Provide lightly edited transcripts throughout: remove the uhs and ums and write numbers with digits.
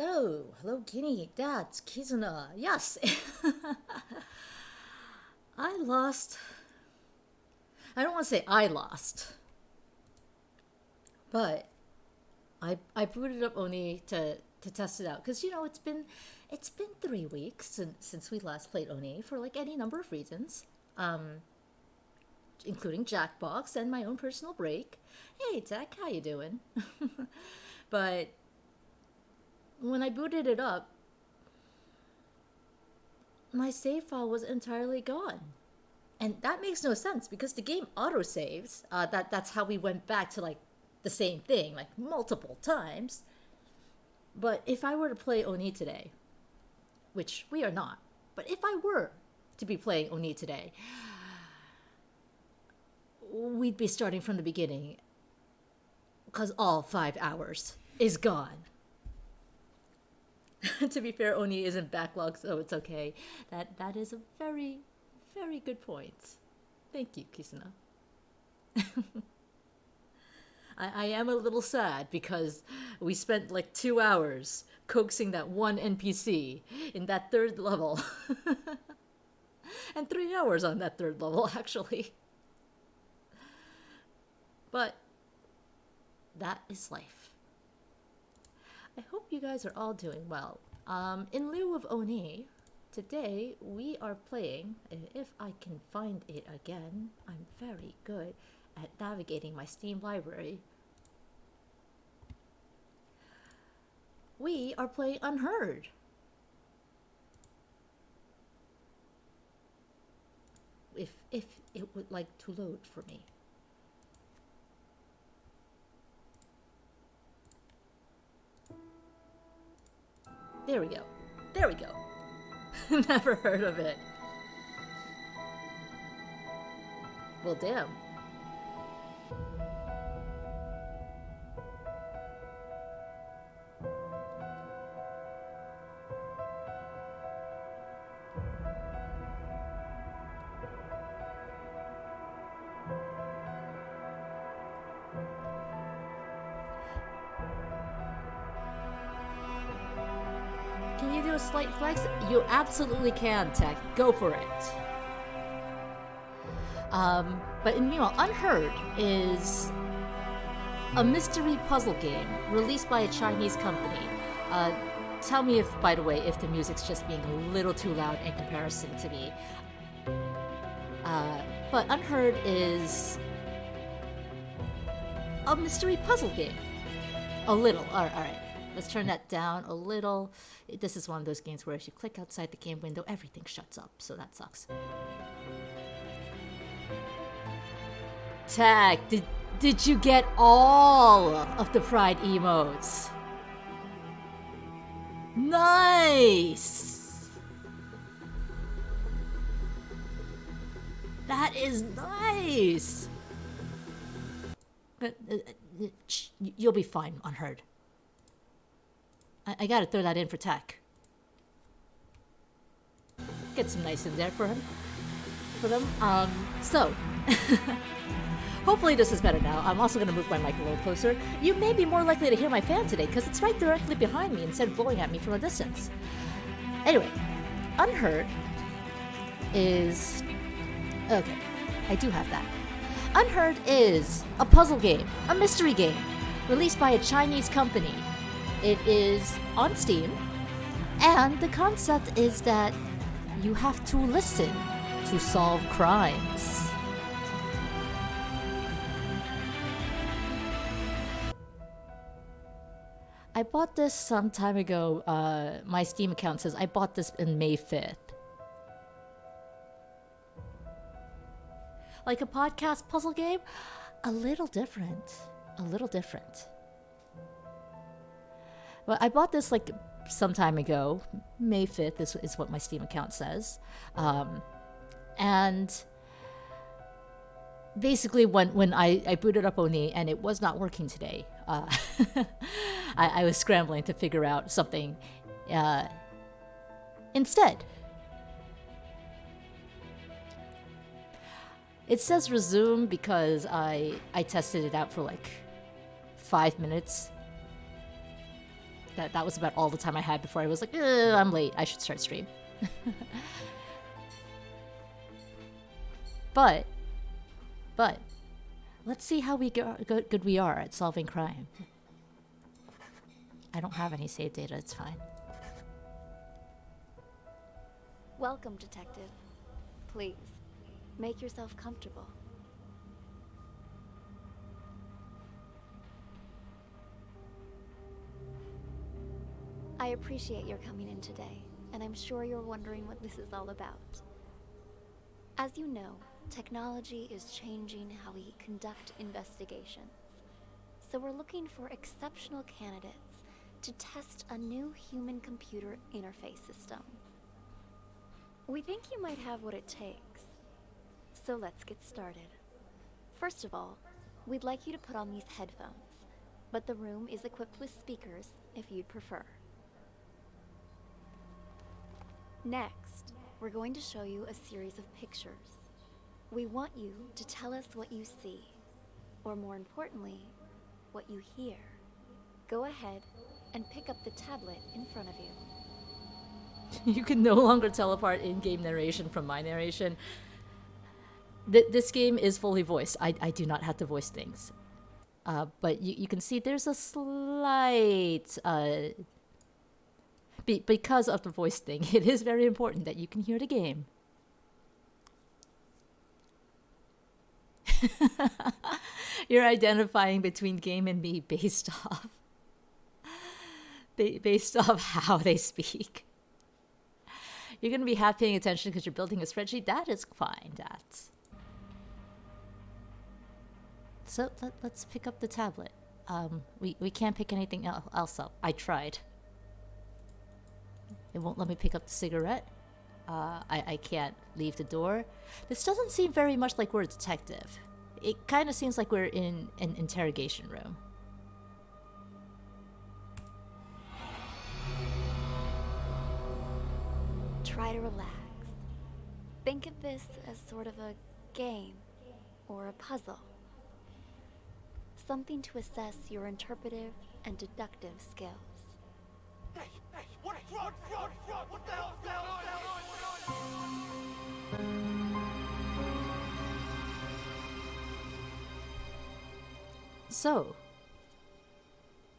Hello, Guinea, that's Kizuna. Yes, I lost. I don't want to say I lost, but I booted up Oni to test it out because it's been 3 weeks since we last played Oni for like any number of reasons, including Jackbox and my own personal break. Hey, Tech, how you doing? But when I booted it up, my save file was entirely gone. And that makes no sense because the game autosaves. That's how we went back to like the same thing like multiple times. But if I were to play Oni today, which we are not, but if I were to be playing Oni today, we'd be starting from the beginning because all 5 hours is gone. To be fair, Oni isn't backlogged, so it's okay. That is a very, very good point. Thank you, Kisuna. I am a little sad because we spent like 2 hours coaxing that one NPC in that third level. And 3 hours on that third level, actually. But that is life. I hope you guys are all doing well. In lieu of Oni, today we are playing, if I can find it again, I'm very good at navigating my Steam library. We are playing Unheard. If it would like to load for me. There we go. There we go. Never heard of it. Well, damn. Can you do a slight flex? You absolutely can, Tech. Go for it. But meanwhile, Unheard is a mystery puzzle game released by a Chinese company. Tell me if, by the way, if the music's just being a little too loud in comparison to me. But Unheard is a mystery puzzle game. A little. All right. Let's turn that down a little. This is one of those games where if you click outside the game window, everything shuts up, so that sucks. Tag, did you get all of the Pride emotes? Nice! That is nice! But you'll be fine, Unheard. I gotta throw that in for Tech. Get some nice in there for him. For them. So. Hopefully this is better now. I'm also gonna move my mic a little closer. You may be more likely to hear my fan today because it's right directly behind me instead of blowing at me from a distance. Anyway, Unheard is... Okay, I do have that. Unheard is a puzzle game, a mystery game, released by a Chinese company. It is on Steam, and the concept is that you have to listen to solve crimes. I bought this some time ago. My Steam account says I bought this in May 5th. Like a podcast puzzle game? A little different. A little different. Well, I bought this like some time ago. May 5th is what my Steam account says. And basically when I booted up Oni and it was not working today, I was scrambling to figure out something instead. It says resume because I tested it out for like 5 minutes. That was about all the time I had before I was like, I'm late. I should start stream. But, let's see how good we are at solving crime. I don't have any save data, it's fine. Welcome, Detective. Please, make yourself comfortable. I appreciate your coming in today, and I'm sure you're wondering what this is all about. As you know, technology is changing how we conduct investigations. So we're looking for exceptional candidates to test a new human-computer interface system. We think you might have what it takes. So let's get started. First of all, we'd like you to put on these headphones, but the room is equipped with speakers if you'd prefer. Next, we're going to show you a series of pictures. We want you to tell us what you see, or more importantly, what you hear. Go ahead and pick up the tablet in front of you. You can no longer tell apart in-game narration from my narration. This game is fully voiced. I do not have to voice things. But you can see there's a slight... because of the voice thing, it is very important that you can hear the game. You're identifying between game and me based off how they speak. You're going to be half paying attention because you're building a spreadsheet. That is fine, So let's pick up the tablet. We can't pick anything else up. I tried. It won't let me pick up the cigarette. I can't leave the door. This doesn't seem very much like we're a detective. It kind of seems like we're in an interrogation room. Try to relax. Think of this as sort of a game or a puzzle. Something to assess your interpretive and deductive skills. Hey, what the hell's going on? So,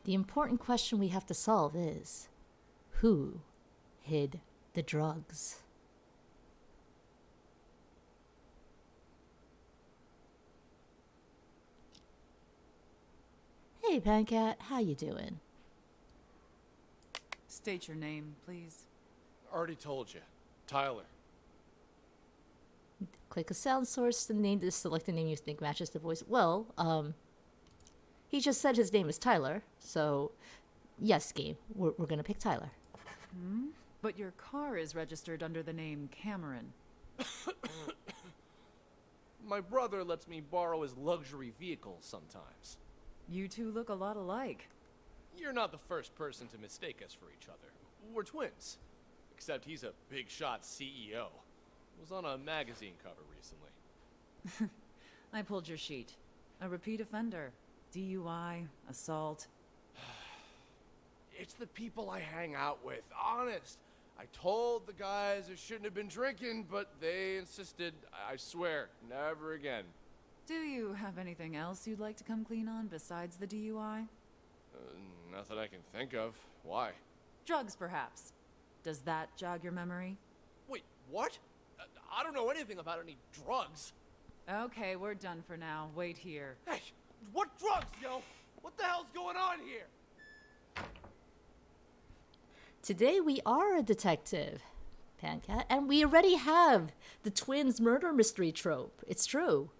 the important question we have to solve is, who hid the drugs? Hey, Pancat, how you doing? State your name, please. Already told you. Tyler. Click a sound source to name this. Select the name you think matches the voice. Well, he just said his name is Tyler, so yes, game. We're gonna pick Tyler. But your car is registered under the name Cameron. My brother lets me borrow his luxury vehicles sometimes. You two look a lot alike. You're not the first person to mistake us for each other. We're twins. Except he's a big shot CEO. Was on a magazine cover recently. I pulled your sheet. A repeat offender. DUI, assault. It's the people I hang out with, honest. I told the guys I shouldn't have been drinking, but they insisted. I swear, never again. Do you have anything else you'd like to come clean on besides the DUI? Nothing I can think of. Why? Drugs, perhaps. Does that jog your memory? Wait, what? I don't know anything about any drugs. Okay, we're done for now. Wait here. Hey, what drugs, yo? What the hell's going on here? Today we are a detective, Pancat, and we already have the twins murder mystery trope. It's true.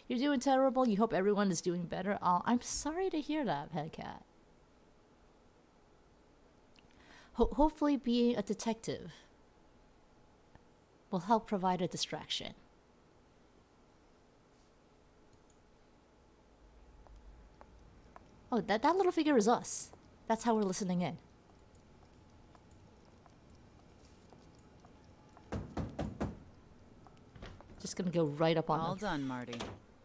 You're doing terrible. You hope everyone is doing better. Oh, I'm sorry to hear that, Pancat. Hopefully being a detective will help provide a distraction. Oh, that little figure is us. That's how we're listening in. Just gonna go right up on All them. done, Marty.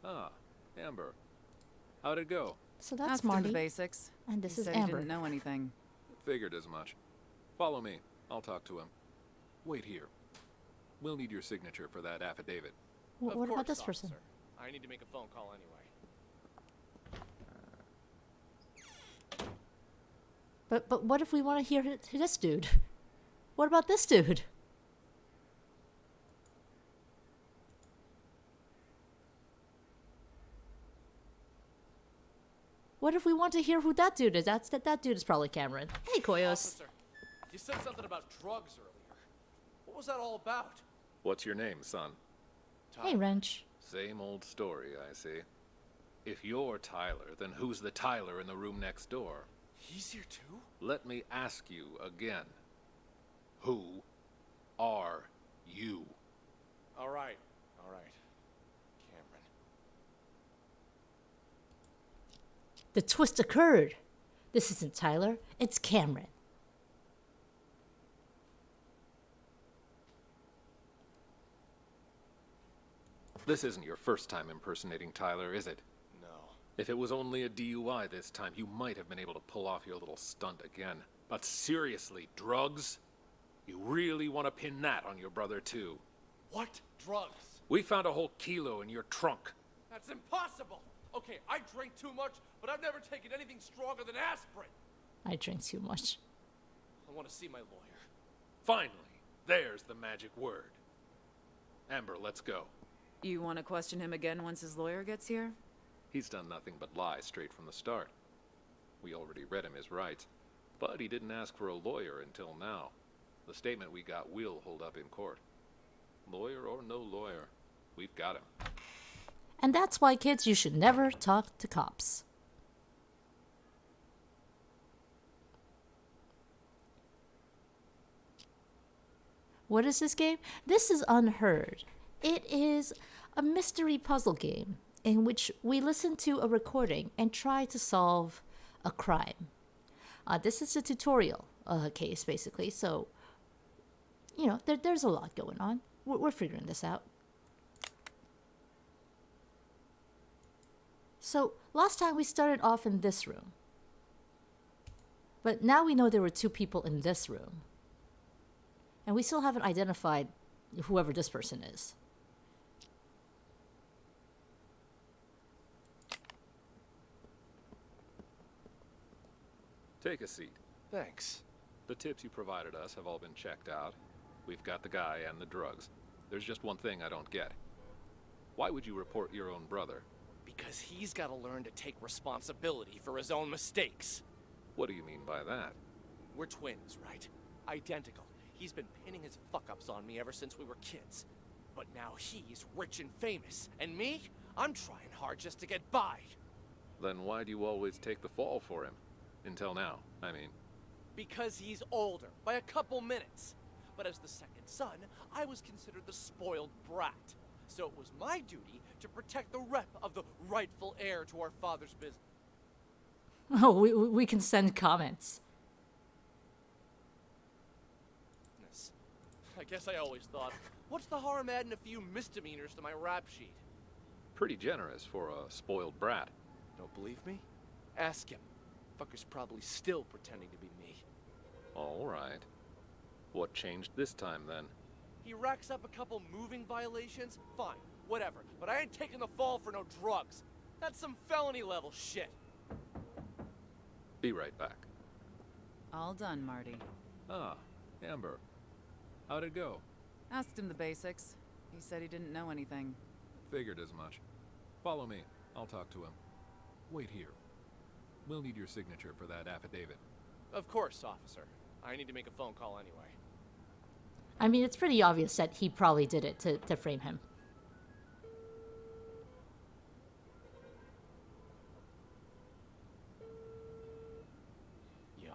Ah, Amber. How'd it go? So that's After Marty, the basics. and this You is said Amber. You didn't know anything. Figured as much. Follow me. I'll talk to him. Wait here. We'll need your signature for that affidavit. Of What about course, this person? officer. I need to make a phone call anyway. But what if we want to hear this dude? What about this dude? What if we want to hear who that dude is? That dude is probably Cameron. Hey, Koyos. Officer, you said something about drugs earlier. What was that all about? What's your name, son? Hey, Wrench. Same old story, I see. If you're Tyler, then who's the Tyler in the room next door? He's here too? Let me ask you again. Who are you? All right. Cameron. The twist occurred. This isn't Tyler, it's Cameron. This isn't your first time impersonating Tyler, is it? No. If it was only a DUI this time, you might have been able to pull off your little stunt again. But seriously, drugs? You really want to pin that on your brother, too? What drugs? We found a whole kilo in your trunk. That's impossible! Okay, I drink too much, but I've never taken anything stronger than aspirin. I drink too much. I want to see my lawyer. Finally, there's the magic word. Amber, let's go. You want to question him again once his lawyer gets here? He's done nothing but lie straight from the start. We already read him his rights, but he didn't ask for a lawyer until now. The statement we got will hold up in court. Lawyer or no lawyer, we've got him. And that's why, kids, you should never talk to cops. What is this game? This is Unheard. It is a mystery puzzle game in which we listen to a recording and try to solve a crime. This is a tutorial case, basically, so, you know, there's a lot going on. We're figuring this out. So, last time we started off in this room. But now we know there were two people in this room. And we still haven't identified whoever this person is. Take a seat. Thanks. The tips you provided us have all been checked out. We've got the guy and the drugs. There's just one thing I don't get. Why would you report your own brother? Because he's got to learn to take responsibility for his own mistakes. What do you mean by that? We're twins, right? Identical. He's been pinning his fuck-ups on me ever since we were kids. But now he's rich and famous. And me? I'm trying hard just to get by. Then why do you always take the fall for him? Until now, I mean. Because he's older, by a couple minutes. But as the second son, I was considered the spoiled brat. So it was my duty to protect the rep of the rightful heir to our father's business. Oh, we can send comments. I guess I always thought, what's the harm adding a few misdemeanors to my rap sheet? Pretty generous for a spoiled brat. Don't believe me? Ask him. Fucker's probably still pretending to be me. All right. What changed this time, then? He racks up a couple moving violations? Fine, whatever. But I ain't taking the fall for no drugs. That's some felony level shit. Be right back. All done, Marty. Ah, Amber. How'd it go? Asked him the basics. He said he didn't know anything. Figured as much. Follow me. I'll talk to him. Wait here. We'll need your signature for that affidavit. Of course, officer. I need to make a phone call anyway. I mean, it's pretty obvious that he probably did it to frame him. Yo,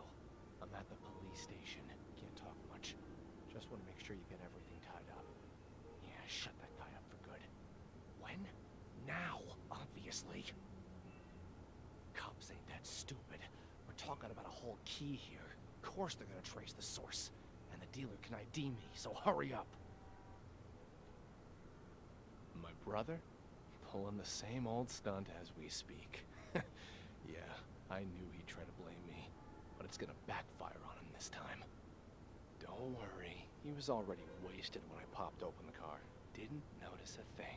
I'm at the police station. Can't talk much. Just want to make sure you get everything tied up. Yeah, shut that guy up for good. When? Now, obviously. Cops ain't that stupid. We're talking about a whole key here. Of course they're gonna trace the source. And the dealer can ID me, so hurry up. My brother? Pulling the same old stunt as we speak. Yeah, I knew he'd try to blame me. but it's gonna backfire on him this time. Don't worry, he was already wasted when I popped open the car. Didn't notice a thing.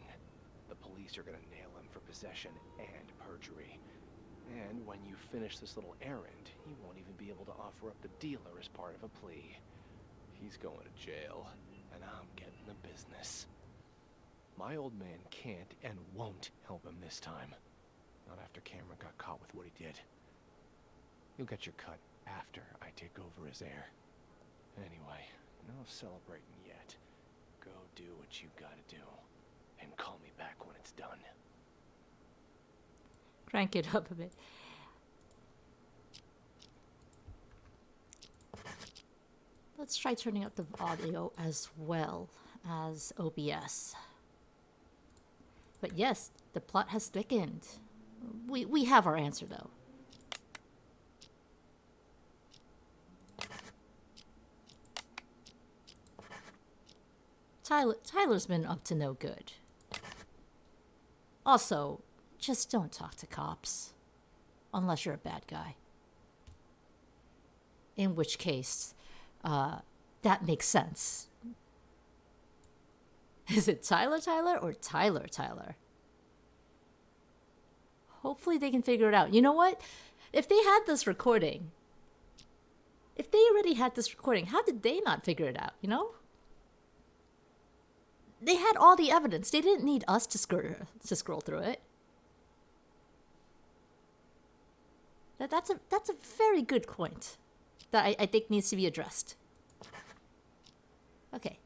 The police are gonna nail him for possession and perjury. And when you finish this little errand, he won't even be able to offer up the dealer as part of a plea. He's going to jail, and I'm getting the business. My old man can't and won't help him this time. Not after Cameron got caught with what he did. You'll get your cut after I take over as heir. Anyway, no celebrating yet. Go do what you gotta do. And call me back when it's done. Crank it up a bit. Let's try turning up the audio as well as OBS. But yes, the plot has thickened. We have our answer though. Tyler's been up to no good. Also, just don't talk to cops. Unless you're a bad guy. In which case, that makes sense. Is it Tyler or Tyler? Hopefully they can figure it out. You know what? If they had this recording, if they already had this recording, how did they not figure it out, you know? They had all the evidence. They didn't need us to scroll through it. That's a very good point that I think needs to be addressed. Okay.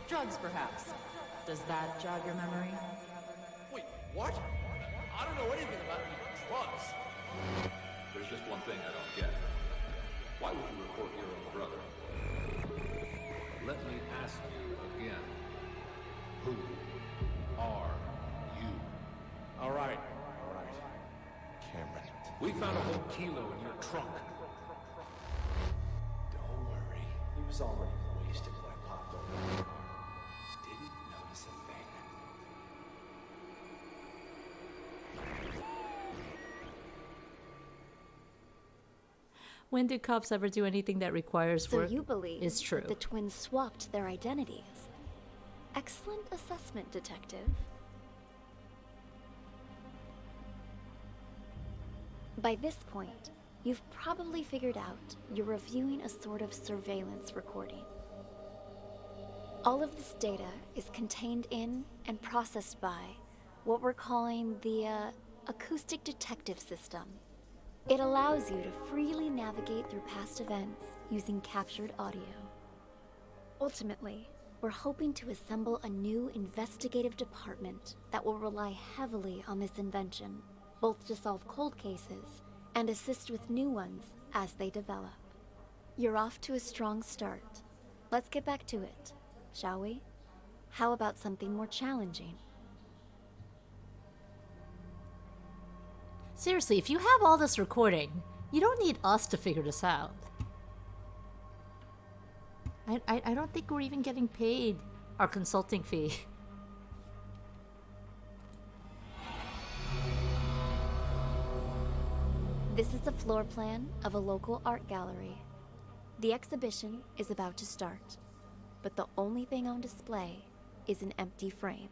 Drugs, perhaps. Does that jog your memory? Wait, what? I don't know anything about drugs. There's just one thing I don't get. Why would you report your own brother? Let me ask you again. Who are you? All right. Cameron. We found a whole kilo in your trunk. Don't worry. He was already wasted when I popped open the car. Didn't notice a thing. When do cops ever do anything that requires So work? you believe is true. that the twins swapped their identities. Excellent assessment, detective. By this point, you've probably figured out you're reviewing a sort of surveillance recording. All of this data is contained in and processed by what we're calling the acoustic detective system. It allows you to freely navigate through past events using captured audio. Ultimately, we're hoping to assemble a new investigative department that will rely heavily on this invention, both to solve cold cases and assist with new ones as they develop. You're off to a strong start. Let's get back to it, shall we? How about something more challenging? Seriously, if you have all this recording, you don't need us to figure this out. I don't think we're even getting paid our consulting fee. This is a floor plan of a local art gallery. The exhibition is about to start, but the only thing on display is an empty frame.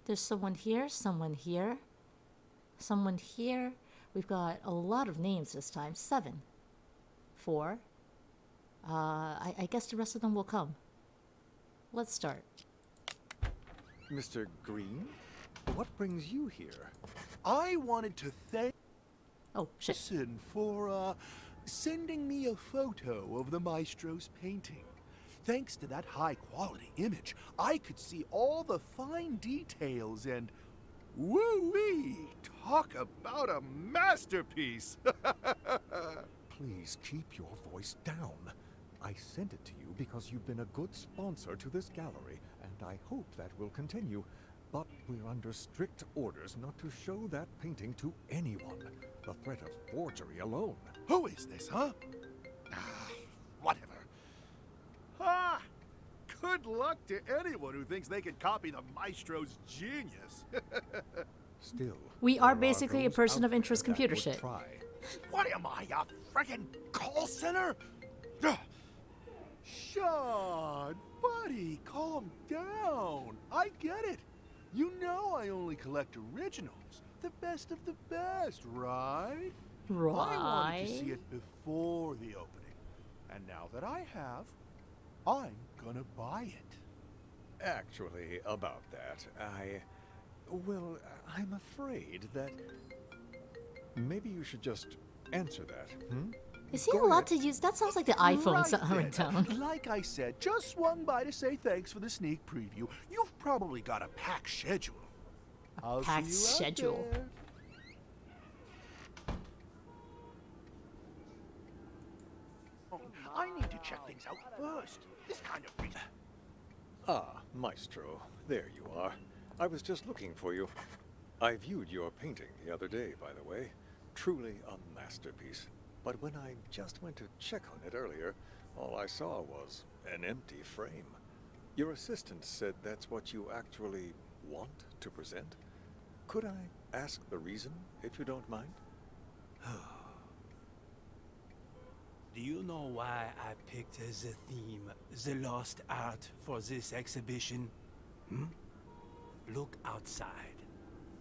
There's someone here, someone here, someone here. We've got a lot of names this time. 7. 4. I guess the rest of them will come. Let's start. Mr. Green, what brings you here? I wanted to thank Oh, shit. Jason for sending me a photo of the maestro's painting. Thanks to that high-quality image, I could see all the fine details and... woo-wee! Talk about a masterpiece! Please keep your voice down. I sent it to you because you've been a good sponsor to this gallery, and I hope that will continue. But we're under strict orders not to show that painting to anyone. The threat of forgery alone. Who is this, huh? Ah, whatever. Ah! Good luck to anyone who thinks they can copy the maestro's genius. Still, We are there basically a those person out of interest there that computer would shit. try. What am I, a friggin' call center? Ugh. Sean, buddy, calm down. I get it. You know I only collect originals. The best of the best, right? I wanted to see it before the opening. And now that I have, I'm gonna buy it. Actually, about that, I'm afraid that maybe you should just answer that, hmm? Is he Go allowed ahead. to use? That sounds like the iPhone Right then. ringtone. Like I said, just swung by to say thanks for the sneak preview. You've probably got a packed schedule. I'll packed see you out schedule. there. I need to check things out first. This kind of reason. Ah, Maestro, there you are. I was just looking for you. I viewed your painting the other day, by the way. Truly a masterpiece. But when I just went to check on it earlier, all I saw was an empty frame. Your assistant said that's what you actually want to present. Could I ask the reason, if you don't mind? Do you know why I picked as a theme the lost art for this exhibition? Hmm? Look outside.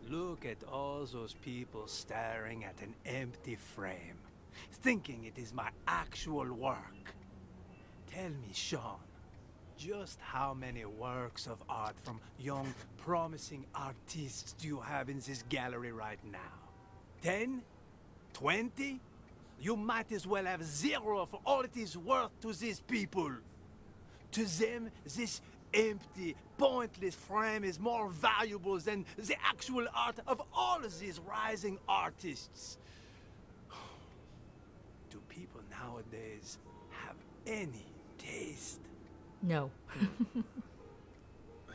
Look at all those people staring at an empty frame, thinking it is my actual work. Tell me, Sean, just how many works of art from young, promising artists do you have in this gallery right now? 10? 20? You might as well have 0 for all it is worth to these people. To them, this empty, pointless frame is more valuable than the actual art of all of these rising artists. Do people nowadays have any taste? No.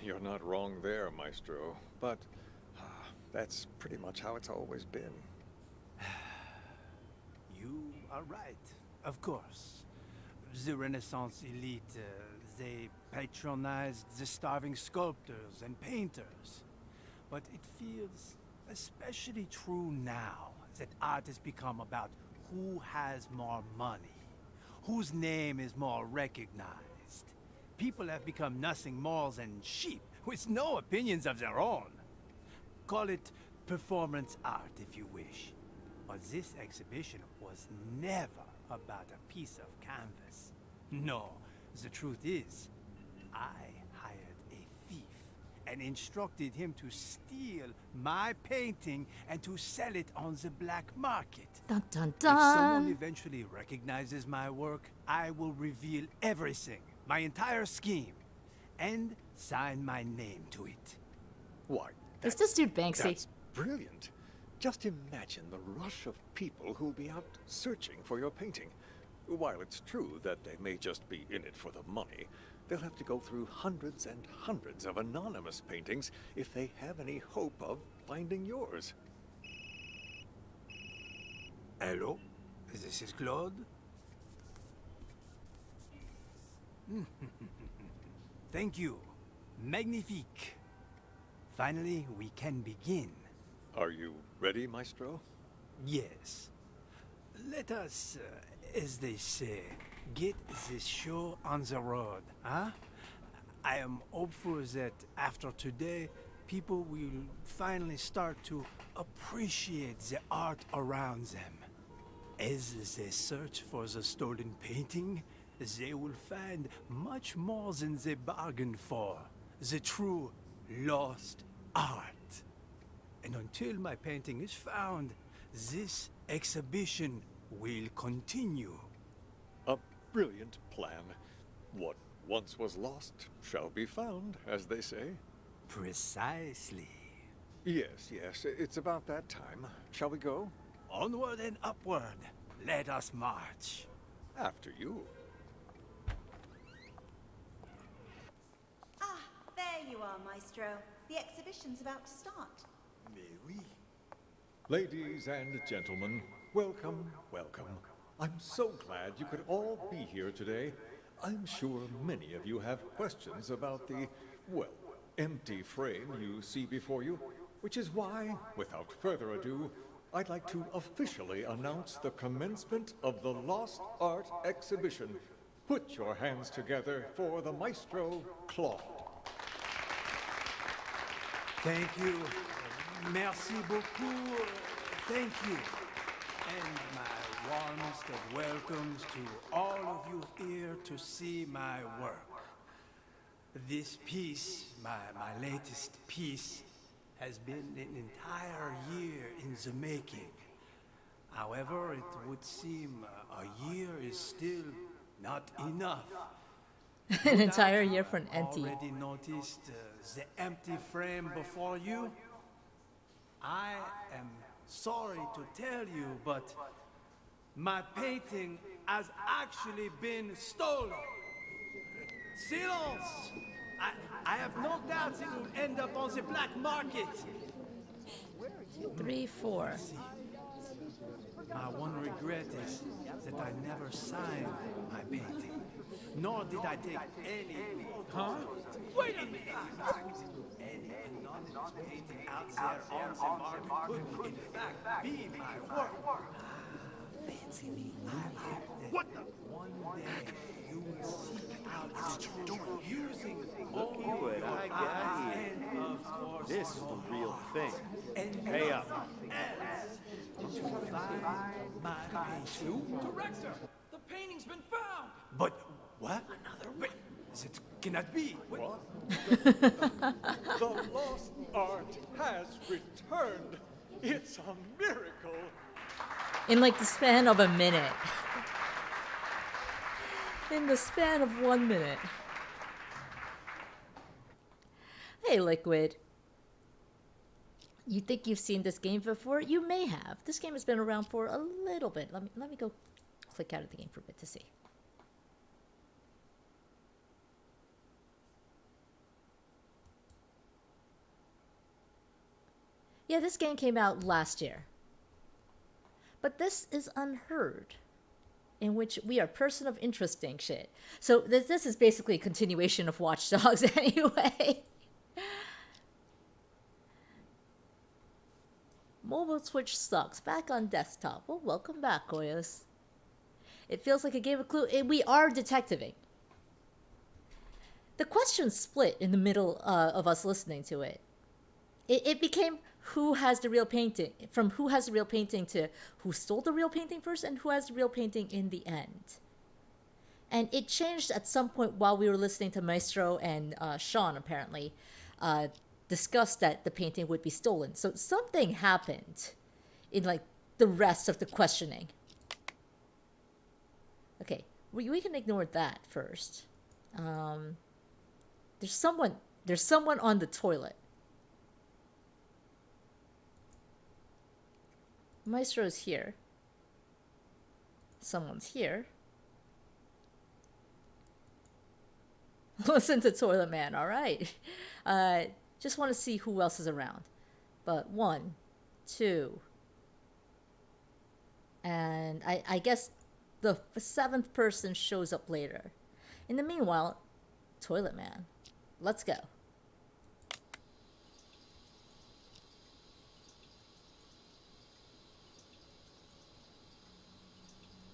You're not wrong there, Maestro. But that's pretty much how it's always been. You are right, of course. The Renaissance elite, they patronized the starving sculptors and painters. But it feels especially true now that art has become about who has more money, whose name is more recognized. People have become nothing more than sheep with no opinions of their own. Call it performance art if you wish. But this exhibition was never about a piece of canvas. No, the truth is, I hired a thief and instructed him to steal my painting and to sell it on the black market. Dun dun If someone dun. eventually recognizes my work, I will reveal everything, my entire scheme, and sign my name to it. Why, Is this dude Banksy? that's brilliant. Just imagine the rush of people who'll be out searching for your painting. While it's true that they may just be in it for the money, they'll have to go through hundreds and hundreds of anonymous paintings if they have any hope of finding yours. Hello? This is Claude? Thank you. Magnifique. Finally, we can begin. Are you ready, Maestro? Yes. Let us, as they say, get this show on the road, huh? I am hopeful that after today, people will finally start to appreciate the art around them. As they search for the stolen painting, they will find much more than they bargained for. The true lost art. And until my painting is found, this exhibition will continue. A brilliant plan. What once was lost shall be found, as they say. Precisely. Yes, yes, it's about that time. Shall we go? Onward and upward. Let us march. After you. are, Maestro. The exhibition's about to start. Mais oui. Ladies and gentlemen, welcome, welcome. I'm so glad you could all be here today. I'm sure many of you have questions about the, well, empty frame you see before you, which is why, without further ado, I'd like to officially announce the commencement of the Lost Art Exhibition. Put your hands together for the Maestro Claude. Thank you. Merci beaucoup. Thank you. And my warmest of welcomes to all of you here to see my work. This piece, my latest piece, has been an entire year in the making. However, it would seem a year is still not enough. An entire year for an empty. Already noticed the empty frame before you? I am sorry to tell you, but my painting has actually been stolen. Silence! I have no doubts it will end up on the black market. 3, 4. My one regret is that I never signed my painting, nor did I take any. Huh? Wait a minute! Any anonymous painting out there on the market could, in fact, be my work. Fancy me. I hope that one day you will seek out the truth using all your eyes and, of course, This is the real thing. and Pay up. else to find my painting. Director, the painting's been found. But what? Wait, it cannot be. What? The Lost Art has returned. It's a miracle. In like the span of a minute. In the span of 1 minute. Hey, Liquid. You think you've seen this game before? You may have. This game has been around for a little bit. Let me go click out of the game for a bit to see. Yeah, this game came out last year. But this is Unheard, in which we are person of interesting shit. So this is basically a continuation of Watch Dogs anyway. Mobile Switch sucks. Back on desktop. Well, welcome back, Goyas. It feels like a game of Clue. We are detectiving. The question split in the middle of us listening to it. It became who has the real painting, from who has the real painting to who stole the real painting first and who has the real painting in the end. And it changed at some point while we were listening to Maestro and Sean, apparently, discuss that the painting would be stolen. So something happened in like the rest of the questioning. Okay, we can ignore that first. There's someone on the toilet. Maestro's here. Someone's here. Listen to Toilet Man, alright. Just want to see who else is around. But 1, 2. And I guess the 7th person shows up later. In the meanwhile, Toilet Man. Let's go.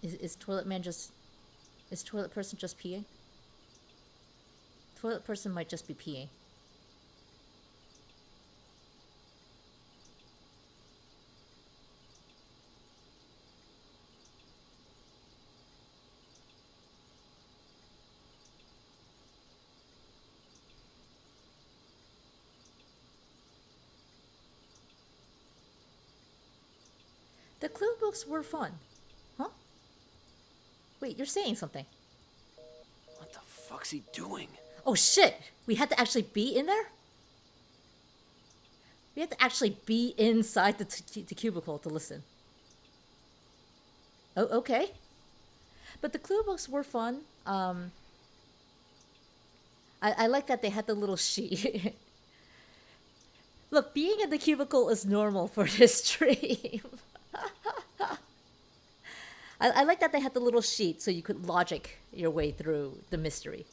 Is Toilet Person just peeing? Toilet Person might just be peeing. The clue books were fun. Huh? Wait, you're saying something. What the fuck's he doing? Oh shit! We had to actually be in there? We had to actually be inside the cubicle to listen. Oh, okay. But the clue books were fun. I like that they had the little sheet. Look, being in the cubicle is normal for this stream. I like that they had the little sheet so you could logic your way through the mystery.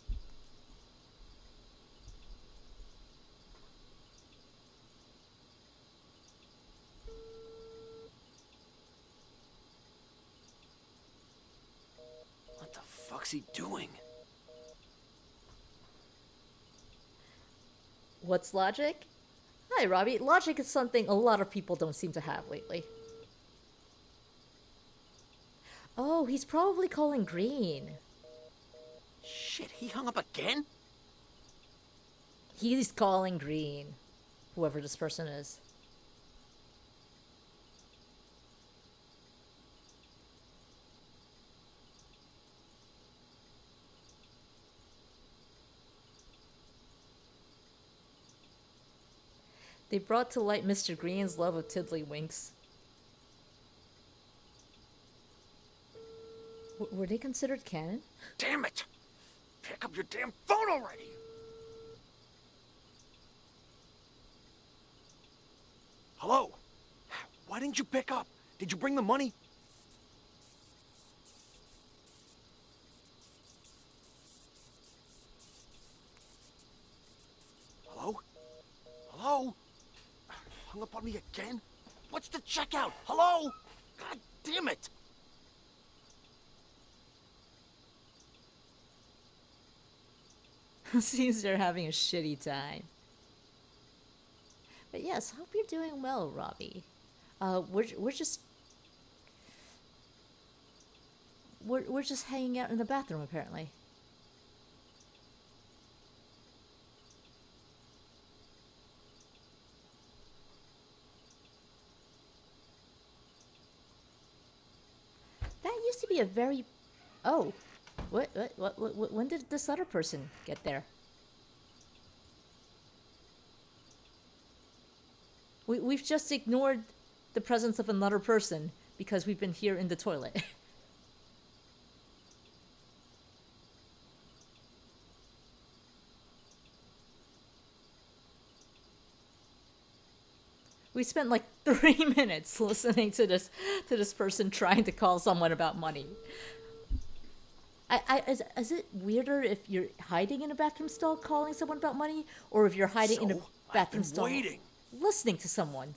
What the fuck's he doing? What's logic? Hi, Robbie. Logic is something a lot of people don't seem to have lately. Oh, he's probably calling green. Shit, he hung up again? He's calling green. Whoever this person is. They brought to light Mr. Green's love of tiddlywinks. Were they considered canon? Damn it! Pick up your damn phone already! Hello? Why didn't you pick up? Did you bring the money? Hello? Hello? Hung up on me again? What's the checkout? Hello? God damn it! Seems they're having a shitty time. But yes, hope you're doing well, Robbie. We're just hanging out in the bathroom apparently. That used to be a very... Oh. What, when did this other person get there? We've just ignored the presence of another person because we've been here in the toilet. We spent like 3 minutes listening to this person trying to call someone about money. Is it weirder if you're hiding in a bathroom stall calling someone about money, or if you're hiding in a bathroom stall listening to someone?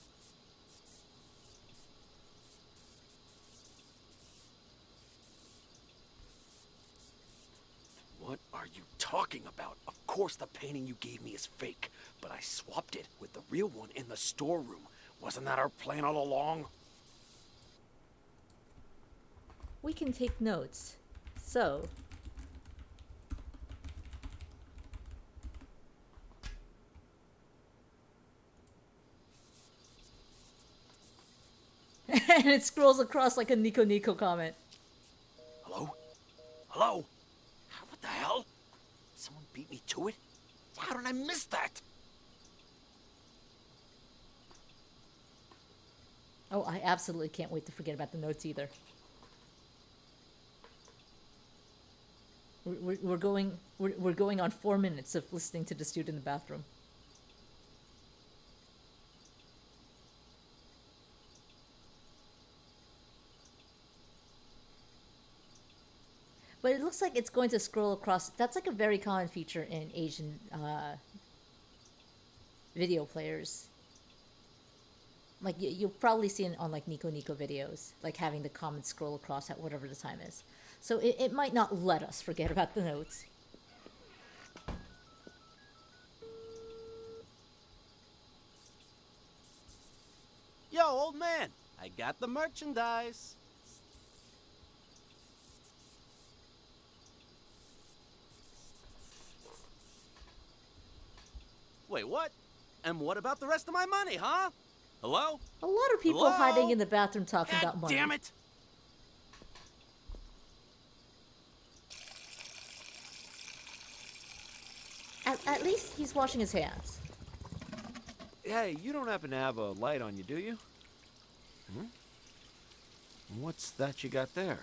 What are you talking about? Of course the painting you gave me is fake, but I swapped it with the real one in the storeroom. Wasn't that our plan all along? We can take notes. So... and it scrolls across like a Nico Nico comment. Hello? Hello? What the hell? Someone beat me to it? How did I miss that? Oh, I absolutely can't wait to forget about the notes either. We're going on 4 minutes of listening to this dude in the bathroom. But it looks like it's going to scroll across. That's like a very common feature in Asian video players. Like you'll probably see it on like Nico Nico videos, like having the comments scroll across at whatever the time is. So it might not let us forget about the notes. Yo, old man, I got the merchandise. Wait, what? And what about the rest of my money, huh? Hello? A lot of people hiding in the bathroom talking about money. Damn it! At least he's washing his hands. Hey, you don't happen to have a light on you, do you? What's that you got there?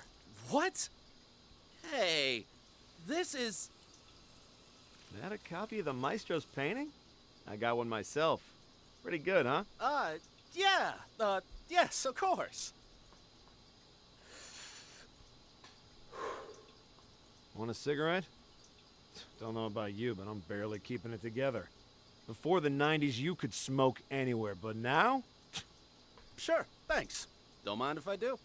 What? Hey, this is... That a copy of the Maestro's painting? I got one myself. Pretty good, huh? Yeah. Yes, of course. Want a cigarette? Don't know about you, but I'm barely keeping it together. Before the 90s, you could smoke anywhere, but now? Sure, thanks. Don't mind if I do.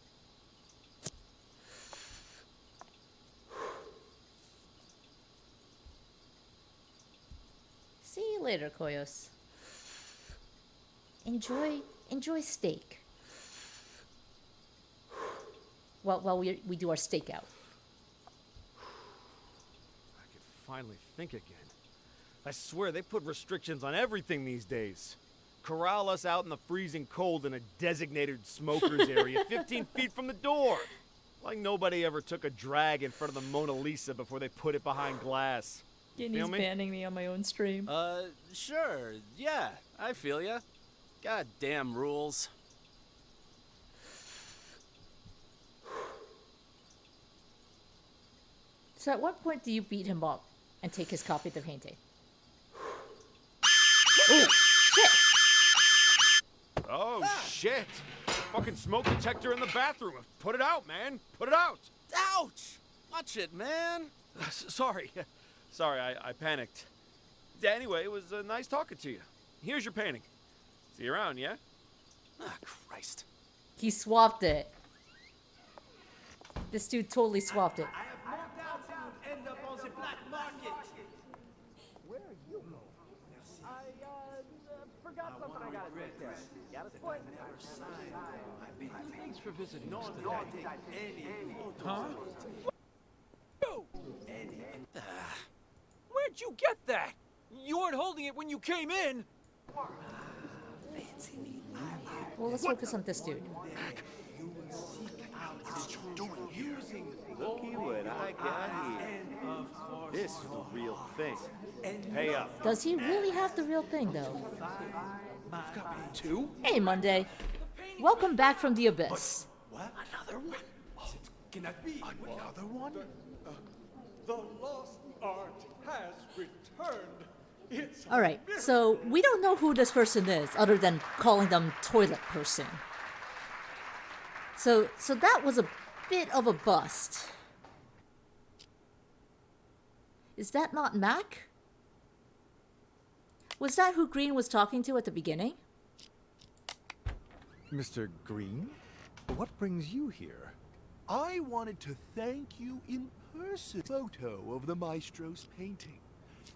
See you later, Koyos. Enjoy steak. While we do our stakeout. I could finally think again. I swear they put restrictions on everything these days. Corral us out in the freezing cold in a designated smokers area 15 feet from the door. Like nobody ever took a drag in front of the Mona Lisa before they put it behind glass. He's banning me on my own stream. Sure. Yeah, I feel ya. Goddamn rules. So at what point do you beat him up and take his copy of the painting? Ooh, shit! Oh, shit! Fucking smoke detector in the bathroom. Put it out, man. Put it out. Ouch! Watch it, man. Sorry. Sorry, I panicked. Anyway, it was nice talking to you. Here's your painting. See you around, yeah? Ah, Christ. He swapped it. This dude totally swapped it. I have no doubt you would end up on the black market. Where are you going? I forgot something I gotta take care of. Thanks for visiting us today. Huh? Where'd you get that? You weren't holding it when you came in. Well, let's focus on this dude. Looky what I got here. This is the real thing. Pay up. Does he really have the real thing, though? Two? Hey, Monday. Welcome back from the abyss. What? Another one? Can that be? Another one? The lost art has returned. It's All right, so we don't know who this person is, other than calling them toilet person. So that was a bit of a bust. Is that not Mac? Was that who Green was talking to at the beginning? Mr. Green? What brings you here? I wanted to thank you in person. Photo of the Maestro's painting.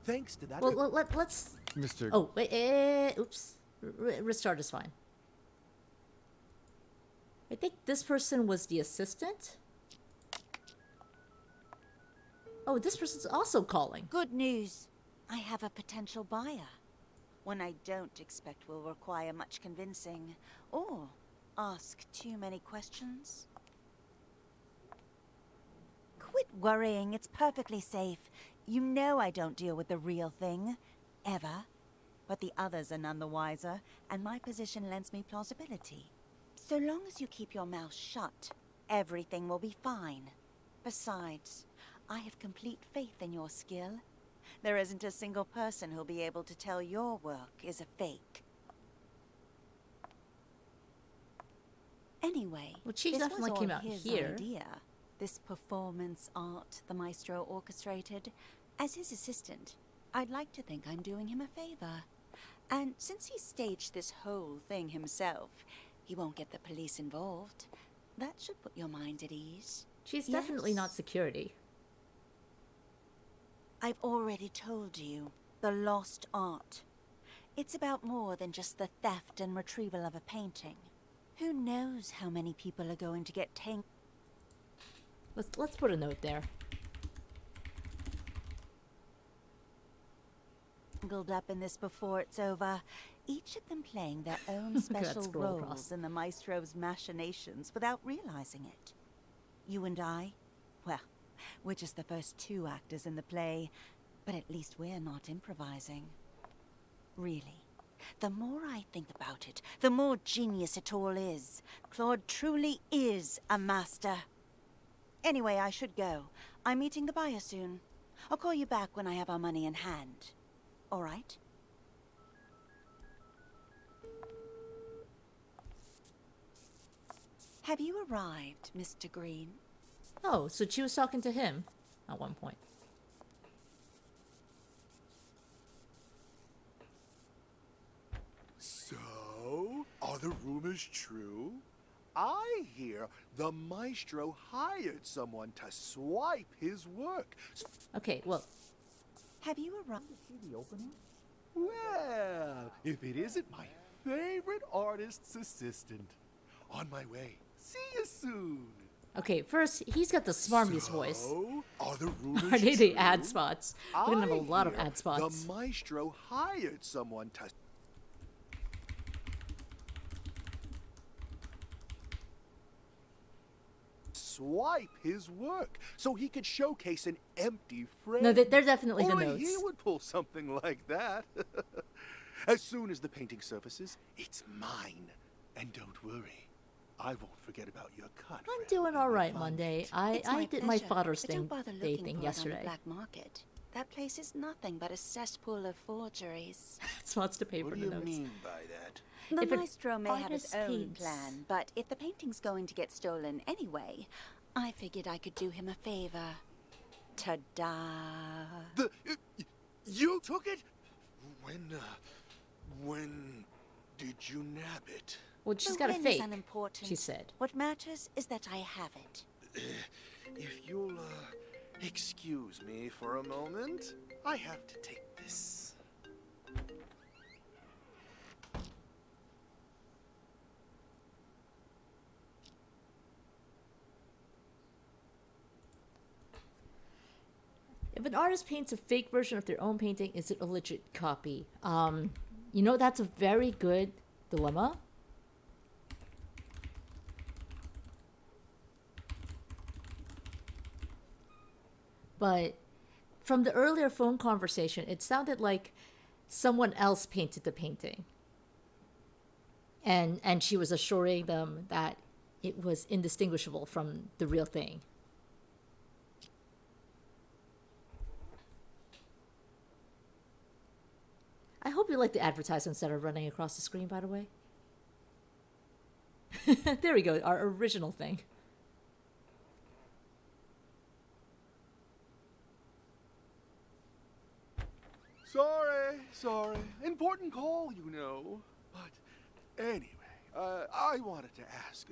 Thanks to that. Well, let's. Mr. Oh, wait, oops. Restart is fine. I think this person was the assistant. Oh, this person's also calling. Good news. I have a potential buyer. One I don't expect will require much convincing or ask too many questions. Quit worrying. It's perfectly safe. You know I don't deal with the real thing. Ever. But the others are none the wiser, and my position lends me plausibility. So long as you keep your mouth shut, everything will be fine. Besides, I have complete faith in your skill. There isn't a single person who'll be able to tell your work is a fake. Anyway, well, she this definitely was came all out his here. idea. This performance art the maestro orchestrated. As his assistant, I'd like to think I'm doing him a favor. And since he staged this whole thing himself, he won't get the police involved. That should put your mind at ease. She's definitely not security. I've already told you, the lost art. It's about more than just the theft and retrieval of a painting. Who knows how many people are going to get tangled? Let's put a note there. Up in this before it's over. Each of them playing their own special roles in the maestro's machinations without realizing it. You and I, well, we're just the first two actors in the play, but at least we're not improvising. Really, the more I think about it, the more genius it all is. Claude truly is a master. Anyway, I should go. I'm meeting the buyer soon. I'll call you back when I have our money in hand. All right? Have you arrived, Mr. Green? Oh, so she was talking to him at one point. So, are the rumors true? I hear the maestro hired someone to swipe his work. Okay, well... Have you arrived? See the opening? Well, if it isn't my favorite artist's assistant. On my way. See you soon. Okay, first, he's got the smarmiest voice. Are the rumors Are they the true? ad spots? We're gonna have a lot of I hear ad spots. The maestro hired someone to swipe his work so he could showcase an empty frame. No, they're definitely the Only notes. he would pull something like that. As soon as the painting surfaces, it's mine. And don't worry, I won't forget about your cut. I'm doing all right Monday. I did my pleasure, Father's but don't Day bother looking thing for it yesterday. on the black market. That place is nothing but a cesspool of forgeries. Spots to pay for What the do you notes. mean by that? The If an maestro may have his artist own paints- plan, but if the painting's going to get stolen anyway, I figured I could do him a favor. Ta-da! You took it? When did you nab it? Well, she's The got a win is fake, unimportant. she said. What matters is that I have it. If you'll, excuse me for a moment, I have to take this. If an artist paints a fake version of their own painting, is it a legit copy? You know, that's a very good dilemma. But from the earlier phone conversation, it sounded like someone else painted the painting. And she was assuring them that it was indistinguishable from the real thing. I hope you like the advertisements that are running across the screen, by the way. There we go, our original thing. Sorry. Important call, you know. But anyway, I wanted to ask.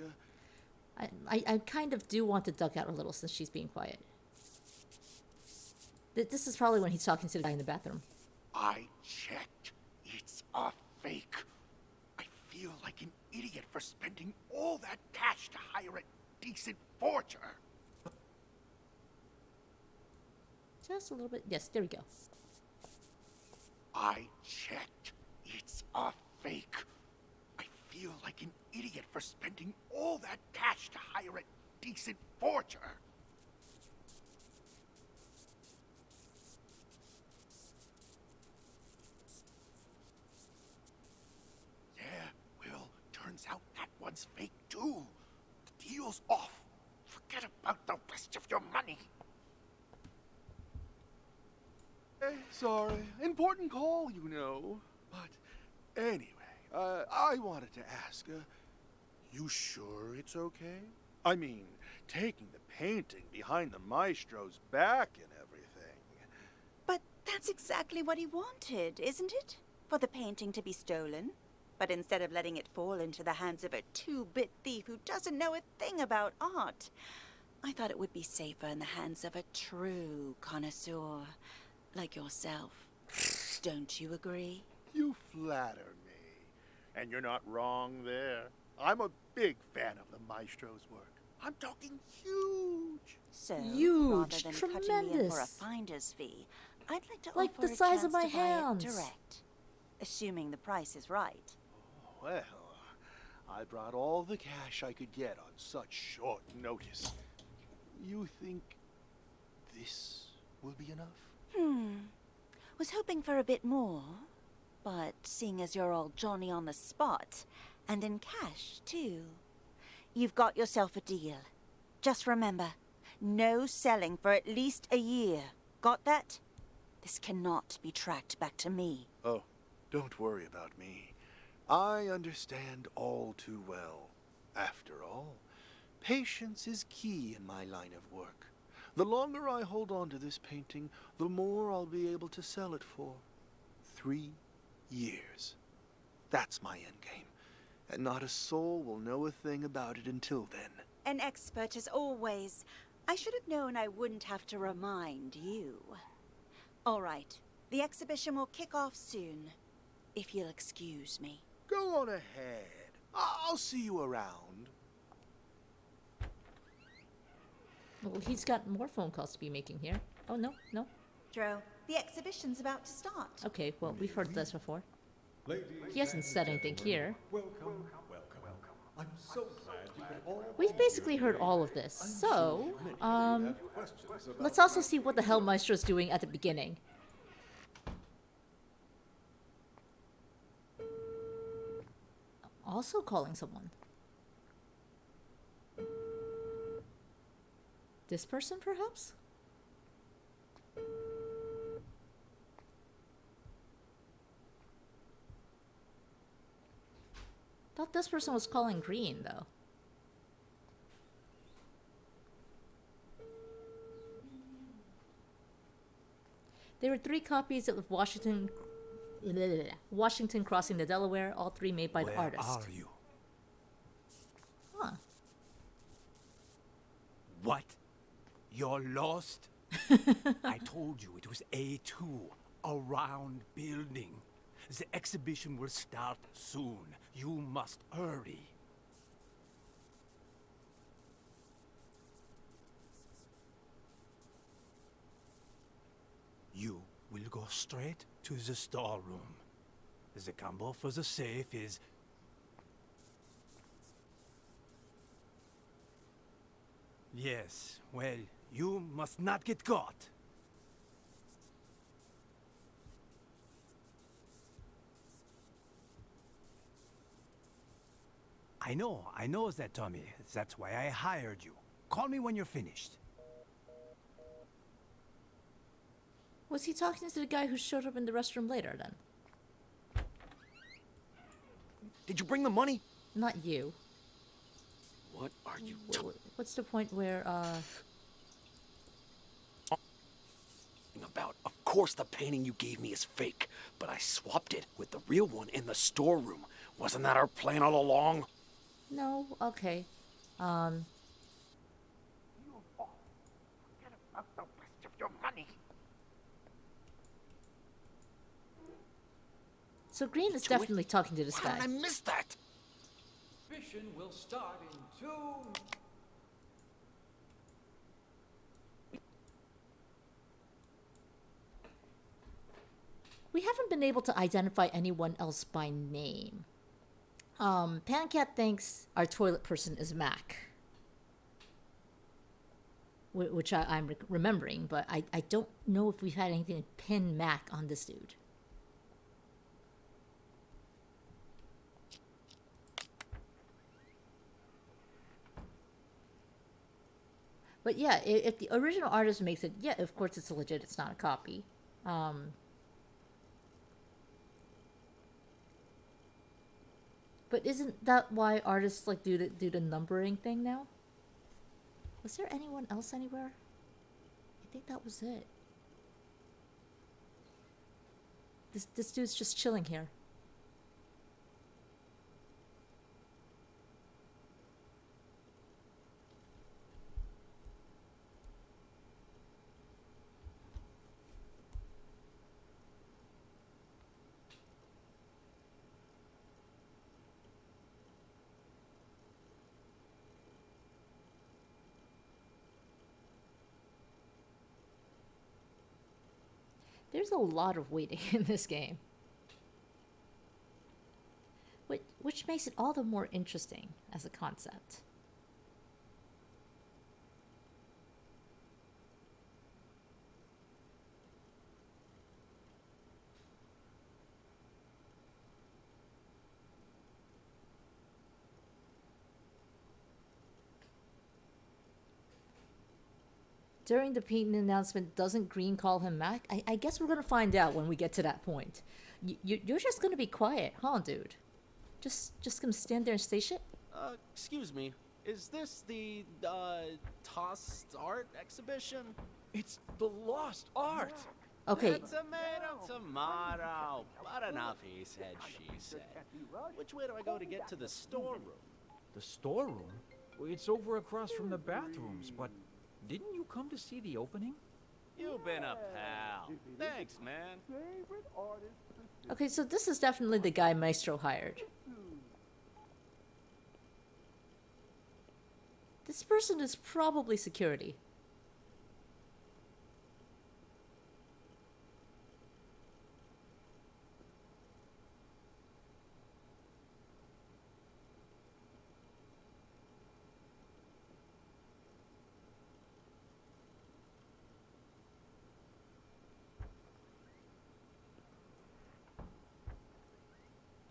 I kind of do want to duck out a little since she's being quiet. This is probably when he's talking to the guy in the bathroom. I checked. It's a fake. I feel like an idiot for spending all that cash to hire a decent forger. Just a little bit. Yes, there we go. I checked. It's a fake. I feel like an idiot for spending all that cash to hire a decent forger. Yeah, well, turns out that one's fake too. The deal's off. Forget about the rest of your money. Sorry. Important call, you know. But anyway, I wanted to ask, you sure it's okay? I mean, taking the painting behind the maestro's back and everything. But that's exactly what he wanted, isn't it? For the painting to be stolen. But instead of letting it fall into the hands of a two-bit thief who doesn't know a thing about art, I thought it would be safer in the hands of a true connoisseur. Like yourself. Don't you agree? You flatter me. And you're not wrong there. I'm a big fan of the maestro's work. I'm talking huge. So, Huge, rather than cutting me in for a tremendous. finder's fee, I'd like to Like offer the a size of chance my to buy it hands. direct. Assuming the price is right. Well, I brought all the cash I could get on such short notice. You think this will be enough? Was hoping for a bit more, but seeing as you're all Johnny on the spot, and in cash, too, you've got yourself a deal. Just remember, no selling for at least a year. Got that? This cannot be tracked back to me. Oh, don't worry about me. I understand all too well. After all, patience is key in my line of work. The longer I hold on to this painting, the more I'll be able to sell it for. 3 years. That's my endgame. And not a soul will know a thing about it until then. An expert as always. I should have known I wouldn't have to remind you. All right. The exhibition will kick off soon. If you'll excuse me. Go on ahead. I'll see you around. Well, he's got more phone calls to be making here. Oh, no, no. Dro, the exhibition's about to start. Okay, well, we've heard this before. He hasn't said anything here. Welcome. I'm so glad you could all... We've basically heard all of this. So, let's also see what the hell Maestro's doing at the beginning. Also calling someone. This person, perhaps? Thought this person was calling Green, though. There were 3 copies of Washington Crossing the Delaware, all 3 made by the artist. Where are you? Huh. What? You're lost? I told you it was A2, a round building. The exhibition will start soon. You must hurry. You will go straight to the storeroom. The combo for the safe is... Yes, well, you must not get caught. I know that, Tommy. That's why I hired you. Call me when you're finished. Was he talking to the guy who showed up in the restroom later, then? Did you bring the money? Not you. What are you What's the point where, about? Of course the painting you gave me is fake, but I swapped it with the real one in the storeroom. Wasn't that our plan all along? No, okay. You won't forget about the rest of your money. So Green is definitely talking to this guy. I missed that. Exhibition will start in 2... We haven't been able to identify anyone else by name. Pancat thinks our toilet person is Mac. Which I'm remembering, but I don't know if we've had anything to pin Mac on this dude. But yeah, if the original artist makes it, yeah, of course it's legit, it's not a copy. But isn't that why artists like do the numbering thing now? Was there anyone else anywhere? I think that was it. This dude's just chilling here. There's a lot of waiting in this game. Which makes it all the more interesting as a concept. During the painting announcement, doesn't Green call him Mac? I guess we're gonna find out when we get to that point. You're just gonna be quiet, huh, dude? Just gonna stand there and say shit? Excuse me. Is this the, Tossed Art exhibition? It's the lost art. Okay. Tomato. But enough, he said, she said. Which way do I go to get to the storeroom? The storeroom? Well, it's over across from the bathrooms, but didn't you come to see the opening? You've been a pal. Thanks, man. Okay, so this is definitely the guy Maestro hired. This person is probably security.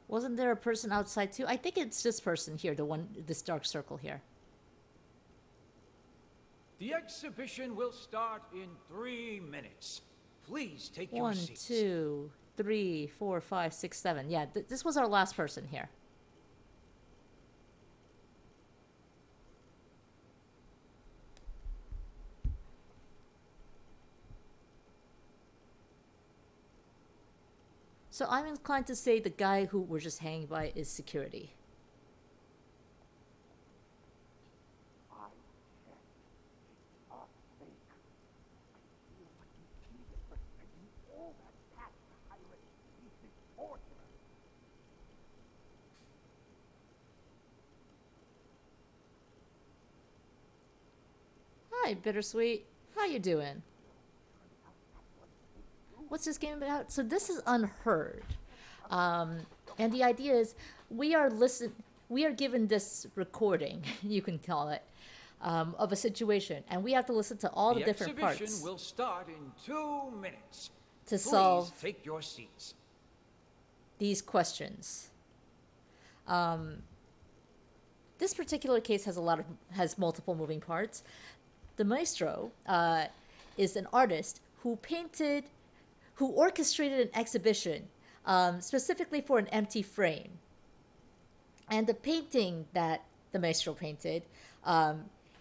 Wasn't there a person outside too? I think it's this person here, this dark circle here. The exhibition will start in 3 minutes. Please take your 1, seats. 2, 3, 4, 5, 6, 7. Yeah, this was our last person here. So I'm inclined to say the guy who we're just hanging by is security. Hi, Bittersweet. How you doing? What's this game about? So this is Unheard. And the idea is we are given this recording, you can call it, of a situation, and we have to listen to all the different parts. The exhibition will start in 2 minutes. To Please solve take your seats. These questions. This particular case has multiple moving parts. The maestro is an artist who orchestrated an exhibition specifically for an empty frame. And the painting that the maestro painted,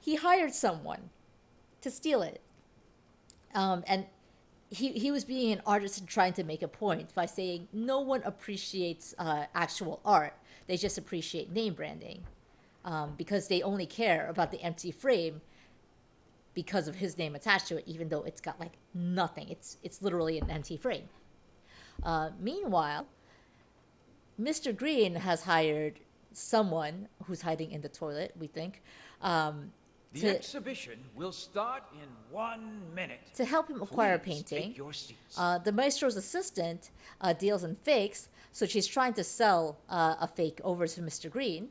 he hired someone to steal it. And he was being an artist and trying to make a point by saying no one appreciates actual art. They just appreciate name branding because they only care about the empty frame because of his name attached to it, even though it's got like nothing. It's literally an empty frame. Meanwhile, Mr. Green has hired someone who's hiding in the toilet, we think, The exhibition will start in 1 minute. to help him acquire a Please painting. take your seats. The maestro's assistant deals in fakes, so she's trying to sell a fake over to Mr. Green.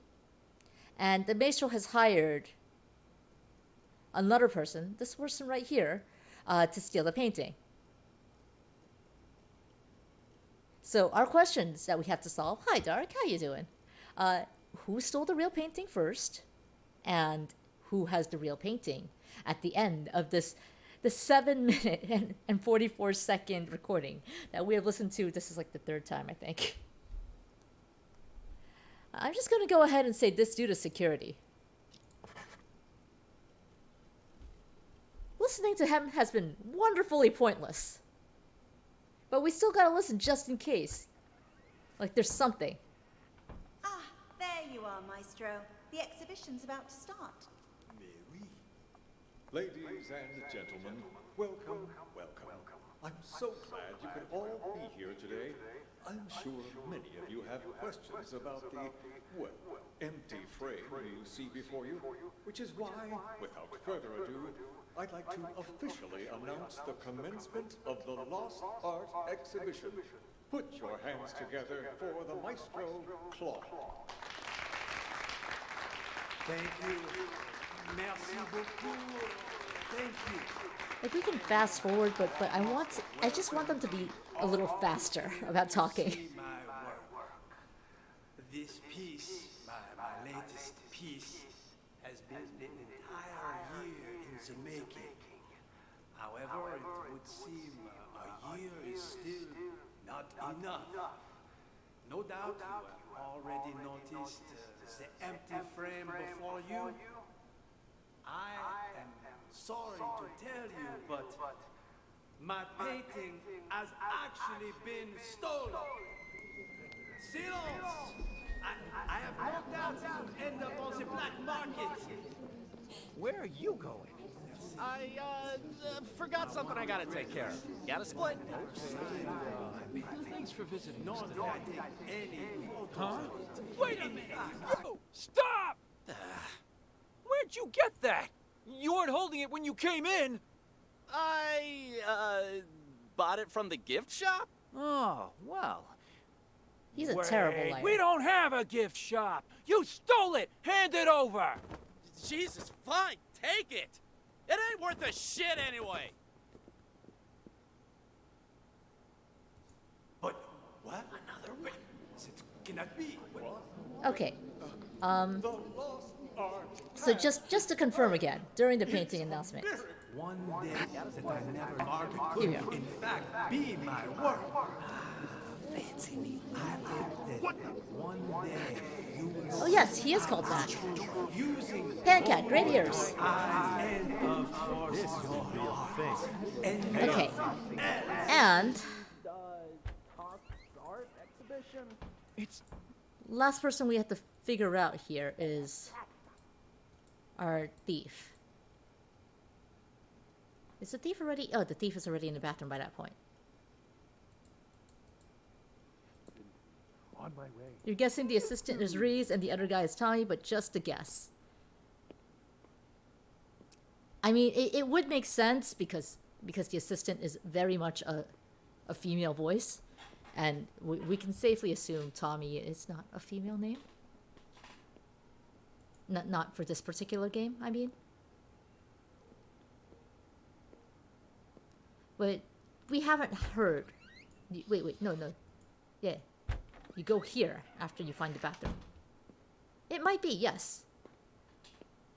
And the maestro has hired another person, this person right here, to steal the painting. So our questions that we have to solve. Hi, Dark. How you doing? Who stole the real painting first? And who has the real painting at the end of the 7 minute and 44 second recording that we have listened to? This is like the third time, I think. I'm just going to go ahead and say this dude is security. Listening to him has been wonderfully pointless. But we still gotta listen just in case. Like there's something. Ah, there you are, Maestro. The exhibition's about to start. Ladies and gentlemen, welcome, welcome. I'm so glad you could all be here today. I'm sure many of you have questions about the, well, empty frame you see before you, which is why, without further ado, I'd like to officially announce the commencement of the Lost Art Exhibition. Put your hands together for the Maestro Claw. Thank you. Merci beaucoup. Thank you. Like we can fast forward, but I just want them to be a little faster about talking. See my work. This piece, my latest piece, has been an entire year in the making. would seem a year is still not enough. No doubt you have already noticed the empty frame before you. I am sorry to tell you, but my painting has actually been stolen. Silence! I have no doubt it will end up on the black market. Where are you going? I, forgot something I gotta take care of. Got a split? Thanks for visiting us Nor today. did I take any photos Huh? of it. Wait a minute! You! Stop! Where'd you get that? You weren't holding it when you came in. I, bought it from the gift shop? Oh, well. He's a terrible liar. We don't have a gift shop. You stole it. Hand it over. Jesus, fine, take it. It ain't worth a shit anyway. But what? Another one? It cannot be. What? Okay. The lost art. So just to confirm again, during the painting announcement. One day that I never marked Here we could, are. in fact, be my work. Fancy me. I hope that one day you will Oh yes, he is called Mac. using Pancat, great ears. eyes and of course your heart. And Okay. And Art exhibition? It's last person we have to figure out here is our thief. Is the thief already? Oh, the thief is already in the bathroom by that point. On my way. You're guessing the assistant is Reese and the other guy is Tommy, but just a guess. I mean, it would make sense because the assistant is very much a female voice, and we can safely assume Tommy is not a female name. Not for this particular game, I mean. But we haven't heard. Wait, no. Yeah. You go here after you find the bathroom. It might be, yes.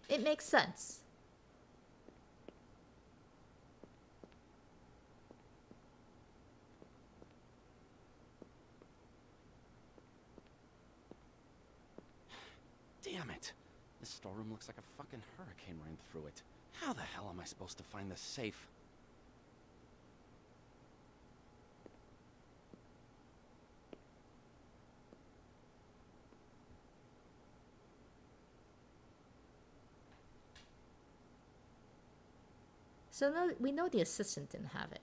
It makes sense. Damn it. This storeroom looks like a fucking hurricane ran through it. How the hell am I supposed to find this safe? So no, we know the assistant didn't have it.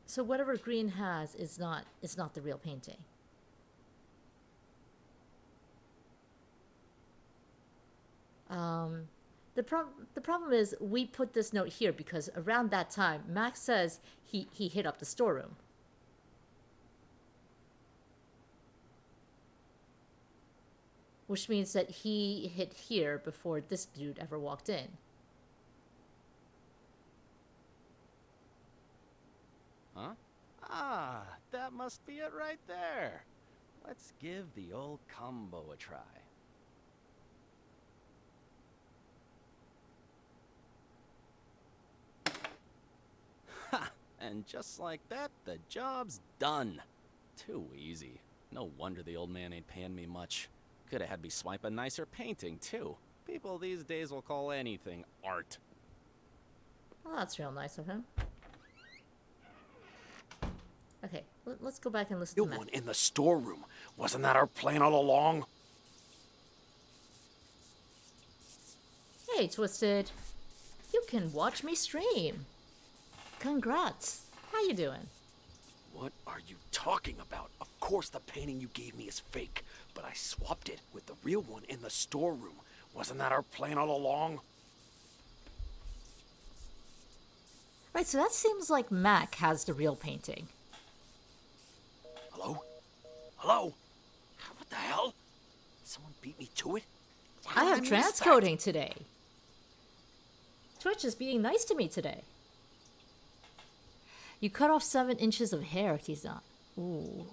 So whatever Green has is not the real painting. The problem is we put this note here because around that time Max says he hit up the storeroom. Which means that he hit here before this dude ever walked in. Huh? Ah, that must be it right there. Let's give the old combo a try. Ha! And just like that, the job's done. Too easy. No wonder the old man ain't paying me much. Could have had me swipe a nicer painting, too. People these days will call anything art. Well, that's real nice of him. Okay, let's go back and listen The to Max. one in the storeroom. Wasn't that our plan all along? Hey, Twisted. You can watch me stream. Congrats. How you doing? What are you talking about? Of course the painting you gave me is fake, but I swapped it with the real one in the storeroom. Wasn't that our plan all along? Right, so that seems like Mac has the real painting. Hello? Hello? What the hell? Someone beat me to it? I have transcoding today. Twitch is being nice to me today. You cut off 7 inches of hair, Kizan. Ooh.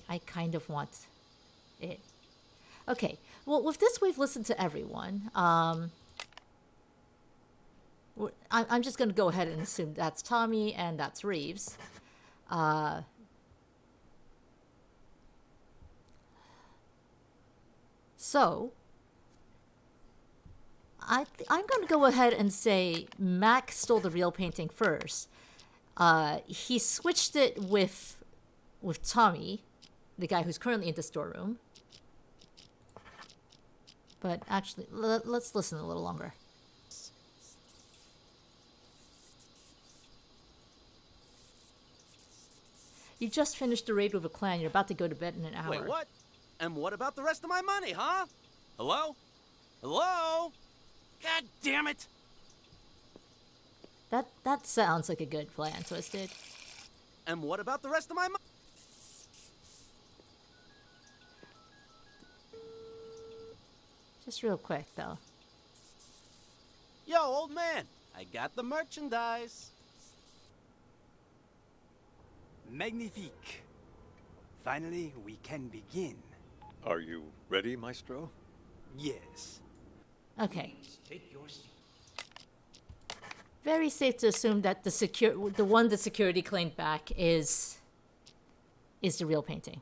I kind of want it. Okay, well, with this, we've listened to everyone. I'm just going to go ahead and assume that's Tommy and that's Reeves. So, I'm going to go ahead and say Mac stole the real painting first. He switched it with Tommy, the guy who's currently in the storeroom. But actually, let's listen a little longer. You just finished the raid with a clan. You're about to go to bed in an hour. Wait, what? And what about the rest of my money, huh? Hello? Hello? God damn it! That sounds like a good plan, Twisted. And what about the rest of my money? Just real quick, though. Yo, old man, I got the merchandise. Magnifique. Finally, we can begin. Are you ready, Maestro? Yes. Okay. Take your seat. Very safe to assume that the one the security claimed back is the real painting.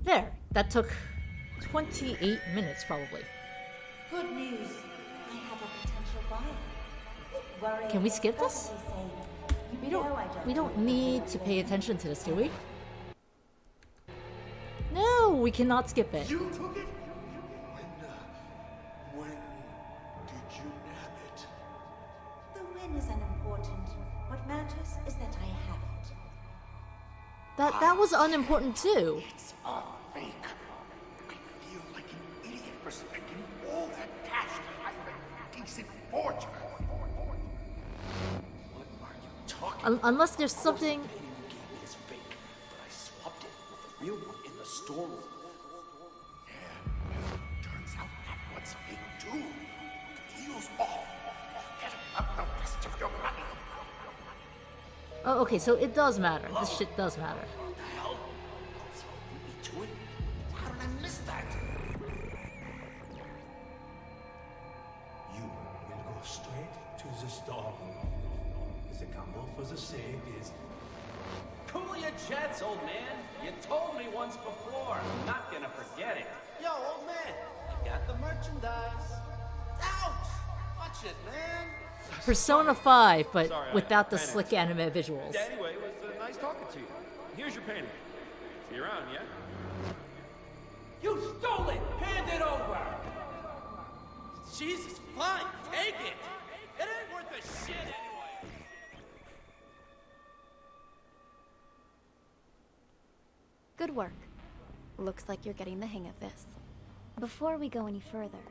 There. That took 28 minutes, probably. Good news. I have a potential buyer. Worrying Can we is skip this? perfectly safe. You know I We don't deal with need to real pay things. attention to this, do we? No, we cannot skip it. You took it? When did you nab it? The win is unimportant. What matters is that I have it. That was unimportant too. It's a fake. I feel like an idiot for spending all that cash to hire a decent forger. What are you talking Unless there's something. The painting you gave me is fake, but I swapped it with the real one in the storeroom. Yeah, turns out that one's fake too. The deal's off. Get up the rest of your money. Oh, okay, so it does matter. This shit does matter. What the hell? So beat me to it? How did I miss that? You will go straight to the storeroom. The combo for the save is... Cool your jets, old man. You told me once before. I'm not gonna forget it. Yo, old man, I got the merchandise. Ouch! Watch it, man. Persona 5, but Sorry, without the I slick anime visuals. Anyway, it was nice talking to you. Here's your painting. See you around, yeah? You stole it! Hand it over! Jesus, fine, take it. It ain't worth a shit anyway. Good work. Looks like you're getting the hang of this. Before we go any further,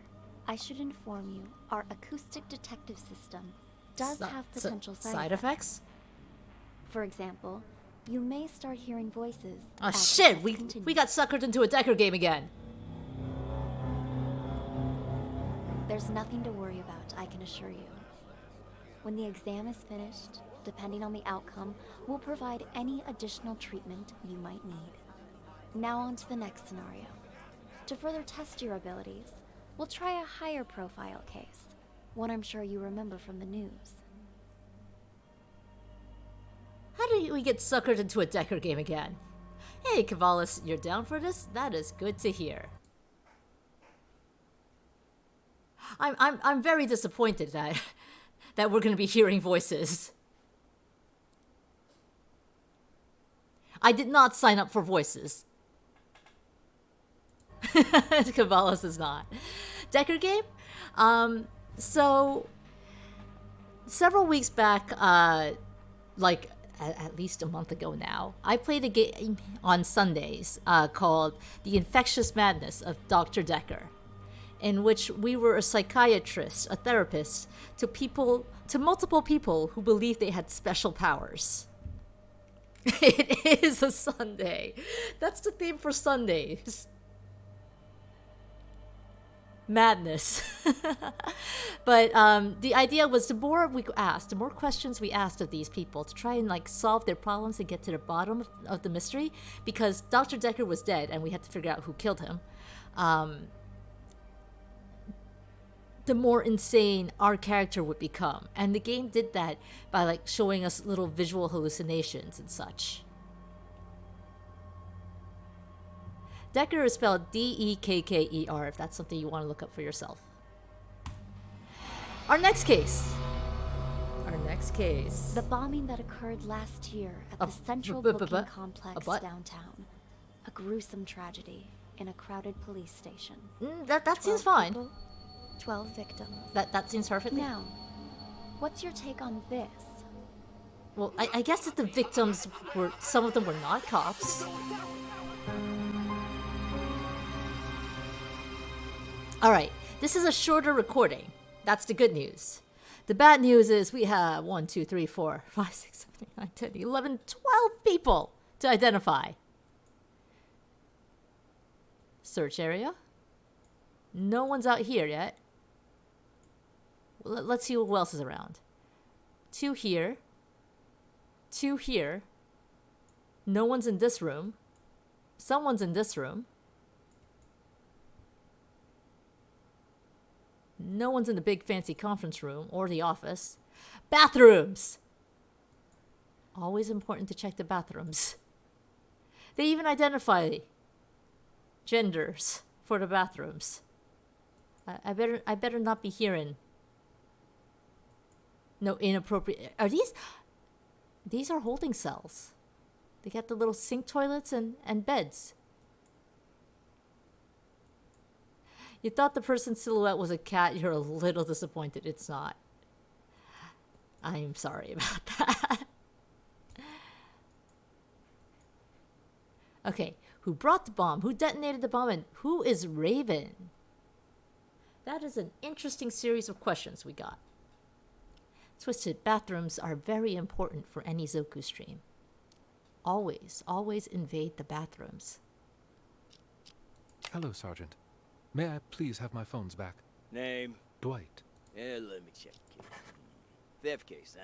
I should inform you our acoustic detective system does have potential Side effects? For example, you may start hearing voices. Oh as the shit, test we continues. got suckered into a Decker game again. There's nothing to worry about, I can assure you. When the exam is finished, depending on the outcome, we'll provide any additional treatment you might need. Now on to the next scenario. To further test your abilities, we'll try a higher profile case, one I'm sure you remember from the news. How did we get suckered into a Decker game again? Hey, Cavalis, you're down for this? That is good to hear. I'm very disappointed that that we're going to be hearing voices. I did not sign up for voices. Cavalis is not. Decker game? So several weeks back, like at least a month ago now, I played a game on Sundays called The Infectious Madness of Dr. Decker, in which we were a psychiatrist, a therapist, to multiple people who believed they had special powers. It is a Sunday. That's the theme for Sundays. Madness. But the idea was the more we asked, the more questions we asked of these people to try and like solve their problems and get to the bottom of the mystery, because Dr. Decker was dead and we had to figure out who killed him. The more insane our character would become. And the game did that by like showing us little visual hallucinations and such. Decker is spelled D-E-K-K-E-R if that's something you want to look up for yourself. Our next case. The bombing that occurred last year at the Central Booking Complex downtown. A gruesome tragedy in a crowded police station. That seems fine. People, 12 victims. That seems perfect. Now, what's your take on this? Well, I guess that the victims were, some of them were not cops. Alright, this is a shorter recording. That's the good news. The bad news is we have 1, 2, 3, 4, 5, 6, 7, 8, 9, 10, 11, 12 people to identify. Search area. No one's out here yet. Let's see who else is around. 2 here. 2 here. No one's in this room. Someone's in this room. No one's in the big fancy conference room or the office. Bathrooms! Always important to check the bathrooms. They even identify genders for the bathrooms. I better not be hearing no inappropriate. Are these are holding cells. They got the little sink toilets and beds. You thought the person's silhouette was a cat. You're a little disappointed. It's not. I'm sorry about that. Okay, who brought the bomb? Who detonated the bomb? And who is Raven? That is an interesting series of questions we got. Twisted, bathrooms are very important for any Zoku stream. Always invade the bathrooms. Hello, Sergeant. May I please have my phones back? Name? Dwight. Let me check. Theft case,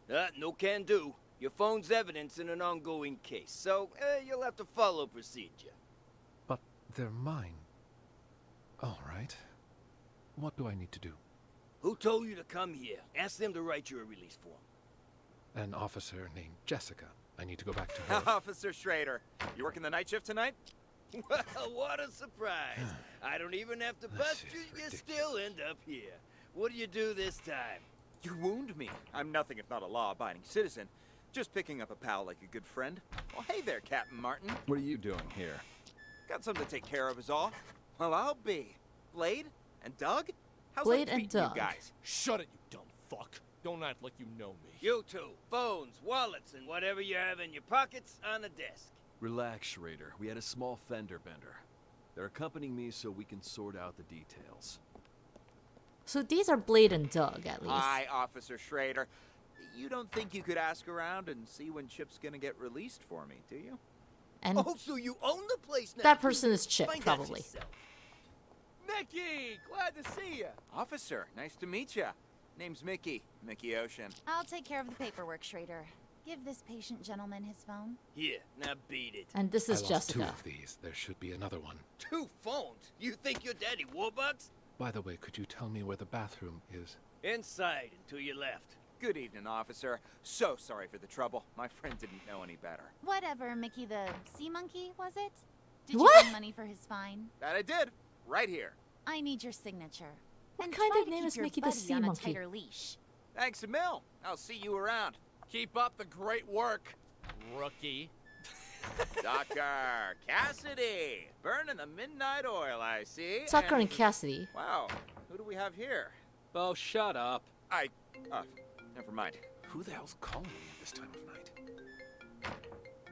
huh? No can do. Your phone's evidence in an ongoing case, so you'll have to follow procedure. But they're mine. All right. What do I need to do? Who told you to come here? Ask them to write you a release form. An officer named Jessica. I need to go back to her. Officer Schrader, you working the night shift tonight? Well, what a surprise. I don't even have to bust you, you still end up here. What do you do this time? You wound me. I'm nothing if not a law-abiding citizen. Just picking up a pal like a good friend. Well, hey there, Captain Martin. What are you doing here? Got something to take care of is all. Well, I'll be. Blade and Doug? How's Blade life and treating Doug. you guys? Shut it, you dumb fuck. Don't act like you know me. You two, phones, wallets, and whatever you have in your pockets on the desk. Relax, Schrader. We had a small fender bender. They're accompanying me so we can sort out the details. So these are Blade and Doug, at least. Hi, Officer Schrader. You don't think you could ask around and see when Chip's gonna get released for me, do you? And oh, so you own the place now? that person is Chip, Find out probably. yourself. Mickey, glad to see you. Officer, nice to meet you. Name's Mickey Ocean. I'll take care of the paperwork, Schrader. Give this patient gentleman his phone. Here, now beat it. And this is I lost Jessica. 2 of these. There should be another one. 2 phones? You think you're Daddy Warbucks? By the way, could you tell me where the bathroom is? Inside and to your left. Good evening, officer. So sorry for the trouble. My friend didn't know any better. Whatever, Mickey the sea monkey, was it? Did What? you bring money for his fine? That I did. Right here. I need your signature. What And kind try of to name keep is your Mickey the buddy sea on monkey? a tighter leash. Thanks a mil. I'll see you around. Keep up the great work, rookie. Tucker, Cassidy, burning the midnight oil, I see. Tucker and Cassidy. Wow, who do we have here? Oh, shut up. Never mind. Who the hell's calling me at this time of night?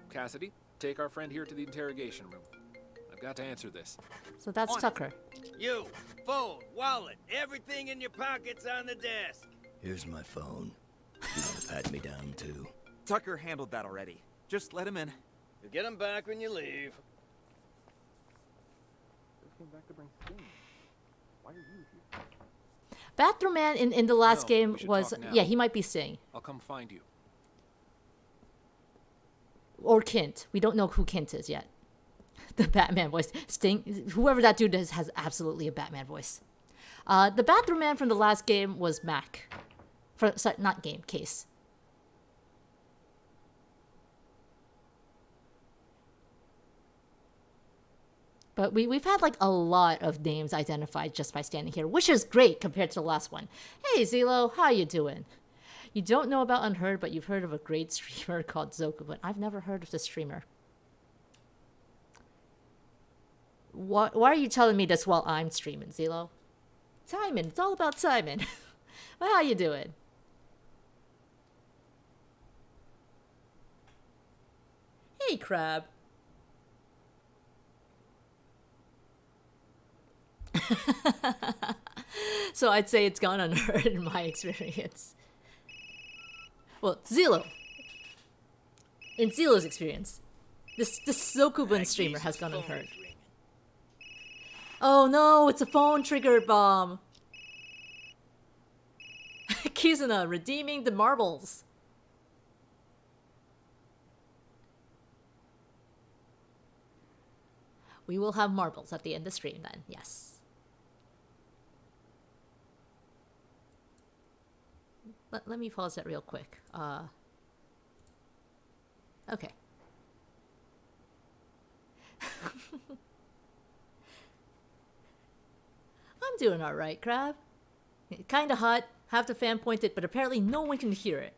Cassidy, take our friend here to the interrogation room. I've got to answer this. So that's Tucker. You, phone, wallet, everything in your pockets on the desk. Here's my phone. You want to pat me down, too? Tucker handled that already. Just let him in. You get them back when you leave. Just came back to bring Sting. Bathroom Man in the last No, game we should was... talk now. Yeah, he might be Sting. I'll come find you. Or Kent. We don't know who Kent is yet. The Batman voice. Sting. Whoever that dude is has absolutely a Batman voice. The Bathroom Man from the last game was Mac. Sorry, not game, Case. But we've had like a lot of names identified just by standing here, which is great compared to the last one. Hey Zelo, how you doing? You don't know about Unheard, but you've heard of a great streamer called Zoku, but I've never heard of the streamer. Why are you telling me this while I'm streaming, Zelo? Simon, it's all about Simon. Well, how you doing? Hey, Crab. So I'd say it's gone unheard in my experience. Well, Zelo. In Zelo's experience, this Zokubun streamer has gone unheard. Oh no, it's a phone triggered bomb. Kizuna redeeming the marbles. We will have marbles at the end of the stream then, yes. Let me pause that real quick. Okay. I'm doing alright, Crab. Kinda hot, have the fan pointed, but apparently no one can hear it.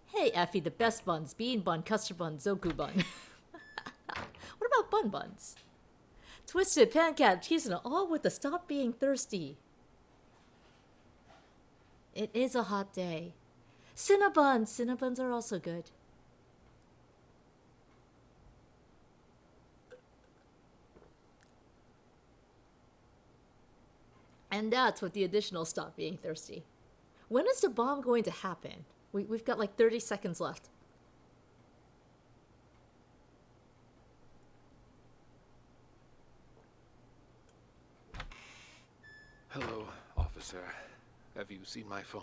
Hey, Effie, the best buns, bean bun, custard bun, Zoku bun. What about bun buns? Twisted, Pancat, Kizuna, all with the stop being thirsty. It is a hot day. Cinnabuns! Cinnabuns are also good. And that's with the additional stop being thirsty. When is the bomb going to happen? We've got like 30 seconds left. Hello, officer. Have you seen my phone?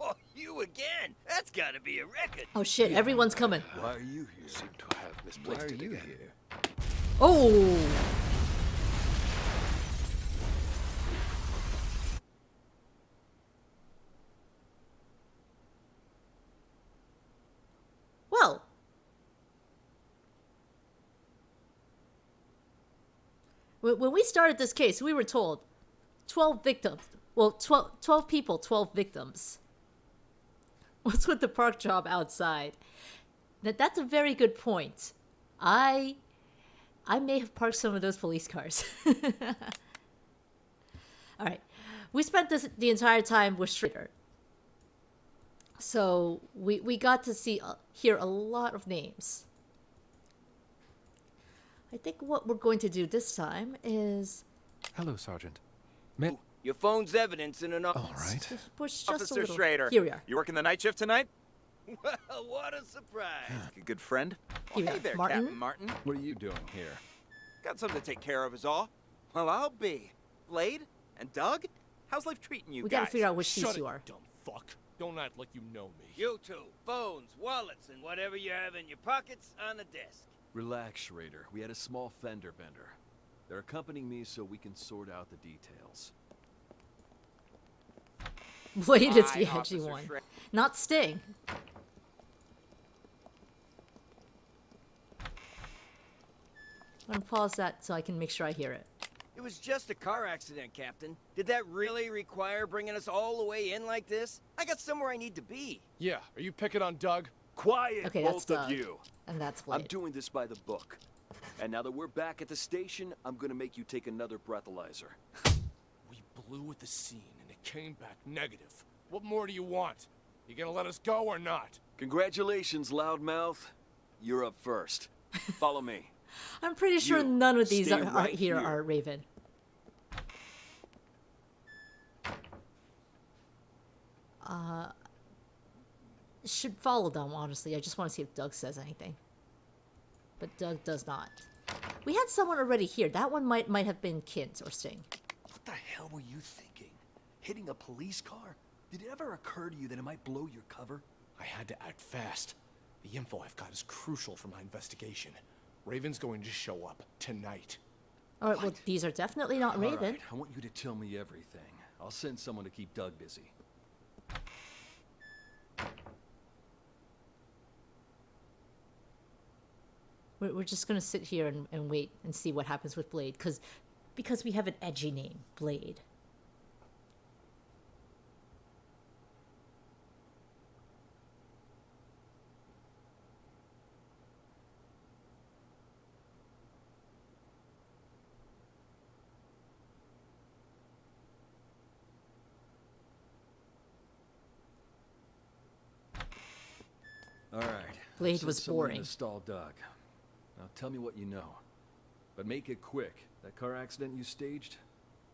Oh, you again? That's gotta be a record. Oh shit, everyone's coming. Why are you here? Seem to have misplaced it again. Oh! Well. When we started this case, we were told 12 victims. Well, 12 people, 12 victims. What's with the park job outside? That's a very good point. I may have parked some of those police cars. All right. We spent the entire time with Schrader. So we got to hear a lot of names. I think what we're going to do this time is... Hello, Sergeant. Your phone's evidence in an... All right. Push just Officer a little. Schrader, Here we are. you working the night shift tonight? Well, what a surprise. A good friend. Here we Hey are. there, Martin? Captain Martin. What are you doing here? Got something to take care of is all. Well, I'll be. Blade and Doug? How's life treating you We guys? gotta figure out which Shut piece it, you are. dumb fuck. Don't act like you know me. You two, phones, wallets, and whatever you have in your pockets on the desk. Relax, Schrader. We had a small fender bender. They're accompanying me so we can sort out the details. Blade is the Aye, edgy Officer one. Schrader. Not Sting. I'm gonna pause that so I can make sure I hear it. It was just a car accident, Captain. Did that really require bringing us all the way in like this? I got somewhere I need to be. Yeah, are you picking on Doug? Quiet, Okay, that's both of Doug. you. And that's I'm Blade. doing this by the book. And now that we're back at the station, I'm gonna make you take another breathalyzer. We blew at the scene and it came back negative. What more do you want? You gonna let us go or not? Congratulations, loudmouth. You're up first. Follow me. I'm pretty sure You, none of these stay are right here here. are Raven. Should follow them, honestly. I just want to see if Doug says anything. But Doug does not. We had someone already here. That one might have been Kint or Sting. the hell were you thinking? Hitting a police car? Did it ever occur to you that it might blow your cover? I had to act fast. The info I've got is crucial for my investigation. Raven's going to show up tonight. All right, well, these are definitely not Raven. All right, I want you to tell me everything. I'll send someone to keep Doug busy. We're just gonna sit here and wait and see what happens with Blade, because we have an edgy name, Blade. All right. Blade was boring. To stall Doug. Now tell me what you know. But make it quick. That car accident you staged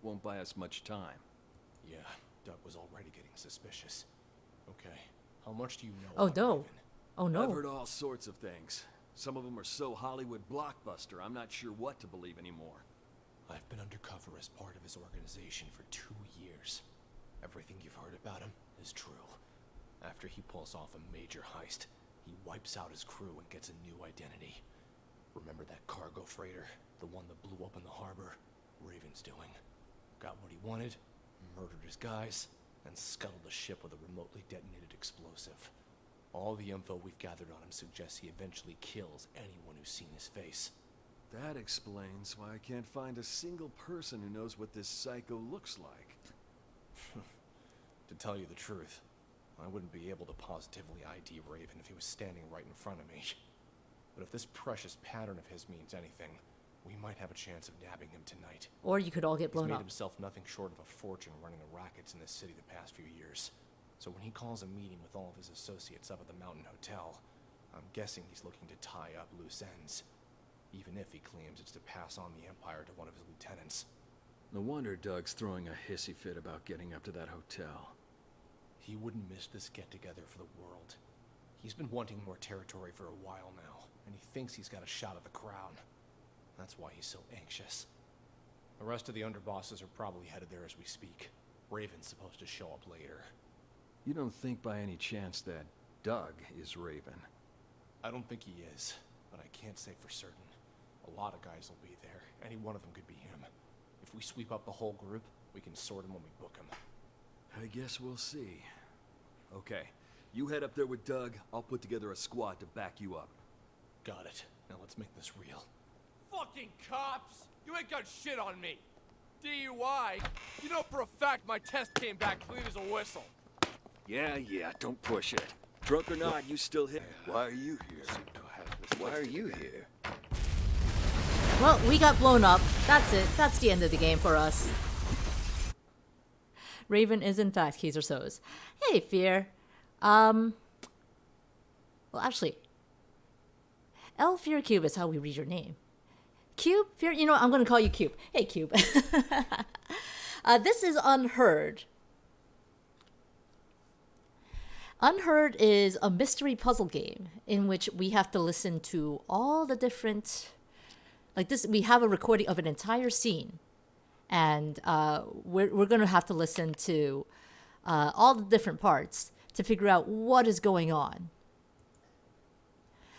won't buy us much time. Yeah, Doug was already getting suspicious. Okay, how much do you know Oh about no. Raven? Oh no. I've heard all sorts of things. Some of them are so Hollywood blockbuster, I'm not sure what to believe anymore. I've been undercover as part of his organization for 2 years. Everything you've heard about him is true. After he pulls off a major heist, he wipes out his crew and gets a new identity. Remember that cargo freighter? The one that blew up in the harbor? Raven's doing. Got what he wanted, murdered his guys, and scuttled the ship with a remotely detonated explosive. All the info we've gathered on him suggests he eventually kills anyone who's seen his face. That explains why I can't find a single person who knows what this psycho looks like. To tell you the truth, I wouldn't be able to positively ID Raven if he was standing right in front of me. But if this precious pattern of his means anything, we might have a chance of nabbing him tonight. Or you could all get blown He's made up. himself nothing short of a fortune running the rackets in this city the past few years. So when he calls a meeting with all of his associates up at the Mountain Hotel, I'm guessing he's looking to tie up loose ends. Even if he claims it's to pass on the Empire to one of his lieutenants. No wonder Doug's throwing a hissy fit about getting up to that hotel. He wouldn't miss this get-together for the world. He's been wanting more territory for a while now, and he thinks he's got a shot at the crown. That's why he's so anxious. The rest of the underbosses are probably headed there as we speak. Raven's supposed to show up later. You don't think by any chance that Doug is Raven? I don't think he is, but I can't say for certain. A lot of guys will be there. Any one of them could be him. If we sweep up the whole group, we can sort him when we book him. I guess we'll see. Okay, you head up there with Doug. I'll put together a squad to back you up. Got it. Now let's make this real. Fucking cops! You ain't got shit on me. DUI? You know for a fact my test came back clean as a whistle. Yeah, don't push it. Drunk or not, you still hit. Why are you here? Why are you here? Well, we got blown up. That's it. That's the end of the game for us. Raven is in fact Kaiser Soze. Hey, Fear. Well, actually, L Fear Cube is how we read your name. Cube? Fear? You know what? I'm going to call you Cube. Hey, Cube. This is Unheard. Unheard is a mystery puzzle game in which we have to listen to all the different... Like this, we have a recording of an entire scene. And we're going to have to listen to all the different parts to figure out what is going on.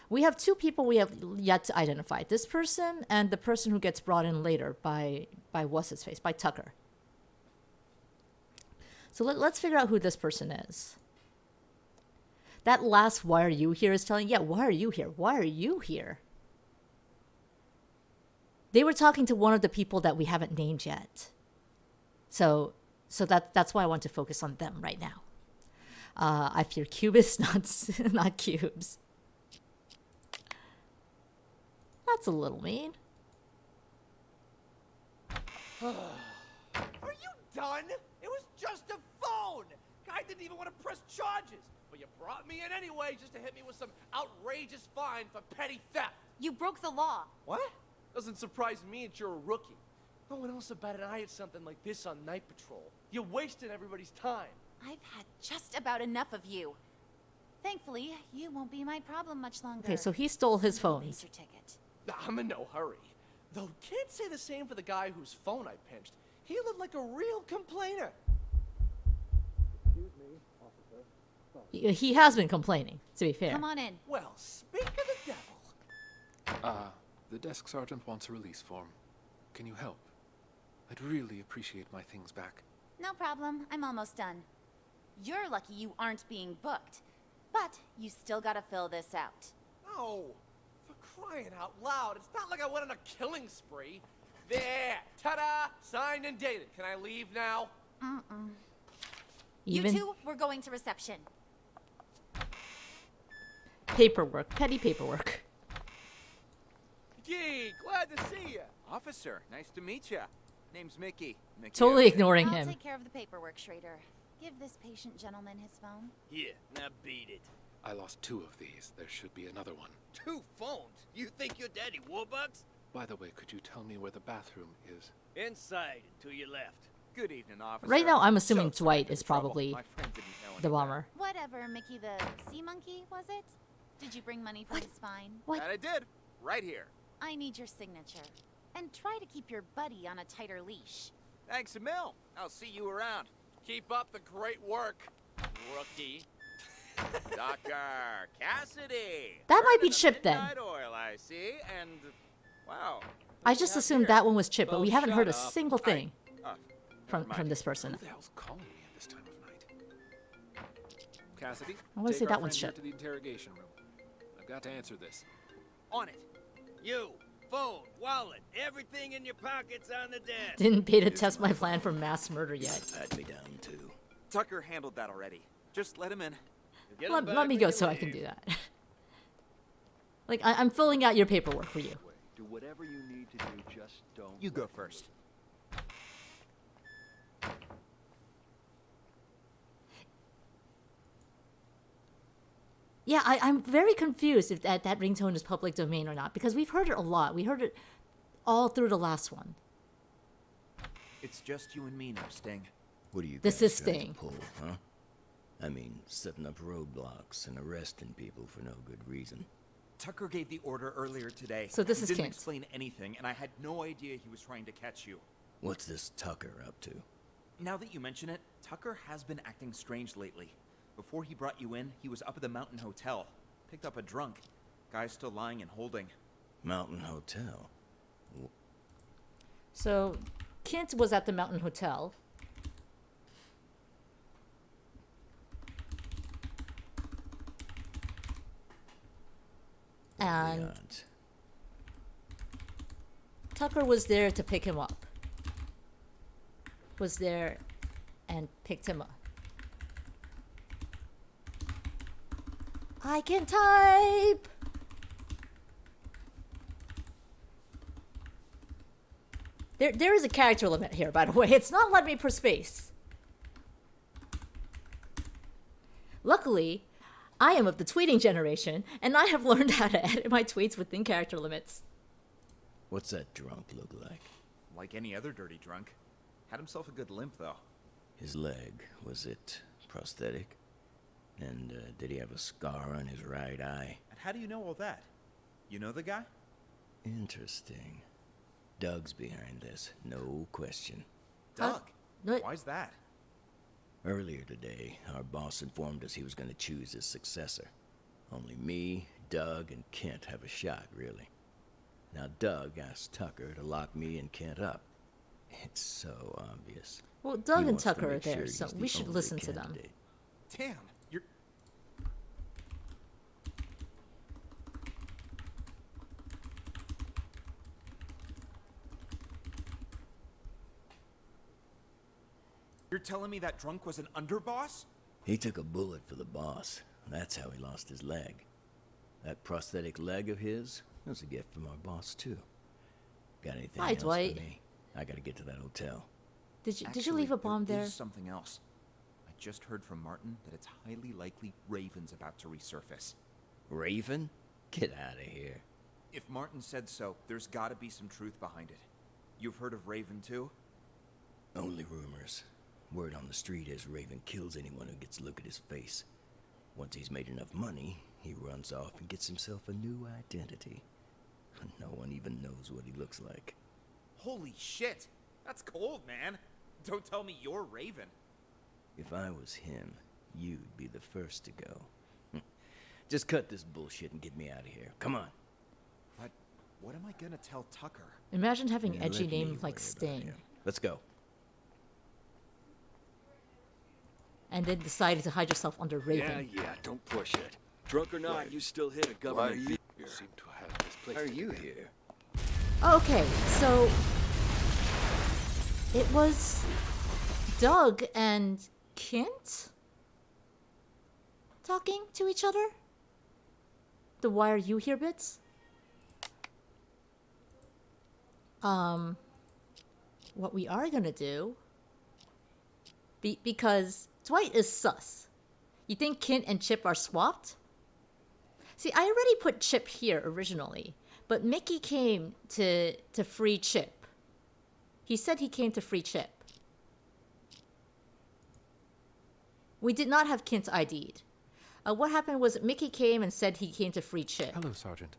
We have two people we have yet to identify. This person and the person who gets brought in later by what's-his-face, by Tucker. So let's figure out who this person is. That last "why are you here" is telling, yeah, why are you here? Why are you here? They were talking to one of the people that we haven't named yet. So that's why I want to focus on them right now. I fear cubists, not cubes. That's a little mean. Are you done? It was just a phone! Guy didn't even want to press charges. But you brought me in anyway just to hit me with some outrageous fine for petty theft. You broke the law. What? Doesn't surprise me that you're a rookie. No one else about an eye at something like this on night patrol. You're wasting everybody's time. I've had just about enough of you. Thankfully, you won't be my problem much longer. Okay, so he stole his phones. Your ticket. I'm in no hurry. Though can't say the same for the guy whose phone I pinched. He looked like a real complainer. Excuse me, officer. He has been complaining, to be fair. Come on in. Well, speak of the devil. The desk sergeant wants a release form. Can you help? I'd really appreciate my things back. No problem. I'm almost done. You're lucky you aren't being booked. But you still gotta fill this out. No, for crying out loud. It's not like I went on a killing spree. There, ta-da, signed and dated. Can I leave now? You two, we're going to reception. Paperwork, petty paperwork. Gee, glad to see you. Officer, nice to meet you. Name's Mickey. Totally ignoring I'll him. take care of the paperwork, Schrader. Give this patient gentleman his phone. Here, now beat it. I lost 2 of these. There should be another one. 2 phones? You think you're Daddy Warbucks? By the way, could you tell me where the bathroom is? Inside, to your left. Good evening, officer. Right now, I'm assuming Dwight is trouble. probably My friend didn't know the bomber. Whatever, Mickey the sea monkey, was it? Did you bring money for his fine? What? That I did. Right here. I need your signature. And try to keep your buddy on a tighter leash. Thanks a mil. I'll see you around. Keep up the great work, rookie. Dr. Cassidy. That might be Burning the Chip then. midnight oil, I see, and wow. I just assumed that one was Chip, but we haven't heard a shut up. single thing Oh, from this person. Who the hell's calling me at this time of night? Cassidy, I wanna take say our that one's friend here Chip. to the interrogation room. I've got to answer this. On it. You, phone, wallet, everything in your pockets on the desk. Didn't pay to test my plan for mass murder yet. Pat me down, too. Tucker handled that already. Just let him in. Let me go so I can do that. Like, I'm filling out your paperwork for you. Do whatever you need to do, just don't. You go first. Yeah, I'm very confused if that ringtone is public domain or not, because we've heard it a lot. We heard it all through the last one. It's just you and me now, Sting. What are you This guys is trying to Sting. pull, huh? I mean, setting up roadblocks and arresting people for no good reason. Tucker gave the order earlier today. So this He is didn't Kent. explain anything, and I had no idea he was trying to catch you. What's this Tucker up to? Now that you mention it, Tucker has been acting strange lately. Before he brought you in, he was up at the Mountain Hotel. Picked up a drunk. Guy's still lying and holding. Mountain Hotel? So, Kent was at the Mountain Hotel. And Tucker was there to pick him up. Was there and picked him up. I can type! There is a character limit here, by the way. It's not letting me press space. Luckily, I am of the tweeting generation, and I have learned how to edit my tweets within character limits. What's that drunk look like? Like any other dirty drunk. Had himself a good limp, though. His leg, was it prosthetic? And did he have a scar on his right eye? And how do you know all that? You know the guy? Interesting. Doug's behind this, no question. Doug? Why's that? Earlier today, our boss informed us he was going to choose his successor. Only me, Doug, and Kent have a shot, really. Now Doug asked Tucker to lock me and Kent up. It's so obvious. Well, He Doug and wants to Tucker are make there, sure so he's we the should only listen to them. candidate. Damn, you're... You're telling me that drunk was an underboss? He took a bullet for the boss. That's how he lost his leg. That prosthetic leg of his was a gift from our boss, too. Got anything Hi, else Dwight. for me? I gotta get to that hotel. Did you leave a bomb there there? is something else. I just heard from Martin that it's highly likely Raven's about to resurface. Raven? Get out of here. If Martin said so, there's gotta be some truth behind it. You've heard of Raven, too? Only rumors. Word on the street is Raven kills anyone who gets a look at his face. Once he's made enough money, he runs off and gets himself a new identity. No one even knows what he looks like. Holy shit! That's cold, man. Don't tell me you're Raven. If I was him, you'd be the first to go. Just cut this bullshit and get me out of here. Come on. But what am I gonna tell Tucker? Imagine having Yeah, edgy let me name worry like about Sting. him. Let's go. And then decided to hide yourself under Raven. Yeah, don't push it. Drunk or not, you still hit a government figure. Seem to have this place. Why are you here? Okay, so it was Doug and Kent talking to each other? The why are you here bits? What we are gonna do, because Dwight is sus. You think Kent and Chip are swapped? See, I already put Chip here originally, but Mickey came to free Chip. He said he came to free Chip. We did not have Kent ID'd. What happened was Mickey came and said he came to free Chip. Hello, Sergeant.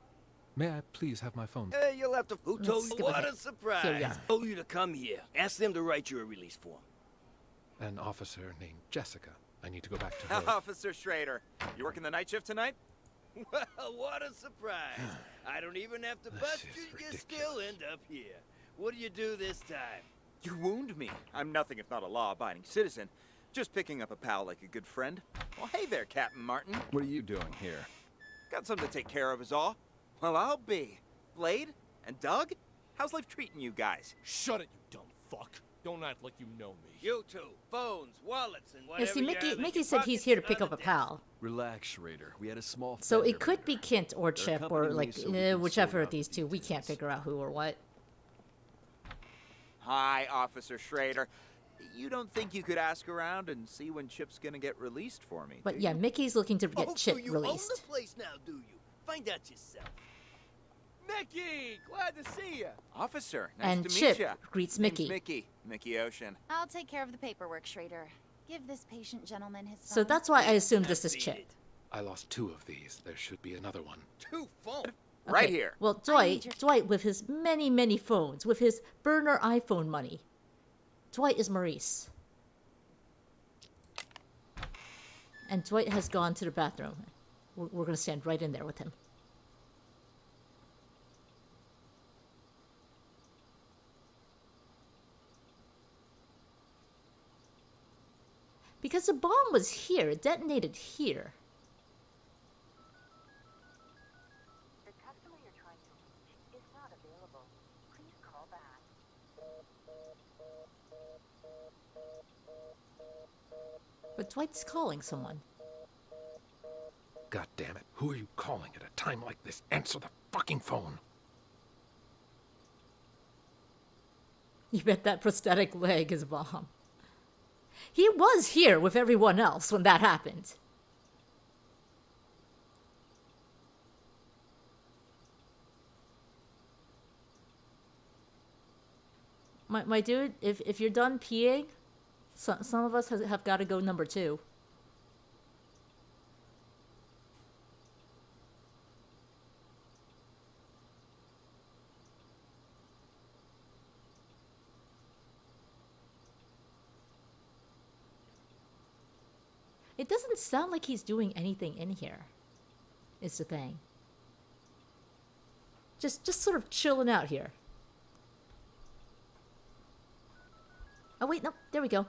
May I please have my phone? Hey, you'll have to. Who told you? skip What ahead. a surprise! Here we are. Told you to come here. Ask them to write you a release form. An officer named Jessica. I need to go back to her. Officer Schrader, you working the night shift tonight? Well, what a surprise! I don't even have to bust you. You still end up here. What do you do this time? You wound me. I'm nothing if not a law-abiding citizen. Just picking up a pal like a good friend. Well, hey there, Captain Martin. What are you doing here? Got something to take care of is all. Well, I'll be. Blade and Doug? How's life treating you guys? Shut it, you dumb fuck. Don't act like you know me. You two, phones, wallets, and Yeah, whatever see, you have in Mickey your said he's pockets here to are pick on up a the pal. Relax, Schrader. We had a small So fender it could be Kent or They're Chip or accompanying like me so we can whichever sort of out these the two. We can't figure out who or what. Hi, Officer Schrader. You don't think you could ask around and see when Chip's gonna get released for me? But do yeah, you? Mickey's looking to get Oh, Chip so you released. own the place now, do you? Find out yourself. Mickey, glad to see you. Officer, nice And to Chip meet ya. greets Name's Mickey. Mickey Ocean. I'll take care of the paperwork, Schrader. Give this patient gentleman his phone. So that's why I assume this is Chip. I lost 2 of these. There should be another one. 2 phones. Right Okay, here. Well, Dwight with his many phones, with his burner iPhone money. Dwight is Maurice. And Dwight has gone to the bathroom. We're going to stand right in there with him. Because the bomb was here, it detonated here. The customer you're trying to reach is not available. Please call back. But Dwight's calling someone. God damn it. Who are you calling at a time like this? Answer the fucking phone. You bet that prosthetic leg is a bomb. He was here with everyone else when that happened. My dude, if you're done peeing, some of us have got to go number 2. It doesn't sound like he's doing anything in here, is the thing. Just sort of chilling out here. Oh wait, no, there we go.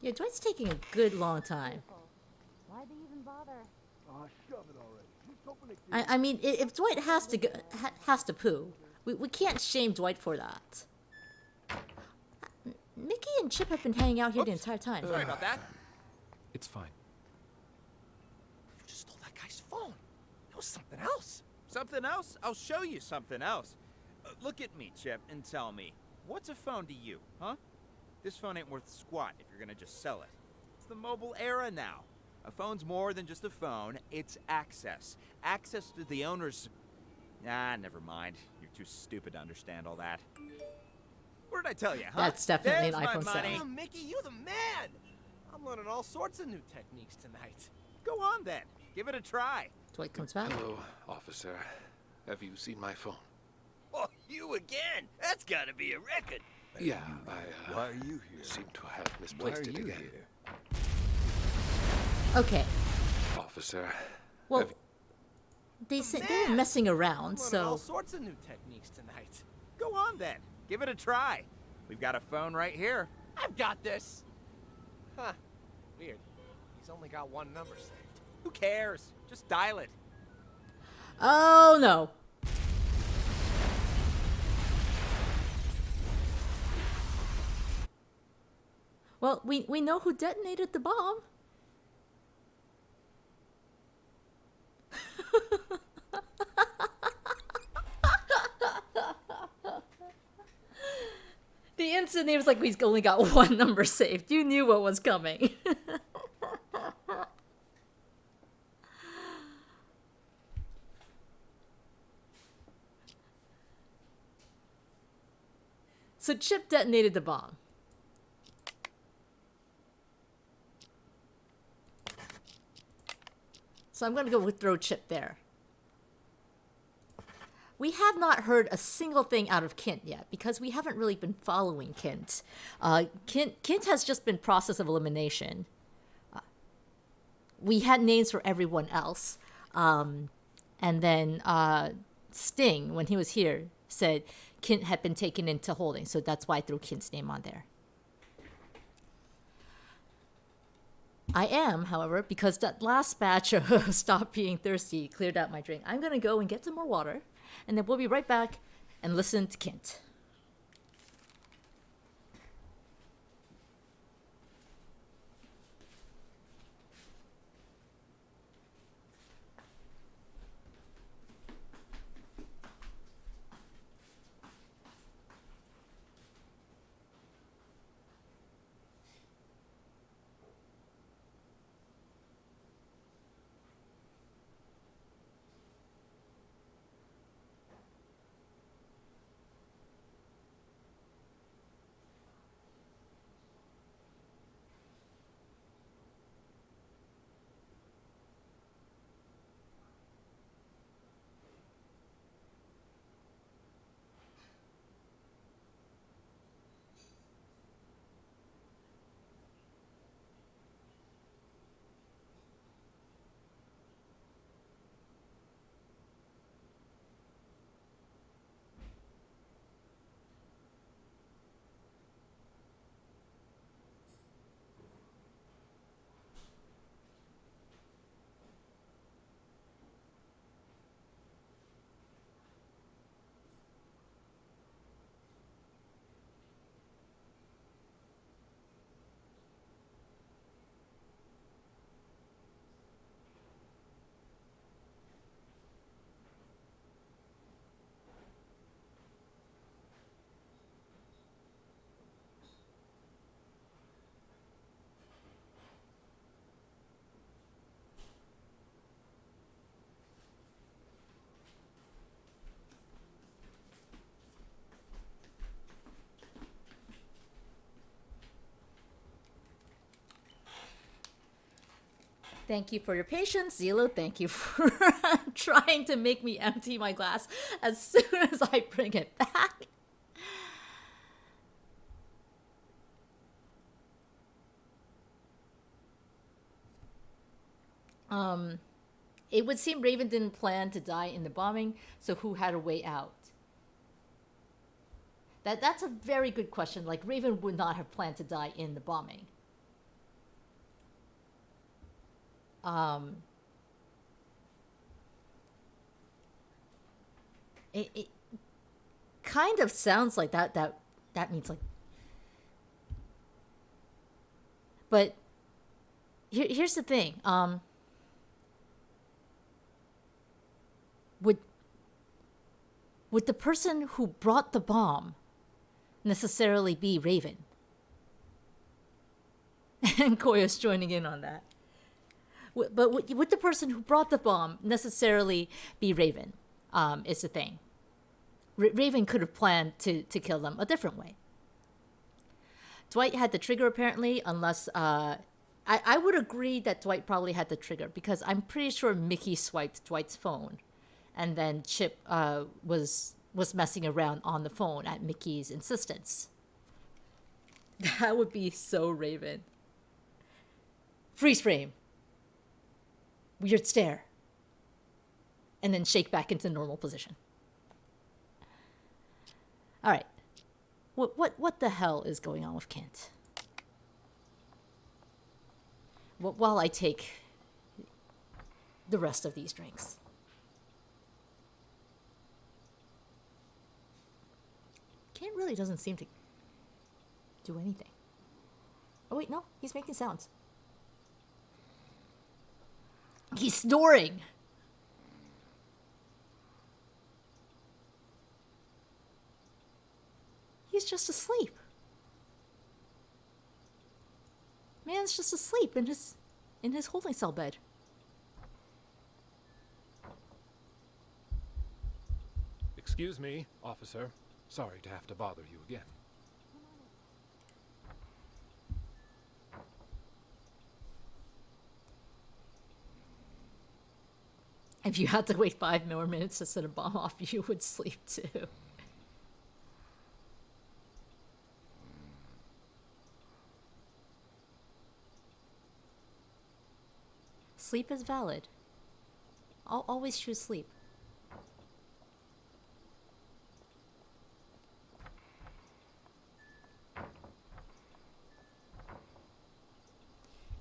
Yeah, Dwight's taking a good long time. Why'd they even bother? Shove it already. Just open it. I mean, if Dwight has to go, has to poo, we can't shame Dwight for that. Mickey and Chip have been hanging out here the entire time. Sorry about that. It's fine. You just stole that guy's phone. It was something else. Something else? I'll show you something else. Look at me, Chip, and tell me, what's a phone to you, huh? This phone ain't worth squat if you're gonna just sell it. It's the mobile era now. A phone's more than just a phone, it's access. Access to the owner's... Ah, never mind. You're too stupid to understand all that. What did I tell you, huh? That's definitely There's an iPhone my money. 7. Oh, Mickey, you the man! I'm learning all sorts of new techniques tonight. Go on, then. Give it a try. Dwight comes back. Hello, officer. Have you seen my phone? Oh, you again? That's gotta be a record. Yeah, I Why are you here? seem to have misplaced it again. Okay. Officer. Well, they were messing around, I'm learning all so sorts of new techniques tonight. Go on, then. Give it a try. We've got a phone right here. I've got this. Huh. Weird. He's only got one number saved. Who cares? Just dial it. oh no. Well, we know who detonated the bomb. The instant he was like, he's only got one number saved. You knew what was coming. So Chip detonated the bomb. So I'm going to go throw Chip there. We have not heard a single thing out of Kint yet because we haven't really been following Kint. Kint has just been process of elimination. We had names for everyone else. And then Sting, when he was here, said Kint had been taken into holding. So that's why I threw Kint's name on there. I am, however, because that last batch of Stop Being Thirsty cleared out my drink. I'm going to go and get some more water, and then we'll be right back and listen to Kint. Thank you for your patience, Zilo. Thank you for trying to make me empty my glass as soon as I bring it back. It would seem Raven didn't plan to die in the bombing, so who had a way out? That's a very good question. Like, Raven would not have planned to die in the bombing. It kind of sounds like that means like. But here's the thing. Would the person who brought the bomb necessarily be Raven? And Koya's joining in on that. But would the person who brought the bomb necessarily be Raven? Is the thing. Raven could have planned to kill them a different way. Dwight had the trigger apparently, unless I would agree that Dwight probably had the trigger because I'm pretty sure Mickey swiped Dwight's phone. And then Chip was messing around on the phone at Mickey's insistence. That would be so Raven. Freeze frame. Weird stare. And then shake back into normal position. All right. What the hell is going on with Kent? While I take the rest of these drinks. Kent really doesn't seem to do anything. Oh wait, no, he's making sounds. He's snoring. He's just asleep. Man's just asleep in his holding cell bed. Excuse me, officer. Sorry to have to bother you again. If you had to wait 5 more minutes to set a bomb off, you would sleep too. Sleep is valid. I'll always choose sleep.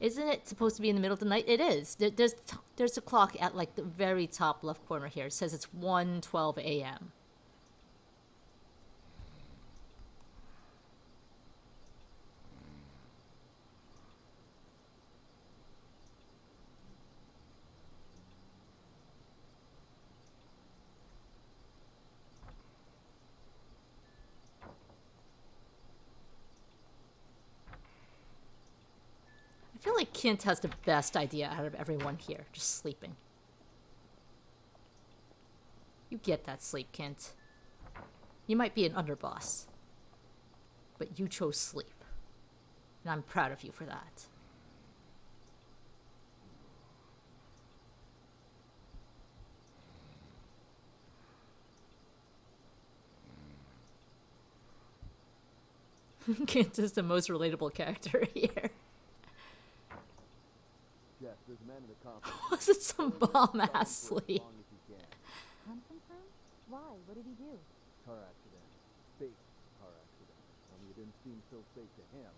Isn't it supposed to be in the middle of the night? It is. There's a clock at like the very top left corner here. It says it's 1:12 a.m. I feel like Kent has the best idea out of everyone here, just sleeping. You get that sleep, Kent. You might be an underboss, but you chose sleep. And I'm proud of you for that. Kent is the most relatable character here. Jeff, there's a man in the conference. Was it some bomb-ass sleep? Unconfirmed? Why? What did he do? Car accident. Fake car accident. Only it didn't seem so fake to him.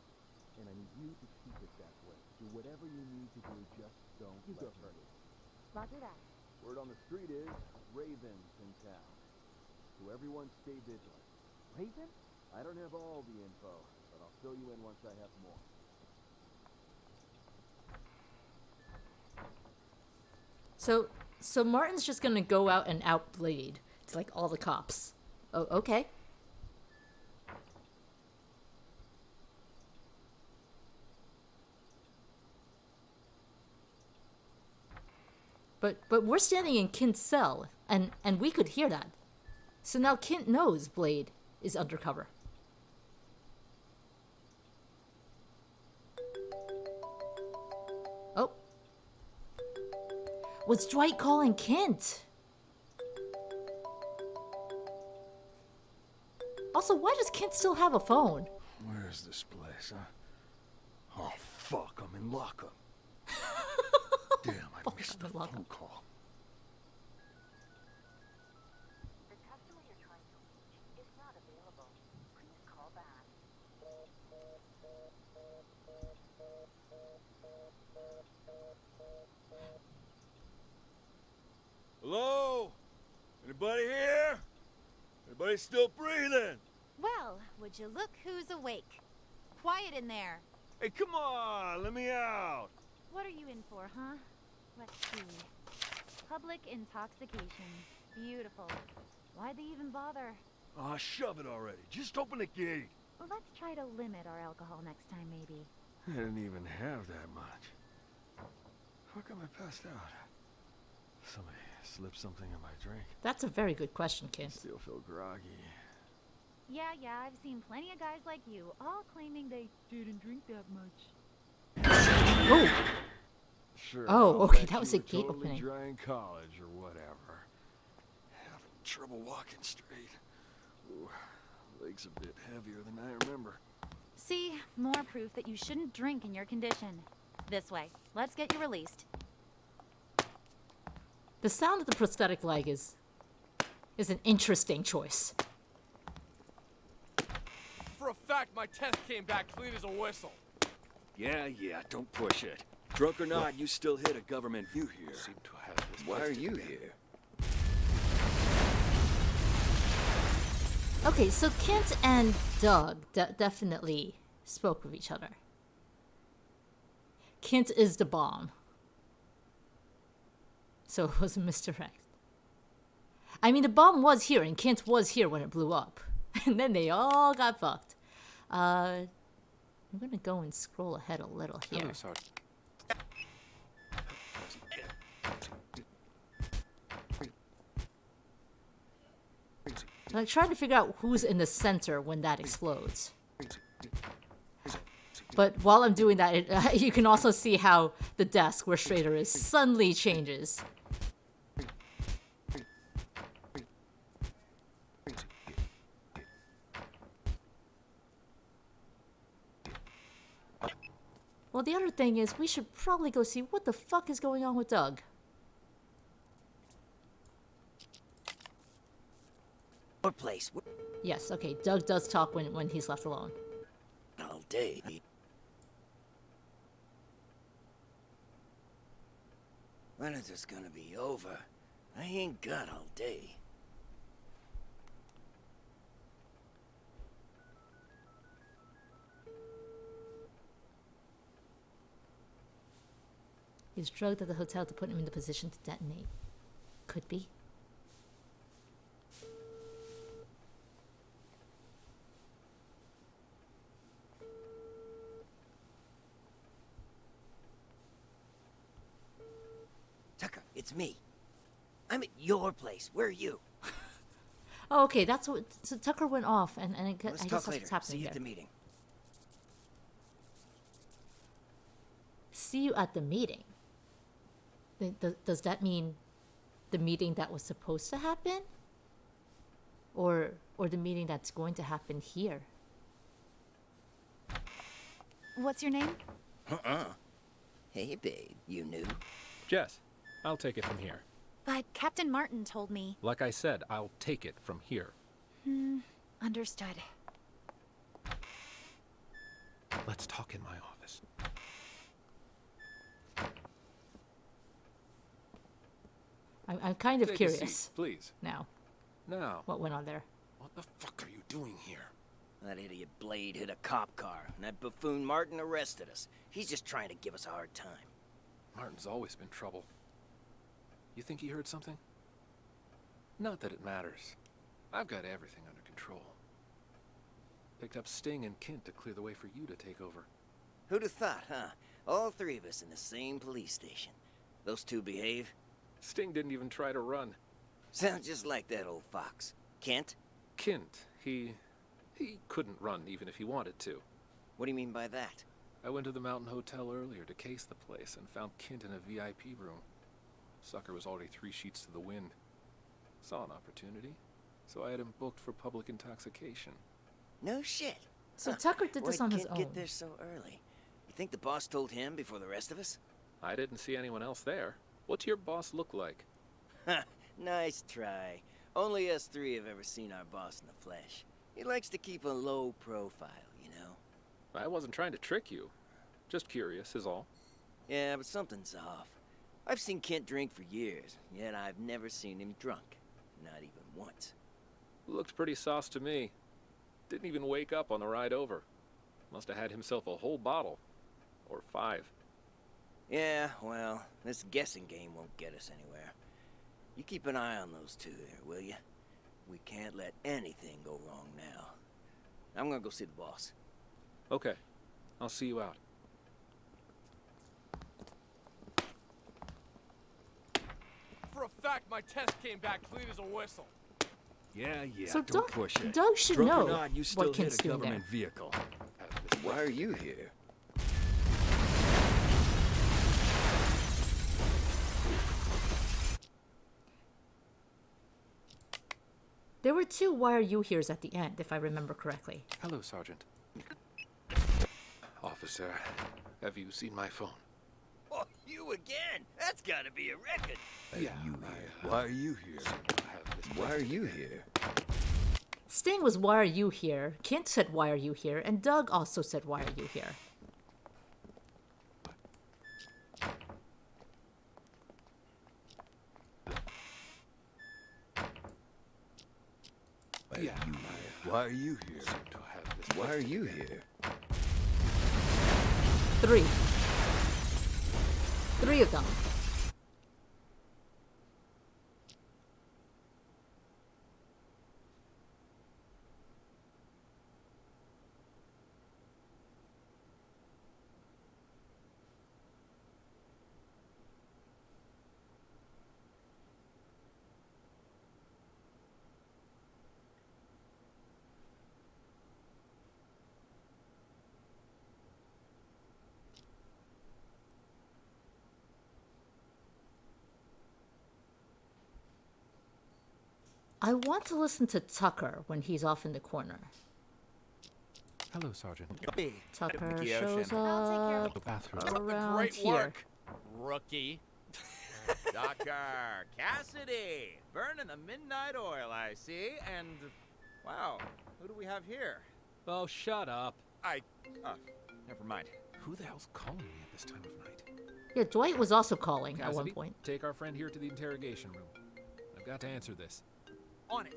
And I need you to keep it that way. Do whatever you need to do, just don't let hurt it. Roger that. Word on the street is, Raven's in town. So everyone stay vigilant. Raven? I don't have all the info, but I'll fill you in once I have more. So Martin's just gonna go out and outblade to like all the cops. Oh, okay. But we're standing in Kent's cell, and we could hear that. So now Kent knows Blade is undercover. Oh. Was Dwight calling Kent? Also, why does Kent still have a phone? Where is this place, huh? Oh, fuck, I'm in lockup. Damn, I missed the phone call. The customer you're trying to reach is not available. Please call back. Hello? Anybody here? but he's still breathing. Well, would you look who's awake? Quiet in there. Hey, come on, let me out. What are you in for, huh? Let's see. Public intoxication. Beautiful. Why'd they even bother? Aw, shove it already. Just open the gate. Well, let's try to limit our alcohol next time, maybe. I didn't even have that much. How come I passed out? Somebody slipped something in my drink. That's a very good question, I kid. still feel groggy. Yeah, I've seen plenty of guys like you, all claiming they didn't drink that much. Oh! Sure. Oh, I'll okay, bet that was you a were gate totally opening. dry in college or whatever. Having trouble walking straight. Ooh, legs a bit heavier than I remember. See, more proof that you shouldn't drink in your condition. This way. Let's get you released. The sound of the prosthetic leg is an interesting choice. For a fact, my test came back clean as a whistle. Yeah, don't push it. Drunk or not, you still hit a government view here. Seem to have this Why are place you together. here? Okay, so Kent and Doug definitely spoke with each other. Kent is the bomb. So it was a misdirect. I mean, the bomb was here, and Kent was here when it blew up. And then they all got fucked. I'm gonna go and scroll ahead a little here. Hello, Sergeant. I'm trying to figure out who's in the center when that explodes. But while I'm doing that, you can also see how the desk where Schrader is suddenly changes. Well, the other thing is, we should probably go see what the fuck is going on with Doug. Your place. Yes, okay, Doug does talk when he's left alone. All day. When is this gonna be over? I ain't got all day. He's drugged at the hotel to put him in the position to detonate. Could be. Tucker, it's me. I'm at your place. Where are you? Oh, okay, that's what. So Tucker went off, and I Let's guess talk that's later. what's happening See you there. at the meeting. See you at the meeting. Does that mean the meeting that was supposed to happen? Or the meeting that's going to happen here? What's your name? Hey, babe, you knew? Jess, I'll take it from here. But Captain Martin told me. Like I said, I'll take it from here. Understood. Let's talk in my office. I'm kind of Take a curious. seat, please. Now. Now. What went on there? What the fuck are you doing here? That idiot Blade hit a cop car, and that buffoon Martin arrested us. He's just trying to give us a hard time. Martin's always been trouble. You think he heard something? Not that it matters. I've got everything under control. Picked up Sting and Kent to clear the way for you to take over. Who'd have thought, huh? All three of us in the same police station. Those two behave? Sting didn't even try to run. Sounds just like that old fox. Kent? Kent, he couldn't run even if he wanted to. What do you mean by that? I went to the Mountain Hotel earlier to case the place and found Kent in a VIP room. Sucker was already 3 sheets to the wind. Saw an opportunity, so I had him booked for public intoxication. No shit. So Tucker did this Why'd on his Kent own. get there so early? You think the boss told him before the rest of us? I didn't see anyone else there. What's your boss look like? Nice try. Only us three have ever seen our boss in the flesh. He likes to keep a low profile, you know? I wasn't trying to trick you. Just curious, is all. Yeah, but something's off. I've seen Kent drink for years, yet I've never seen him drunk. Not even once. Looked pretty sauce to me. Didn't even wake up on the ride over. Must have had himself a whole bottle. Or 5. Yeah, well, this guessing game won't get us anywhere. You keep an eye on those two there, will you? We can't let anything go wrong now. I'm gonna go see the boss. Okay. I'll see you out. For a fact, my test came back clean as a whistle. Yeah, So don't push it. Doug should Drunk or know not, you still what hit Kent's a doing there. government vehicle. Why are you here? There were 2 "Why are you here's" at the end, if I remember correctly. Hello, Sergeant. Officer, have you seen my phone? Oh, you again? That's gotta be a record. You here? Why are you here? Why are you here? Sting was "Why are you here?" Kent said "Why are you here?" And Doug also said "Why are you here?" Why are you here? Why are you here? 3. 3 of them. I want to listen to Tucker when he's off in the corner. Hello, Sergeant. Tucker shows up The bathroom. around Great here. work, rookie. Dr. Cassidy, burning the midnight oil, I see. And, wow, who do we have here? Oh, shut up. Never mind. Who the hell's calling me at this time of night? Yeah, Dwight was also calling at one Cassidy, point. take our friend here to the interrogation room. I've got to answer this. On it.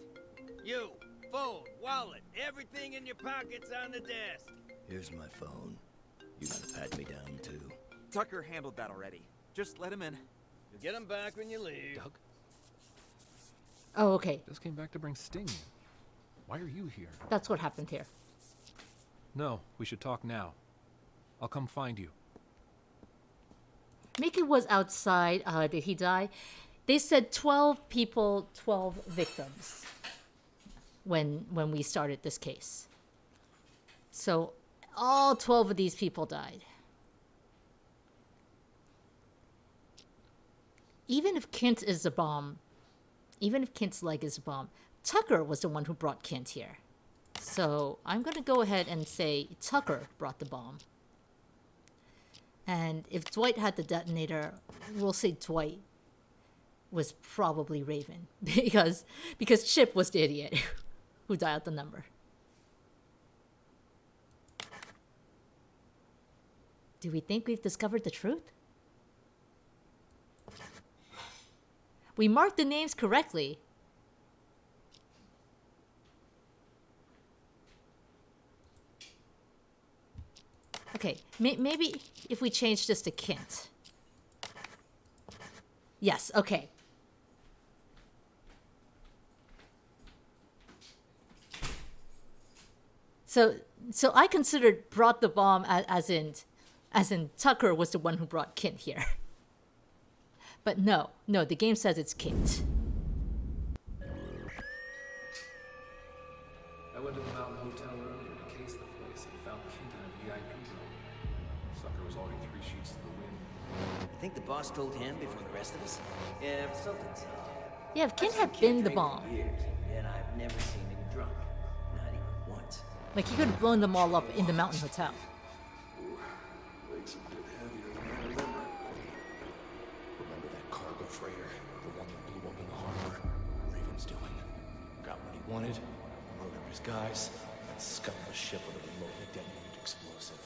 You, phone, wallet, everything in your pockets on the desk. Here's my phone. You gotta pat me down, too. Tucker handled that already. Just let him in. You'll get him back when you leave. Doug? Oh, okay. Just came back to bring Sting in. Why are you here? That's what happened here. No, we should talk now. I'll come find you. Mickey was outside. Did he die? They said 12 people, 12 victims when we started this case. So all 12 of these people died. Even if Kent is a bomb, even if Kent's leg is a bomb, Tucker was the one who brought Kent here. So I'm going to go ahead and say Tucker brought the bomb. And if Dwight had the detonator, we'll say Dwight was probably Raven because Chip was the idiot who dialed the number. Do we think we've discovered the truth? We marked the names correctly. Okay, maybe if we change this to Kent. Yes, okay. So I considered brought the bomb as in Tucker was the one who brought Kent here. But no, the game says it's Kent. I went to the Mountain Hotel earlier to case the place and found Kent in a VIP room. Sucker was already 3 sheets to the wind. You think the boss told him before the rest of us? Yeah, something's up. Yeah, if Kent had been the bomb. Years, and I've never seen him drunk. Not even once. Like, he could have blown them all up in the Mountain Hotel. Legs a bit heavier than I remember. Remember that cargo freighter? The one that blew up in the harbor? Raven's doing. Got what he wanted, murdered his guys, and scuttled the ship with a remotely detonated explosive.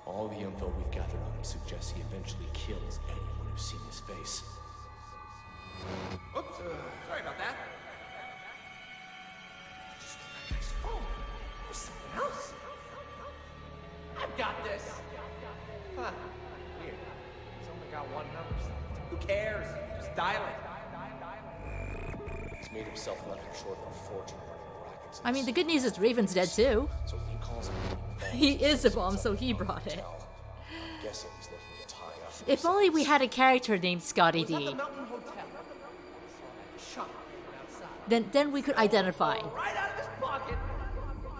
All the info we've gathered on him suggests he eventually kills anyone who's seen his face. Oops, sorry about that. dilate. He's made himself nothing short of a fortune running rackets. I mean, the good news is Raven's dead too. So he calls it He is a bomb, so he brought it. I'm guessing he's looking to tie up. If only we had a character named Scotty Was that D. the Mountain Hotel? I saw that shot outside. Then we could identify Right out of his pocket.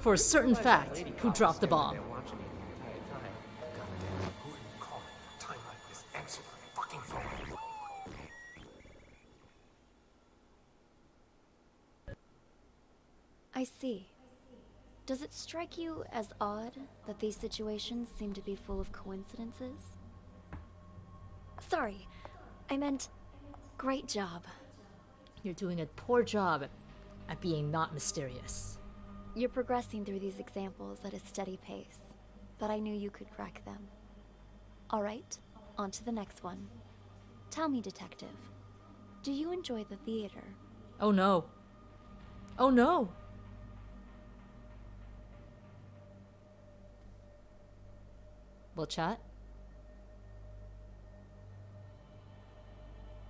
for a certain fact who dropped the bomb. Watching me the entire time. Goddamn, who are you calling at a time like this? Answer the fucking phone. I see. Does it strike you as odd that these situations seem to be full of coincidences? Sorry, I meant great job. You're doing a poor job at being not mysterious. You're progressing through these examples at a steady pace, but I knew you could crack them. All right, on to the next one. Tell me, detective, do you enjoy the theater? Oh no. Oh no. Well, chat.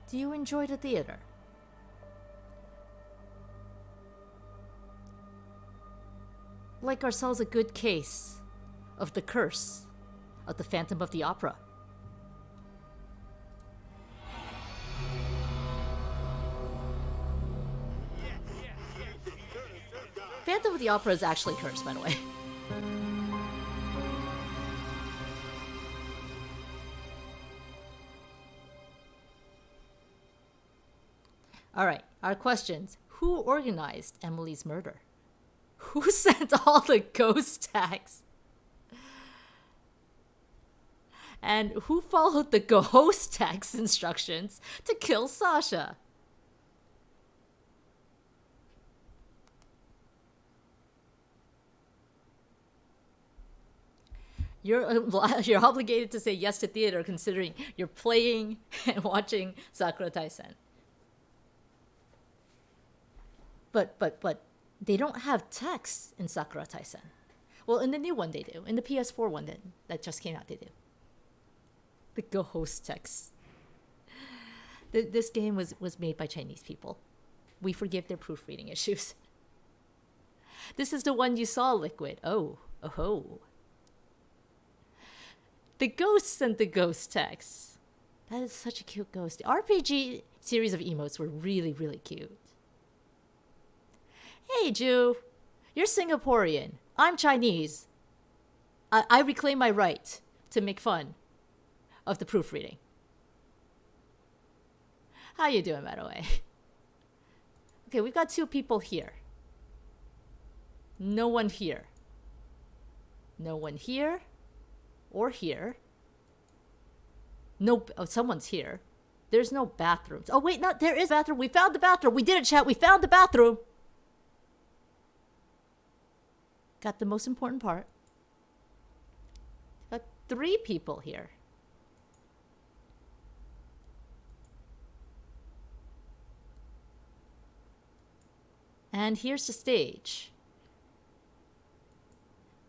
Do you enjoy the theater? Like ourselves a good case of the curse of the Phantom of the Opera. Phantom of the Opera is actually cursed, by the way. All right, our questions. Who organized Emily's murder? Who sent all the ghost tags? And who followed the ghost tags instructions to kill Sasha? You're obligated to say yes to theater considering you're playing and watching Sakura Taisen. But they don't have text in Sakura Taisen. Well, in the new one they do. In the PS4 one that just came out, they do. The ghost text. This game was made by Chinese people. We forgive their proofreading issues. This is the one you saw, Liquid. Oh. The ghosts sent the ghost text. That is such a cute ghost. The RPG series of emotes were really, really cute. Hey, Jew. You're Singaporean. I'm Chinese. I reclaim my right to make fun of the proofreading. How you doing, by the way? Okay, we've got 2 people here. No one here. No one here. Or here. No, oh, someone's here. There's no bathrooms. Oh, wait, no, there is a bathroom. We found the bathroom. We did it, chat. We found the bathroom. Got the most important part. Got 3 people here. And here's the stage.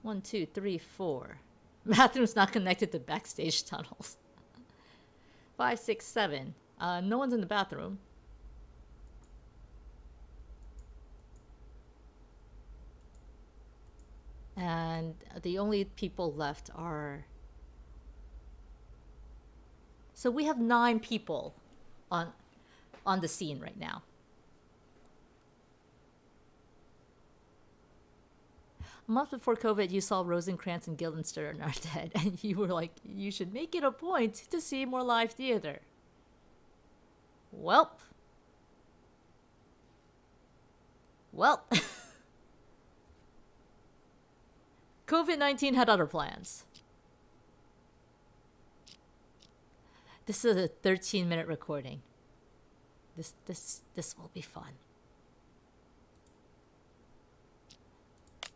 1, 2, 3, 4. Bathroom's not connected to backstage tunnels. 5, 6, 7. No one's in the bathroom. And the only people left are... So we have 9 people on the scene right now. A month before COVID, you saw Rosencrantz and Guildenstern are dead, and you were like, you should make it a point to see more live theater. Welp. COVID-19 had other plans. This is a 13-minute recording. This will be fun.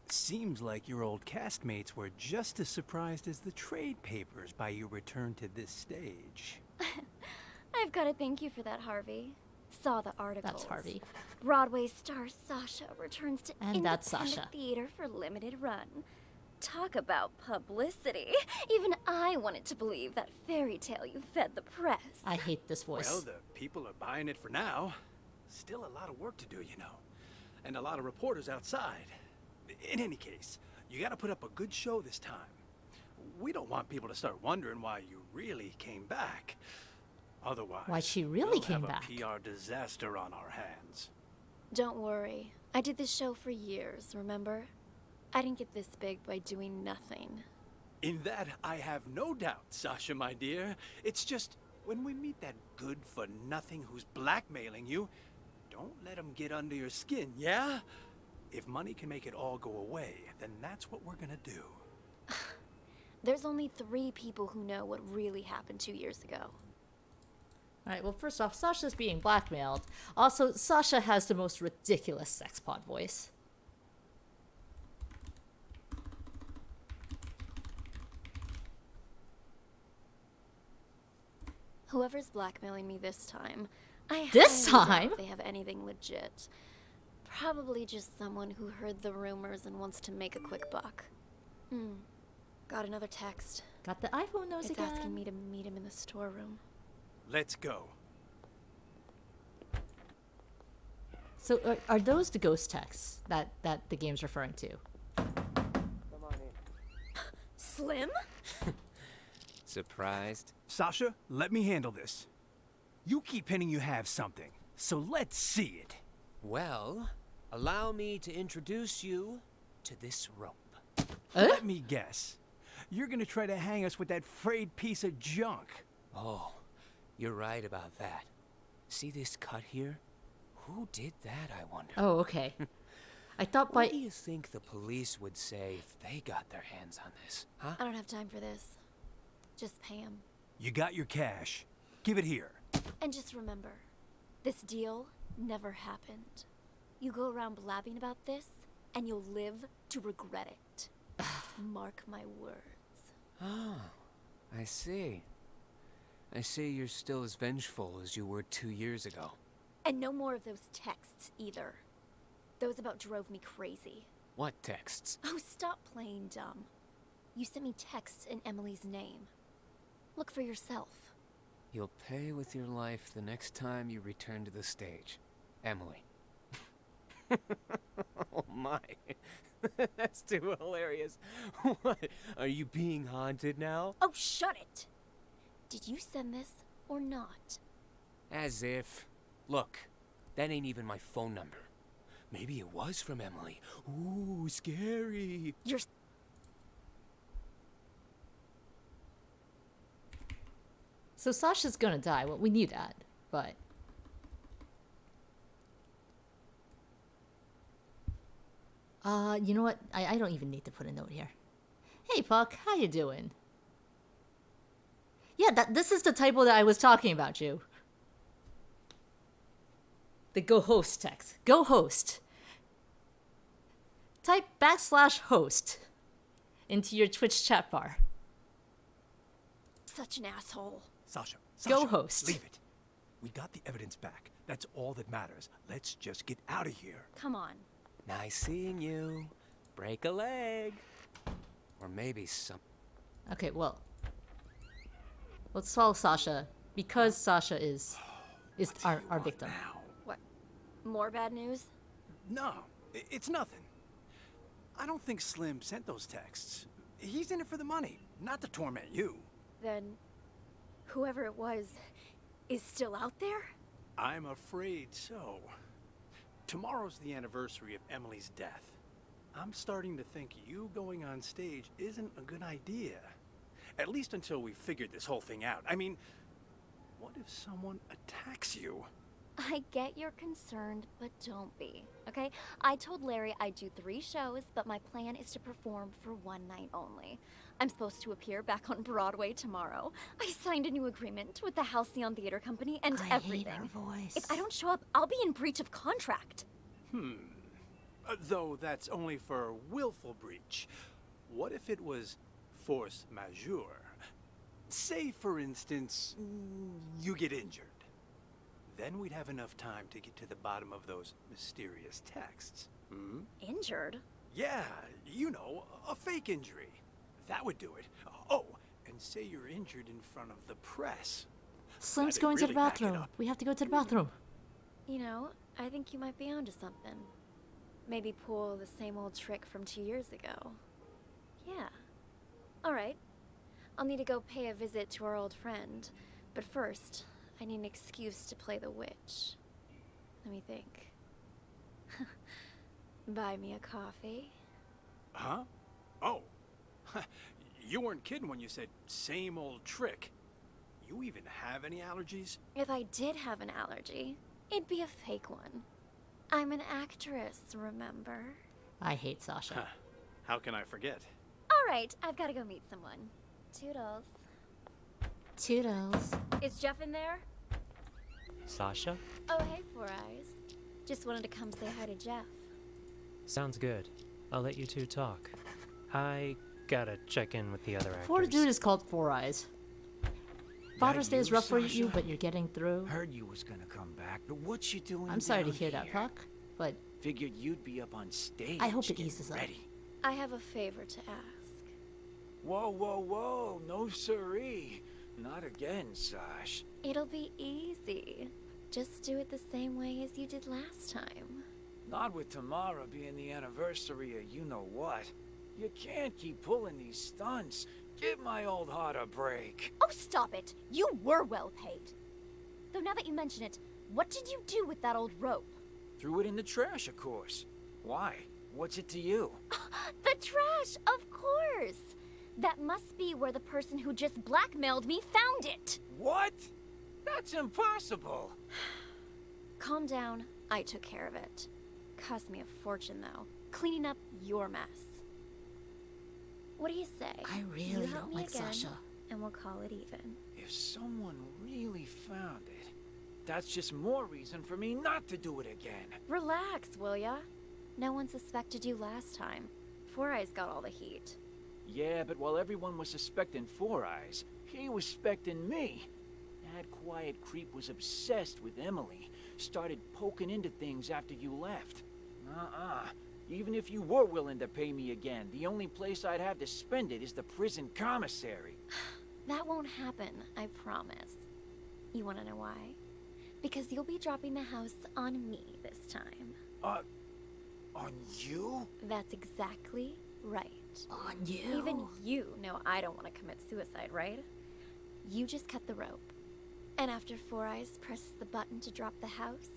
Seems like your old castmates were just as surprised as the trade papers by your return to this stage. I've got to thank you for that, Harvey. Saw the articles. That's Harvey. Broadway star Sasha returns to And that's independent Sasha. theater for limited run. Talk about publicity. Even I wanted to believe that fairy tale you fed the press. I hate this voice. Well, the people are buying it for now. Still a lot of work to do, you know. And a lot of reporters outside. In any case, you gotta put up a good show this time. We don't want people to start wondering why you really came back. Otherwise, Why she really we'll came have back. a PR disaster on our hands. Don't worry. I did this show for years, remember? I didn't get this big by doing nothing. In that, I have no doubt, Sasha, my dear. It's just, when we meet that good-for-nothing who's blackmailing you, don't let him get under your skin, yeah? If money can make it all go away, then that's what we're gonna do. There's only 3 people who know what really happened 2 years ago. Alright, well, first off, Sasha's being blackmailed. Also, Sasha has the most ridiculous sex pod voice. Whoever's blackmailing me this time, This highly time? doubt they have anything legit. Probably just someone who heard the rumors and wants to make a quick buck. Got another text. Got the iPhone nose it's again. asking me to meet him in the storeroom. Let's go. So, are those the ghost texts that the game's referring to? Slim? Surprised? Sasha, let me handle this. You keep hinting you have something, so let's see it. Well, allow me to introduce you to this rope. Let me guess. You're gonna try to hang us with that frayed piece of junk. Oh, you're right about that. See this cut here? Who did that, I wonder? Oh, okay. I thought What do you think the police would say if they got their hands on this, huh? I don't have time for this. Just pay him. You got your cash. Give it here. And just remember, this deal never happened. You go around blabbing about this, and you'll live to regret it. Mark my words. Oh, I see. I see you're still as vengeful as you were 2 years ago. And no more of those texts, either. Those about drove me crazy. What texts? Oh, stop playing dumb. You sent me texts in Emily's name. Look for yourself. You'll pay with your life the next time you return to the stage. Emily. Oh my. That's too hilarious. What? Are you being haunted now? Oh, shut it! Did you send this or not? As if. Look, that ain't even my phone number. Maybe it was from Emily. Ooh, scary. You're... So Sasha's gonna die. Well, we knew that, but... you know what? I don't even need to put a note here. Hey, Puck, how you doing? Yeah, this is the typo that I was talking about, you. The go host text. Go host. Type /host into your Twitch chat bar. Such an asshole. Sasha, Go host. Leave it. We got the evidence back. That's all that matters. Let's just get out of here. Come on. Nice seeing you. Break a leg. Or maybe some... Okay, well. Let's follow Sasha, because Sasha is our victim. What? More bad news? No, it's nothing. I don't think Slim sent those texts. He's in it for the money, not to torment you. Then, whoever it was is still out there? I'm afraid so. Tomorrow's the anniversary of Emily's death. I'm starting to think you going on stage isn't a good idea. At least until we figured this whole thing out. I mean, what if someone attacks you? I get you're concerned, but don't be, okay? I told Larry I'd do 3 shows, but my plan is to perform for 1 night only. I'm supposed to appear back on Broadway tomorrow. I signed a new agreement with the Halcyon Theater Company and everything. Hate her voice. If I don't show up, I'll be in breach of contract. Though that's only for willful breach. What if it was force majeure? Say, for instance, you get injured. Then we'd have enough time to get to the bottom of those mysterious texts. Injured? Yeah, you know, a fake injury. That would do it. Oh, and say you're injured in front of the press. Slim's That'd going to the really back it bathroom. up. We have to go to the bathroom. You know, I think you might be onto something. Maybe pull the same old trick from 2 years ago. Yeah. Alright. I'll need to go pay a visit to our old friend. But first, I need an excuse to play the witch. Let me think. Buy me a coffee? Huh? Oh. You weren't kidding when you said same old trick. You even have any allergies? If I did have an allergy, it'd be a fake one. I'm an actress, remember? I hate Sasha. How can I forget? Alright, I've gotta go meet someone. Toodles. Toodles. Is Jeff in there? Sasha? Oh, hey, Four Eyes. Just wanted to come say hi to Jeff. Sounds good. I'll let you two talk. I gotta check in with the other actors. Poor dude is called Four Eyes. Father's Day is rough for you, but you're getting through. Heard you was gonna come back, but what you doing? I'm sorry to down hear that, here? Puck, but Figured you'd be up on stage. I hope it getting eases up. ready. I have a favor to ask. Whoa, whoa, whoa! No siree. Not again, Sash. It'll be easy. Just do it the same way as you did last time. Not with tomorrow being the anniversary of you know what. You can't keep pulling these stunts. Give my old heart a break. Oh, stop it! You were well paid. Though now that you mention it, what did you do with that old rope? Threw it in the trash, of course. Why? What's it to you? The trash, of course! That must be where the person who just blackmailed me found it! What? That's impossible. Calm down. I took care of it. Cost me a fortune, though. Cleaning up your mess. What do you say? I really You help don't me like again, Sasha. and we'll call it even. If someone really found it, that's just more reason for me not to do it again. Relax, will ya? No one suspected you last time. Four Eyes got all the heat. Yeah, but while everyone was suspecting Four Eyes, he was suspecting me. That quiet creep was obsessed with Emily. Started poking into things after you left. Even if you were willing to pay me again, the only place I'd have to spend it is the prison commissary. That won't happen, I promise. You wanna know why? Because you'll be dropping the house on me this time. On you? That's exactly right. On you? Even you know I don't want to commit suicide, right? You just cut the rope. And after Four Eyes presses the button to drop the house,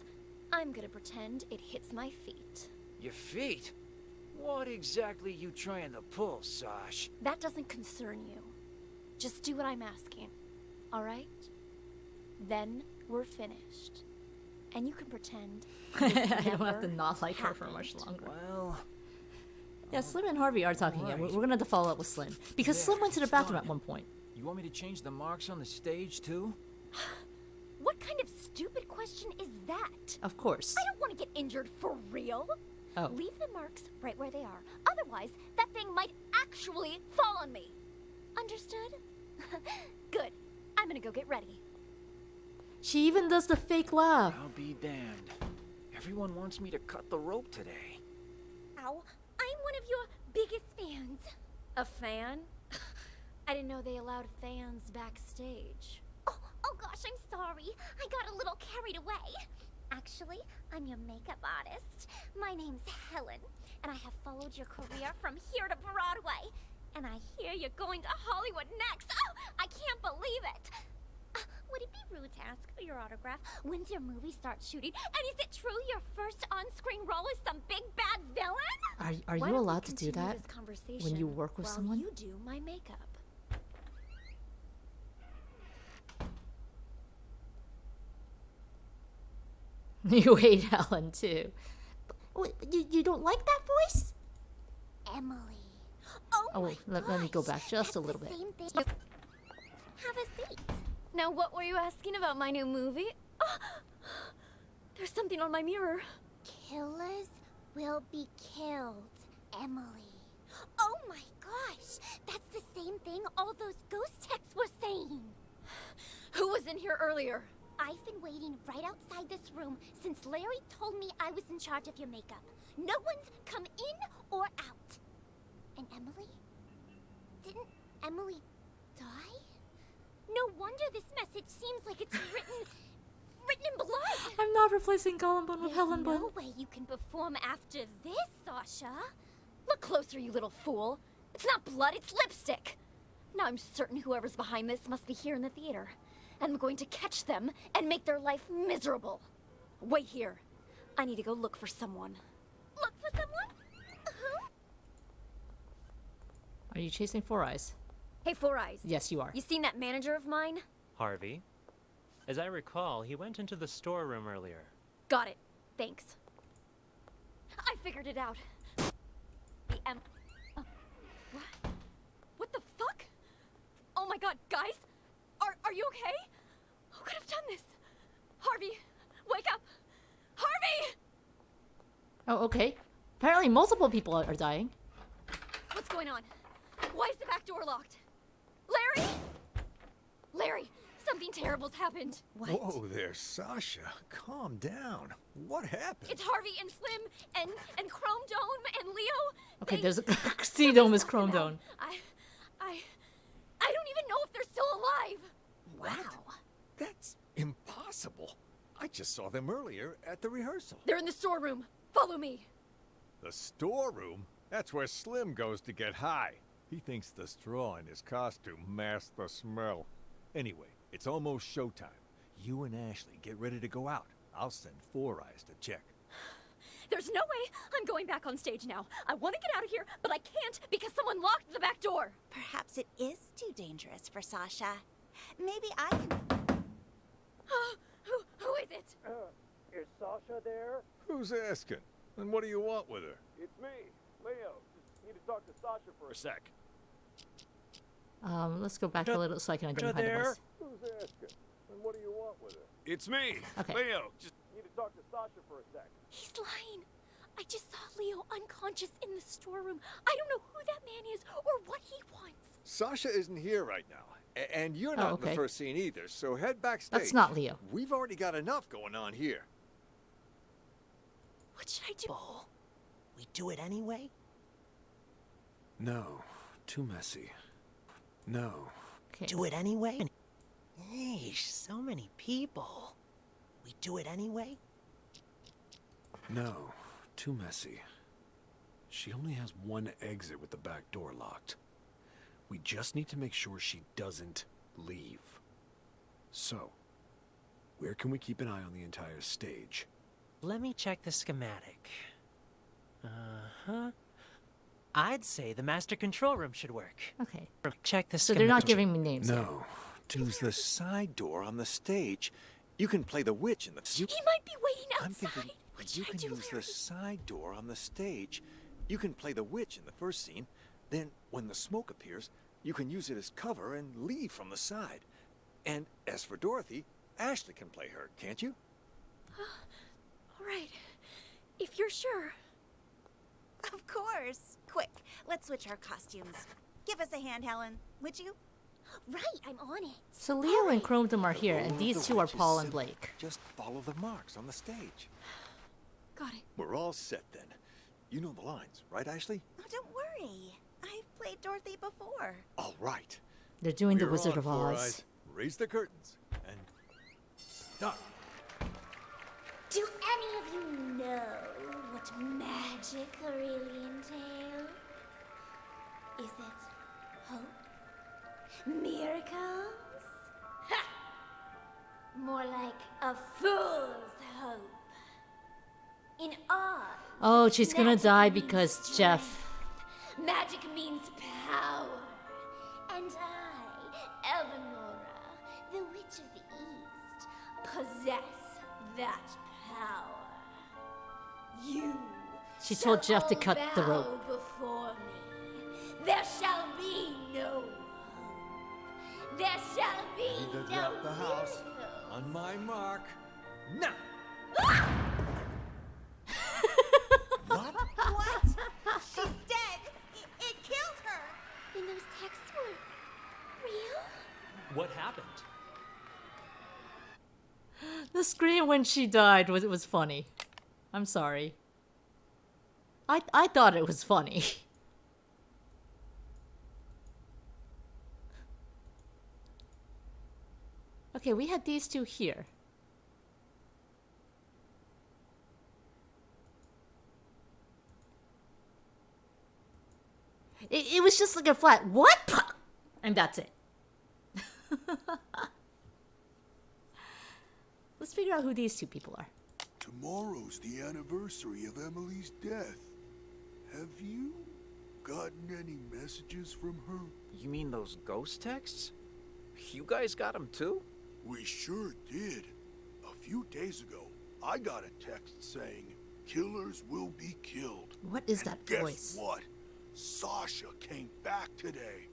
I'm gonna pretend it hits my feet. Your feet? What exactly you trying to pull, Sash? That doesn't concern you. Just do what I'm asking, alright? Then we're finished. And you can pretend I don't have to not like her for much longer. Well... Yeah, Slim and Harvey are talking again. We're gonna have to follow up with Slim. Because Slim went to the bathroom at one point. You want me to change the marks on the stage, too? What kind of stupid question is that? Of course. I don't want to get injured for real. Oh. Leave the marks right where they are. Otherwise, that thing might actually fall on me. Understood? Good. I'm gonna go get ready. She even does the fake laugh. I'll be damned. Everyone wants me to cut the rope today. Ow. I'm one of your biggest fans. A fan? I didn't know they allowed fans backstage. Oh gosh, I'm sorry. I got a little carried away. Actually, I'm your makeup artist. My name's Helen, and I have followed your career from here to Broadway. And I hear you're going to Hollywood next. Oh, I can't believe it. Would it be rude to ask for your autograph? When's your movie start shooting? And is it true your first on-screen role is some big bad villain? Are Why you don't we allowed to do continue that this conversation when you work with while someone? you do my makeup. You hate Helen too. Wait, you don't like that voice? Emily. Oh wait, let me go back just a little bit. Same thing. Have a seat. Now, what were you asking about my new movie? Oh, there's something on my mirror. Killers will be killed, Emily. Oh my gosh! That's the same thing all those ghost texts were saying. Who was in here earlier? I've been waiting right outside this room since Larry told me I was in charge of your makeup. No one's come in or out. And Emily? Didn't Emily die? No wonder this message seems like it's written in blood. I'm not replacing Gollum Bun with Helen Bun. No way you can perform after this, Sasha. Look closer, you little fool. It's not blood, it's lipstick. Now I'm certain whoever's behind this must be here in the theater. And I'm going to catch them and make their life miserable. Wait here. I need to go look for someone. Look for someone? Who? Are you chasing Four Eyes? Hey, Four Eyes. Yes, you are. You seen that manager of mine? Harvey? As I recall, he went into the storeroom earlier. Got it. Thanks. I figured it out. What? What the fuck? Oh my god, guys! Are you okay? Who could have done this? Harvey, wake up! Harvey! Oh, okay. Apparently multiple people are dying. What's going on? Why is the back door locked? Larry? Larry, something terrible's happened. Whoa there, Sasha. Calm down. What happened? It's Harvey and Slim and Chrome Dome and Leo. Okay, there's a Sea Dome is Chrome Dome. I don't even know if they're still alive. Wow. That's impossible. I just saw them earlier at the rehearsal. They're in the storeroom. Follow me. The storeroom? That's where Slim goes to get high. He thinks the straw in his costume masks the smell. Anyway, it's almost showtime. You and Ashley get ready to go out. I'll send Four Eyes to check. There's no way I'm going back on stage now. I want to get out of here, but I can't because someone locked the back door. Perhaps it is too dangerous for Sasha. Maybe I can... Who is it? Is Sasha there? Who's asking? And what do you want with her? It's me, Leo. Just need to talk to Sasha for a sec. Let's go back a little so I can identify the voice. Who's asking? And what do you want with her? It's me, Okay. Leo. Just need to talk to Sasha for a sec. He's lying. I just saw Leo unconscious in the storeroom. I don't know who that man is or what he wants. Sasha isn't here right now. And you're not in the first scene either, so head backstage. That's not Leo. We've already got enough going on here. What should I do? We do it anyway? No. Too messy. No. Do it anyway? Yeesh, so many people. We do it anyway? No. Too messy. She only has one exit with the back door locked. We just need to make sure she doesn't leave. So, where can we keep an eye on the entire stage? Let me check the schematic. Uh-huh. I'd say the master control room should work. Okay. Check the So schematic. they're not giving me names. No. Use the side door on the stage. You can play the witch in the... He might be waiting outside. I'm thinking you can use the side door on the stage. You can play the witch in the first scene. Then, when the smoke appears, you can use it as cover and leave from the side. And as for Dorothy, Ashley can play her, can't you? All right. If you're sure. Of course. Quick, let's switch our costumes. Give us a hand, Helen, would you? Right, I'm on it. So Leo and Chrome Dome are here, and these two are Paul and Blake. Just follow the marks on the stage. Got it. We're all set then. You know the lines, right, Ashley? Oh, don't worry. I've played Dorothy before. All right. They're doing the We're Wizard on, of Four Oz. Eyes. Raise the curtains and stop. Do any of you know what magic really entails? Is it hope? Miracles? Ha! More like a fool's hope. In Oz, Oh, she's gonna magic die means because strength. Jeff. Magic means power. And I, Eleonora, the Witch of the East, possess that power. You She told shall Jeff to all cut the bow rope. before me. There shall be no hope. There shall be Need to no drop the house. miracles. On my mark. Now. What? She's dead. It killed her. Then those texts were real? What happened? scream when she died was funny. I'm sorry. I thought it was funny. Okay, we had these two here. It was just like a flat, what? And that's it. Let's figure out who these two people are. Tomorrow's the anniversary of Emily's death. Have you gotten any messages from her? You mean those ghost texts? You guys got them too? We sure did. A few days ago, I got a text saying, "Killers will be killed." What is that Guess voice? what? Sasha came back today.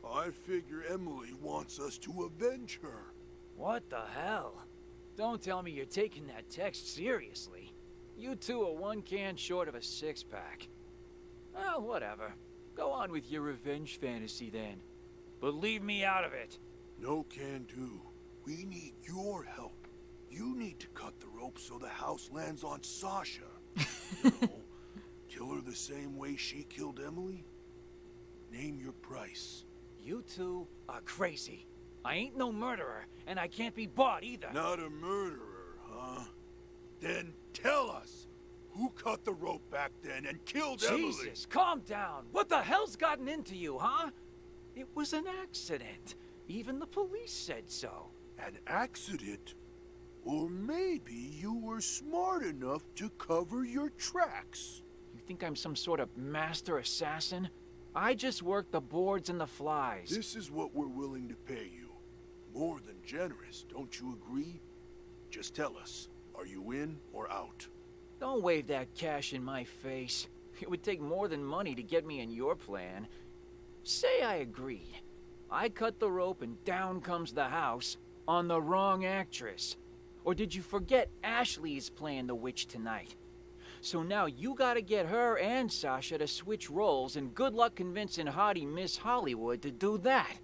I figure Emily wants us to avenge her. What the hell? Don't tell me you're taking that text seriously. You two are one can short of a six-pack. Well, whatever. Go on with your revenge fantasy then. But leave me out of it. No can do. We need your help. You need to cut the rope so the house lands on Sasha. You know, kill her the same way she killed Emily? Name your price. You two are crazy. I ain't no murderer, and I can't be bought either. Not a murderer, huh? Then tell us, who cut the rope back then and killed Emily? Jesus, calm down. What the hell's gotten into you, huh? It was an accident. Even the police said so. An accident? Or maybe you were smart enough to cover your tracks. You think I'm some sort of master assassin? I just work the boards and the flies. This is what we're willing to pay you. More than generous, don't you agree? Just tell us, are you in or out? Don't wave that cash in my face. It would take more than money to get me in your plan. Say I agreed. I cut the rope and down comes the house on the wrong actress. Or did you forget Ashley is playing the witch tonight? So now you gotta get her and Sasha to switch roles, and good luck convincing hottie Miss Hollywood to do that.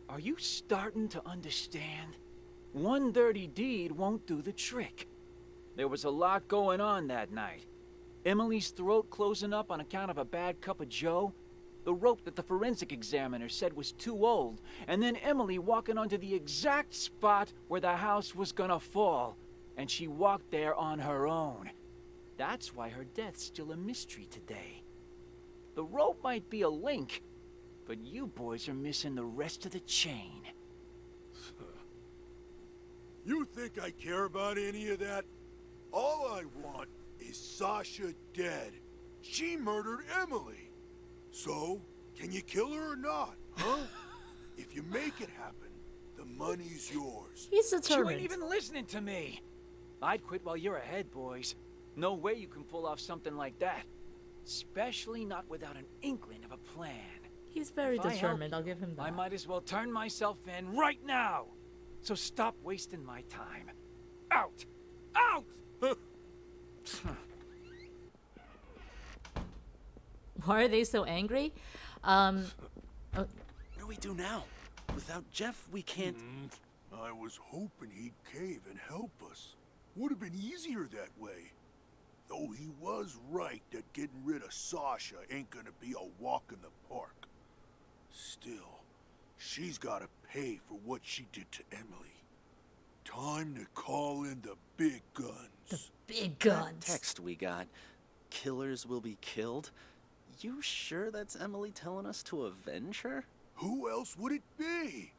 Are you starting to understand? One dirty deed won't do the trick. There was a lot going on that night. Emily's throat closing up on account of a bad cup of joe, the rope that the forensic examiner said was too old, and then Emily walking onto the exact spot where the house was gonna fall, and she walked there on her own. That's why her death's still a mystery today. The rope might be a link, but you boys are missing the rest of the chain. You think I care about any of that? All I want is Sasha dead. She murdered Emily. So, can you kill her or not, huh? If you make it happen, the money's yours. He's determined. You ain't even listening to me. I'd quit while you're ahead, boys. No way you can pull off something like that. Especially not without an inkling of a plan. He's very If I help determined, you, I'll give him that. I might as well turn myself in right now. So stop wasting my time. Out! Out! Why are they so angry? What do we do now? Without Jeff, we can't... I was hoping he'd cave and help us. Would have been easier that way. Though he was right that getting rid of Sasha ain't gonna be a walk in the park. Still, she's gotta pay for what she did to Emily. Time to call in the big guns. Big That text we got, killers will be killed. You sure that's Emily telling us to avenge her? Who else would it be?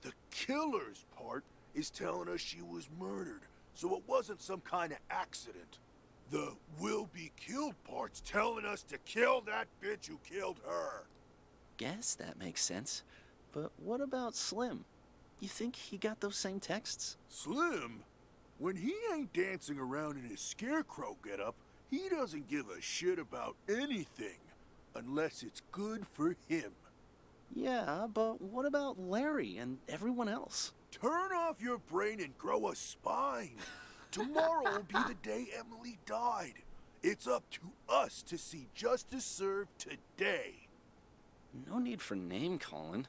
The killer's part is telling us she was murdered, so it wasn't some kind of accident. The will be killed part's telling us to kill that bitch who killed her. Guess that makes sense. But what about Slim? You think he got those same texts? Slim? When he ain't dancing around in his scarecrow getup, he doesn't give a shit about anything. Unless it's good for him. Yeah, but what about Larry and everyone else? Turn off your brain and grow a spine. Tomorrow will be the day Emily died. It's up to us to see justice served today. No need for name-calling.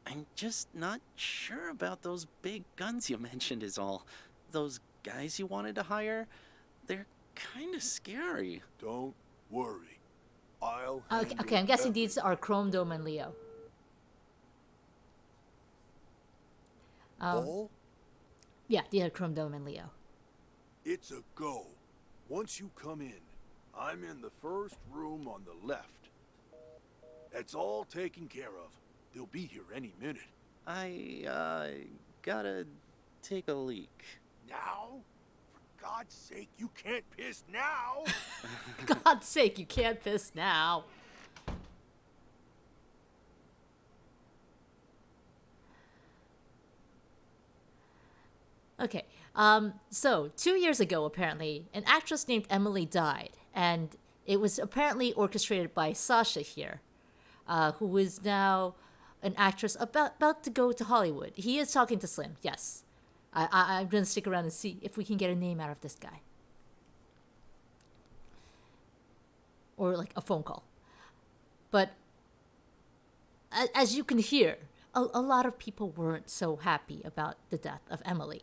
I'm just not sure about those big guns you mentioned is all. those guys you wanted to hire, they're kind of scary. Don't worry. I'll Okay, I'm guessing these are Chrome Dome and Leo. All? Yeah, these are Chrome Dome and Leo. It's a go. Once you come in, I'm in the first room on the left. That's all taken care of. They'll be here any minute. I gotta take a leak. Now? For God's sake, you can't piss now! God's sake, you can't piss now. Okay, so 2 years ago, apparently, an actress named Emily died, and it was apparently orchestrated by Sasha here, who is now an actress about to go to Hollywood. He is talking to Slim, yes. I'm going to stick around and see if we can get a name out of this guy. Or like a phone call. But as you can hear, a lot of people weren't so happy about the death of Emily.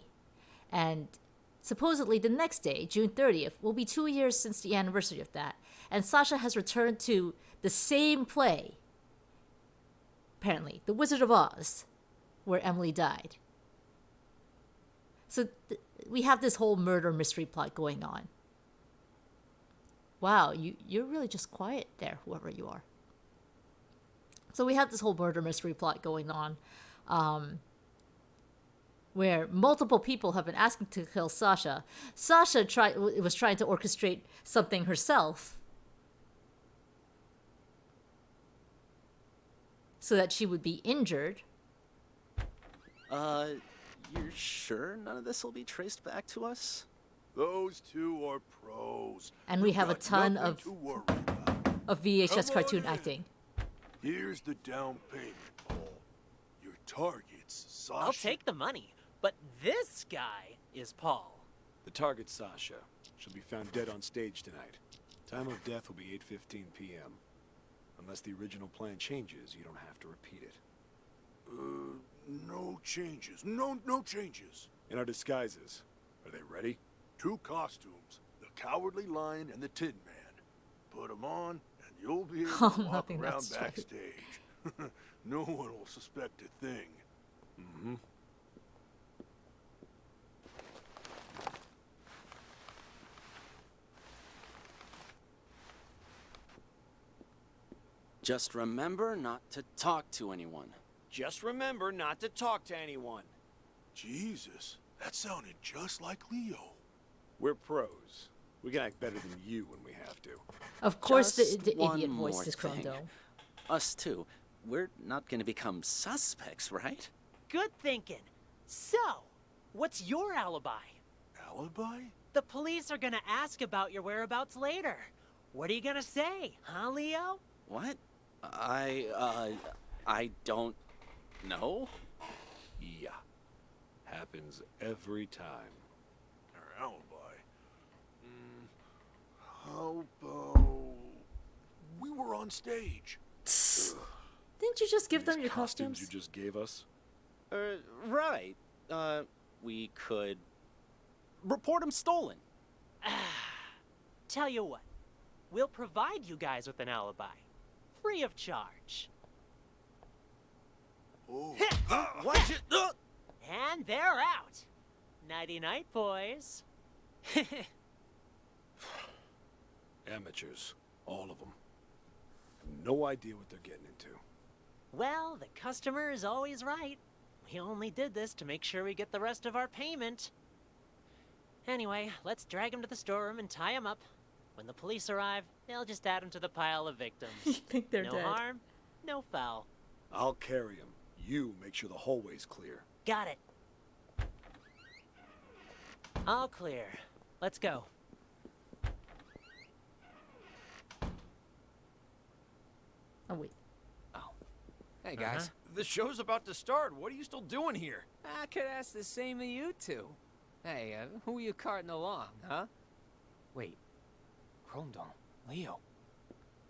And supposedly the next day, June 30th, will be 2 years since the anniversary of that. And Sasha has returned to the same play, apparently, The Wizard of Oz, where Emily died. So we have this whole murder mystery plot going on. Wow, you're really just quiet there, whoever you are. So we have this whole murder mystery plot going on, where multiple people have been asking to kill Sasha. Sasha was trying to orchestrate something herself so that she would be injured. You're sure none of this will be traced back to us? Those two are pros. And we have a ton of VHS cartoon Come on in. acting. Here's the down payment, Paul. Your target's Sasha. I'll take the money, but this guy is Paul. The target's Sasha. She'll be found dead on stage tonight. Time of death will be 8:15 p.m. Unless the original plan changes, you don't have to repeat it. No changes. No changes. In our disguises, are they ready? 2 costumes. The Cowardly Lion and the Tin Man. Put them on, and you'll be able to walk nothing around that's right. backstage. No one will suspect a thing. Mm-hmm. Just remember not to talk to anyone. Just remember not to talk to anyone. Jesus, that sounded just like Leo. We're pros. We can act better than you when we have to. Of course, Just the one idiot voice more is Chrome thing. Dome. Us too. We're not going to become suspects, right? Good thinking. So, what's your alibi? Alibi? The police are gonna ask about your whereabouts later. What are you gonna say, huh, Leo? What? I don't know. Yeah. Happens every time. Our alibi? How about... We were on stage. Didn't you just give them your Costumes costumes? you just gave us? Right. We could report them stolen. Tell you what, we'll provide you guys with an alibi. Free of charge. Oh. Watch it! And they're out. Nighty-night, boys. Amateurs. All of them. No idea what they're getting into. Well, the customer is always right. We only did this to make sure we get the rest of our payment. Anyway, let's drag him to the storeroom and tie him up. When the police arrive, they'll just add him to the pile of victims. You think they're no dead? harm, no foul. I'll carry him. You make sure the hallway's clear. Got it. All clear. Let's go. Oh, wait. Hey, guys. The show's about to start. What are you still doing here? I could ask the same of you two. Hey, who are you carting along, huh? Wait. Chrome Dome. Leo.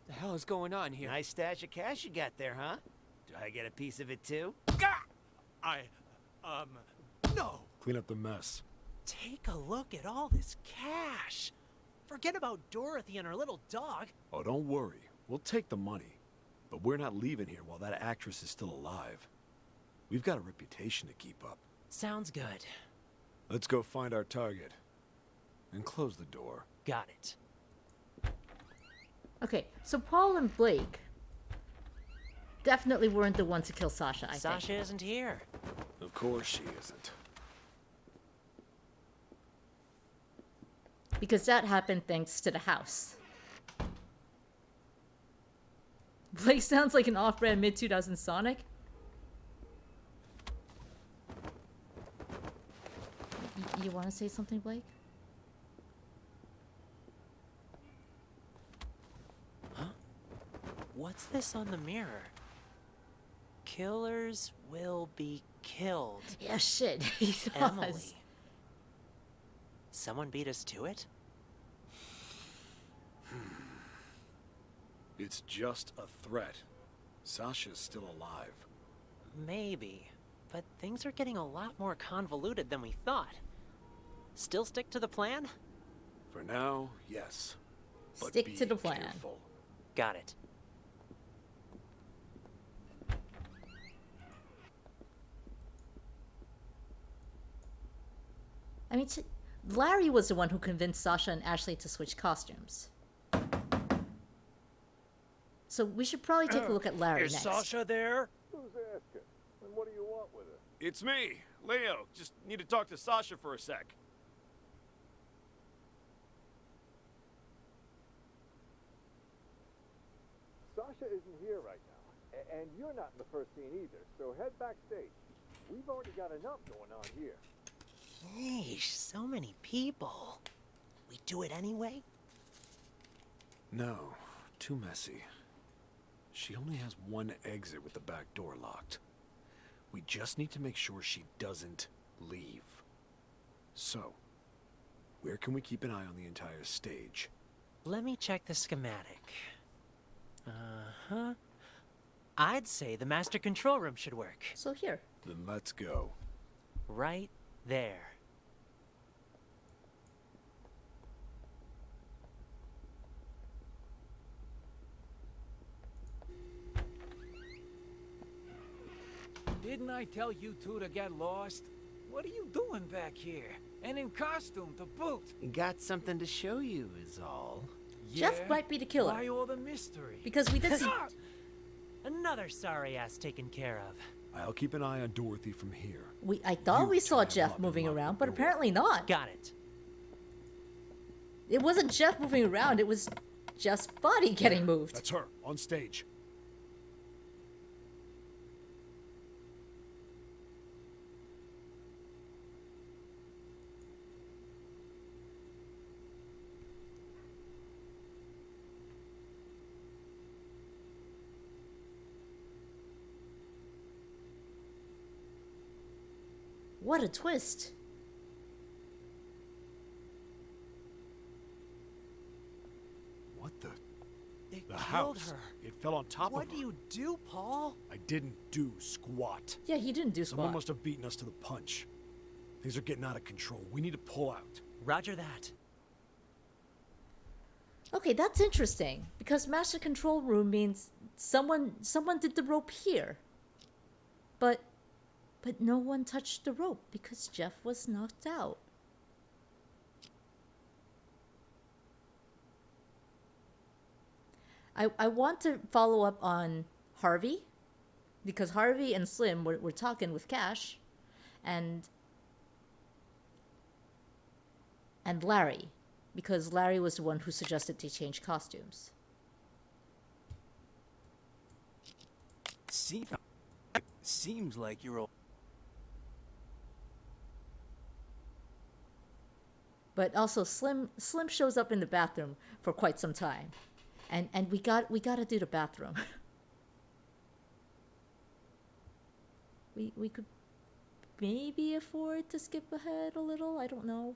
The hell is going on here? Nice stash of cash you got there, huh? Do I get a piece of it too? No. Clean up the mess. Take a look at all this cash. Forget about Dorothy and her little dog. Oh, don't worry. We'll take the money. But we're not leaving here while that actress is still alive. We've got a reputation to keep up. Sounds good. Let's go find our target. And close the door. Got it. Okay, so Paul and Blake definitely weren't the ones to kill Sasha, I think. Sasha isn't here. Of course she isn't. Because that happened thanks to the house. Blake sounds like an off-brand mid-2000s Sonic. You want to say something, Blake? Huh? What's this on the mirror? Killers will be killed. Yeah, shit. He does. Emily. Someone beat us to it? It's just a threat. Sasha's still alive. Maybe, but things are getting a lot more convoluted than we thought. Still stick to the plan? For now, yes. But Stick be to the plan. careful. Got it. I mean, Larry was the one who convinced Sasha and Ashley to switch costumes. So we should probably take a look at Larry Is next. Sasha there? Who's asking? And what do you want with her? It's me, Leo. Just need to talk to Sasha for a sec. Sasha isn't here right now. And you're not in the first scene either, so head backstage. We've already got enough going on here. Yeesh, so many people. We do it anyway? No, too messy. She only has one exit with the back door locked. We just need to make sure she doesn't leave. So, where can we keep an eye on the entire stage? Let me check the schematic. Uh-huh. I'd say the master control room should work. So here. Then let's go. Right there. Didn't I tell you two to get lost? What are you doing back here? And in costume to boot? Got something to show you is all. Jeff might be the killer. Why all the mystery? Because we did see... Another sorry ass taken care of. I'll keep an eye on Dorothy from here. I thought we saw Jeff moving around, but apparently not. Got it. It wasn't Jeff moving around, it was Jeff's body getting moved. That's her, on stage. What a twist. What the? They The killed house. her. It fell on top What of do her. you do, Paul? I didn't do squat. Yeah, he didn't do Someone squat. must have beaten us to the punch. Things are getting out of control. We need to pull out. Roger that. Okay, that's interesting. Because master control room means someone did the rope here. But no one touched the rope because Jeff was knocked out. I want to follow up on Harvey, because Harvey and Slim were talking with Cash, and Larry, because Larry was the one who suggested they change costumes. Seems like you're all... But also Slim shows up in the bathroom for quite some time. And we gotta do the bathroom. we could maybe afford to skip ahead a little, I don't know.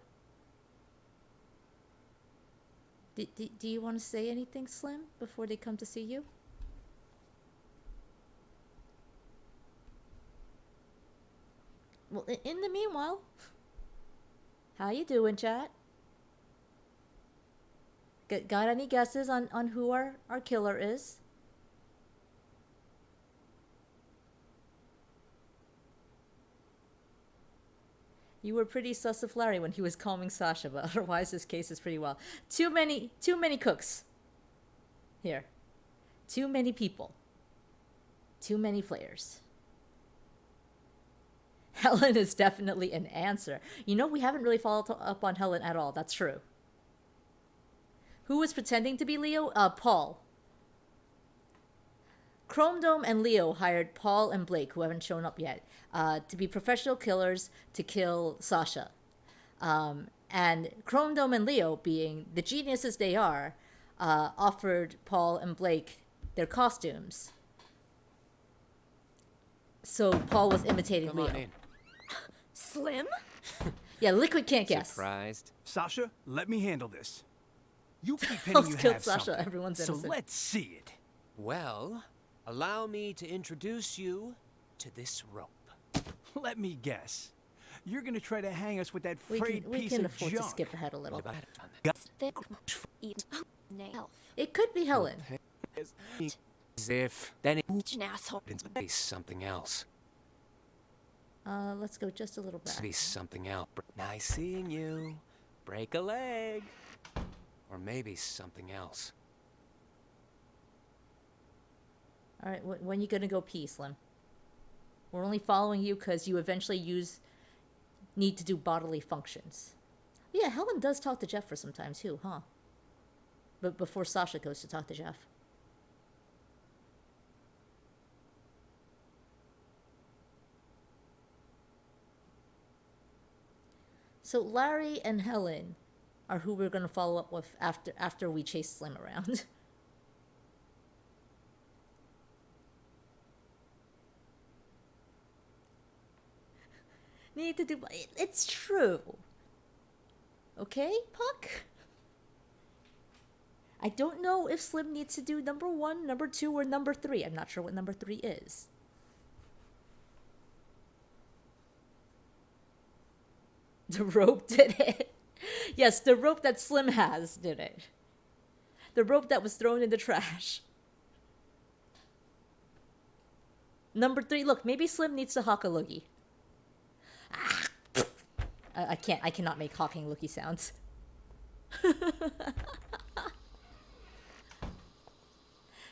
Do you want to say anything, Slim, before they come to see you? Well, in the meanwhile, How you doing, chat? Got any guesses on who our killer is? You were pretty sus of Larry when he was calming Sasha, but otherwise this case is pretty well. Too many cooks. Here. Too many people. Too many players. Helen is definitely an answer. You know, we haven't really followed up on Helen at all. That's true. Who was pretending to be Leo? Paul. Chrome Dome and Leo hired Paul and Blake, who haven't shown up yet, to be professional killers to kill Sasha. And Chrome Dome and Leo, being the geniuses they are, offered Paul and Blake their costumes. So Paul was imitating Leo. Slim? Yeah, Liquid can't guess. Surprised. Sasha, let me handle this. You keep Almost hitting you killed have Sasha. something. Everyone's so innocent. let's see it. Well, allow me to introduce you to this rope. Let me guess. You're gonna try to hang us with that We frayed piece can of afford junk. to skip ahead a little. Thick It could be Helen. As if then it an asshole. be something else. Let's go just a little back. Be something else. Nice seeing you. Break a leg. Or maybe something else. All right, when you gonna go pee, Slim? We're only following you because you eventually need to do bodily functions. Yeah, Helen does talk to Jeff for some time too, huh? But before Sasha goes to talk to Jeff. So Larry and Helen are who we're gonna follow up with after we chase Slim around. Need to do. It's true. Okay, Puck? I don't know if Slim needs to do number 1, number 2, or number 3. I'm not sure what number 3 is. The rope did it. Yes, the rope that Slim has did it. The rope that was thrown in the trash. Number 3, look, maybe Slim needs to hawk a loogie. I cannot make hawking loogie sounds.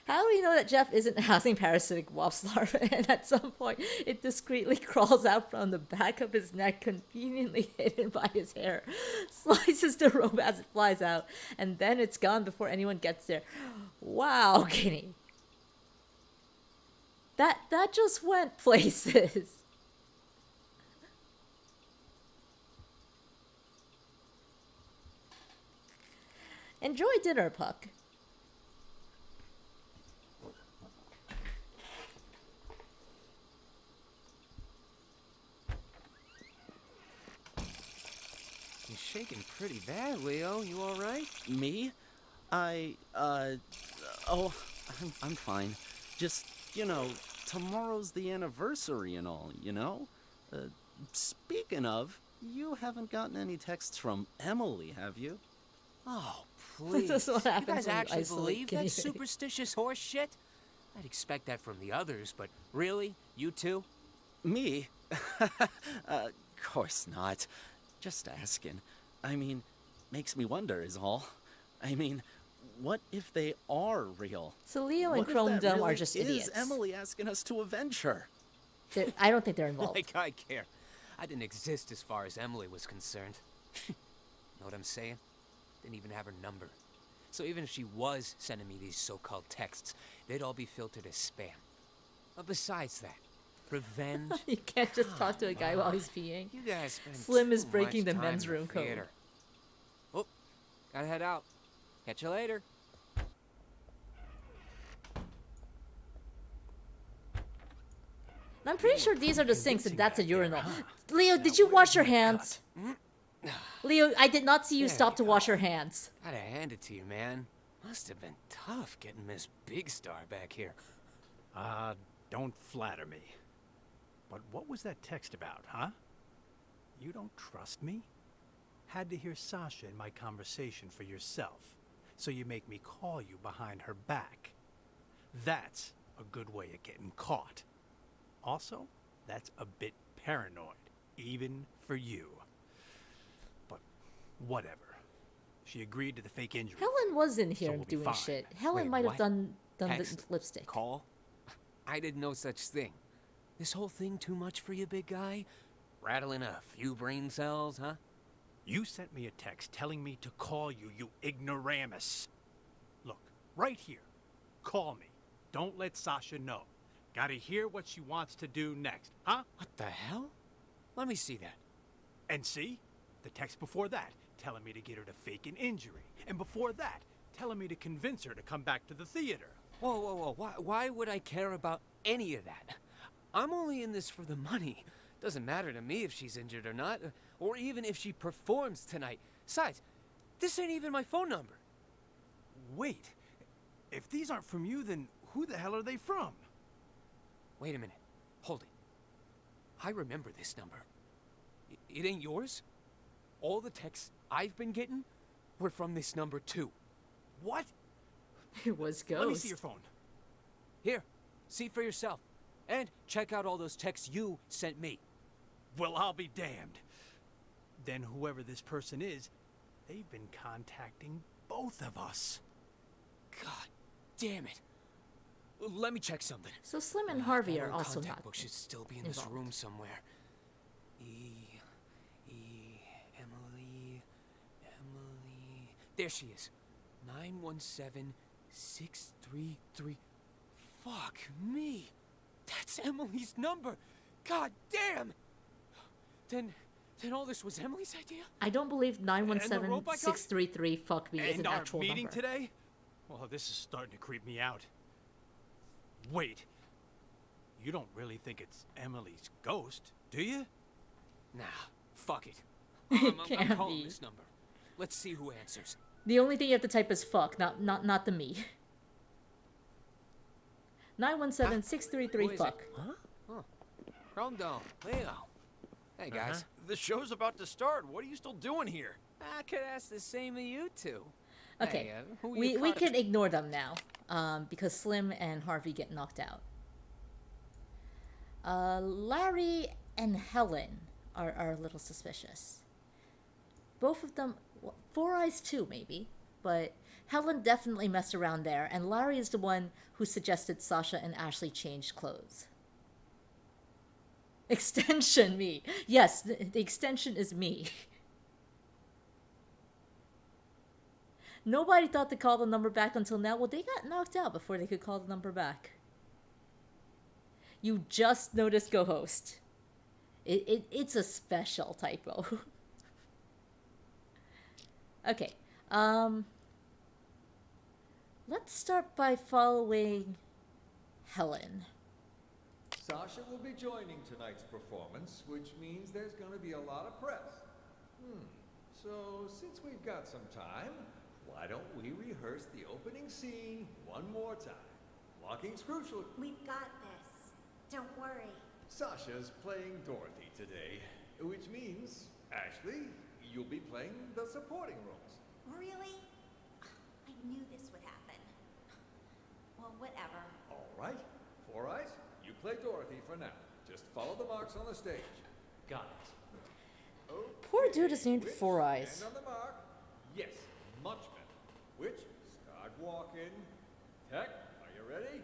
How do we know that Jeff isn't housing parasitic wasp larvae and at some point it discreetly crawls out from the back of his neck, conveniently hidden by his hair, slices the rope as it flies out, and then it's gone before anyone gets there? Wow, Kenny. That just went places. Enjoy dinner, Puck. You're shaking pretty bad, Leo. You all right? Me? Oh, I'm fine. Just, you know, tomorrow's the anniversary and all, you know? Speaking of, you haven't gotten any texts from Emily, have you? Oh, please. This is what You happens guys when you actually isolate believe Kenny. that superstitious horse shit? I'd expect that from the others, but really? You too? Me? Of course not. Just asking. I mean, makes me wonder is all. I mean, what if they are real? So Leo and What if Chrome that Dome really are just is idiots. Emily asking us to avenge her? I don't think they're involved. Like I care. I didn't exist as far as Emily was concerned. Know what I'm saying? Didn't even have her number. So even if she was sending me these so-called texts, they'd all be filtered as spam. But besides that, revenge? You can't just talk to a guy while he's peeing. You guys spend Slim is too breaking much the time men's in the room code. theater. Oh, gotta head out. Catch you later. I'm pretty sure these are the sinks and that's a urinal. Leo, did you wash your hands? Leo, I did not see you There stop you to wash your hands. Gotta hand it to you, man. Must have been tough getting Miss Big Star back here. Don't flatter me. But what was that text about, huh? You don't trust me? had to hear Sasha in my conversation for yourself, so you make me call you behind her back. That's a good way of getting caught. Also, that's a bit paranoid, even for you. But whatever. She agreed to the fake injury. Helen was in So here we'll be doing fine. shit. Helen Wait, might have what? done the Text? lipstick. Call? I did no such thing. This whole thing too much for you, big guy? Rattling a few brain cells, huh? You sent me a text telling me to call you, you ignoramus. Look, right here. Call me. Don't let Sasha know. Gotta hear what she wants to do next, huh? What the hell? Let me see that. And see? The text before that, telling me to get her to fake an injury. And before that, telling me to convince her to come back to the theater. Whoa, whoa, whoa. Why would I care about any of that? I'm only in this for the money. Doesn't matter to me if she's injured or not, or even if she performs tonight. Besides, this ain't even my phone number. Wait, if these aren't from you, then who the hell are they from? Wait a minute. Hold it. I remember this number. It ain't yours? All the texts I've been getting were from this number too. What? It was Ghost. Let me see your phone. Here, see for yourself. And check out all those texts you sent me. Well, I'll be damned. Then whoever this person is, they've been contacting both of us. God damn it. Let me check something. So Slim and Harvey That are old also contact not book should still be in this involved. room somewhere. Emily. There she is. 917633. Fuck me. That's Emily's number. God damn. Then all this was Emily's idea? I don't believe 917633 fuck me is And an our actual meeting number. today? Well, this is starting to creep me out. Wait. You don't really think it's Emily's ghost, do you? Nah, fuck it. It I'm can't calling be. this number. Let's see who answers. The only thing you have to type is fuck, not the me. 917633 Who is it? fuck. Huh? Rondo, Leo. Hey, guys. The show's about to start. What are you still doing here? I could ask the same of you two. Okay, Hey, who are we you can ignore them now, because Slim and Harvey get knocked out. Larry and Helen are a little suspicious. Both of them, well, Four Eyes too, maybe, but Helen definitely messed around there, and Larry is the one who suggested Sasha and Ashley change clothes. Extension me. Yes, the extension is me. Nobody thought to call the number back until now. Well, they got knocked out before they could call the number back. You just noticed Go Host. It's a special typo. Okay. Let's start by following Helen. Sasha will be joining tonight's performance, which means there's going to be a lot of press. So, since we've got some time, why don't we rehearse the opening scene one more time? Walking's crucial. We've got this. Don't worry. Sasha's playing Dorothy today, which means, Ashley, you'll be playing the supporting roles. Really? I knew this would happen. Well, whatever. All right. Four Eyes, you play Dorothy for now. Just follow the marks on the stage. Got it. Poor dude is named Four Eyes. Stand on the mark. Yes, much better. Which, start walking. Tech, are you ready?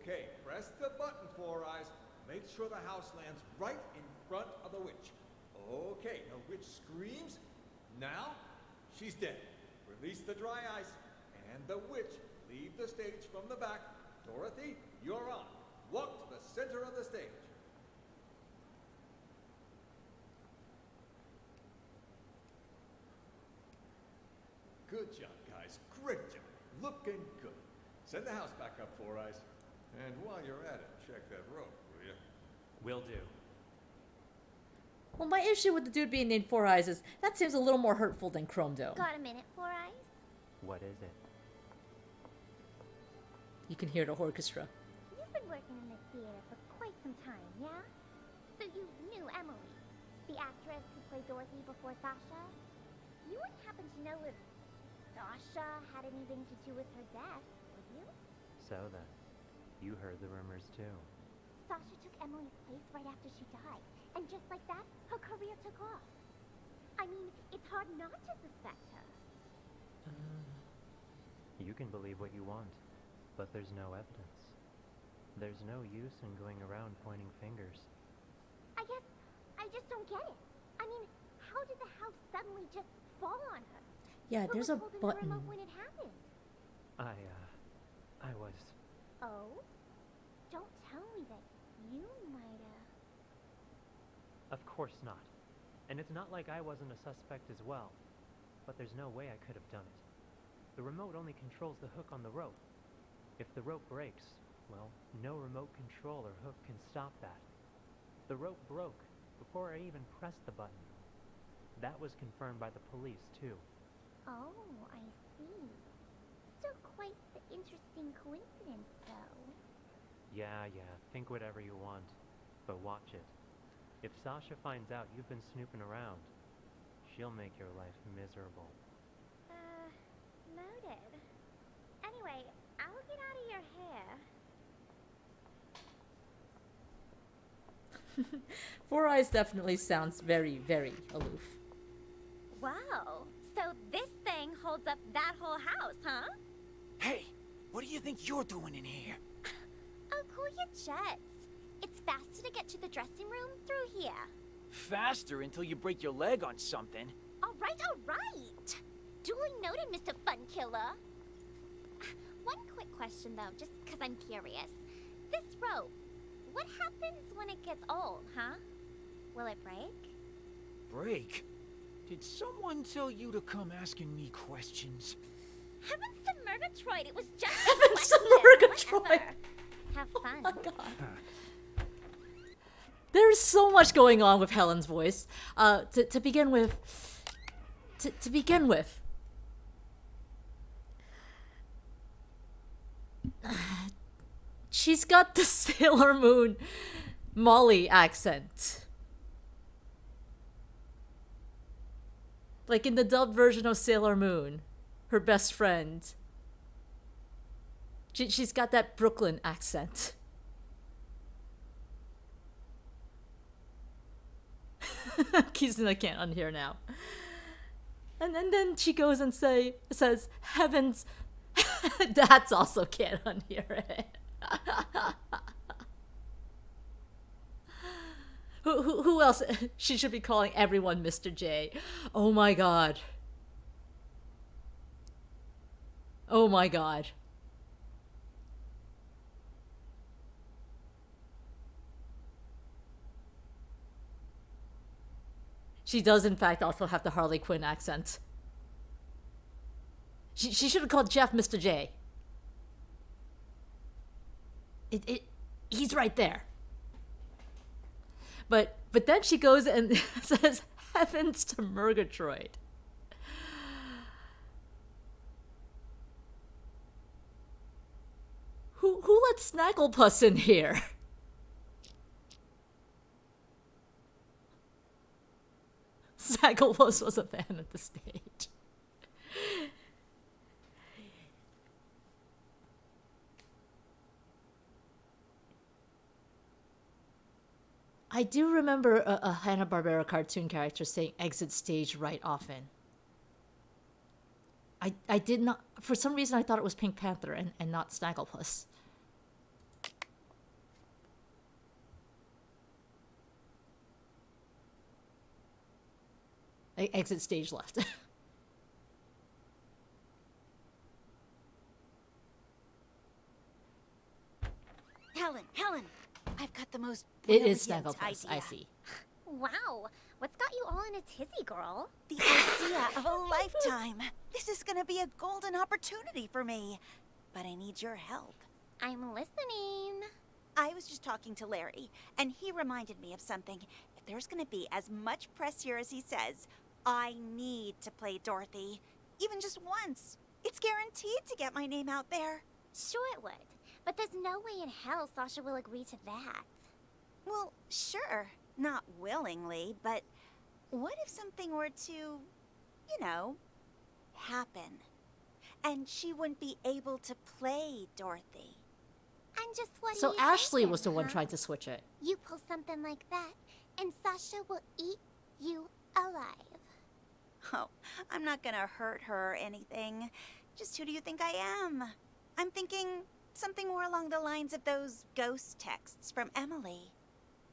Okay, press the button, Four Eyes. Make sure the house lands right in front of the witch. Okay, the witch screams. Now, she's dead. Release the dry ice, and the witch leave the stage from the back. Dorothy, you're on. Walk to the center of the stage. Good job, guys. Great job. Looking good. Send the house back up, Four Eyes. And while you're at it, check that rope, will you? Will do. Well, my issue with the dude being named Four Eyes is that seems a little more hurtful than Chrome Dome. Got a minute, Four Eyes? What is it? You can hear the orchestra. You've been working in this theater for quite some time, yeah? So you knew Emily. The actress who played Dorothy before Sasha? You wouldn't happen to know if Sasha had anything to do with her death, would you? So then, you heard the rumors too. Sasha took Emily's place right after she died, and just like that, her career took off. I mean, it's hard not to suspect her. You can believe what you want, but there's no evidence. There's no use in going around pointing fingers. I guess I just don't get it. I mean, how did the house suddenly just fall on her? Yeah, Who there's was a holding button. the remote when it happened? I was... Oh? Don't tell me that you might have... Of course not. And it's not like I wasn't a suspect as well. But there's no way I could have done it. The remote only controls the hook on the rope. If the rope breaks, well, no remote control or hook can stop that. The rope broke before I even pressed the button. That was confirmed by the police, too. Oh, I see. Still quite the interesting coincidence, though. Yeah, think whatever you want. But watch it. If Sasha finds out you've been snooping around, she'll make your life miserable. Noted. Anyway, I'll get out of your hair. Four Eyes definitely sounds very, very aloof. Wow, so this thing holds up that whole house, huh? Hey, what do you think you're doing in here? Oh, cool your jets. It's faster to get to the dressing room through here. Faster until you break your leg on something. All right. Duly noted, Mr. Fun Killer. One quick question, though, just because I'm curious. This rope, what happens when it gets old, huh? Will it break? Break? Did someone tell you to come asking me questions? Heavens to Murgatroyd, it was just Heavens a to question. Murgatroyd! Have fun. Oh my god. There's so much going on with Helen's voice. To begin with, she's got the Sailor Moon Molly accent. Like in the dubbed version of Sailor Moon, her best friend. She's got that Brooklyn accent. Kizuna can't unhear now. And then she goes and says, heavens, that's also can't unhear it. Who else? She should be calling everyone Mr. J. Oh my god. Oh my god. She does, in fact, also have the Harley Quinn accent. She should have called Jeff Mr. J. He's right there. But then she goes and says, heavens to Murgatroyd. Who let Snagglepuss in here? Snagglepuss was a fan at the stage. I do remember a Hanna-Barbera cartoon character saying exit stage right often. I did not, for some reason I thought it was Pink Panther and not Snagglepuss. Exit stage left. Helen, I've got the most It is brilliant Snagglepuss, I idea. see. Wow, what's got you all in a tizzy, girl? The idea of a lifetime. This is gonna be a golden opportunity for me. But I need your help. I'm listening. I was just talking to Larry, and he reminded me of something. If there's gonna be as much press here as he says, I need to play Dorothy. Even just once. It's guaranteed to get my name out there. Sure it would. But there's no way in hell Sasha will agree to that. Well, sure. Not willingly, but What if something were to, you know, happen? And she wouldn't be able to play Dorothy. And just what So are you Ashley thinking, was the one huh? trying to switch it. You pull something like that, and Sasha will eat you alive. Oh, I'm not gonna hurt her or anything. Just who do you think I am? I'm thinking something more along the lines of those ghost texts from Emily.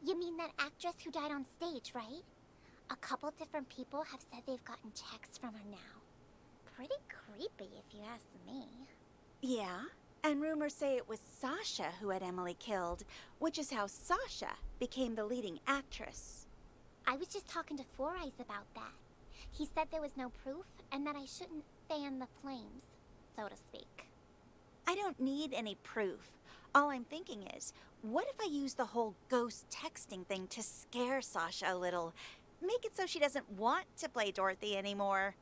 You mean that actress who died on stage, right? A couple different people have said they've gotten texts from her now. Pretty creepy, if you ask me. Yeah, and rumors say it was Sasha who had Emily killed, which is how Sasha became the leading actress. I was just talking to Four Eyes about that. He said there was no proof, and that I shouldn't fan the flames, so to speak. I don't need any proof. All I'm thinking is, what if I use the whole ghost texting thing to scare Sasha a little? Make it so she doesn't want to play Dorothy anymore.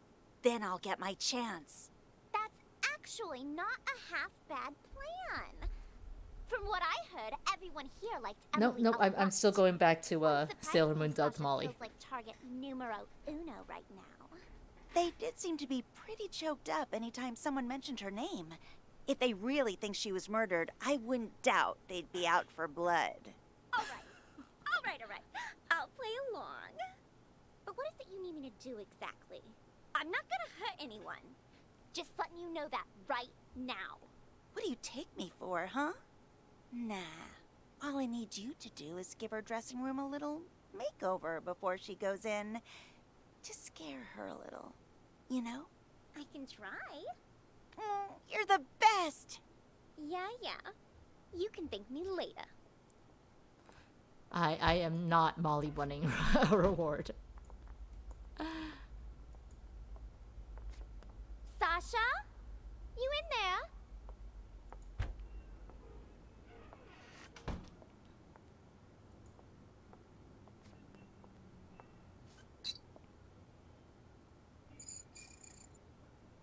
Then I'll get my chance. That's actually not a half-bad plan. From what I heard, everyone here liked Emily Nope, a I'm still going back to Sailor Moon dubbed Sasha Molly. feels like target numero uno right now. They did seem to be pretty choked up anytime someone mentioned her name. If they really think she was murdered, I wouldn't doubt they'd be out for blood. All right. I'll play along. But what is it you need me to do exactly? I'm not gonna hurt anyone. Just letting you know that right now. What do you take me for, huh? Nah. All I need you to do is give her dressing room a little makeover before she goes in. To scare her a little. You know? I can try. You're the best! Yeah. You can thank me later. I am not Molly winning a reward. Sasha? You in there?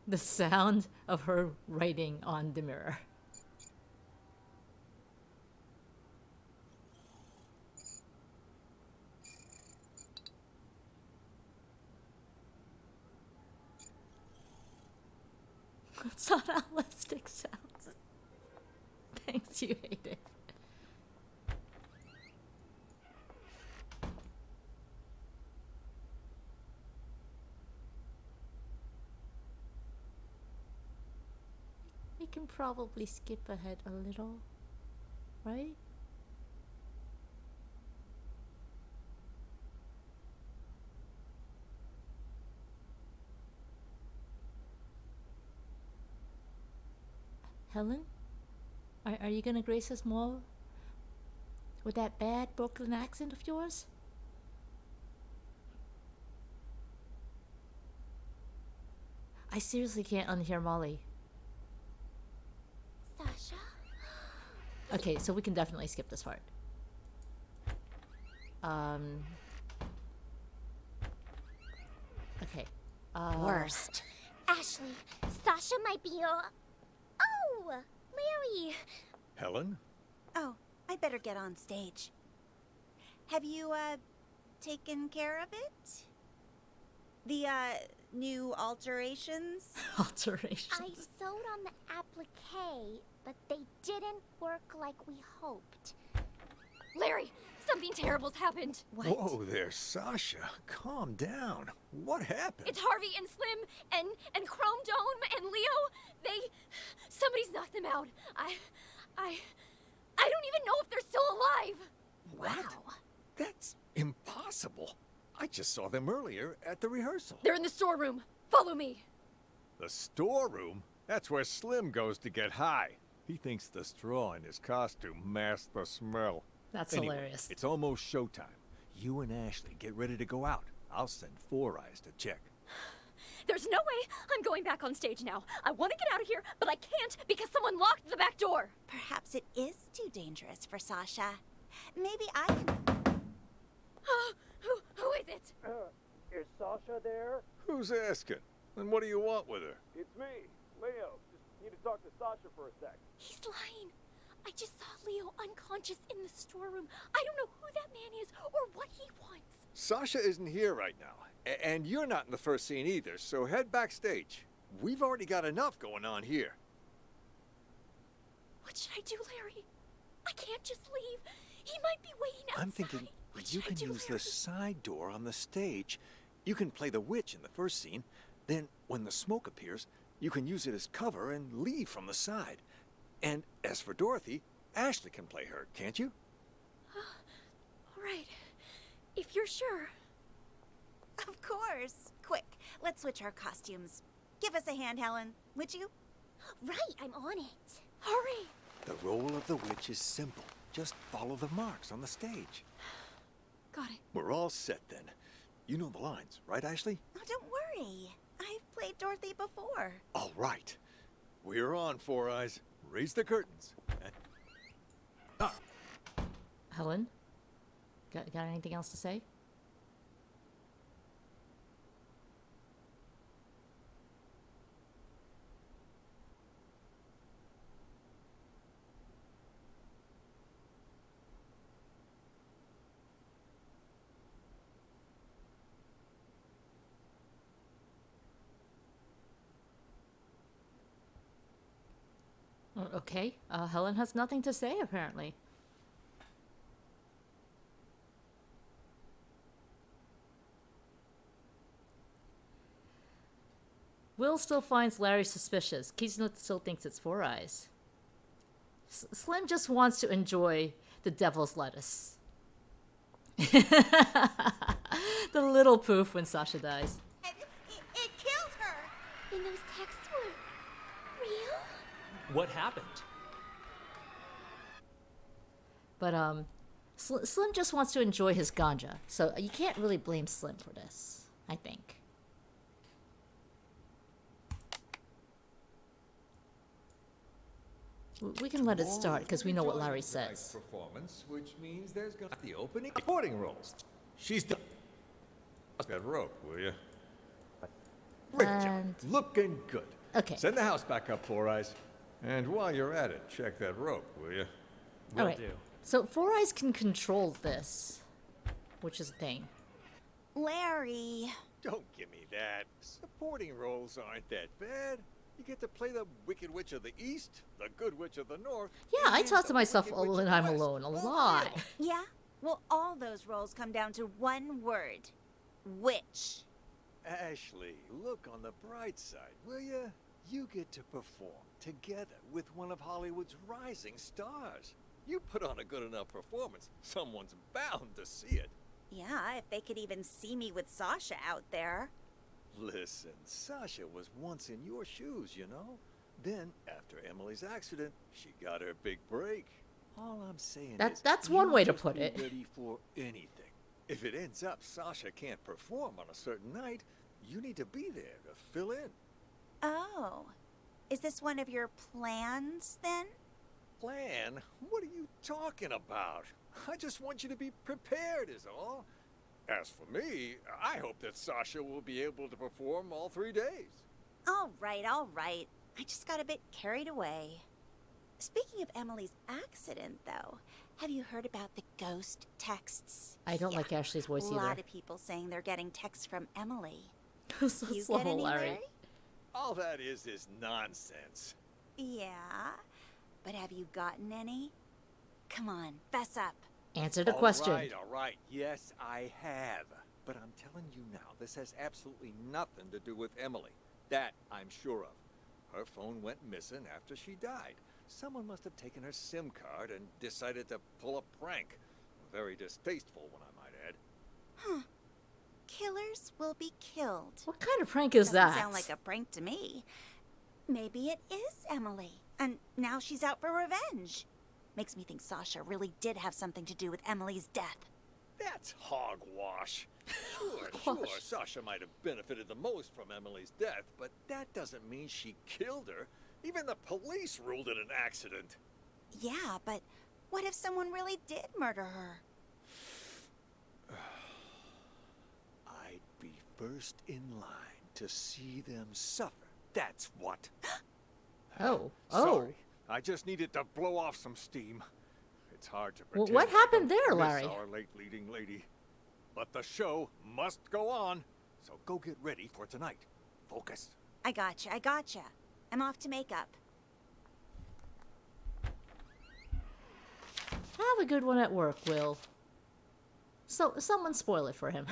The sound of her writing on the mirror. It's not how lipstick sounds. Thanks, you hate it. We can probably skip ahead a little, right? Helen? Are you gonna grace us more with that bad Brooklyn accent of yours? I seriously can't unhear Molly. Sasha? Okay, so we can definitely skip this part. Okay. Worst. Ashley, Sasha might be your... Oh! Larry! Helen? Oh, I'd better get on stage. Have you, taken care of it? The, new alterations? Alterations? I sewed on the applique, but they didn't work like we hoped. Larry, something terrible's happened. Whoa there, Sasha. Calm down. What happened? It's Harvey and Slim and Chrome Dome and Leo. Somebody's knocked them out. I don't even know if they're still alive. What? That's impossible. I just saw them earlier at the rehearsal. They're in the storeroom. Follow me. The storeroom? That's where Slim goes to get high. He thinks the straw in his costume masks the smell. That's Anyway, hilarious. It's almost showtime. You and Ashley get ready to go out. I'll send Four Eyes to check. There's no way I'm going back on stage now. I want to get out of here, but I can't because someone locked the back door. Perhaps it is too dangerous for Sasha. Maybe I can... Who is it? Is Sasha there? Who's asking? And what do you want with her? It's me, Leo. Just need to talk to Sasha for a sec. He's lying. I just saw Leo unconscious in the storeroom. I don't know who that man is or what he wants. Sasha isn't here right now, and you're not in the first scene either, so head backstage. We've already got enough going on here. What should I do, Larry? I can't just leave. He might be waiting outside. I'm thinking you can use the side door on the stage. You can play the witch in the first scene. Then, when the smoke appears, you can use it as cover and leave from the side. And as for Dorothy, Ashley can play her, can't you? All right. If you're sure. Of course. Quick, let's switch our costumes. Give us a hand, Helen, would you? Right, I'm on it. Hurry! The role of the witch is simple. Just follow the marks on the stage. Got it. We're all set then. You know the lines, right, Ashley? Oh, don't worry. I've played Dorothy before. All right. We're on, Four Eyes. Raise the curtains. Helen? Got anything else to say? Okay, Helen has nothing to say, apparently. Will still finds Larry suspicious. Kizno still thinks it's Four Eyes. Slim just wants to enjoy the devil's lettuce. The little poof when Sasha dies. It killed her! And those texts were real? What happened? But, Slim just wants to enjoy his ganja, so you can't really blame Slim for this, I think. We can let it start, because we know what Larry says. Performance, which means there's gonna be the opening reporting roles. She's done. That rope, will you? Great job. Looking good. Okay. Send the house back up, Four Eyes. And while you're at it, check that rope, will you? All right. So Four Eyes can control this, which is a thing. Larry. Don't give me that. Supporting roles aren't that bad. You get to play the Wicked Witch of the East, the Good Witch of the North. Yeah, I talk to myself when I'm alone a lot. Yeah? Well, all those roles come down to one word. Witch. Ashley, look on the bright side, will you? You get to perform together with one of Hollywood's rising stars. You put on a good enough performance, someone's bound to see it. Yeah, if they could even see me with Sasha out there. Listen, Sasha was once in your shoes, you know? Then, after Emily's accident, she got her big break. All I'm saying is... That's one way to just put be it. ready for anything. If it ends up Sasha can't perform on a certain night, you need to be there to fill in. Oh. Is this one of your plans, then? Plan? What are you talking about? I just want you to be prepared is all. As for me, I hope that Sasha will be able to perform all 3 days. All right, all right. I just got a bit carried away. Speaking of Emily's accident, though, have you heard about the ghost texts? I don't like Ashley's voice either. A lot of people saying they're getting texts from Emily. So You slow, get any, Larry. Larry? All that is nonsense. Yeah, but have you gotten any? Come on, fess up. Answer the question. All right. Yes, I have. But I'm telling you now, this has absolutely nothing to do with Emily. That I'm sure of. Her phone went missing after she died. Someone must have taken her SIM card and decided to pull a prank. Very distasteful one, I might add. Huh. Killers will be killed. What kind of prank is that? Doesn't sound like a prank to me. Maybe it is Emily, and now she's out for revenge. Makes me think Sasha really did have something to do with Emily's death. That's hogwash. Sure, Sasha might have benefited the most from Emily's death, but that doesn't mean she killed her. Even the police ruled it an accident. Yeah, but what if someone really did murder her? I'd be first in line to see them suffer. That's what. Oh. Sorry. I just needed to blow off some steam. It's hard to Well, pretend. what happened I don't there, miss Larry? Our late leading lady. But the show must go on. So go get ready for tonight. Focus. I gotcha. I'm off to makeup. Have a good one at work, Will. So, someone spoil it for him.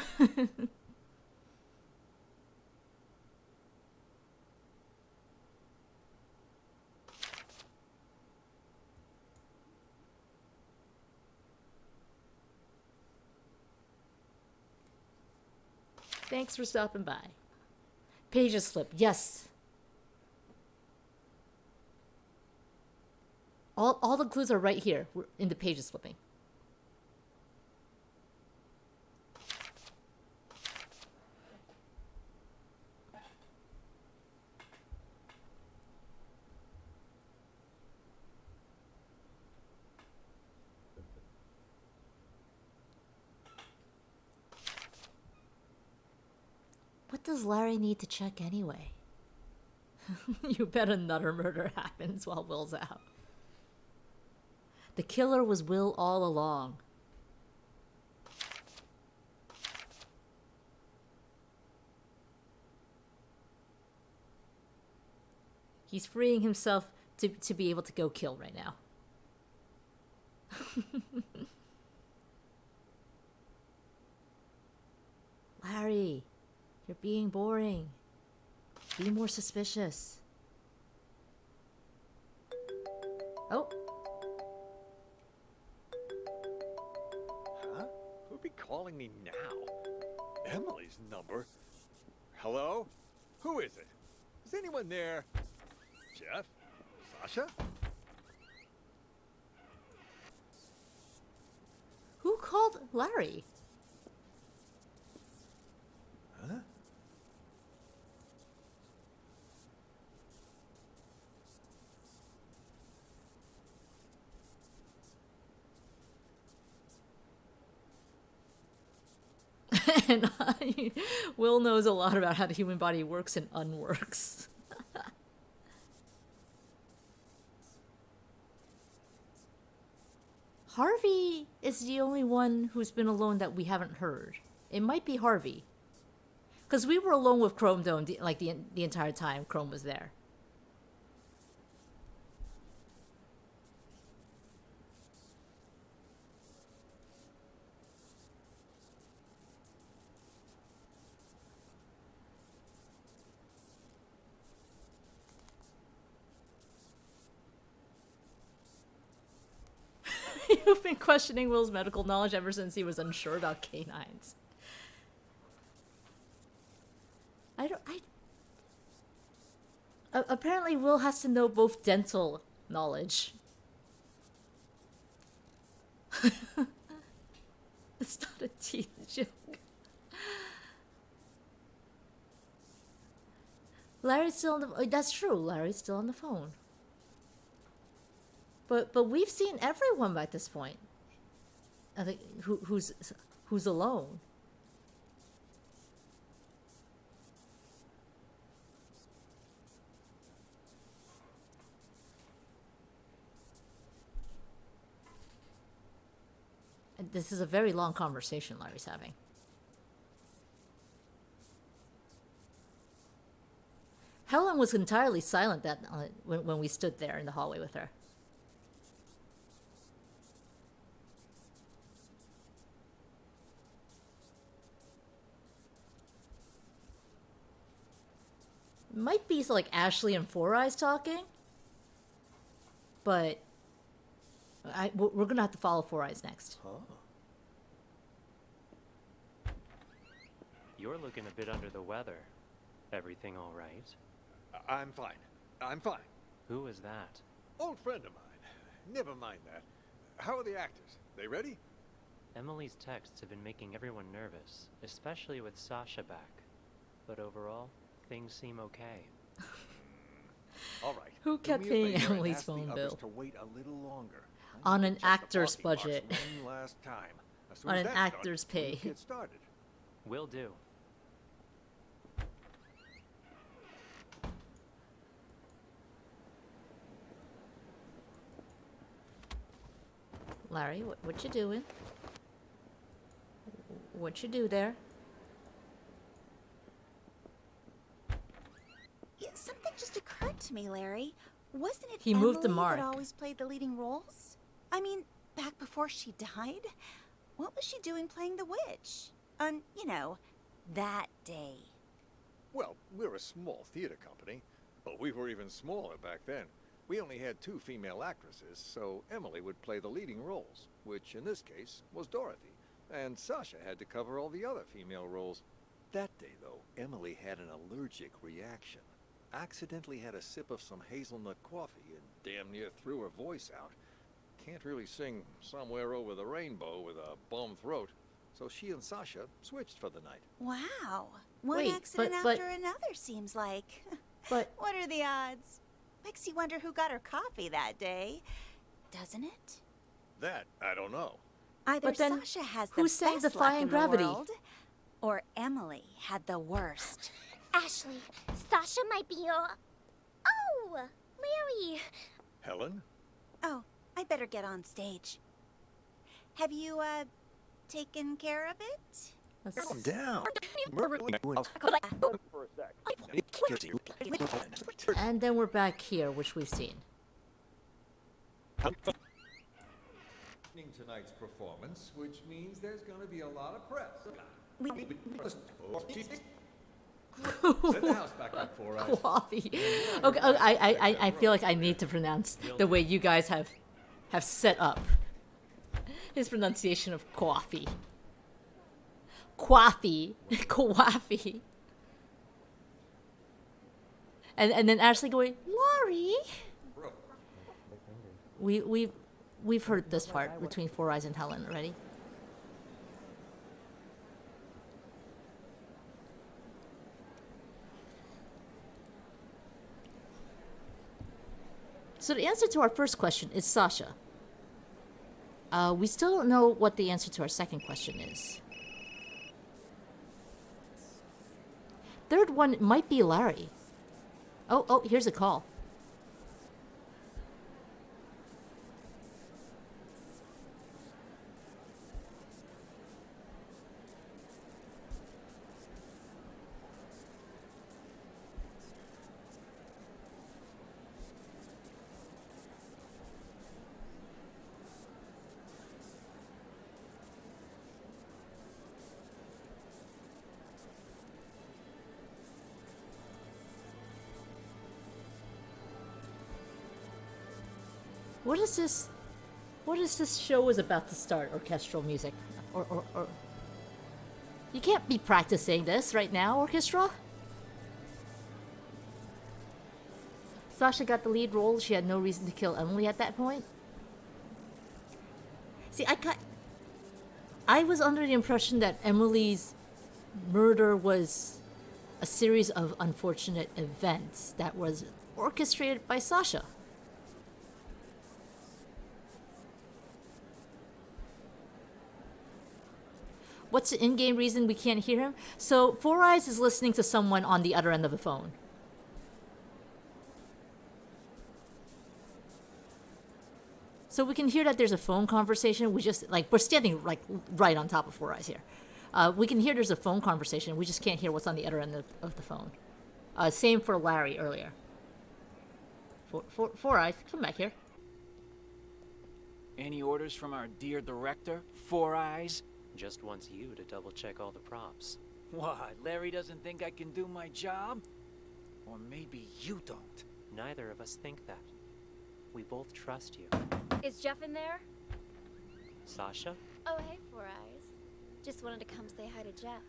Thanks for stopping by. Pages flip, yes. All the clues are right here in the pages flipping. What does Larry need to check anyway? You bet another murder happens while Will's out. The killer was Will all along. He's freeing himself to be able to go kill right now. Larry, you're being boring. Be more suspicious. Oh. Huh? Who'd be calling me now? Emily's number? Hello? Who is it? Is anyone there? Jeff? Sasha? Who called Larry? Huh? And Will knows a lot about how the human body works and unworks. Harvey is the only one who's been alone that we haven't heard. It might be Harvey. Because we were alone with Chrome Dome the entire time Chrome was there. You've been questioning Will's medical knowledge ever since he was unsure about canines. Apparently Will has to know both dental knowledge. It's not a teeth joke. Larry's still on the... That's true, Larry's still on the phone. But we've seen everyone by this point. I think who's alone. And this is a very long conversation Larry's having. Helen was entirely silent when we stood there in the hallway with her. Might be like Ashley and Four Eyes talking, but we're gonna have to follow Four Eyes next. Huh? You're looking a bit under the weather. Everything all right? I'm fine. I'm fine. Who is that? Old friend of mine. Never mind that. How are the actors? They ready? Emily's texts have been making everyone nervous, especially with Sasha back. But overall, things seem okay. All right. Who kept paying Emily's phone bill? To wait a little longer. On an actor's budget. One last time. On an actor's pay. Get started. Will do. Larry, what you doing? What'd you do there? Yeah, something just occurred to me, Larry. Wasn't it He moved the Emily mark. that always played the leading roles? I mean, back before she died? What was she doing playing the witch? On, you know, that day. Well, we're a small theater company, but we were even smaller back then. We only had 2 female actresses, so Emily would play the leading roles, which in this case was Dorothy, and Sasha had to cover all the other female roles. That day, though, Emily had an allergic reaction. Accidentally had a sip of some hazelnut coffee and damn near threw her voice out. Can't really sing Somewhere Over the Rainbow with a bum throat, so she and Sasha switched for the night. Wow. One Wait, accident but- after another seems like. But what are the odds? Makes you wonder who got her coffee that day, doesn't it? That, I don't know. Either But then, Sasha has who the sang best Defying luck in Gravity? the world, or Emily had the worst. Ashley, Sasha might be your... Oh, Larry. Helen? Oh, I better get on stage. Have you, taken care of it? Calm down. For a sec. And then we're back here, which we've seen. Tonight's performance, which means there's going to be a lot of press. Set the house back up for us. Coffee. Okay, I feel like I need to pronounce the way you guys have set up his pronunciation of coffee. Coffee. Coffee. And then Ashley going, Laurie. We've heard this part between Four Eyes and Helen already. So the answer to our first question is Sasha. We still don't know what the answer to our second question is. Third one might be Larry. Oh, here's a call. What is this show is about to start? Orchestral music. Or You can't be practicing this right now, orchestra. Sasha got the lead role. She had no reason to kill Emily at that point. See, I was under the impression that Emily's murder was a series of unfortunate events that was orchestrated by Sasha. What's the in-game reason we can't hear him? So Four Eyes is listening to someone on the other end of the phone. So we can hear that there's a phone conversation. We're standing right on top of Four Eyes here. We can hear there's a phone conversation. We just can't hear what's on the other end of the phone. Same for Larry earlier. Four Eyes, come back here. Any orders from our dear director, Four Eyes? Just wants you to double check all the props. What, Larry doesn't think I can do my job? Or maybe you don't. Neither of us think that. We both trust you. Is Jeff in there? Sasha? Oh, hey, Four Eyes. Just wanted to come say hi to Jeff.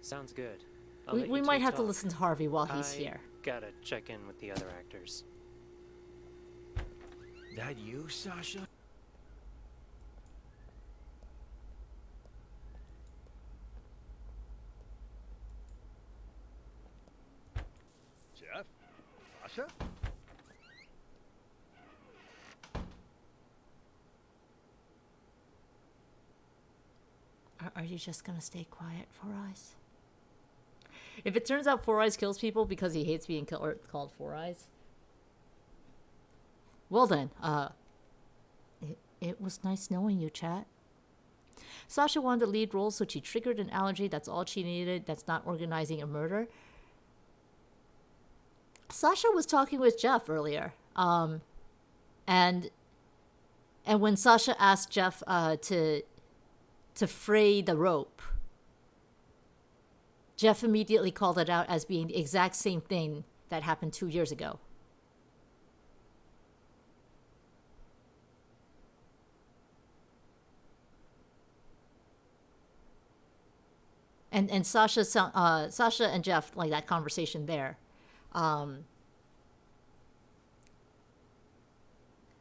Sounds good. We might have to listen to Harvey while he's here. Gotta check in with the other actors. That you, Sasha? Jeff? Sasha? Are you just gonna stay quiet, Four Eyes? If it turns out Four Eyes kills people because he hates being called Four Eyes, well then, it was nice knowing you, chat. Sasha wanted the lead role, so she triggered an allergy. That's all she needed. That's not organizing a murder. Sasha was talking with Jeff earlier. And when Sasha asked Jeff to fray the rope, Jeff immediately called it out as being the exact same thing that happened 2 years ago. And Sasha and Jeff, like that conversation there.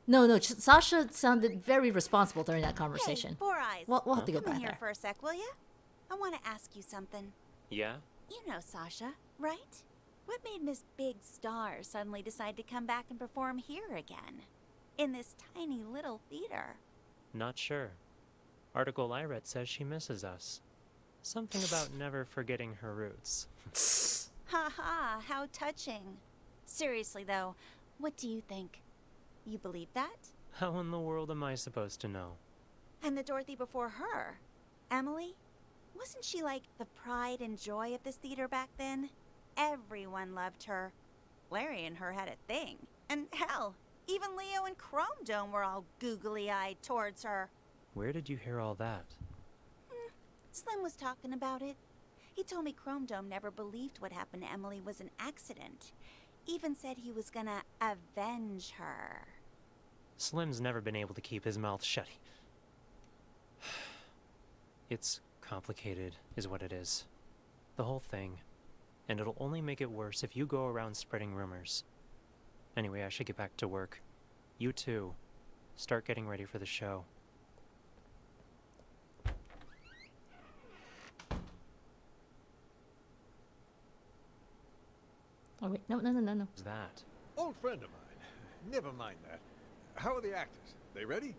No, Sasha sounded very responsible during that conversation. Hey, Four Eyes. We'll have to go Come in back here there. for a sec, will ya? I want to ask you something. Yeah? You know Sasha, right? What made Miss Big Star suddenly decide to come back and perform here again? In this tiny little theater? Not sure. Article I read says she misses us. Something about never forgetting her roots. Ha ha, how touching. Seriously though, what do you think? You believe that? How in the world am I supposed to know? And the Dorothy before her, Emily? Wasn't she like the pride and joy of this theater back then? Everyone loved her. Larry and her had a thing. And hell, even Leo and Chrome Dome were all googly-eyed towards her. Where did you hear all that? Slim was talking about it. He told me Chrome Dome never believed what happened to Emily was an accident. Even said he was gonna avenge her. Slim's never been able to keep his mouth shut. It's complicated, is what it is. The whole thing. And it'll only make it worse if you go around spreading rumors. Anyway, I should get back to work. You too. Start getting ready for the show. Oh wait, no. What's that? Old friend of mine. Never mind that. How are the actors? They ready?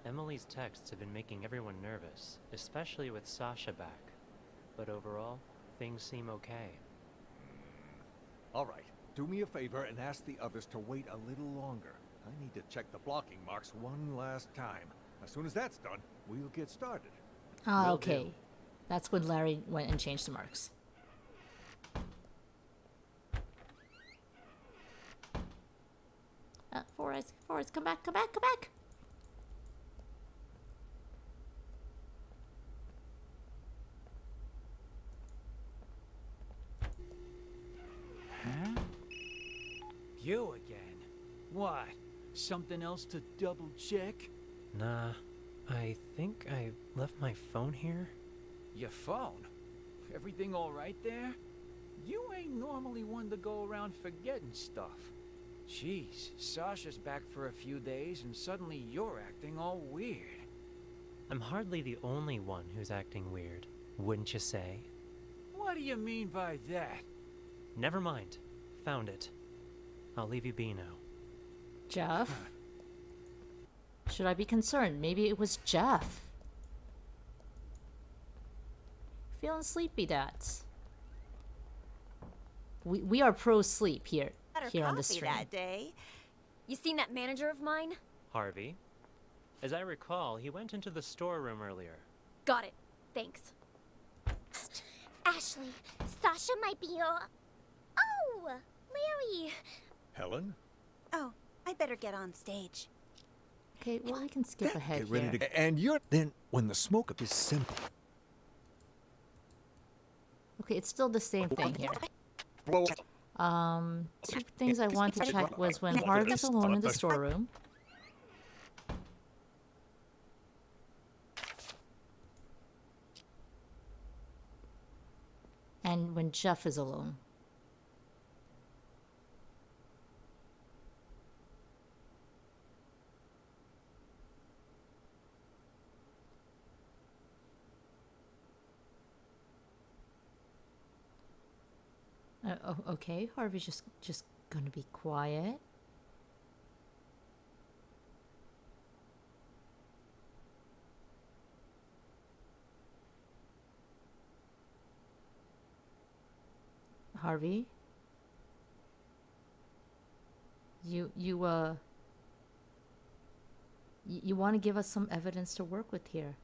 Emily's texts have been making everyone nervous, especially with Sasha back. But overall, things seem okay. All right. Do me a favor and ask the others to wait a little longer. I need to check the blocking marks one last time. As soon as that's done, we'll get started. Ah, okay. That's when Larry went and changed the marks. Four Eyes, come back. Huh? You again? What? Something else to double check? Nah, I think I left my phone here. Your phone? Everything all right there? You ain't normally one to go around forgetting stuff. Jeez, Sasha's back for a few days and suddenly you're acting all weird. I'm hardly the only one who's acting weird, wouldn't you say? What do you mean by that? Never mind. Found it. I'll leave you be now. Jeff? Should I be concerned? Maybe it was Jeff. Feeling sleepy, Dads. We are pro sleep here on the stream. That day. You seen that manager of mine? Harvey? As I recall, he went into the storeroom earlier. Got it. Thanks. Ashley, Sasha might be your... Oh, Larry. Helen? Oh, I better get on stage. Okay, well, we can skip ahead Get ready here. to... And you're... Then, when the smoke is simple. Okay, it's still the same thing here. Blow... Two things I wanted to check was when Harvey's alone in the storeroom. And when Jeff is alone. Okay, Harvey's just gonna be quiet. Harvey? You want to give us some evidence to work with here.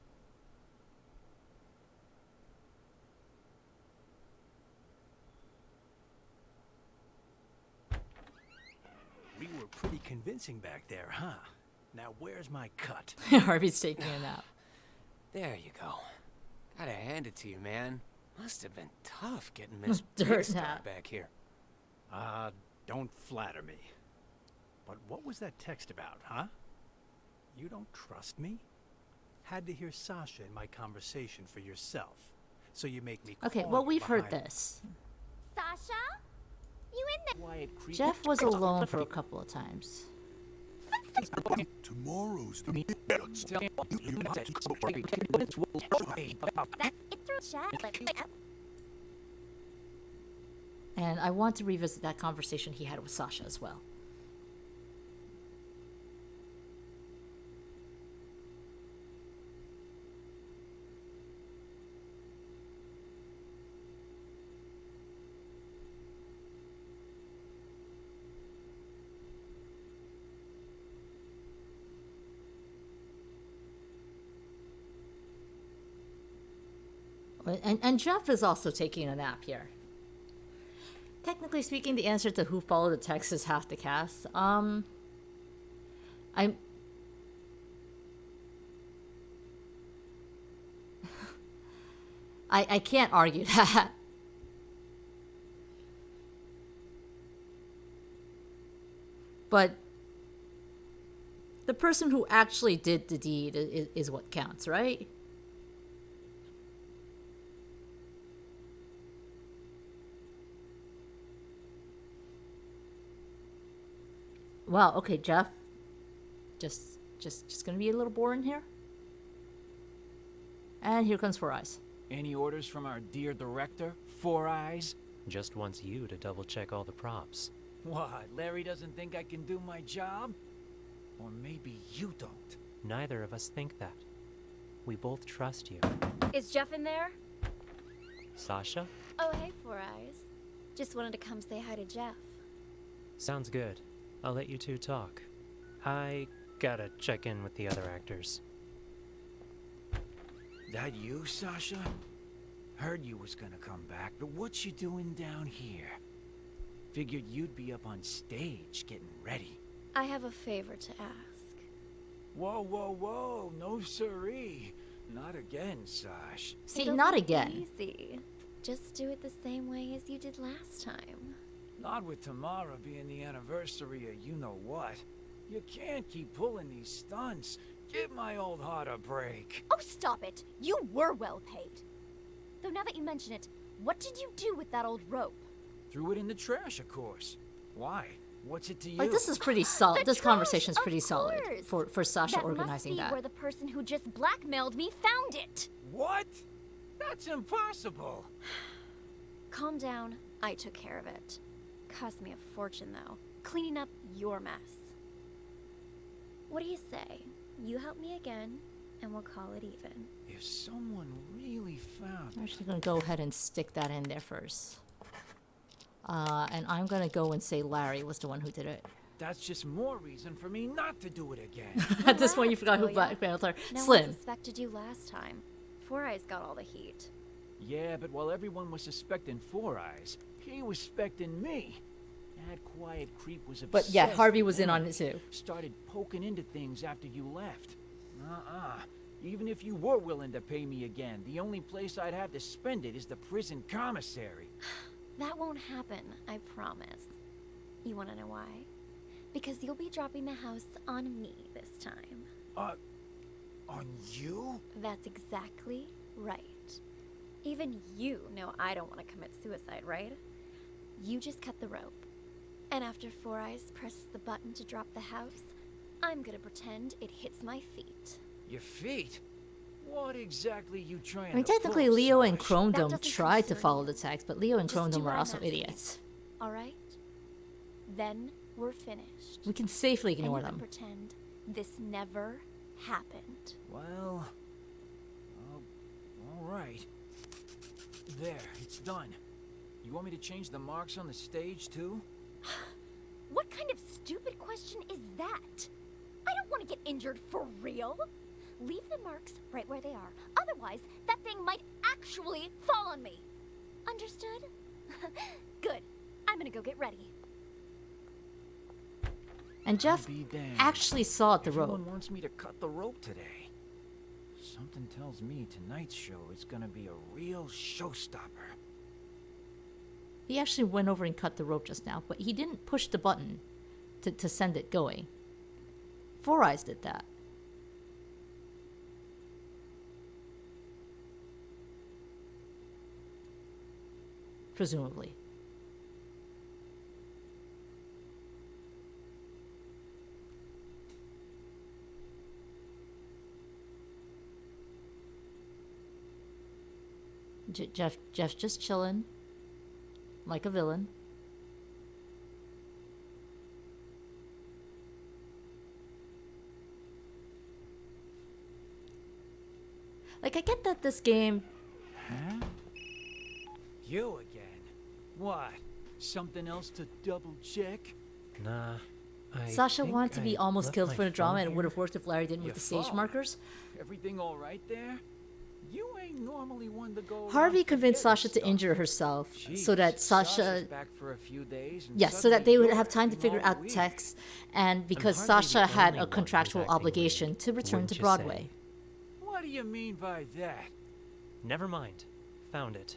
We were pretty convincing back there, huh? Now where's my cut? Harvey's taking a nap. There you go. Gotta hand it to you, man. Must have been tough getting Miss Dirt Big Star nap. back here. Don't flatter me. But what was that text about, huh? You don't trust me? Had to hear Sasha in my conversation for yourself. So you make me Okay, call well, you we've heard behind- this. Sasha? You in there? Jeff was alone for a couple of times. Tomorrow's the And I want to revisit that conversation he had with Sasha as well. And Jeff is also taking a nap here. Technically speaking, the answer to who followed the text is half the cast. I can't argue that. But the person who actually did the deed is what counts, right? Wow, okay, Jeff. Just gonna be a little boring here. And here comes Four Eyes. Any orders from our dear director, Four Eyes? Just wants you to double check all the props. What, Larry doesn't think I can do my job? Or maybe you don't. Neither of us think that. We both trust you. Is Jeff in there? Sasha? Oh, hey, Four Eyes. Just wanted to come say hi to Jeff. Sounds good. I'll let you two talk. I gotta check in with the other actors. That you, Sasha? Heard you was gonna come back, but what you doing down here? Figured you'd be up on stage getting ready. I have a favor to ask. Whoa, whoa, whoa, no siree. Not again, Sash. See, It'll not be again. Easy. Just do it the same way as you did last time. Not with Tamara being the anniversary of you-know-what. You can't keep pulling these stunts. Give my old heart a break. Oh, stop it! You were well paid. Though now that you mention it, what did you do with that old rope? Threw it in the trash, of course. Why? What's it to you? Like, this is pretty solid. This conversation is Of pretty solid course. for Sasha That organizing must be that. where the person who just blackmailed me found it. What? That's impossible. Calm down. I took care of it. Cost me a fortune, though. Cleaning up your mess. What do you say? You help me again, and we'll call it even. If someone really found I'm actually going to go ahead and stick that in there first. And I'm going to go and say Larry was the one who did it. that's just more reason for me not to do it again. At this point, you forgot who Relax, blackmailed her. No one Slim. suspected you last time. Four Eyes got all the heat. Yeah, but while everyone was suspecting Four Eyes, he was suspecting me. That quiet creep was obsessed. But yeah, Harvey was with in on Emily. it too. Started poking into things after you left. Even if you were willing to pay me again, the only place I'd have to spend it is the prison commissary. That won't happen, I promise. You wanna know why? Because you'll be dropping the house on me this time. On you? That's exactly right. Even you know I don't want to commit suicide, right? You just cut the rope. And after Four Eyes presses the button to drop the house, I'm gonna pretend it hits my feet. Your feet? What exactly you trying I mean, to technically, pull, Leo and Sash? Chrome That Dome doesn't tried to concern follow you. the text, but Leo and Just Chrome do Dome were what I'm also asking. idiots. Alright? Then we're finished. We can safely And ignore you can them. pretend this never happened. Well, all right. There, it's done. You want me to change the marks on the stage, too? What kind of stupid question is that? I don't want to get injured for real. Leave the marks right where they are. Otherwise, that thing might actually fall on me. Understood? Good. I'm gonna go get ready. And Jeff I'll be damned. actually saw at the rope. Everyone wants me to cut the rope today. Something tells me tonight's show is gonna be a real showstopper. He actually went over and cut the rope just now, but he didn't push the button to send it going. Four Eyes did that. Presumably. Jeff's just chilling, like a villain. Like, I get that this game... Huh? You again? What? Something else to double check? Nah. Sasha wanted to be almost killed for the drama, and it would have worked if Larry didn't with the stage markers. Everything all right there? You ain't normally one to go. Harvey convinced Sasha to injure herself so that Sasha... back for a few days and yes, so that they would have time to figure out text, and because Sasha had a contractual obligation to return to Broadway. What do you mean by that? Never mind. Found it.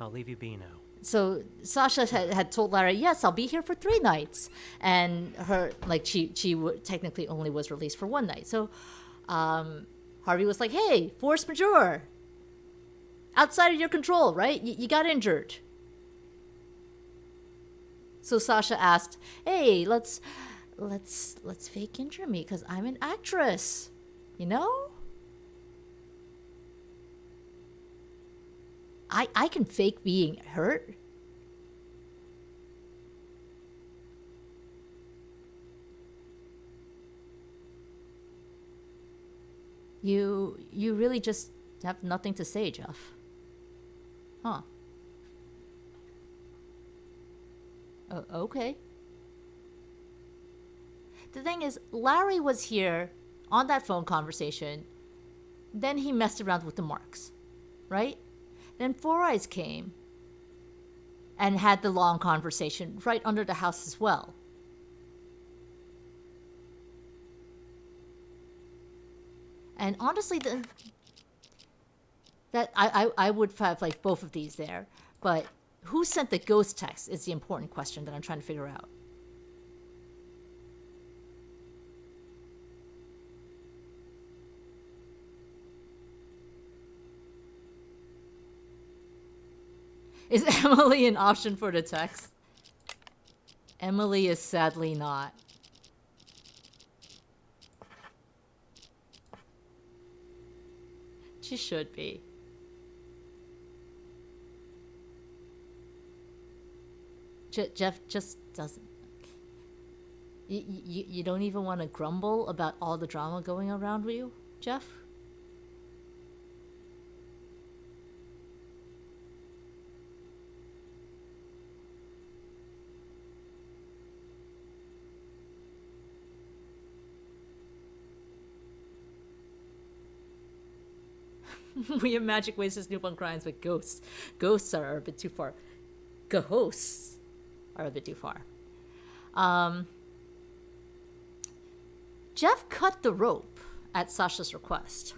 I'll leave you be now. So Sasha had told Larry, yes, I'll be here for 3 nights. And her, like, she technically only was released for 1 night. So Harvey was like, hey, force majeure. Outside of your control, right? You got injured. So Sasha asked, hey, let's fake injure me because I'm an actress. You know? I can fake being hurt. You really just have nothing to say, Jeff. Huh. Okay. The thing is, Larry was here on that phone conversation. Then he messed around with the marks, right? Then Four Eyes came and had the long conversation right under the house as well. And honestly, I would have like both of these there, but who sent the ghost text is the important question that I'm trying to figure out. Is Emily an option for the text? Emily is sadly not. She should be. Jeff just doesn't. You don't even want to grumble about all the drama going around with you, Jeff? We have magic ways to snoop on crimes, but ghosts are a bit too far. Ghosts are a bit too far. Jeff cut the rope at Sasha's request.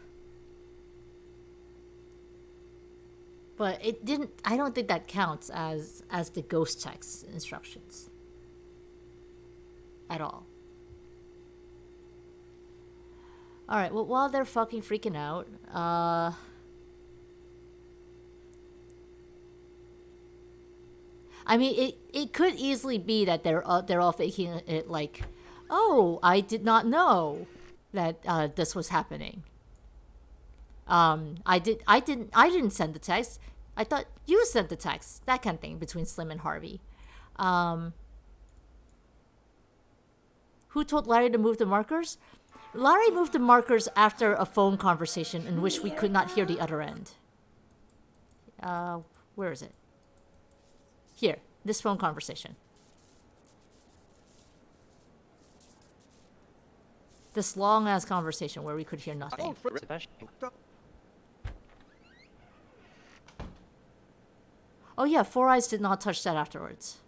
But it didn't, I don't think that counts as the ghost text instructions. At all. Alright, well, while they're fucking freaking out, I mean, it could easily be that they're all faking it like, oh, I did not know that this was happening. I didn't send the text. I thought you sent the text. That kind of thing between Slim and Harvey. Who told Larry to move the markers? Larry moved the markers after a phone conversation in which we could not hear the other end. Where is it? Here, this phone conversation. This long-ass conversation where we could hear nothing. Oh yeah, Four Eyes did not touch that afterwards.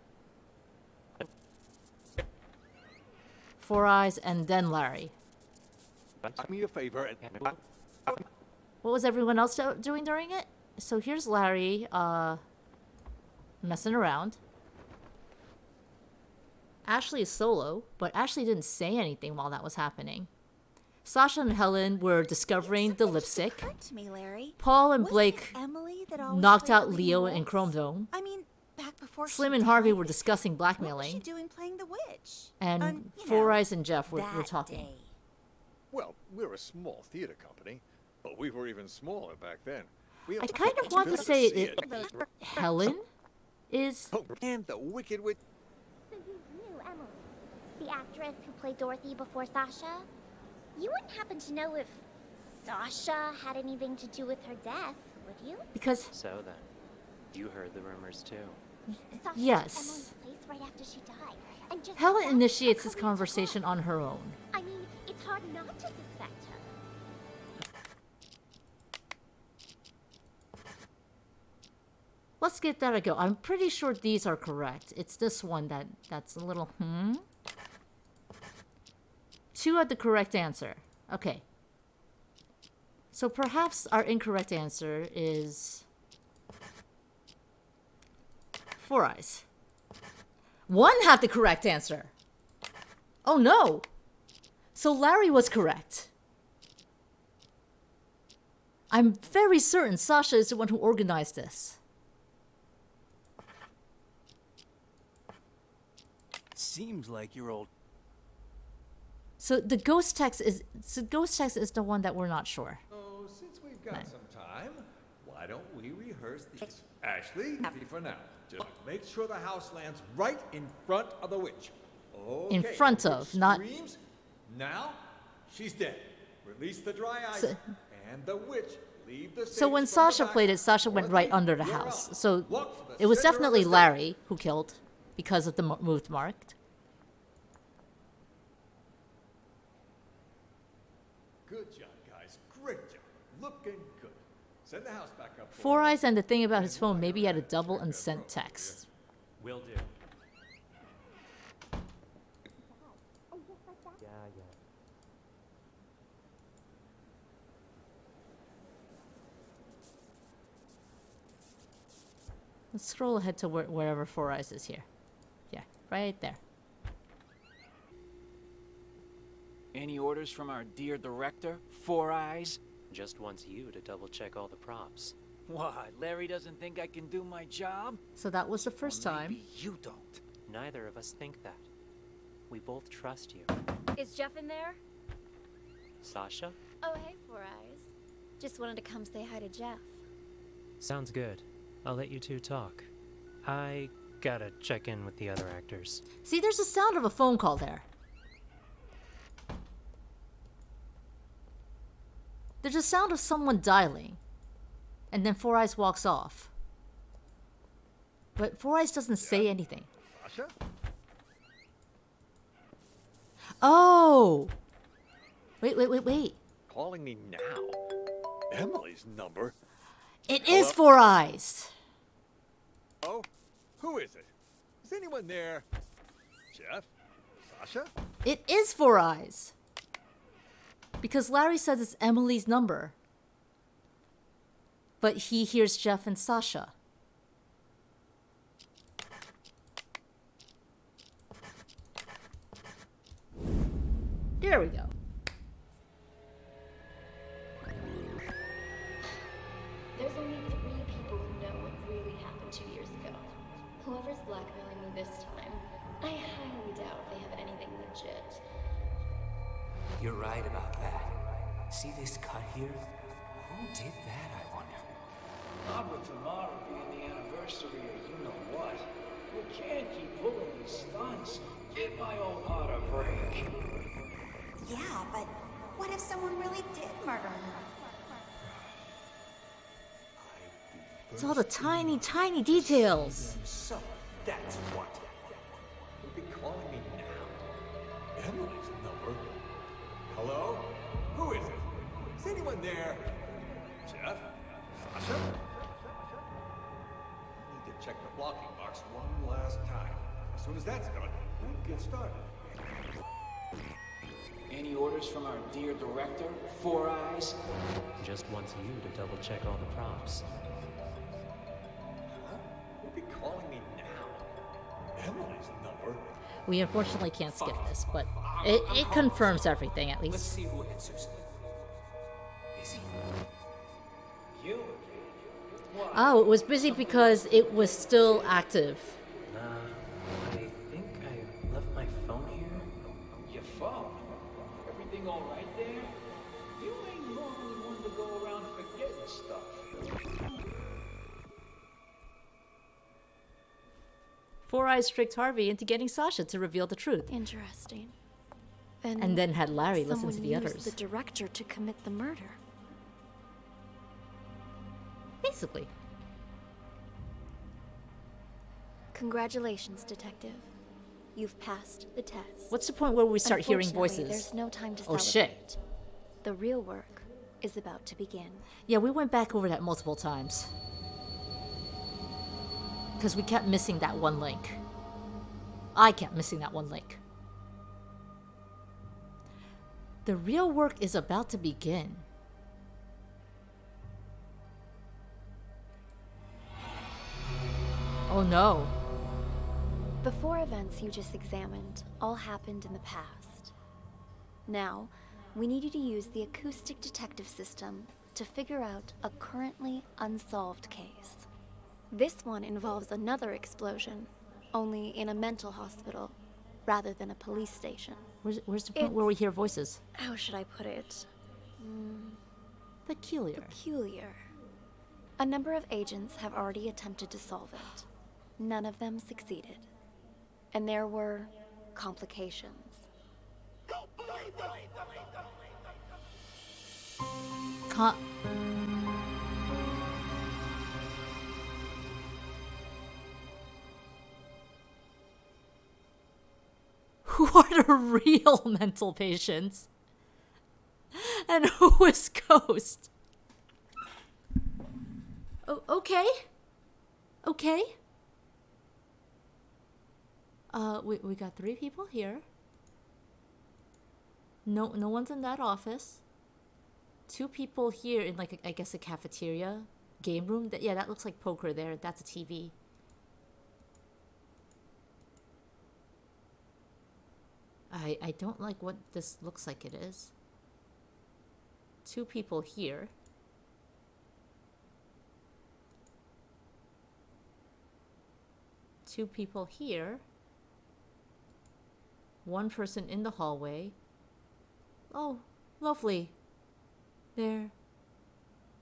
Four Eyes, and then Larry. Do me a favor and... What was everyone else doing during it? So here's Larry, messing around. Ashley is solo, but Ashley didn't say anything while that was happening. Sasha and Helen were discovering the lipstick. To me, Larry. Paul and Wasn't Blake it Emily that always knocked played out the leading Leo roles? in Chrome Dome. I mean, back before Slim she and Harvey died, were discussing what was she blackmailing. doing playing the witch? And you Four know, Eyes and Jeff were that talking. day. Well, we're a small theater company, but we were even smaller back then. We I kind of want to say it. Helen is. Oh, and the Wicked Witch. So you knew Emily, the actress who played Dorothy before Sasha? You wouldn't happen to know if Sasha had anything to do with her death, would you? Because. So then, you heard the rumors too. Sasha Yes. took Emily's place right after she died. And just Helen like that, initiates her this career conversation took on off. her own. I mean, it's hard not to suspect her. Let's give that a go. I'm pretty sure these are correct. It's this one that's a little Two had the correct answer. Okay. So perhaps our incorrect answer is Four Eyes. One had the correct answer. Oh no. So Larry was correct. I'm very certain Sasha is the one who organized this. Seems like your old... So the ghost text is the one that we're not sure. So, since we've got some time, why don't we rehearse these? Ashley, for now. Just make sure the house lands right in front of the witch. Okay, In front the of, witch not- screams. Now, she's dead. Release the dry ice, So- and the witch leave the So stage when from the Sasha back. played it, Sasha went right under the you're house. up. So Walk to the it was center of definitely the stage. Larry who killed because of the moved mark. Good job, guys. Great job. Looking good. Send the house back up. Four Eyes, and the thing about his phone, maybe he had a double and sent text. Will do. Yeah. Let's scroll ahead to wherever Four Eyes is here. Yeah, right there. Any orders from our dear director, Four Eyes? Just wants you to double check all the props. What, Larry doesn't think I can do my job? So that was the first time. Maybe you don't. Neither of us think that. We both trust you. Is Jeff in there? Sasha? Oh, hey, Four Eyes. Just wanted to come say hi to Jeff. Sounds good. I'll let you two talk. I gotta check in with the other actors. See, there's the sound of a phone call there. There's a sound of someone dialing. And then Four Eyes walks off. But Four Eyes doesn't say anything. Sasha? Oh! Wait. Calling me now? Emily's number? It is Four Eyes! Oh, who is it? Is anyone there? Jeff? Sasha? It is Four Eyes! Because Larry says it's Emily's number. But he hears Jeff and Sasha. There we go. There's only 3 people who know what really happened 2 years ago. Whoever's blackmailing me this time, I highly doubt they have anything legit. You're right about that. See this cut here? Who did that, I wonder? Not with tomorrow being the anniversary of you-know-what. We can't keep pulling these stunts. Give my old heart a break. Yeah, but what if someone really did murder her? It's all the tiny details. So, that's what. You'll be calling me now. Emily's number? Hello? Who is it? Is anyone there? Jeff? Sasha? I need to check the blocking marks one last time. As soon as that's done, we'll get started. Any orders from our dear director, Four Eyes? Just wants you to double check all the props. You'll be calling me now. Emily's number. We unfortunately can't skip this, but it confirms everything at Let's least. see who answers. Busy? You? Oh, it was busy because it was still active. I think I left my phone here. Your phone? Everything all right there? You ain't normally one to go around forgetting stuff. Four Eyes tricked Harvey into getting Sasha to reveal the truth. Interesting. And then had Larry listen to someone the used others. the director to commit the murder. Basically. Congratulations, Detective. You've passed the test. What's the point where we start hearing Unfortunately, voices? There's no time to Oh, celebrate. shit. The real work is about to begin. Yeah, we went back over that multiple times. Because we kept missing that one link. I kept missing that one link. The real work is about to begin. Oh no. The four events you just examined all happened in the past. Now, we need you to use the acoustic detective system to figure out a currently unsolved case. This one involves another explosion, only in a mental hospital, rather than a police station. Where's the point where we hear voices? How should I put it? Peculiar. Peculiar. A number of agents have already attempted to solve it. None of them succeeded. And there were complications. Who are the real mental patients? And who is Ghost? Oh, okay. Okay. We got 3 people here. No one's in that office. 2 people here in, like, I guess a cafeteria game room. Yeah, that looks like poker there. That's a TV. I don't like what this looks like it is. 2 people here. Two people here. 1 person in the hallway. Oh, lovely. There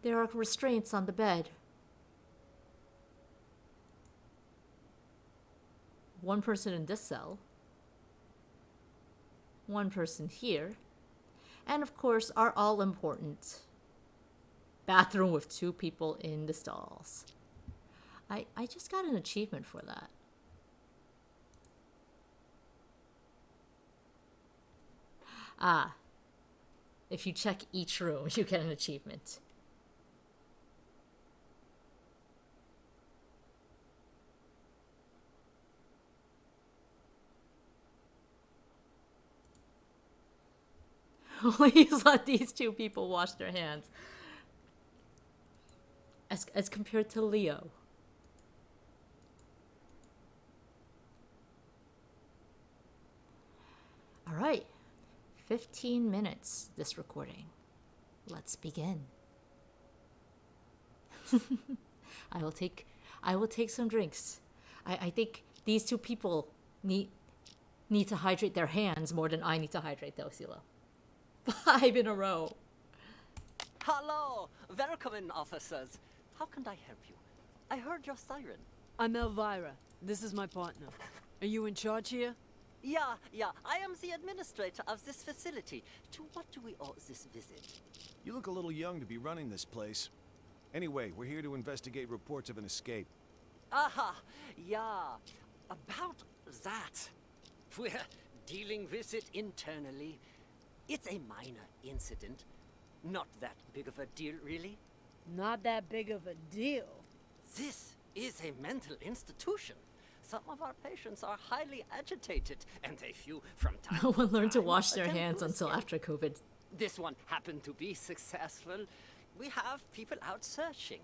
are restraints on the bed. 1 person in this cell. 1 person here. And of course, our all-important bathroom with 2 people in the stalls. I just got an achievement for that. Ah, if you check each room, you get an achievement. Please let these 2 people wash their hands. As compared to Leo. All right. 15 minutes, this recording. Let's begin. I will take some drinks. I think these 2 people need to hydrate their hands more than I need to hydrate those, Silo. 5 in a row. Hello! Welcome in, officers. How can I help you? I heard your siren. I'm Elvira. This is my partner. Are you in charge here? Yeah, I am the administrator of this facility. To what do we owe this visit? You look a little young to be running this place. Anyway, we're here to investigate reports of an escape. Aha, yeah. About that. We're dealing with it internally. It's a minor incident. Not that big of a deal, really. Not that big of a deal. This is a mental institution. some of our patients are highly agitated, and they feel from time No one learned to time wash their attempt hands to until escape. after COVID. This one happened to be successful. We have people out searching.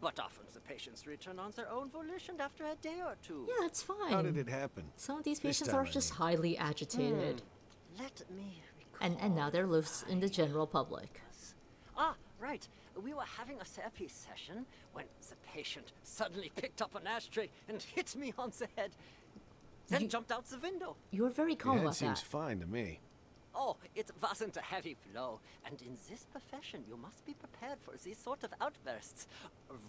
But often the patients return on their own volition after a day or two. Yeah, it's fine. How did it happen? Some of these This patients time, are I just mean. highly agitated. Let me And now they're loose in the general public. Ah, right. We were having a therapy session when the patient suddenly picked up an ashtray and hit me on the head. Then jumped out the window. You were very calm Your head about seems that. fine to me. Oh, it wasn't a heavy blow. And in this profession, you must be prepared for these sort of outbursts.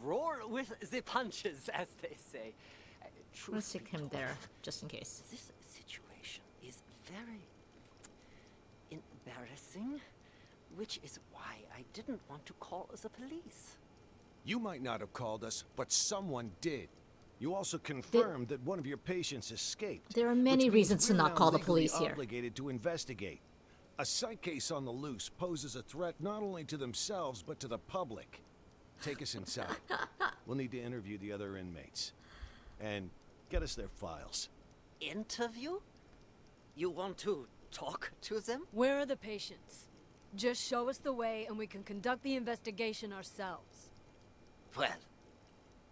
Roll with the punches, as they say. Let's stick him there, just in case. This situation is very embarrassing, which is why I didn't want to call the police. You might not have called us, but someone did. You also confirmed that one of your patients escaped. There are many which means reasons to we're not now call the legally police here. Obligated to investigate. A psych case on the loose poses a threat not only to themselves but to the public. Take us inside. We'll need to interview the other inmates. And get us their files. Interview? You want to talk to them? Where are the patients? Just show us the way and we can conduct the investigation ourselves. Well,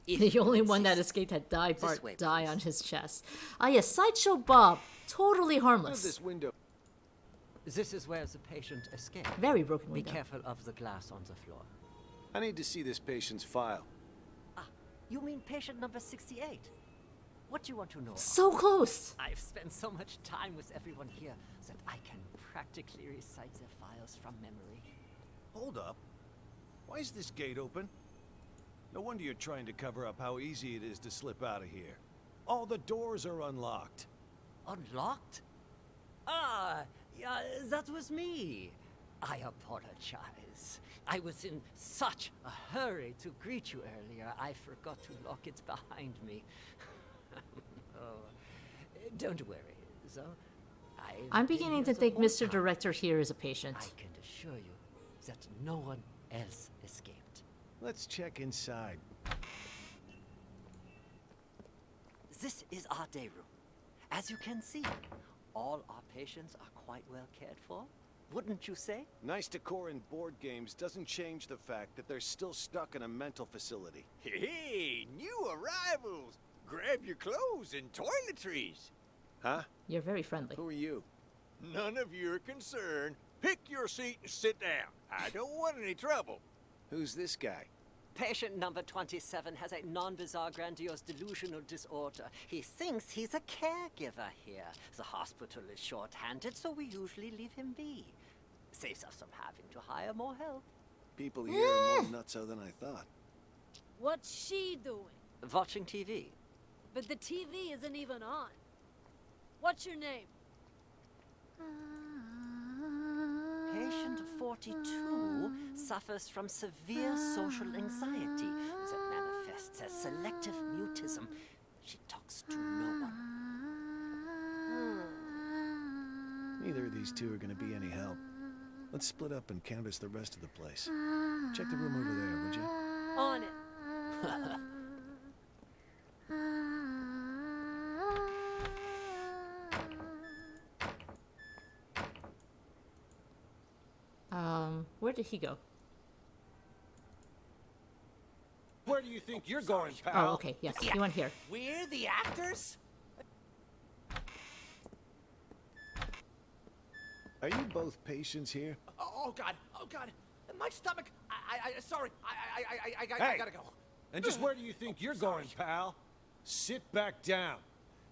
The only one that escaped had die This Bart way, die on his chest. Ah yes, Sideshow Bob. Totally harmless. This window. This is where the patient escaped. Very broken Be window. careful of the glass on the floor. I need to see this patient's file. You mean patient number 68? What do you want to know? So close. I've spent so much time with everyone here that I can practically recite their files from memory. Hold up. Why is this gate open? No wonder you're trying to cover up how easy it is to slip out of here. All the doors are unlocked. Unlocked? Ah, yeah, that was me. I apologize. I was in such a hurry to greet you earlier, I forgot to lock it behind me. Oh, don't worry, though. I'm beginning to think Mr. Director here is a patient. I can assure you that no one else escaped. Let's check inside. This is our day room. As you can see, all our patients are quite well cared for. Wouldn't you say? Nice decor and board games doesn't change the fact that they're still stuck in a mental facility. Hey, new arrivals! Grab your clothes and toiletries. Huh? You're very friendly. Who are you? None of your concern. Pick your seat and sit down. I don't want any trouble. Who's this guy? Patient number 27 has a non-bizarre grandiose delusional disorder. He thinks he's a caregiver here. The hospital is short-handed, so we usually leave him be. Saves us from having to hire more help. People here are more nutso than I thought. What's she doing? Watching TV. But the TV isn't even on. What's your name? Patient 42 suffers from severe social anxiety that manifests as selective mutism. She talks to no one. Neither of these two are going to be any help. Let's split up and canvass the rest of the place. Check the room over there, would you? On it. Where did he go? Where do you think you're going, pal? Oh, okay, yes, he went here. We're the actors? Are you both patients here? Oh, God. Oh, God. My stomach. Sorry. I Hey! gotta go. And just where do you think you're going, pal? Sit back down.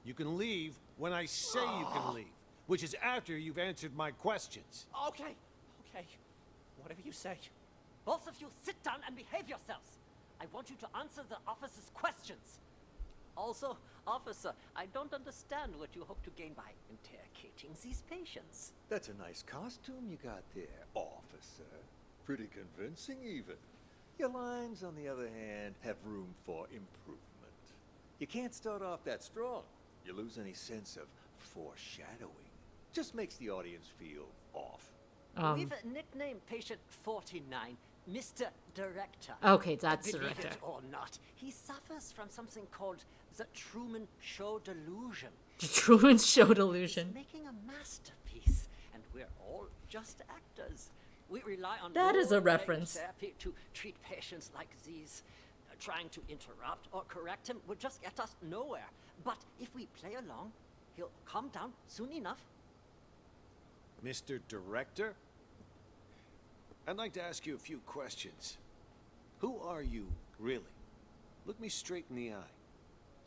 You can leave when I say you can leave, which is after you've answered my questions. Okay. Whatever you say. Both of you sit down and behave yourselves. I want you to answer the officer's questions. Also, officer, I don't understand what you hope to gain by interrogating these patients. That's a nice costume you got there, officer. Pretty convincing, even. Your lines, on the other hand, have room for improvement. You can't start off that strong. You lose any sense of foreshadowing. Just makes the audience feel off. We've nicknamed patient 49 Mr. Director. Okay, that's Believe Director. it or not, he suffers from something called the Truman Show delusion. The Truman Show delusion. He's making a masterpiece, and we're all just actors. We rely on That is a role-playing reference. therapy to treat patients like these. Trying to interrupt or correct him would just get us nowhere. But if we play along, he'll calm down soon enough. Mr. Director? I'd like to ask you a few questions. Who are you, really? Look me straight in the eye.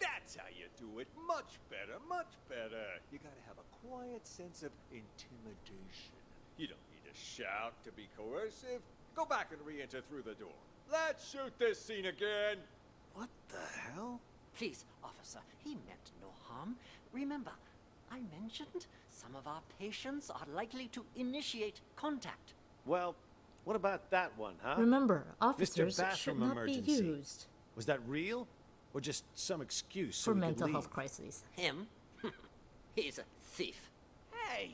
That's how you do it. Much better, much better. You gotta have a quiet sense of intimidation. You don't need to shout to be coercive. Go back and re-enter through the door. Let's shoot this scene again. What the hell? Please, officer, he meant no harm. Remember, I mentioned some of our patients are likely to initiate contact. Well, what about that one, huh? Remember, officers Mr. Bathroom should not emergency. be used Was that real? Or just some excuse so for we could mental leave? health crises. Him? He's a thief. Hey,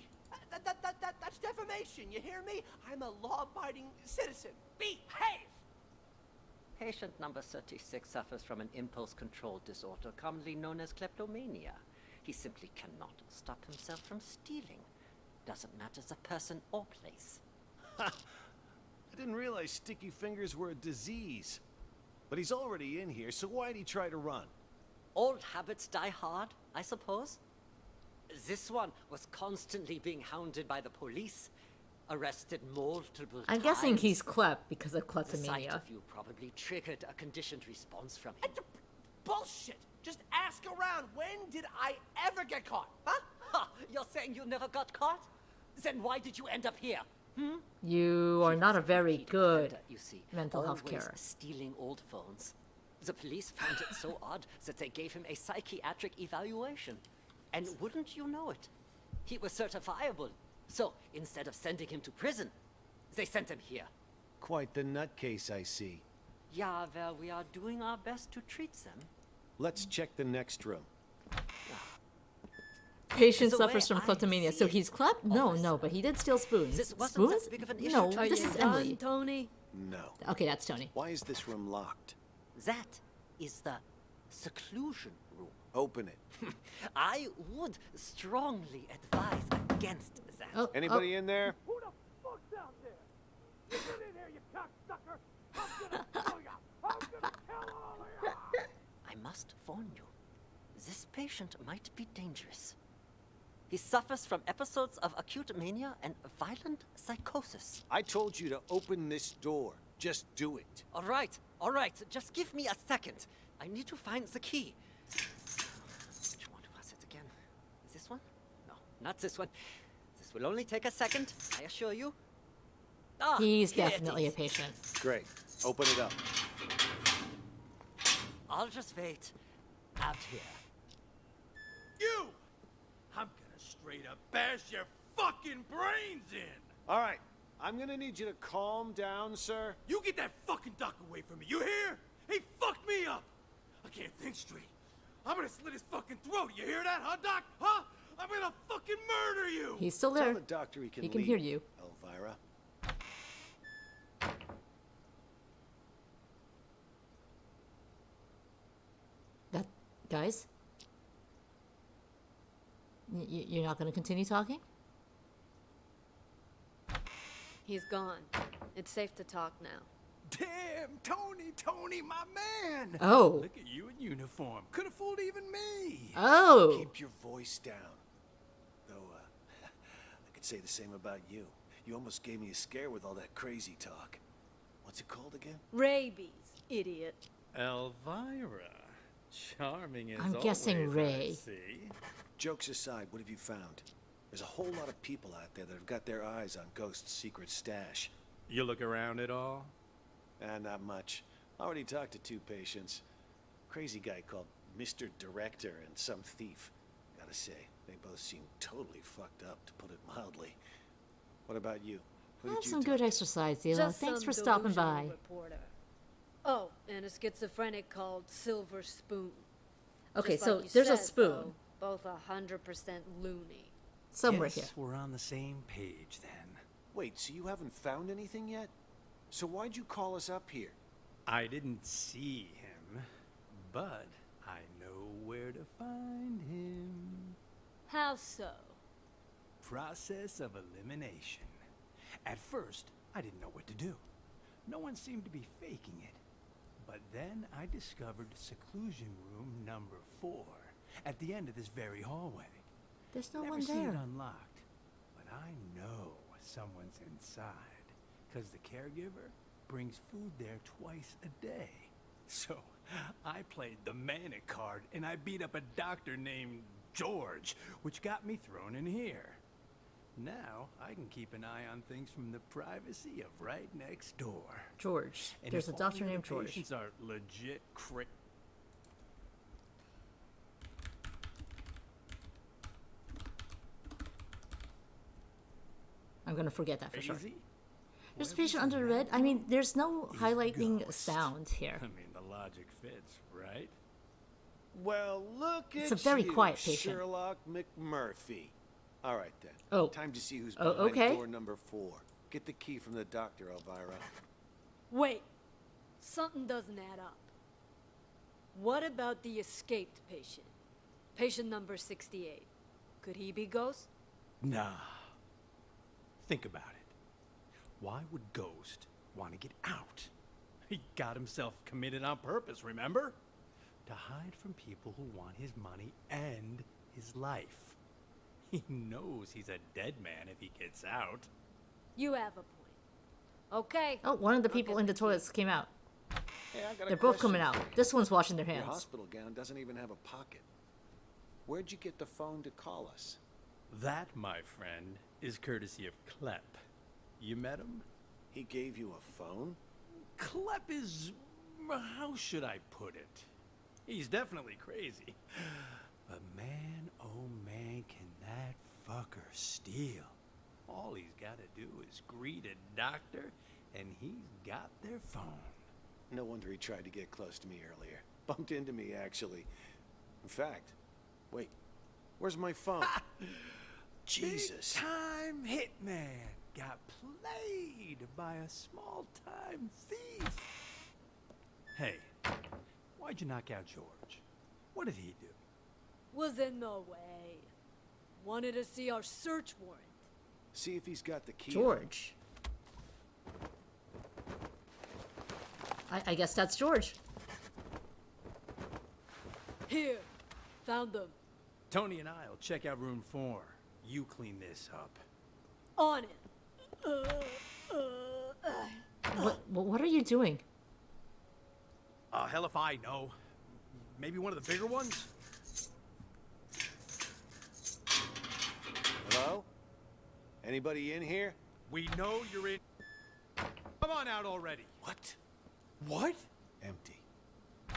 that's defamation, you hear me? I'm a law-abiding citizen. Behave! Patient number 36 suffers from an impulse control disorder commonly known as kleptomania. He simply cannot stop himself from stealing. Doesn't matter the person or place. I didn't realize sticky fingers were a disease. But he's already in here, so why'd he try to run? Old habits die hard, I suppose. This one was constantly being hounded by the police. Arrested multiple I'm times. guessing he's klep because of The sight kleptomania. of you probably triggered a conditioned response from him. Bullshit! Just ask around. When did I ever get caught? Huh? Ha! You're saying you never got caught? Then why did you end up here? Hmm? You are not a very good offender, you see, mental health always care. stealing old phones. The police found it so odd that they gave him a psychiatric evaluation. And wouldn't you know it? He was certifiable. So, instead of sending him to prison, they sent him here. Quite the nutcase, I see. Yeah, well, we are doing our best to treat them. Let's check the next room. Patient The suffers way from I kleptomania, so he's klep? No, but he did steal spoons. This wasn't Spoons? that big of an issue No, to this you. is Emily. Tony? No. Okay, that's Tony. Why is this room locked? That is the seclusion room. Open it. I would strongly advise against that. Oh, Anybody in there? Who the fuck's out there? Get in here, you cocksucker! I'm gonna kill ya! I'm gonna kill all of ya! I must warn you, this patient might be dangerous. He suffers from episodes of acute mania and violent psychosis. I told you to open this door. Just do it. All right, just give me a second. I need to find the key. Which one was it again? This one? No, not this one. This will only take a second, I assure you. Ah, He's here it definitely a is. patient. Great. Open it up. I'll just wait out here. You! I'm gonna straight up bash your fucking brains in! All right. I'm gonna need you to calm down, sir. You get that fucking doc away from me, you hear? He fucked me up! I can't think straight. I'm gonna slit his fucking throat, you hear that, huh, Doc? Huh? I'm gonna fucking murder you! He's still Tell there. the doctor he can He can leave, hear you. Elvira. That, guys? You're not going to continue talking? He's gone. It's safe to talk now. Damn, Tony, my man! Oh. Look at you in uniform. Could have fooled even me. Oh. Keep your voice down. Though, I could say the same about you. You almost gave me a scare with all that crazy talk. What's it called again? Rabies, idiot. Elvira. Charming as I'm always, guessing Ray. I see. Jokes aside, what have you found? There's a whole lot of people out there that have got their eyes on Ghost's secret stash. You look around at all? Not much. Already talked to 2 patients. Crazy guy called Mr. Director and some thief. Gotta say, they both seem totally fucked up, to put it mildly. What about you? Who did Have you some talk good to? exercise, Zila. Just Thanks some for stopping delusional by. Reporter. Oh, and a schizophrenic called Silver Spoon. Okay, Just so like you there's a said, spoon. though, both 100% loony. Somewhere Guess here. we're on the same page then. Wait, so you haven't found anything yet? So why'd you call us up here? I didn't see him, but I know where to find him. How so? Process of elimination. At first, I didn't know what to do. No one seemed to be faking it. But then I discovered seclusion room number 4 at the end of this very hallway. There's no Never one seen there. it unlocked, but I know someone's inside, because the caregiver brings food there twice a day. So I played the manic card, and I beat up a doctor named George, which got me thrown in here. Now I can keep an eye on things from the privacy of right next door. George. And There's a if doctor all your named George. patients are legit I'm gonna forget that for sure. crazy? There's a patient under the bed. I mean, there's no highlighting sound here. I mean, the logic fits, right? Well, look It's at a very you, quiet patient. Sherlock McMurphy. All right, then. Oh. Time to see who's Oh, behind okay. door number 4. Get the key from the doctor, Elvira. Wait. Something doesn't add up. What about the escaped patient? Patient number 68. Could he be Ghost? Nah. Think about it. Why would Ghost want to get out? He got himself committed on purpose, remember? To hide from people who want his money and his life. He knows he's a dead man if he gets out. You have a point. Okay. Oh, one of the people in the toilets came out. Hey, I got a They're both question coming out. for you. This one's washing their Your hands. hospital gown doesn't even have a pocket. Where'd you get the phone to call us? That, my friend, is courtesy of Klep. You met him? He gave you a phone? Klep is... how should I put it? He's definitely crazy. But man, oh man, can that fucker steal. All he's got to do is greet a doctor, and he's got their phone. No wonder he tried to get close to me earlier. Bumped into me, actually. In fact, wait, where's my phone? Jesus. Big-time hitman got played by a small-time thief. Hey, why'd you knock out George? What did he do? Was in the way. Wanted to see our search warrant. See if he's got the key. George. I guess that's George. Here. Found them. Tony and I'll check out room 4. You clean this up. On it. What are you doing? Hell if I know. Maybe one of the bigger ones? Hello? Anybody in here? We know you're in. Come on out already. What? What? Empty.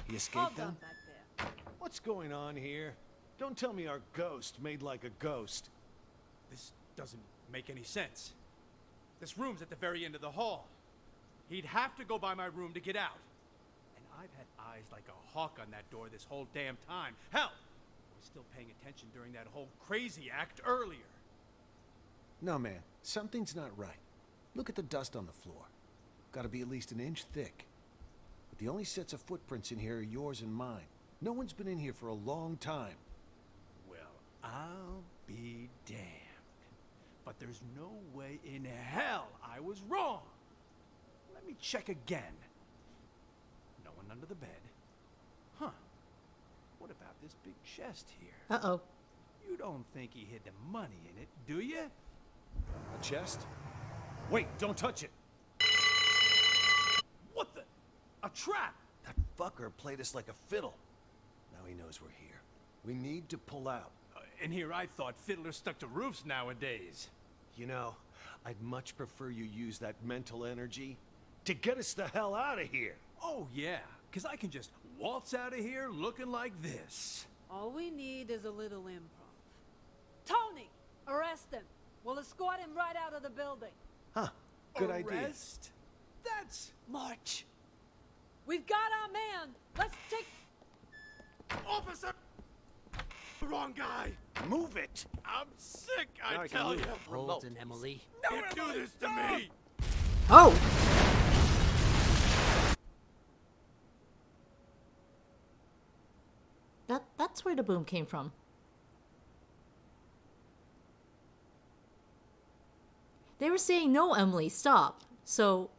He escaped Hold them? on back there. What's going on here? Don't tell me our ghost made like a ghost. This doesn't make any sense. This room's at the very end of the hall. He'd have to go by my room to get out. And I've had eyes like a hawk on that door this whole damn time. Hell, I was still paying attention during that whole crazy act earlier. No, man. Something's not right. Look at the dust on the floor. Gotta be at least an inch thick. But the only sets of footprints in here are yours and mine. No one's been in here for a long time. Well, I'll be damned. But there's no way in hell I was wrong. Let me check again. No one under the bed. Huh. What about this big chest here? Uh-oh. You don't think he hid the money in it, do you? A chest? Wait, don't touch it! What the? A trap! That fucker played us like a fiddle. Now he knows we're here. We need to pull out. And here I thought fiddlers stuck to roofs nowadays. You know, I'd much prefer you use that mental energy to get us the hell out of here. Oh yeah, because I can just waltz out of here looking like this. All we need is a little improv. Tony! Arrest him! We'll escort him right out of the building. Huh, good idea. Arrest? That's... March! We've got our man! Let's take... Officer! The wrong guy! Move it! I'm sick, Now I I can tell move you. it. Holden, Emily. Can't do this to me! Oh! that's where the boom came from. They were saying, no, Emily, stop. So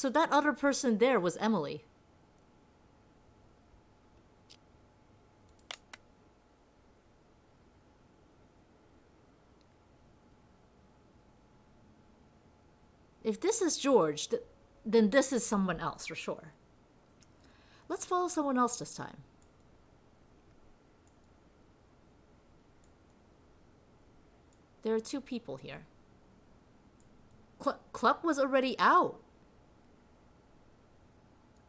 that other person there was Emily. If this is George, then this is someone else for sure. Let's follow someone else this time. There are two people here. Club was already out.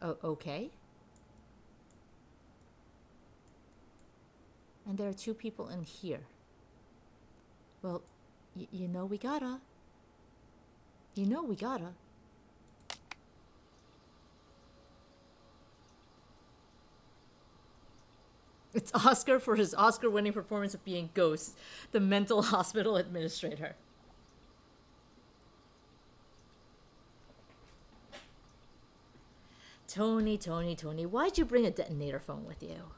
Oh, okay. And there are two people in here. Well, you know we gotta. You know we gotta. It's Oscar for his Oscar-winning performance of being Ghost, the mental hospital administrator. Tony, why'd you bring a detonator phone with you?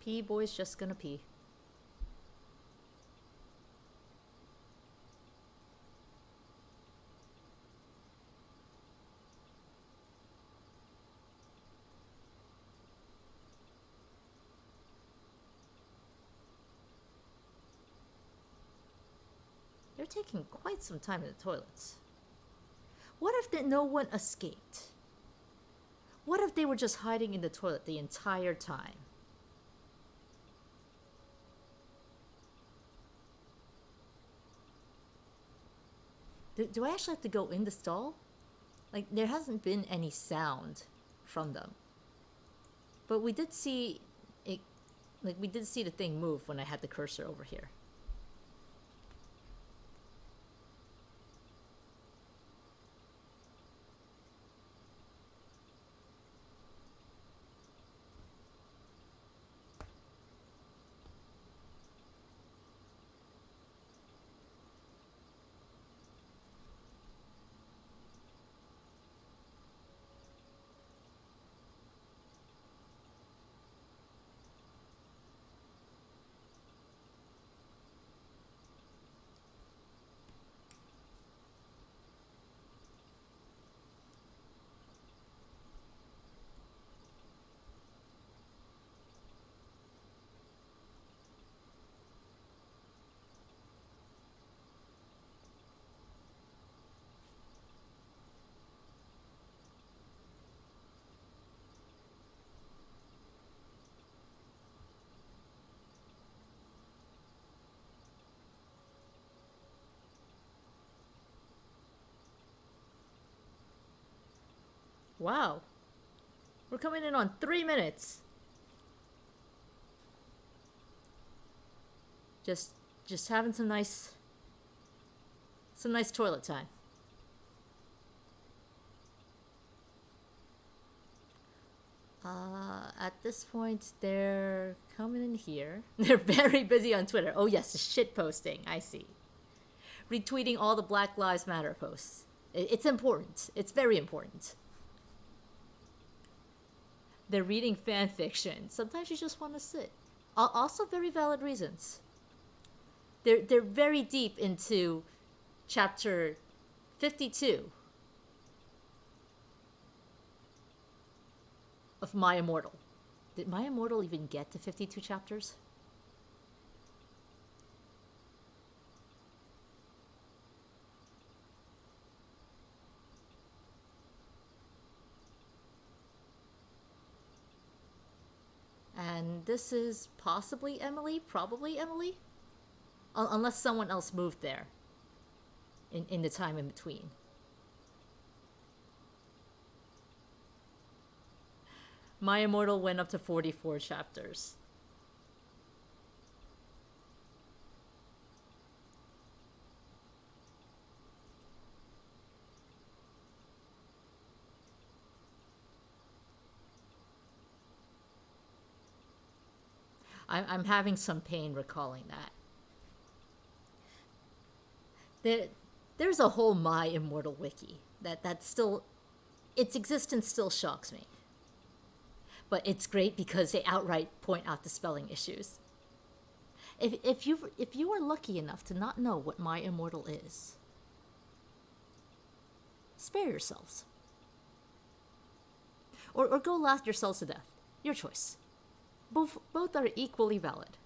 Pee boy's just gonna pee. They're taking quite some time in the toilets. What if no one escaped? What if they were just hiding in the toilet the entire time? Do I actually have to go in the stall? Like, there hasn't been any sound from them. But we did see it, like, we did see the thing move when I had the cursor over here. Wow. We're coming in on 3 minutes. Just having some nice toilet time. At this point, they're coming in here. They're very busy on Twitter. Oh yes, the shit posting. I see. Retweeting all the Black Lives Matter posts. It's important. It's very important. They're reading fan fiction. Sometimes you just want to sit. Also very valid reasons. They're very deep into chapter 52 of My Immortal. Did My Immortal even get to 52 chapters? And this is possibly Emily, probably Emily, unless someone else moved there in the time in between. My Immortal went up to 44 chapters. I'm having some pain recalling that. There's a whole My Immortal wiki that still, its existence still shocks me. But it's great because they outright point out the spelling issues. If you are lucky enough to not know what My Immortal is, spare yourselves. Or go laugh yourselves to death. Your choice. Both are equally valid.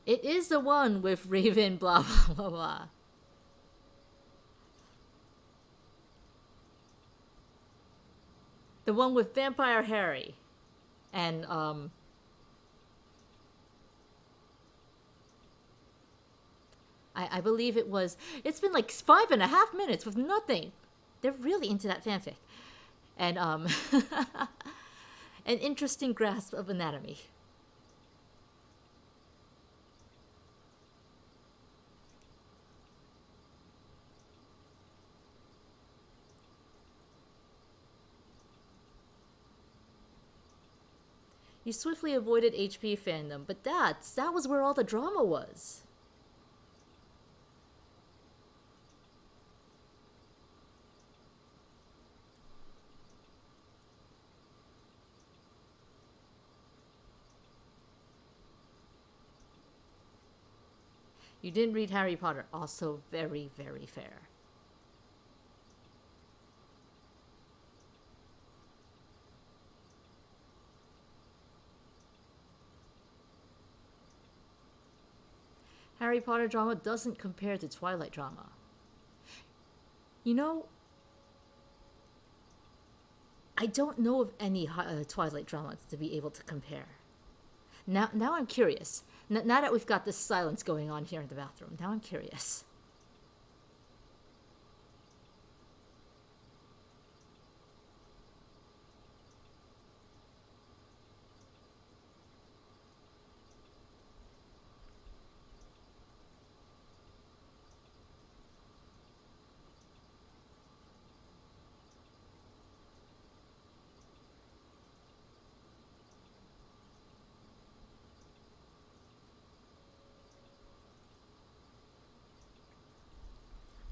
It is the one with Raven blah blah blah blah. The one with Vampire Harry. And I believe it's been like 5.5 minutes with nothing. They're really into that fanfic. And an interesting grasp of anatomy. You swiftly avoided HP fandom, but that was where all the drama was. You didn't read Harry Potter. Also very, very fair. Harry Potter drama doesn't compare to Twilight drama. You know, I don't know of any Twilight dramas to be able to compare. Now I'm curious. Now that we've got this silence going on here in the bathroom, now I'm curious.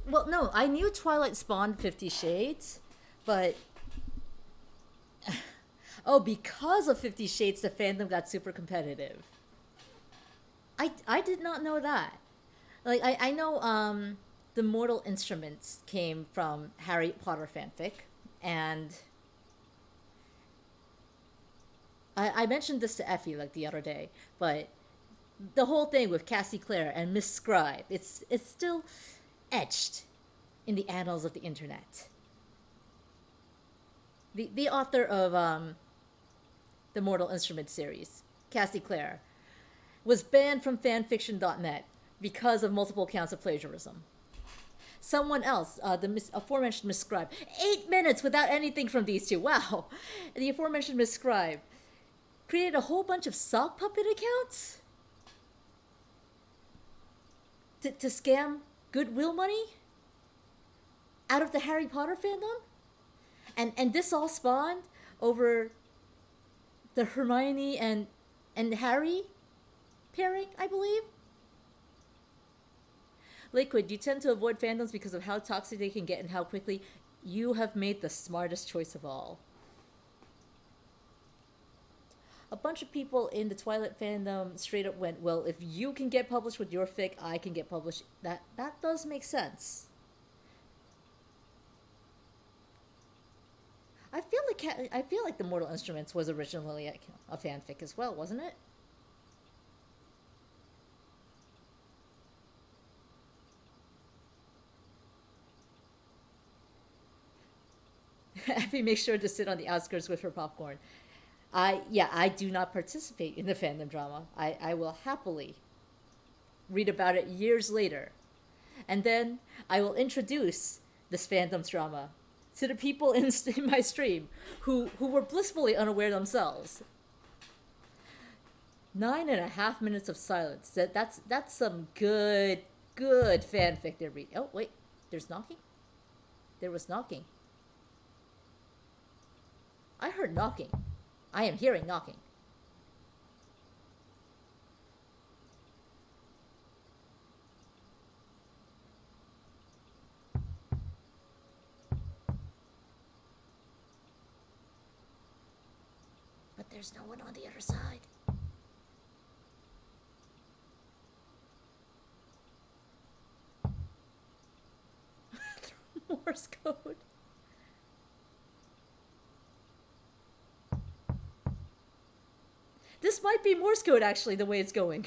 Well, no, I knew Twilight spawned 50 Shades, but... oh, because of 50 Shades, the fandom got super competitive. I did not know that. Like, I know, the Mortal Instruments came from Harry Potter fanfic, and... I mentioned this to Effie, like, the other day, but... the whole thing with Cassie Clare and Miss Scribe, it's still... etched in the annals of the internet. The author of the Mortal Instruments series, Cassie Clare, was banned from fanfiction.net because of multiple counts of plagiarism. Someone else, the aforementioned Miss Scribe, 8 minutes without anything from these two. Wow. The aforementioned Miss Scribe created a whole bunch of sock puppet accounts to scam Goodwill money out of the Harry Potter fandom, and this all spawned over the Hermione and Harry pairing, I believe. Liquid, you tend to avoid fandoms because of how toxic they can get and how quickly. You have made the smartest choice of all. A bunch of people in the Twilight fandom straight up went, well, if you can get published with your fic, I can get published. That does make sense. I feel like the Mortal Instruments was originally a fanfic as well, wasn't it? Effie makes sure to sit on the outskirts with her popcorn. I do not participate in the fandom drama. I will happily read about it years later. And then I will introduce this fandom drama to the people in my stream who were blissfully unaware themselves. 9.5 minutes of silence. That's some good fanfic to read. Oh wait, there's knocking. There was knocking. I heard knocking. I am hearing knocking. But there's no one on the other side. Morse code. This might be Morse code, actually, the way it's going.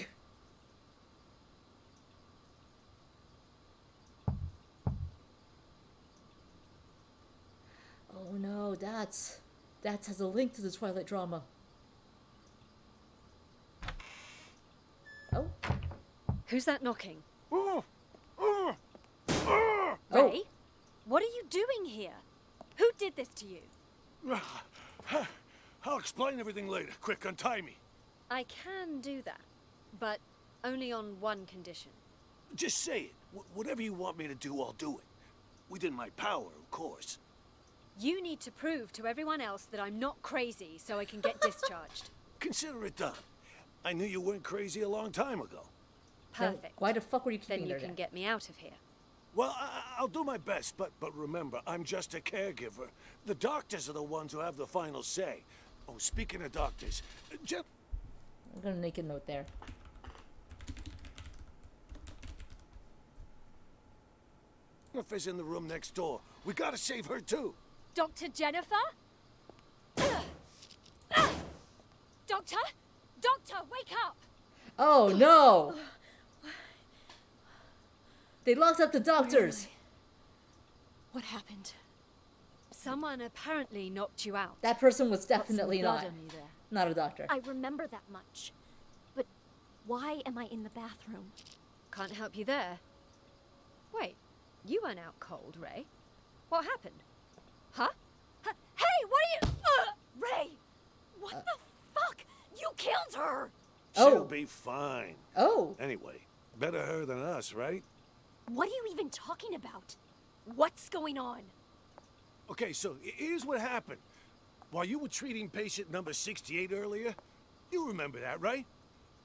Oh no, that has a link to the Twilight drama. Oh. Who's that knocking? Ray? What are you doing here? Who did this to you? I'll explain everything later. Quick, untie me. I can do that, but only on one condition. Just say it. Whatever you want me to do, I'll do it. Within my power, of course. You need to prove to everyone else that I'm not crazy so I can get discharged. Consider it done. I knew you weren't crazy a long time ago. Perfect. Then why the fuck were you keeping Then you her can there? get me out of here. Well, I'll do my best, but remember, I'm just a caregiver. The doctors are the ones who have the final say. Oh, speaking of doctors, I'm gonna make a note there. Jennifer's in the room next door. We gotta save her too. Dr. Jennifer? Doctor? Doctor, wake up! Oh no! They locked up the doctors. Really? What happened? Someone apparently knocked you out. That person was definitely Got some blood not on you there. not a doctor. I remember that much. But why am I in the bathroom? Can't help you there. Wait, you went out cold, Ray. What happened? Huh? Hey, what are you... Ray! What the fuck? You killed her! She'll be fine. Oh. Anyway, better her than us, right? What are you even talking about? What's going on? Okay, so here's what happened. While you were treating patient number 68 earlier, you remember that, right?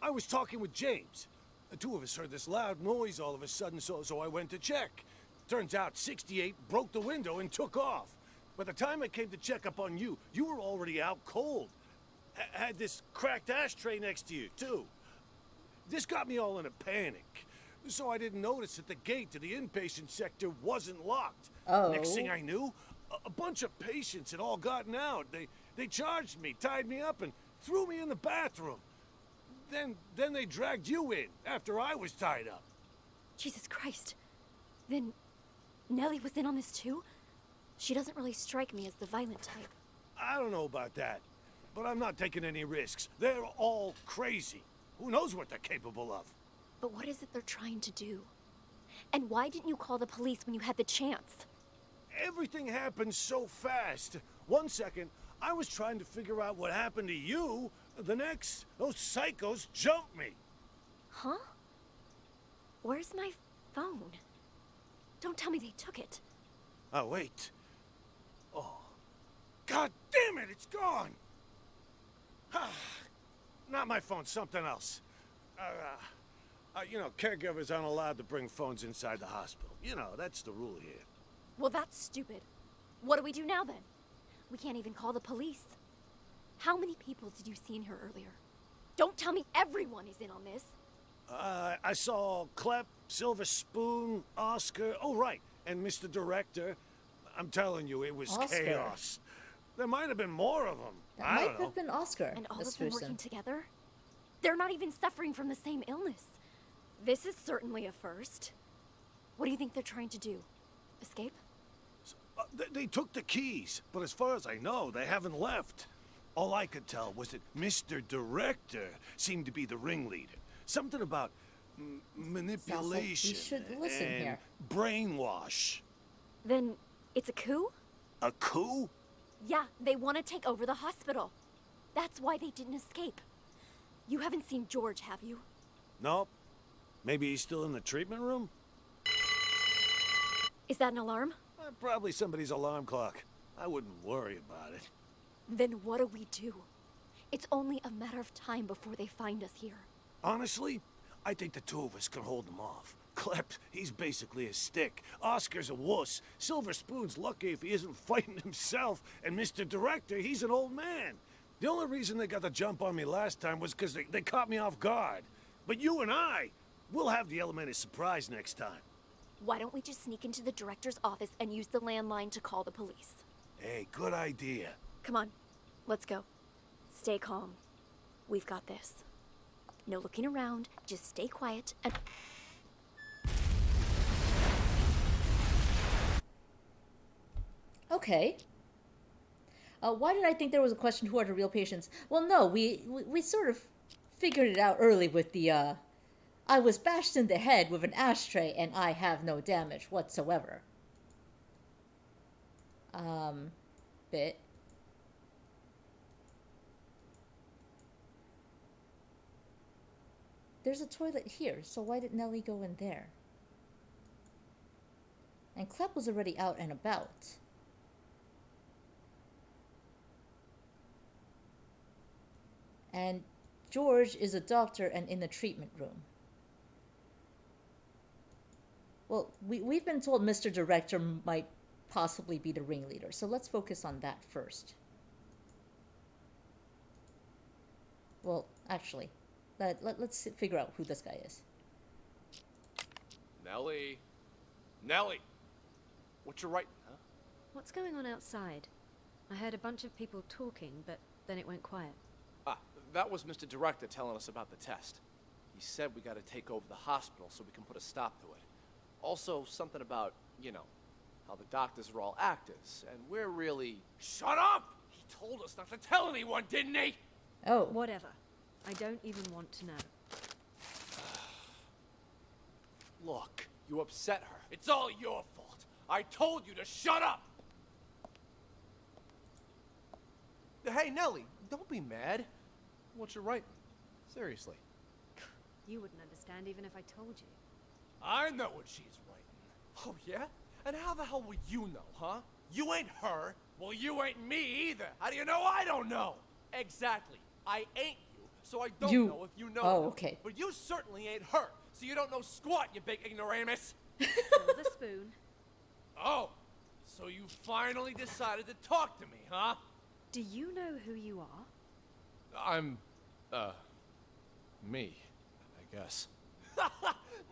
I was talking with James. The two of us heard this loud noise all of a sudden, so I went to check. Turns out 68 broke the window and took off. By the time I came to check up on you, you were already out cold. Had this cracked ashtray next to you, too. This got me all in a panic. So I didn't notice that the gate to the inpatient sector wasn't locked. Oh. Next thing I knew, a bunch of patients had all gotten out. They charged me, tied me up, and threw me in the bathroom. Then they dragged you in after I was tied up. Jesus Christ. Then Nellie was in on this too? She doesn't really strike me as the violent type. I don't know about that, but I'm not taking any risks. They're all crazy. Who knows what they're capable of? But what is it they're trying to do? And why didn't you call the police when you had the chance? Everything happened so fast. 1 second, I was trying to figure out what happened to you. The next, those psychos jumped me. Huh? Where's my phone? Don't tell me they took it. Oh, wait. Oh. God damn it, it's gone! Not my phone, something else. You know, caregivers aren't allowed to bring phones inside the hospital. You know, that's the rule here. Well, that's stupid. What do we do now then? We can't even call the police. How many people did you see in here earlier? Don't tell me everyone is in on this. I saw Clep, Silver Spoon, Oscar, oh right, and Mr. Director. I'm telling you, it was Oscar. chaos. There might have been more of them. That I might don't know. have been Oscar. And all this of them person. working together? They're not even suffering from the same illness. This is certainly a first. What do you think they're trying to do? Escape? They took the keys, but as far as I know, they haven't left. All I could tell was that Mr. Director seemed to be the ringleader. Something about manipulation should listen and here. brainwash. Then it's a coup? A coup? Yeah, they want to take over the hospital. That's why they didn't escape. You haven't seen George, have you? Nope. Maybe he's still in the treatment room? Is that an alarm? Probably somebody's alarm clock. I wouldn't worry about it. Then what do we do? It's only a matter of time before they find us here. Honestly, I think the two of us can hold them off. Klept, he's basically a stick. Oscar's a wuss. Silver Spoon's lucky if he isn't fighting himself. And Mr. Director, he's an old man. The only reason they got the jump on me last time was because they caught me off guard. But you and we'll have the element of surprise next time. Why don't we just sneak into the director's office and use the landline to call the police? Hey, good idea. Come on, let's go. Stay calm. We've got this. No looking around, just stay quiet and... Okay. Why did I think there was a question, who are the real patients? Well, no, we sort of figured it out early with the, I was bashed in the head with an ashtray and I have no damage whatsoever. Bit. There's a toilet here, so why did Nellie go in there? And Klepp was already out and about. And George is a doctor and in the treatment room. Well, we've been told Mr. Director might possibly be the ringleader, so let's focus on that first. Well, actually, let's figure out who this guy is. Nellie. Nellie! What you writing, huh? What's going on outside? I heard a bunch of people talking, but then it went quiet. That was Mr. Director telling us about the test. He said we gotta take over the hospital so we can put a stop to it. Also, something about, you know, how the doctors are all actors, and we're really... Shut up! He told us not to tell anyone, didn't he? Oh. Whatever. I don't even want to know. Look, you upset her. It's all your fault. I told you to shut up! Hey, Nellie, don't be mad. What you writing? Seriously. You wouldn't understand even if I told you. I know what she's writing. Oh, yeah? And how the hell would you know, huh? You ain't her. Well, you ain't me either. How do you know I don't know? Exactly. I ain't you, so I don't know if you know. Oh, okay. But you certainly ain't her, so you don't know squat, you big ignoramus. Silver Spoon. Oh, so you finally decided to talk to me, huh? Do you know who you are? I'm, me, I guess.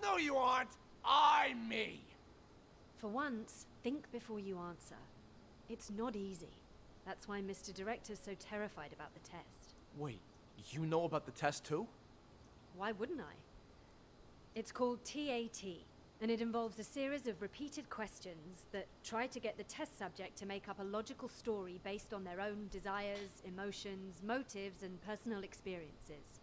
No, you aren't. I'm me. For once, think before you answer. It's not easy. That's why Mr. Director's so terrified about the test. Wait, you know about the test too? Why wouldn't I? It's called TAT, and it involves a series of repeated questions that try to get the test subject to make up a logical story based on their own desires, emotions, motives, and personal experiences.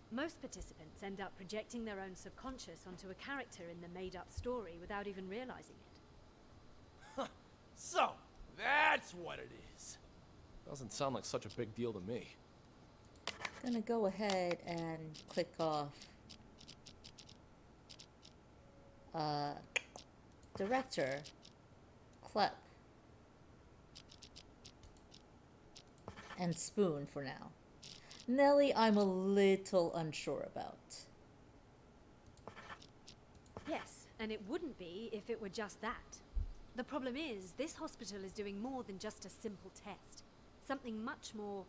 Most participants end up projecting their own subconscious onto a character in the made-up story without even realizing it. So, that's what it is. Doesn't sound like such a big deal to me. Gonna go ahead and click off Director, Klepp, and Spoon for now. Nellie, I'm a little unsure about. Yes, and it wouldn't be if it were just that. The problem is, this hospital is doing more than just a simple test. Something much more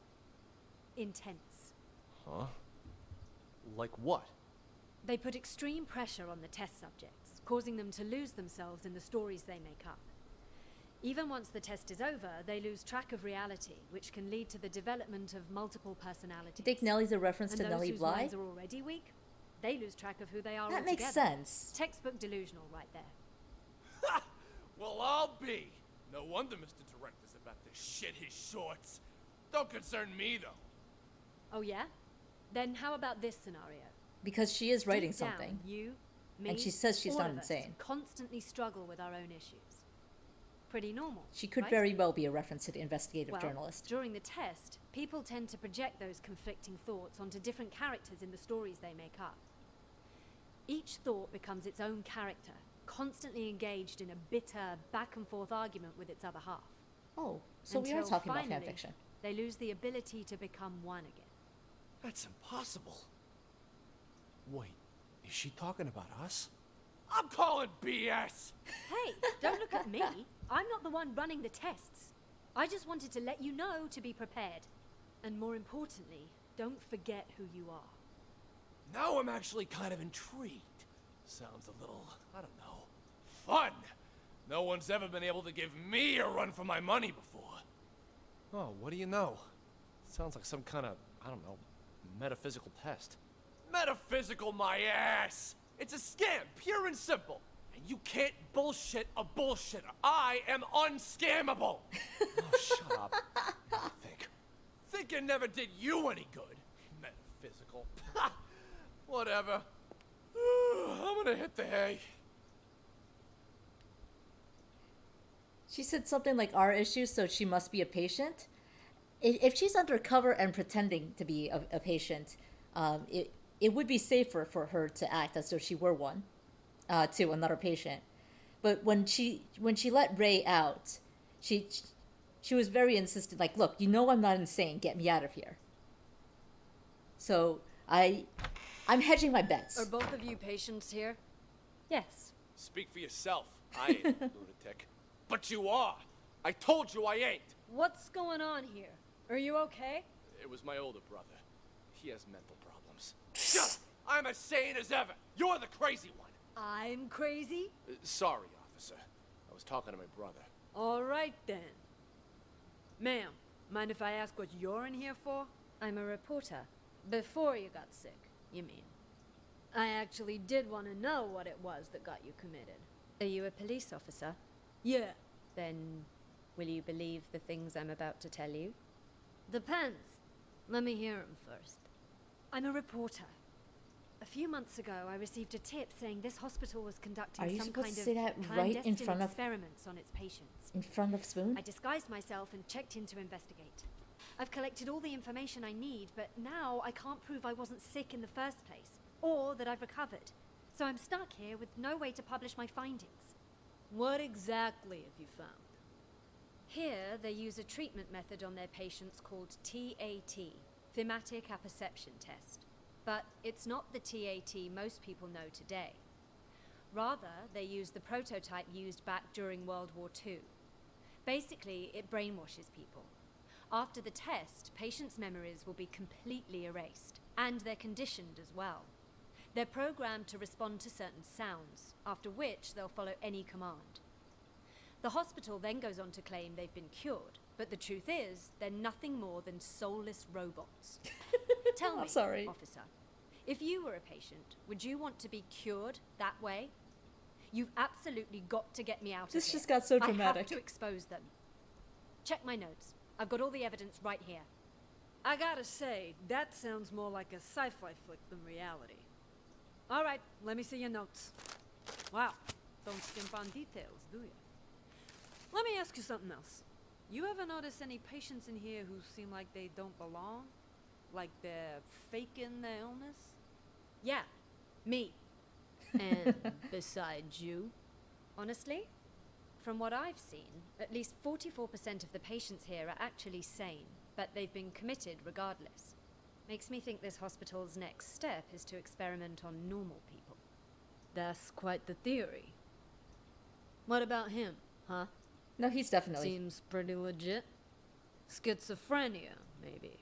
intense. Huh? Like what? They put extreme pressure on the test subjects, causing them to lose themselves in the stories they make up. Even once the test is over, they lose track of reality, which can lead to the development of multiple personalities. You think Nellie's a reference to and Nellie those whose Bly? minds are already weak, they lose track of who they are That altogether. makes sense. Textbook delusional right there. Well, I'll be. No wonder Mr. Director's about to shit his shorts. Don't concern me, though. Oh yeah? Then how about this scenario? Because she is writing Deep down, something. You, me, And she says she's all not of us insane. constantly struggle with our own issues. pretty normal. She could right? very well be a reference to the investigative Well, journalist. during the test, people tend to project those conflicting thoughts onto different characters in the stories they make up. Each thought becomes its own character, constantly engaged in a bitter, back-and-forth argument with its other half. Oh, so we are Until talking about finally, fanfiction. They lose the ability to become one again. That's impossible. Wait, is she talking about us? I'm calling BS! Hey, don't look at me. I'm not the one running the tests. I just wanted to let you know to be prepared. And more importantly, don't forget who you are. Now I'm actually kind of intrigued. Sounds a little, I don't know, fun. No one's ever been able to give me a run for my money before. Oh, what do you know? Sounds like some kind of, I don't know, metaphysical test. Metaphysical my ass! It's a scam, pure and simple. And you can't bullshit a bullshitter. I am unscammable. Oh, shut up. Thinking never did you any good. Metaphysical. Whatever. I'm gonna hit the hay. She said something like our issues, so she must be a patient. If she's undercover and pretending to be a patient, it would be safer for her to act as though she were one to another patient. But when she let Ray out, she was very insistent. Like, look, you know I'm not insane. Get me out of here. So I'm hedging my bets. Are both of you patients here? Yes. Speak for yourself. I ain't a lunatic. But you are. I told you I ain't. What's going on here? Are you okay? It was my older brother. He has mental problems. Shut up! I'm as sane as ever. You're the crazy one. I'm crazy? Sorry, officer. I was talking to my brother. All right, then. Ma'am, mind if I ask what you're in here for? I'm a reporter. Before you got sick, you mean? I actually did want to know what it was that got you committed. Are you a police officer? Yeah. Then, will you believe the things I'm about to tell you? Depends. Let me hear them first. I'm a reporter. A few months ago, I received a tip saying this hospital was conducting Are you some supposed kind to of say that right in clandestine front of experiments on its patients. in front of Spoon? I disguised myself and checked in to investigate. I've collected all the information I need, but now I can't prove I wasn't sick in the first place, or that I've recovered. So I'm stuck here with no way to publish my findings. What exactly have you found? Here, they use a treatment method on their patients called TAT, Thematic Apperception Test. But it's not the TAT most people know today. Rather, they use the prototype used back during World War II. Basically, it brainwashes people. After the test, patients' memories will be completely erased, and they're conditioned as well. They're programmed to respond to certain sounds, after which they'll follow any command. The hospital then goes on to claim they've been cured, but the truth is, they're nothing more than soulless robots. Tell me, officer, if you were a patient, would you want to be cured that way? You've absolutely got to get me out of here. This just got so dramatic. I have to expose them. Check my notes. I've got all the evidence right here. I gotta say, that sounds more like a sci-fi flick than reality. All right, let me see your notes. Wow, don't skimp on details, do you? Let me ask you something else. You ever notice any patients in here who seem like they don't belong? Like they're faking their illness? Yeah, me. And besides you? Honestly, from what I've seen, at least 44% of the patients here are actually sane, but they've been committed regardless. Makes me think this hospital's next step is to experiment on normal people. That's quite the theory. What about him, huh? No, he's definitely... Seems pretty legit. Schizophrenia, maybe.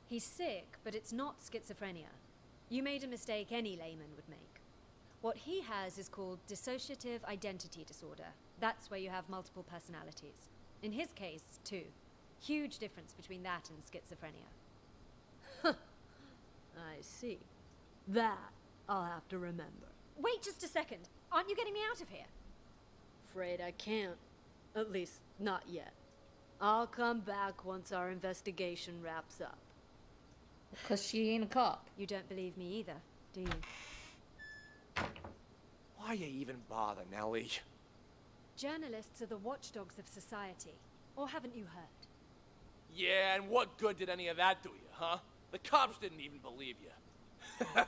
He's sick, but it's not schizophrenia. You made a mistake any layman would make. What he has is called dissociative identity disorder. That's where you have multiple personalities. In his case, two. Huge difference between that and schizophrenia. I see. That I'll have to remember. Wait just a second. Aren't you getting me out of here? Afraid I can't. At least, not yet. I'll come back once our investigation wraps up. Because she ain't a cop. You don't believe me either, do you? Why you even bother, Nellie? Journalists are the watchdogs of society. Or haven't you heard? Yeah, and what good did any of that do you, huh? The cops didn't even believe you.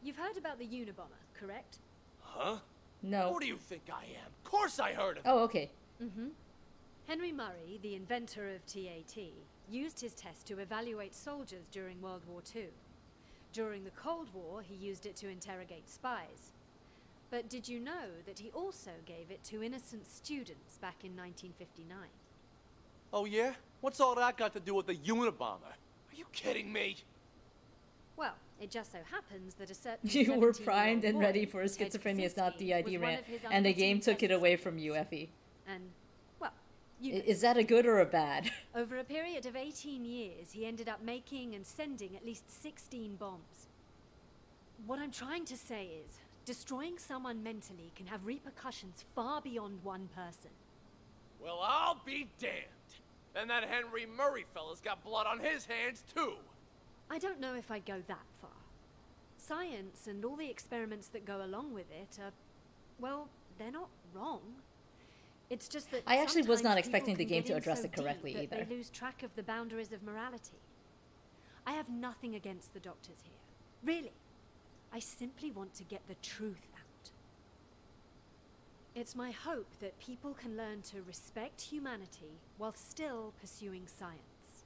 You've heard about the Unabomber, correct? Huh? No. Who do you think I am? Of course I heard of it. Oh, okay. Mm-hmm. Henry Murray, the inventor of TAT, used his test to evaluate soldiers during World War II. During the Cold War, he used it to interrogate spies. But did you know that he also gave it to innocent students back in 1959? Oh yeah? What's all that got to do with the Unabomber? Are you kidding me? Well, it just so happens that a certain You were 17-year-old primed and boy, ready for a Ted schizophrenia is not Kaczynski, DID was one rant, of his and the unwitting game took it test away from you, Effie. And, well, you know. Is that a good or a bad? Over a period of 18 years, he ended up making and sending at least 16 bombs. What I'm trying to say is, destroying someone mentally can have repercussions far beyond one person. Well, I'll be damned. And that Henry Murray fella's got blood on his hands, too. I don't know if I'd go that far. Science and all the experiments that go along with it are, well, they're not wrong. It's just that I actually was sometimes not people expecting the can game get to in address so it correctly deep that either. They lose track of the boundaries of morality. I have nothing against the doctors here. Really. I simply want to get the truth out. It's my hope that people can learn to respect humanity while still pursuing science.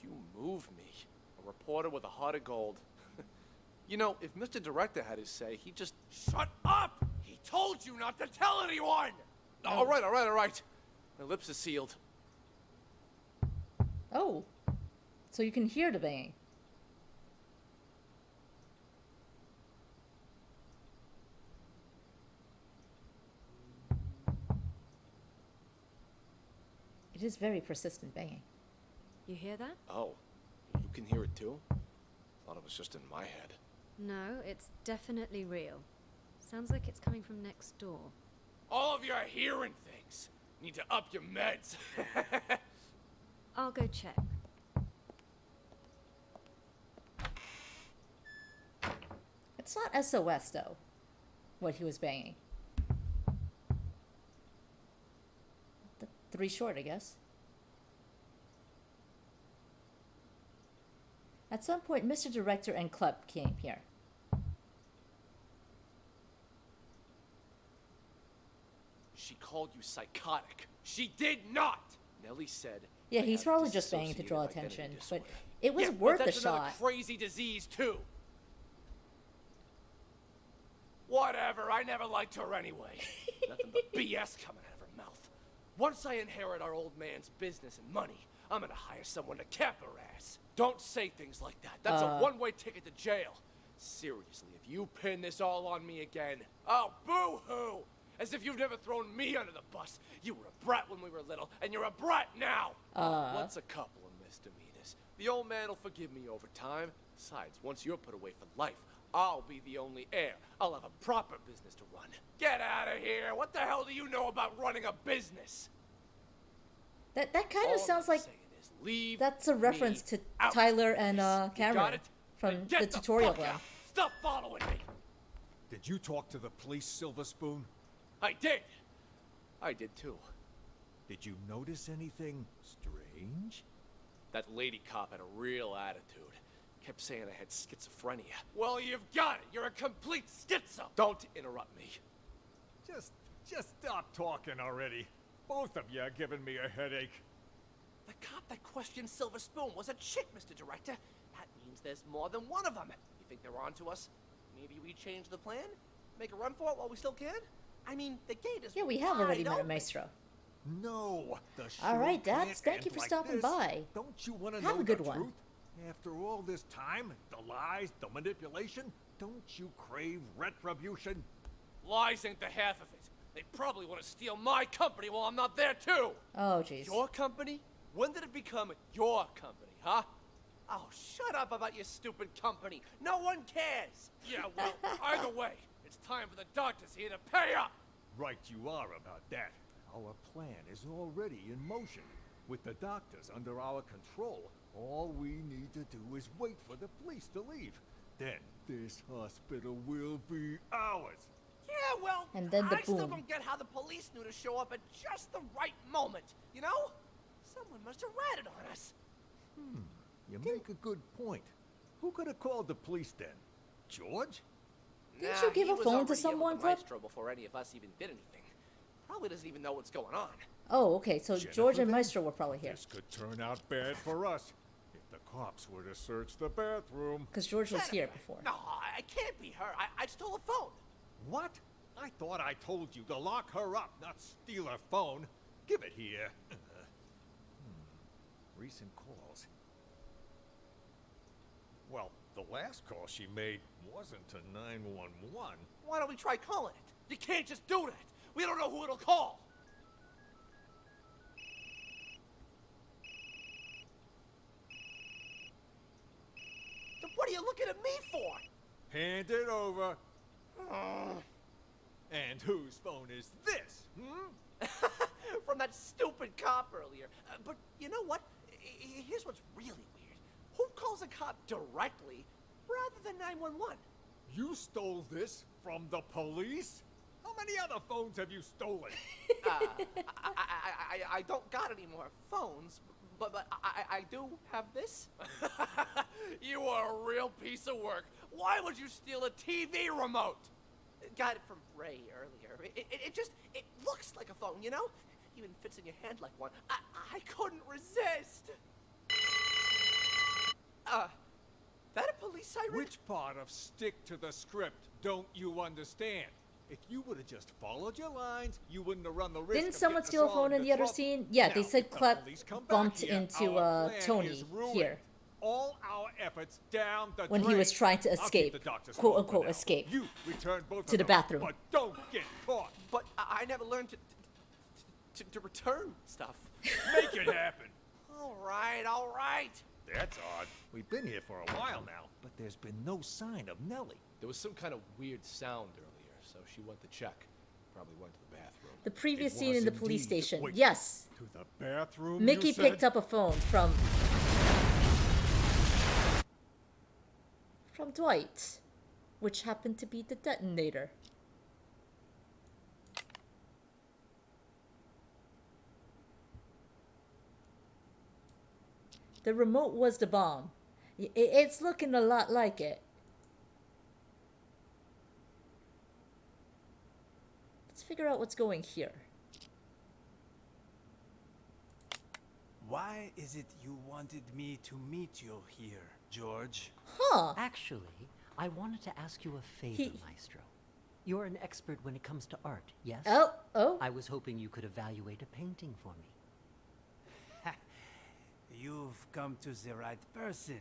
You move me. A reporter with a heart of gold. You know, if Mr. Director had his say, he'd just... Shut up! He told you not to tell anyone! All right. My lips are sealed. Oh. So you can hear the banging. It is very persistent banging. You hear that? Oh, you can hear it too? Thought it was just in my head. No, it's definitely real. Sounds like it's coming from next door. All of you are hearing things. Need to up your meds. I'll go check. It's not SOS though, what he was banging. 3 short, I guess. At some point, Mr. Director and Club came here. She called you psychotic. She did not! Nellie said... Yeah, I he's have probably just banging to draw dissociative attention, identity but disorder. it was Yeah, worth but a that's another shot. crazy disease, too. Whatever, I never liked her anyway. Nothing but BS coming out of her mouth. Once I inherit our old man's business and money, I'm gonna hire someone to cap her ass. Don't say things like that. That's a one-way ticket to jail. Seriously, if you pin this all on me again, oh, boo-hoo! As if you've never thrown me under the bus. You were a brat when we were little, and you're a brat now! What's a couple of misdemeanors? The old man will forgive me over time. Besides, once you're put away for life, I'll be the only heir. I'll have a proper business to run. Get out of here! What the hell do you know about running a business? That kind All of sounds I'm like saying is leave that's a reference to out. Tyler and Got Cameron it? from Then get the tutorial fuck one. out. Stop following me! Did you talk to the police, Silver Spoon? I did! I did too. Did you notice anything strange? That lady cop had a real attitude. Kept saying I had schizophrenia. Well, you've got it! You're a complete schizo! Don't interrupt me. Just stop talking already. Both of you are giving me a headache. The cop that questioned Silver Spoon was a chick, Mr. Director. That means there's more than one of them. You think they're on to us? Maybe we change the plan? Make a run for it while we still can? I mean, the gate is Yeah, we have already wide met a open. Maestro. No, the show All right, Dads, can't thank you end for like stopping this. by. Don't you want to Have know a good the one. truth? After all this time, the lies, the manipulation, don't you crave retribution? Lies ain't the half of it. They probably want to steal my company while I'm not there, too. Oh, jeez. Your company? When did it become your company, huh? Oh, shut up about your stupid company. No one cares. Yeah, well, either way, it's time for the doctors here to pay up. Right you are about that. Our plan is already in motion. With the doctors under our control, all we need to do is wait for the police to leave. Then this hospital will be ours. Yeah, well, And then the I still boom. don't get how the police knew to show up at just the right moment, you know? Someone must have ratted on us. You make a good point. Who could have called the police then? George? Didn't you give he a was phone already to in with someone, the Club? Maestro before any of us even did anything. Probably doesn't even know what's going on. Oh, okay, so Jennifer George and then? Maestro were probably here. This could turn out bad for us if the cops were to search the bathroom. Because George was here before. No, I can't be her. I stole a phone. What? I thought I told you to lock her up, not steal her phone. Give it here. Recent calls. Well, the last call she made wasn't to 911. Why don't we try calling it? You can't just do that. We don't know who it'll call. Then what are you looking at me for? Hand it over. And whose phone is this? From that stupid cop earlier. But you know what? Here's what's really weird. Who calls a cop directly rather than 911? You stole this from the police? How many other phones have you stolen? I don't got any more phones, but I do have this. You are a real piece of work. Why would you steal a TV remote? Got it from Ray earlier. It looks like a phone, you know? Even fits in your hand like one. I couldn't resist. That a police siren? Which part of stick to the script don't you understand? If you would have just followed your lines, you wouldn't have run the risk. Didn't someone steal a phone in the other scene? Yeah, they said Clep bumped into Tony here. All our efforts down the when drain. he was trying to I'll keep escape, the doctor's quote phone unquote for now. escape, You return both to of the them, bathroom. But don't get caught. But I never learned to return stuff. Make it happen. All right. That's odd. We've been here for a while now, but there's been no sign of Nellie. There was some kind of weird sound earlier, so she went to check. Probably went to the bathroom. The previous It scene was in the police indeed. station. Wait, Yes. To the bathroom. Mickey you said? picked up a phone from Dwight, which happened to be the detonator. The remote was the bomb. It's looking a lot like it. Let's figure out what's going here. Why is it you wanted me to meet you here, George? Huh. Actually, I wanted to ask you a favor, Maestro. You're an expert when it comes to art, yes? Oh. I was hoping you could evaluate a painting for me. You've come to the right person.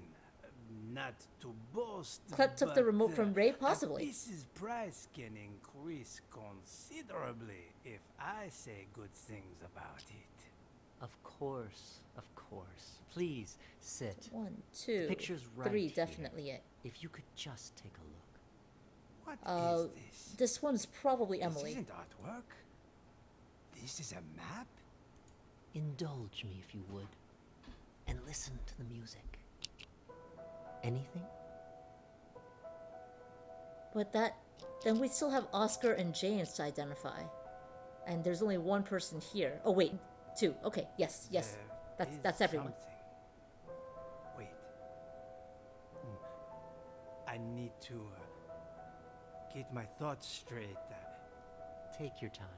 Not to boast, Clep took the but, remote from Ray, possibly. A piece's price can increase considerably if I say good things about it. Of course, of course. Please, sit. 1, 2, The picture's right 3, here. definitely it. If you could just take a look. What is this? This one's probably Emily. This isn't artwork. This is a map? Indulge me if you would. And listen to the music. Anything? But then we still have Oscar and James to identify. And there's only one person here. Oh wait, 2. Okay, yes. That's everyone. Something. Wait. I need to get my thoughts straight. Take your time.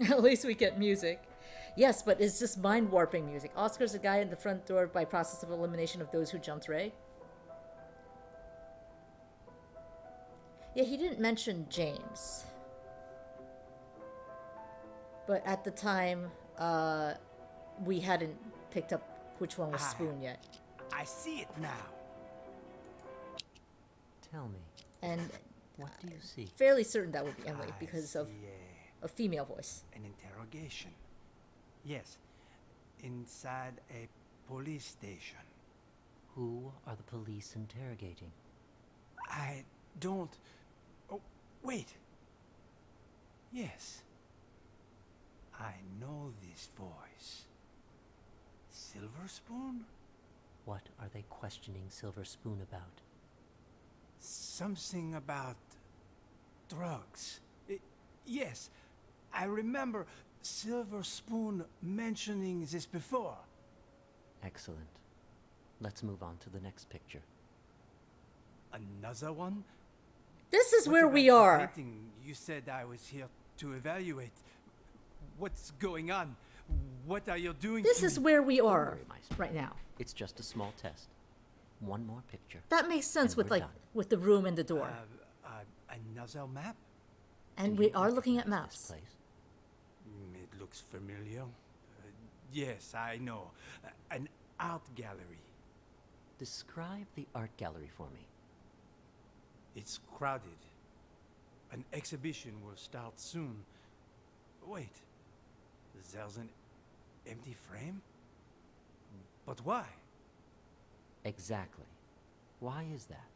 At least we get music. Yes, but it's just mind-warping music. Oscar's the guy at the front door by process of elimination of those who jumped Ray. Yeah, he didn't mention James. But at the time, we hadn't picked up which one was Spoon yet. I see it now. Tell me. And what do you see? Fairly certain that would be Emily because of a female voice. An interrogation. Yes. Inside a police station. Who are the police interrogating? I don't... Oh, wait. Yes. I know this voice. Silver Spoon? What are they questioning Silver Spoon about? Something about drugs. Yes, I remember Silver Spoon mentioning this before. Excellent. Let's move on to the next picture. Another one? This is What where about we the are. painting? You said I was here to evaluate. What's going on? What are you doing? This to is me? where we Don't are worry, Maestro. right now. It's just a small test. One more picture. That makes sense and with we're like done. with the room and the door. Another map? And we are looking at maps. It looks familiar. Yes, I know. An art gallery. Describe the art gallery for me. It's crowded. An exhibition will start soon. Wait, there's an empty frame? But why? Exactly. Why is that?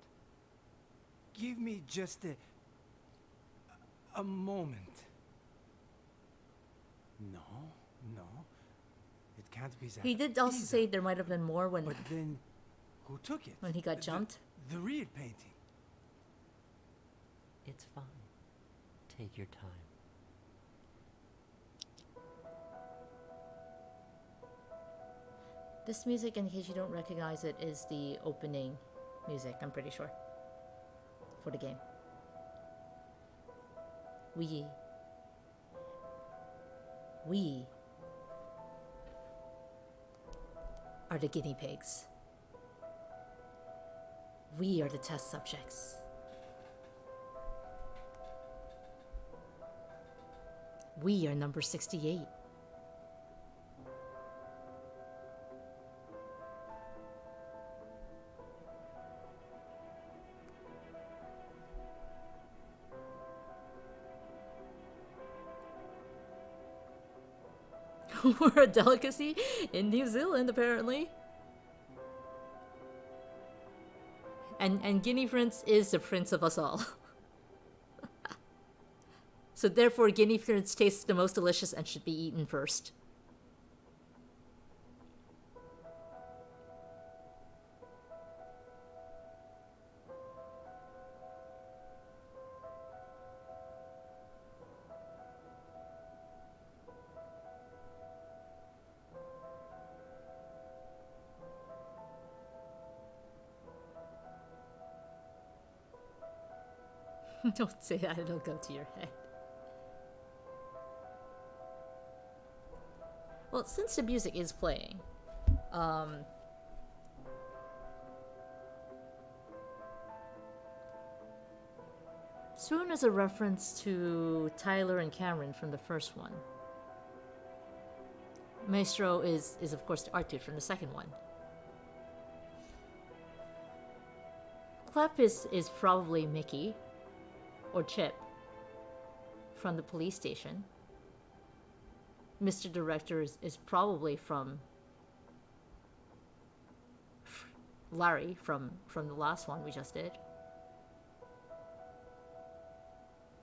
Give me just a moment. No, it can't be that. He did also either. say there might have been more when But then, who took it? when he got jumped. The real painting. It's fine. Take your time. This music, in case you don't recognize it, is the opening music, I'm pretty sure, for the game. We are the guinea pigs. We are the test subjects. We are number 68. We're a delicacy in New Zealand, apparently. And Guinea Prince is the prince of us all. So therefore, Guinea Prince tastes the most delicious and should be eaten first. Don't say that, it'll go to your head. Well, since the music is playing, Spoon is a reference to Tyler and Cameron from the first one. Maestro is of course the art dude from the second one. Clef is probably Mickey or Chip from the police station. Mr. Director is probably from Larry from the last one we just did.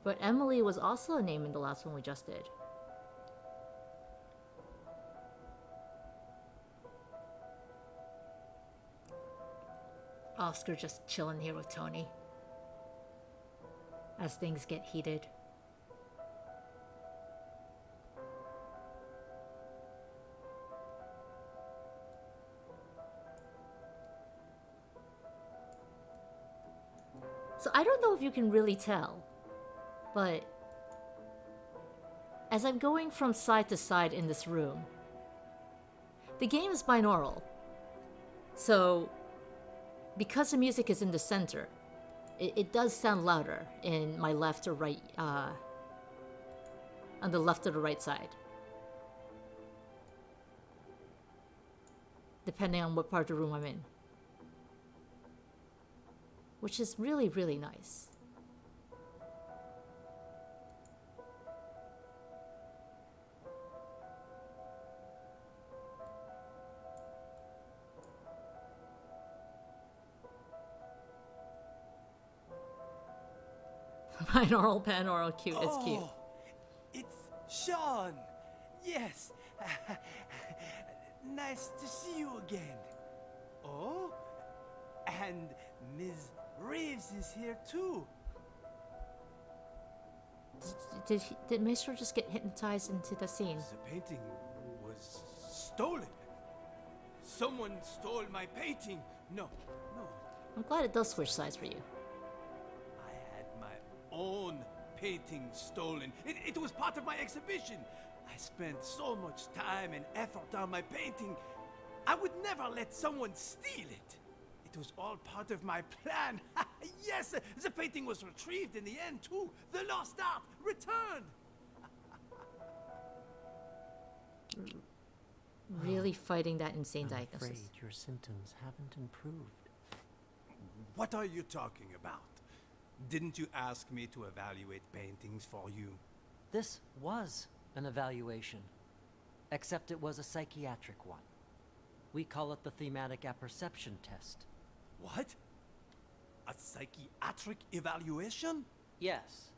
But Emily was also a name in the last one we just did. Oscar just chilling here with Tony as things get heated. So I don't know if you can really tell, but as I'm going from side to side in this room, the game is binaural. So, because the music is in the center, it does sound louder in my left or right, on the left or the right side. Depending on what part of the room I'm in. Which is really, really nice. Binaural, panaural, cute. It's cute. It's Sean. Yes. Nice to see you again. Oh? And Ms. Reeves is here too. Did Maestro just get hypnotized into the scene? The painting was stolen. Someone stole my painting. No. I'm glad it does switch sides for you. I had my own painting stolen. It was part of my exhibition. I spent so much time and effort on my painting. I would never let someone steal it. It was all part of my plan. Yes, the painting was retrieved in the end too. The lost art returned. Really fighting that insane I'm diagnosis. afraid your symptoms haven't improved. What are you talking about? Didn't you ask me to evaluate paintings for you? This was an evaluation, except it was a psychiatric one. We call it the thematic apperception test. What? A psychiatric evaluation? Yes.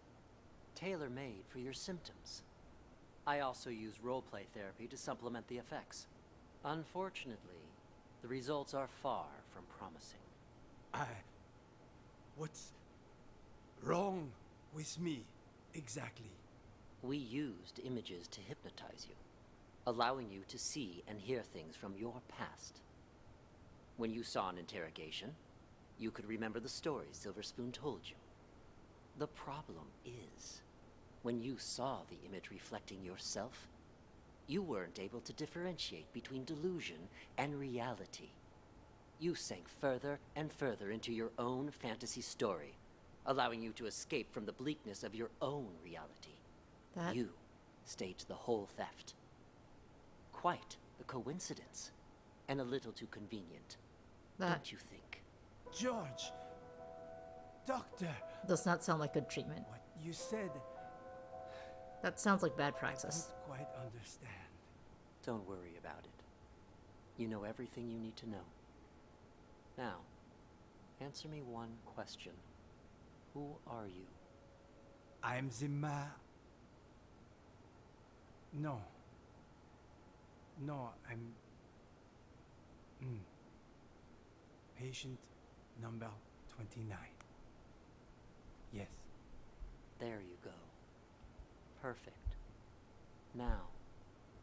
Tailor-made for your symptoms. I also use role-play therapy to supplement the effects. Unfortunately, the results are far from promising. What's wrong with me, exactly? We used images to hypnotize you, allowing you to see and hear things from your past. When you saw an interrogation, you could remember the stories Silver Spoon told you. The problem is, when you saw the image reflecting yourself, you weren't able to differentiate between delusion and reality. You sank further and further into your own fantasy story, allowing you to escape from the bleakness of your own reality. You staged the whole theft. Quite a coincidence, and a little too convenient. Don't you think? George! Doctor! Does not sound like good treatment. What you said... That sounds like bad praxis. I don't quite understand. Don't worry about it. You know everything you need to know. Now, answer me one question. Who are you? I'm the No. No, I'm... Patient number 29. Yes. There you go. Perfect. Now,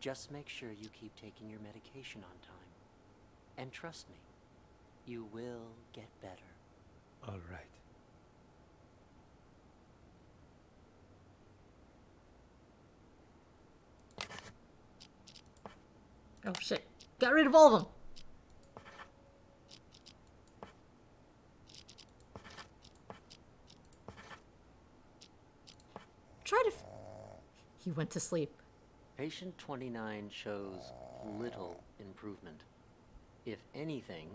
just make sure you keep taking your medication on time. And trust me, you will get better. All right. Oh shit. Got rid of all of them. Try to... He went to sleep. Patient 29 shows little improvement. If anything,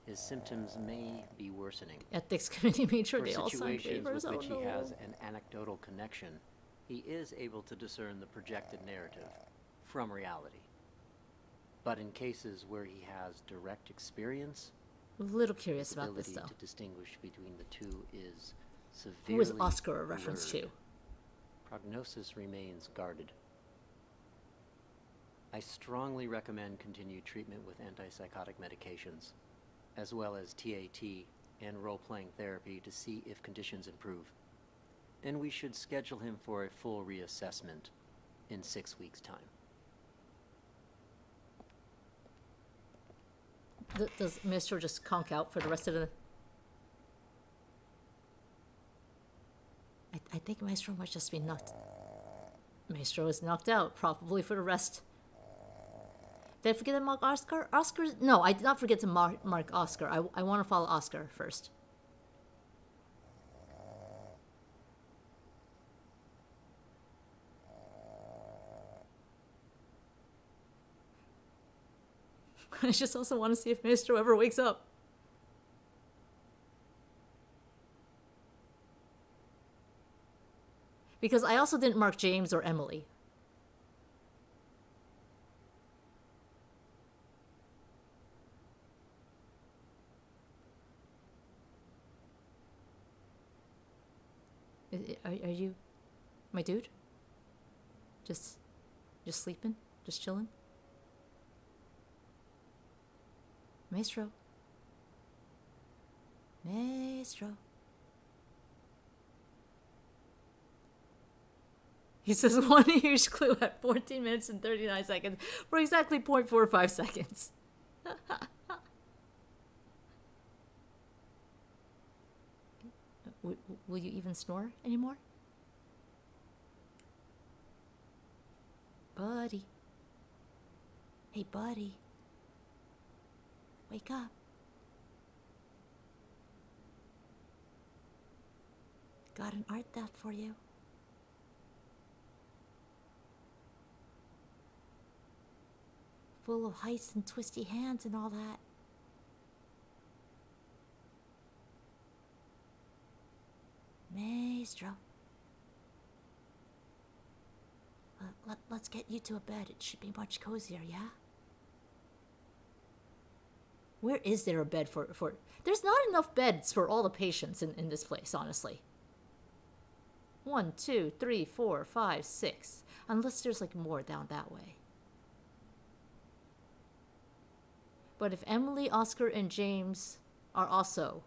his symptoms may be worsening. Ethics committee made sure For they all signed situations papers. with which Oh, he no. has an anecdotal connection, he is able to discern the projected narrative from reality. But in cases where he has direct experience, A little curious his about this, ability though. to distinguish between the two is severely Who is Oscar a reference blurred. to? Prognosis remains guarded. I strongly recommend continued treatment with antipsychotic medications, as well as TAT and role-playing therapy to see if conditions improve. And we should schedule him for a full reassessment in 6 weeks' time. Does Mr. just conk out for the rest of the... I think Maestro might just be nuts. Maestro is knocked out, probably for the rest. Did I forget to mark Oscar? Oscar? No, I did not forget to mark Oscar. I want to follow Oscar first. I just also want to see if Maestro ever wakes up. Because I also didn't mark James or Emily. Are you my dude? Just sleeping? Just chilling? Maestro. Maestro. He says one huge clue at 14 minutes and 39 seconds for exactly 0.45 seconds. Will you even snore anymore? Buddy. Hey, buddy. Wake up. Got an art theft for you. Full of heists and twisty hands and all that. Maestro. Let's get you to a bed. It should be much cozier, yeah? Where is there a bed for... There's not enough beds for all the patients in this place, honestly. 1, 2, 3, 4, 5, 6. Unless there's like more down that way. But if Emily, Oscar, and James are also...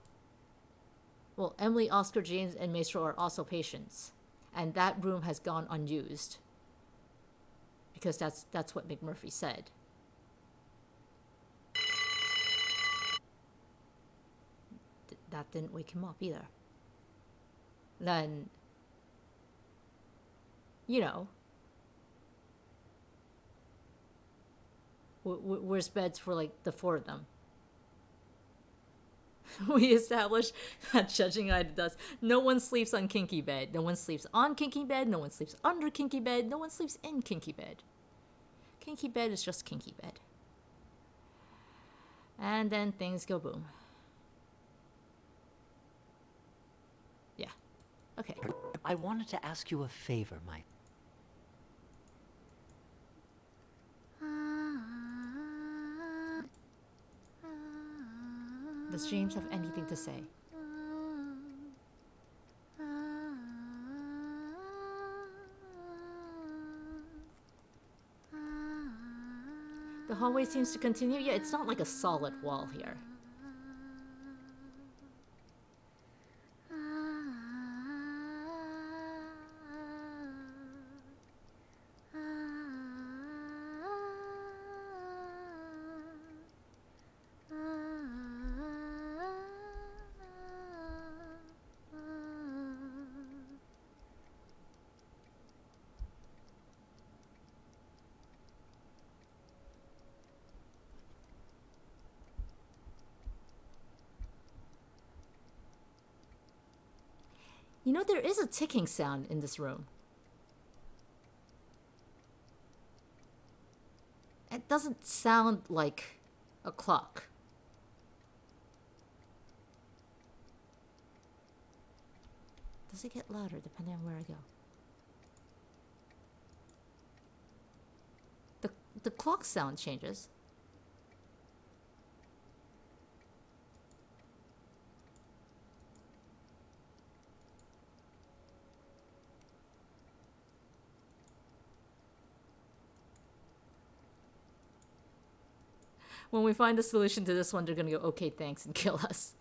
Well, Emily, Oscar, James, and Maestro are also patients. And that room has gone unused. Because that's what McMurphy said. That didn't wake him up either. Then, you know, where's beds for like the 4 of them? We established that judging eye to dust. No one sleeps on kinky bed. No one sleeps on kinky bed. No one sleeps under kinky bed. No one sleeps in kinky bed. Kinky bed is just kinky bed. And then things go boom. Yeah. Okay. I wanted to ask you a favor, Mike. Does James have anything to say? The hallway seems to continue. Yeah, it's not like a solid wall here. You know, there is a ticking sound in this room. It doesn't sound like a clock. Does it get louder depending on where I go? The clock sound changes. When we find a solution to this one, they're gonna go, okay, thanks, and kill us.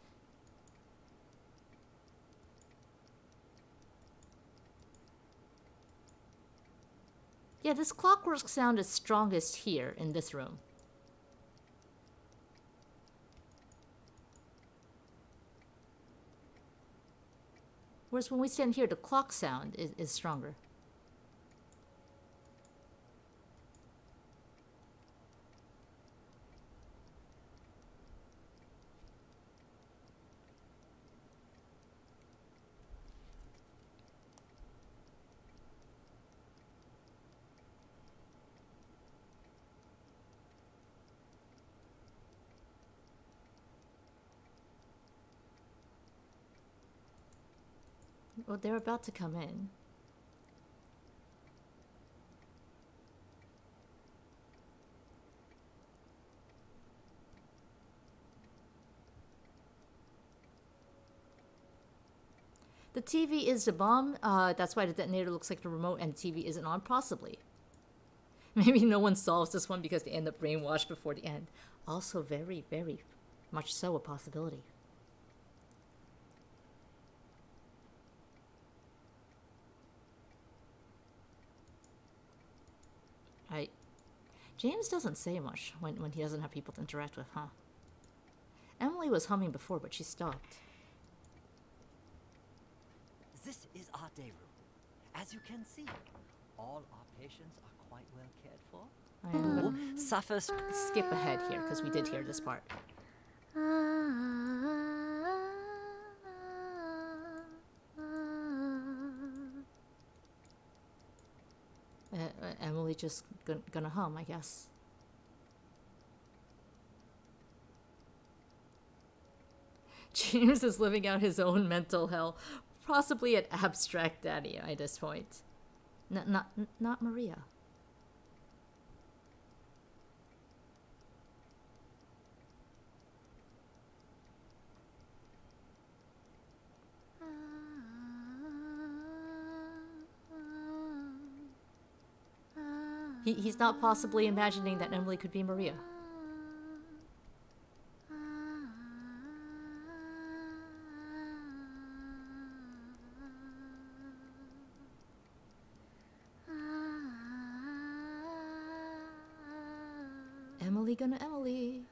Yeah, this clockwork sound is strongest here in this room. Whereas when we stand here, the clock sound is stronger. Well, they're about to come in. The TV is the bomb. That's why the detonator looks like the remote and the TV isn't on, possibly. Maybe no one solves this one because they end up brainwashed before the end. Also very, very much so a possibility. James doesn't say much when he doesn't have people to interact with, huh? Emily was humming before, but she stopped. This is our day room. As you can see, all our patients are quite well cared for. I'm Who gonna suffers. skip ahead here because we did hear this part. Emily just gonna hum, I guess. James is living out his own mental hell, possibly an abstract daddy at this point. Not Maria. He's not possibly imagining that Emily could be Maria. Emily gonna Emily.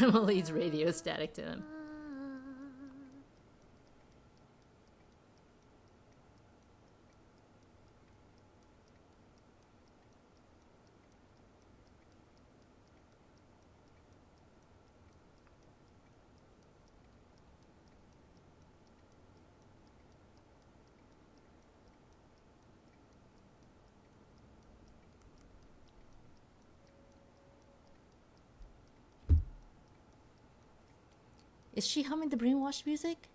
Emily's radio static to him. Is she humming the brainwashed music?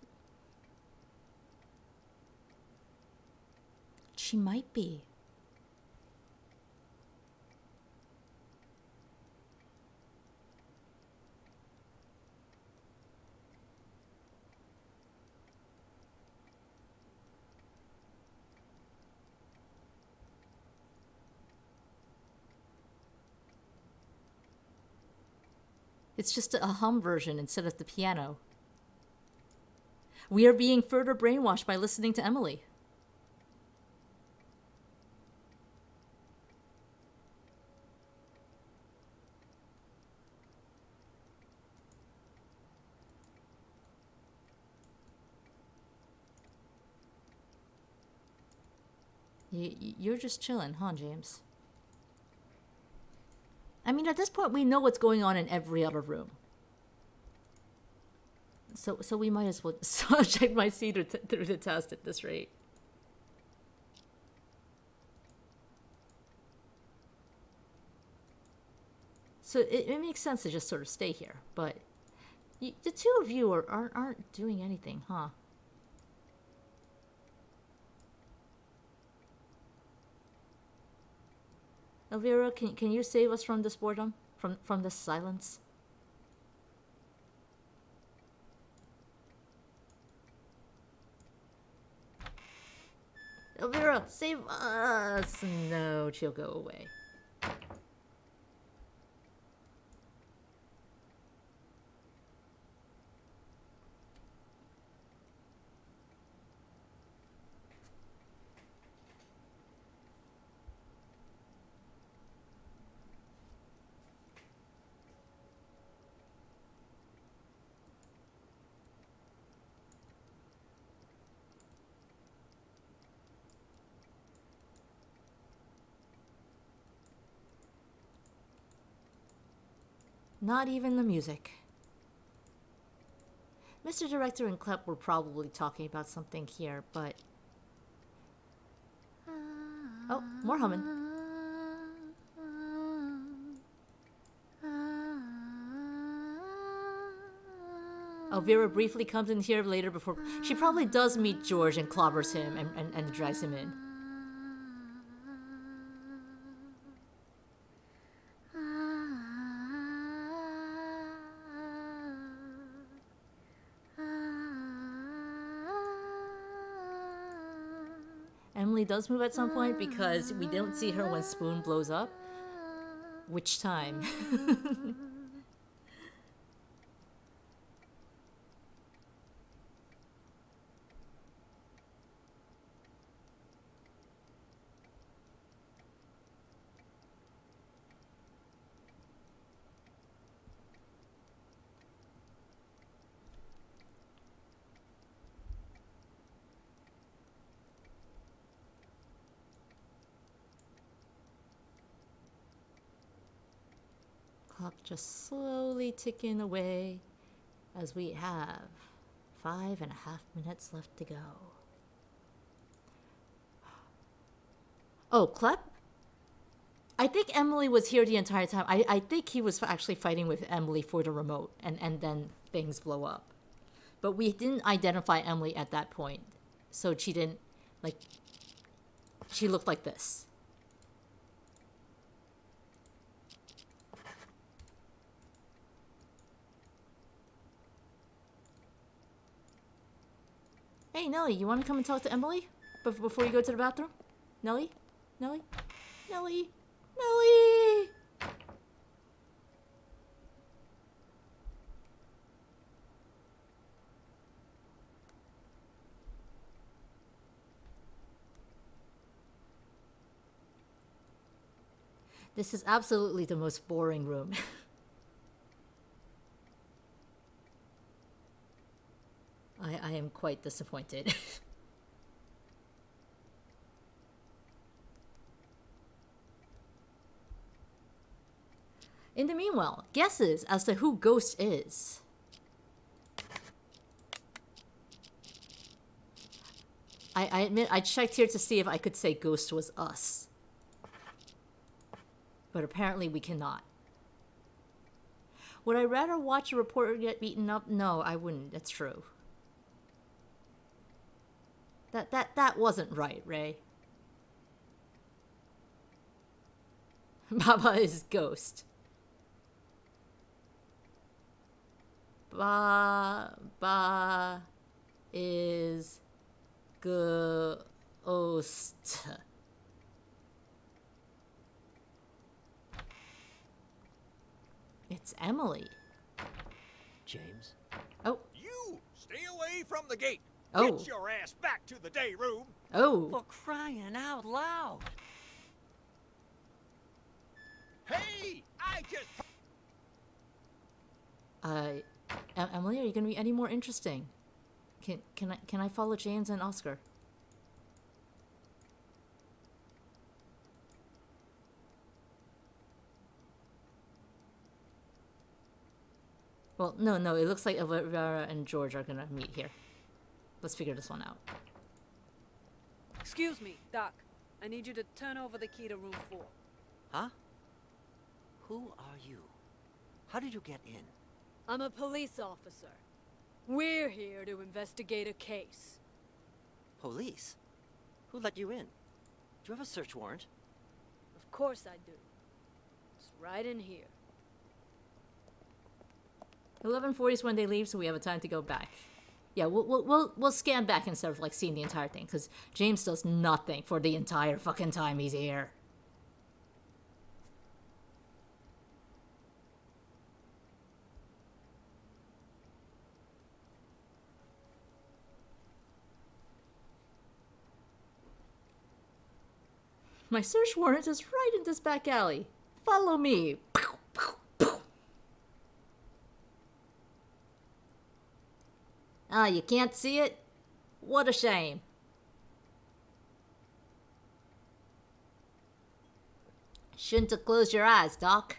She might be. It's just a hum version instead of the piano. We are being further brainwashed by listening to Emily. You're just chilling, huh, James? I mean, at this point, we know what's going on in every other room. So we might as well check my seat through the test at this rate. So it makes sense to just sort of stay here, but the two of you aren't doing anything, huh? Elvira, can you save us from this boredom? From this silence? Elvira, save us! No, she'll go away. Not even the music. Mr. Director and Klepp were probably talking about something here, but... Oh, more humming. Elvira briefly comes in here later before... She probably does meet George and clobbers him and drags him in. Emily does move at some point because we don't see her when Spoon blows up. Which time? Clock just slowly ticking away as we have 5.5 minutes left to go. Oh, Clep? I think Emily was here the entire time. I think he was actually fighting with Emily for the remote, and then things blow up. But we didn't identify Emily at that point. So she didn't, like, she looked like this. Hey, Nellie, you want to come and talk to Emily before you go to the bathroom? Nellie? Nellie? Nellie? Nellie! This is absolutely the most boring room. I am quite disappointed. In the meanwhile, guesses as to who Ghost is. I admit I checked here to see if I could say Ghost was us. But apparently we cannot. Would I rather watch a reporter get beaten up? No, I wouldn't. That's true. That wasn't right, Ray. Baba is Ghost. Baba is Ghost. It's Emily. James? Oh. You stay away from the gate. Oh. Get your ass back to the day room. Oh. For crying out loud. Hey, I just... Emily, are you going to be any more interesting? Can I follow James and Oscar? Well, no, it looks like Elvira and George are gonna meet here. Let's figure this one out. Excuse me, Doc. I need you to turn over the key to room 4. Huh? Who are you? How did you get in? I'm a police officer. We're here to investigate a case. Police? Who let you in? Do you have a search warrant? Of course I do. It's right in here. 11:40 is when they leave, so we have a time to go back. Yeah, we'll scan back instead of like seeing the entire thing, because James does nothing for the entire fucking time he's here. My search warrant is right in this back alley. Follow me. Ah, you can't see it? What a shame. Shouldn't have closed your eyes, Doc.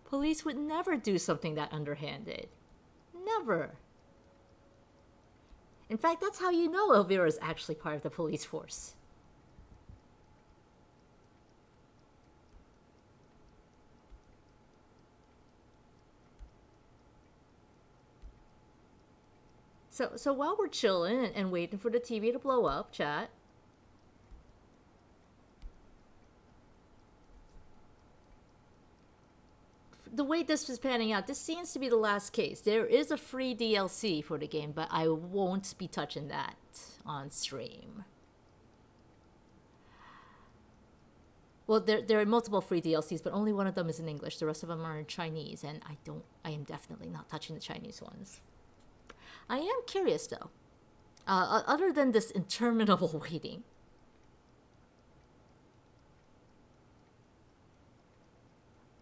Police would never do something that underhanded. Never. In fact, that's how you know Elvira is actually part of the police force. So while we're chilling and waiting for the TV to blow up, chat. The way this is panning out, this seems to be the last case. There is a free DLC for the game, but I won't be touching that on stream. Well, there are multiple free DLCs, but only one of them is in English. The rest of them are in Chinese, and I am definitely not touching the Chinese ones. I am curious, though. Other than this interminable waiting,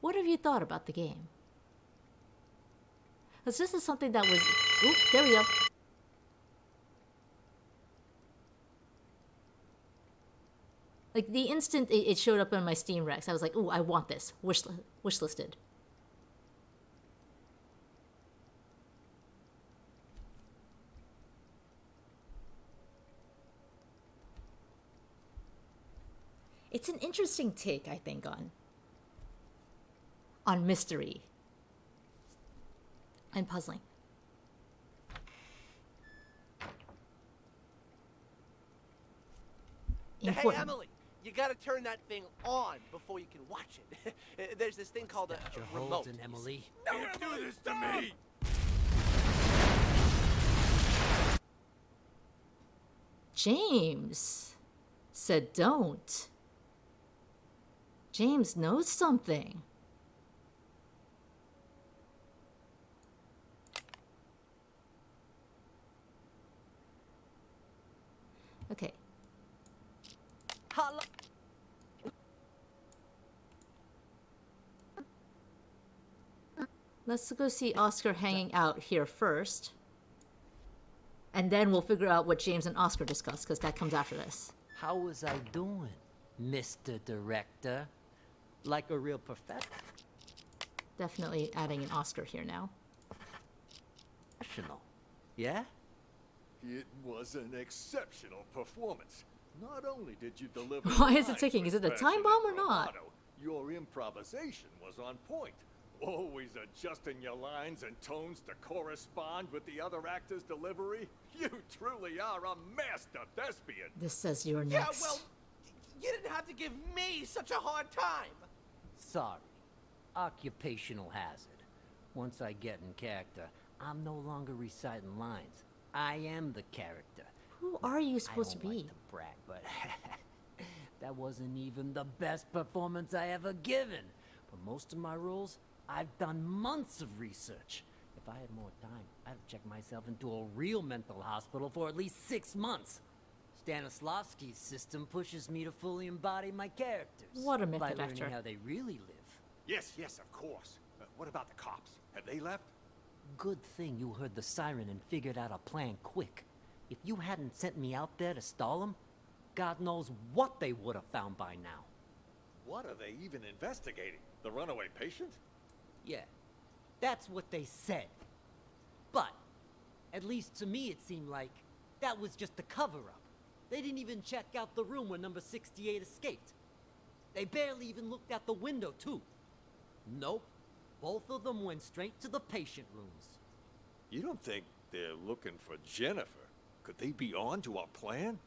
what have you thought about the game? Because this is something that was... Oop, there we go. Like, the instant it showed up on my Steam Recs, I was like, ooh, I want this. Wishlisted. It's an interesting take, I think, on mystery and puzzling. Hey, Emily, you gotta turn that thing on before you can watch it. There's this thing called a remote. Emily. Don't do this to me! James said don't. James knows something. Okay. Hello. Let's go see Oscar hanging out here first. And then we'll figure out what James and Oscar discuss, because that comes after this. How was I doing, Mr. Director? Like a real professional? Definitely adding an Oscar here now. Yeah? It was an exceptional performance. Not only did you deliver... Why is it ticking? Is it a time bomb or not? Your improvisation was on point. Always adjusting your lines and tones to correspond with the other actor's delivery. You truly are a master thespian. This says you're Yeah, next. well, you didn't have to give me such a hard time. Sorry. Occupational hazard. Once I get in character, I'm no longer reciting lines. I am the character. Who are you supposed to be? Like to brag, but that wasn't even the best performance I ever given. For most of my roles, I've done months of research. If I had more time, I'd have checked myself into a real mental hospital for at least 6 months. Stanislavski's system pushes me to fully embody my characters. What a myth by actor. learning how they really live. Yes, of course. What about the cops? Have they left? Good thing you heard the siren and figured out a plan quick. If you hadn't sent me out there to stall them, God knows what they would have found by now. What are they even investigating? The runaway patient? Yeah, that's what they said. But, at least to me it seemed like that was just a cover-up. They didn't even check out the room where number 68 escaped. They barely even looked out the window, too. Nope. Both of them went straight to the patient rooms. You don't think they're looking for Jennifer? Could they be on to our plan?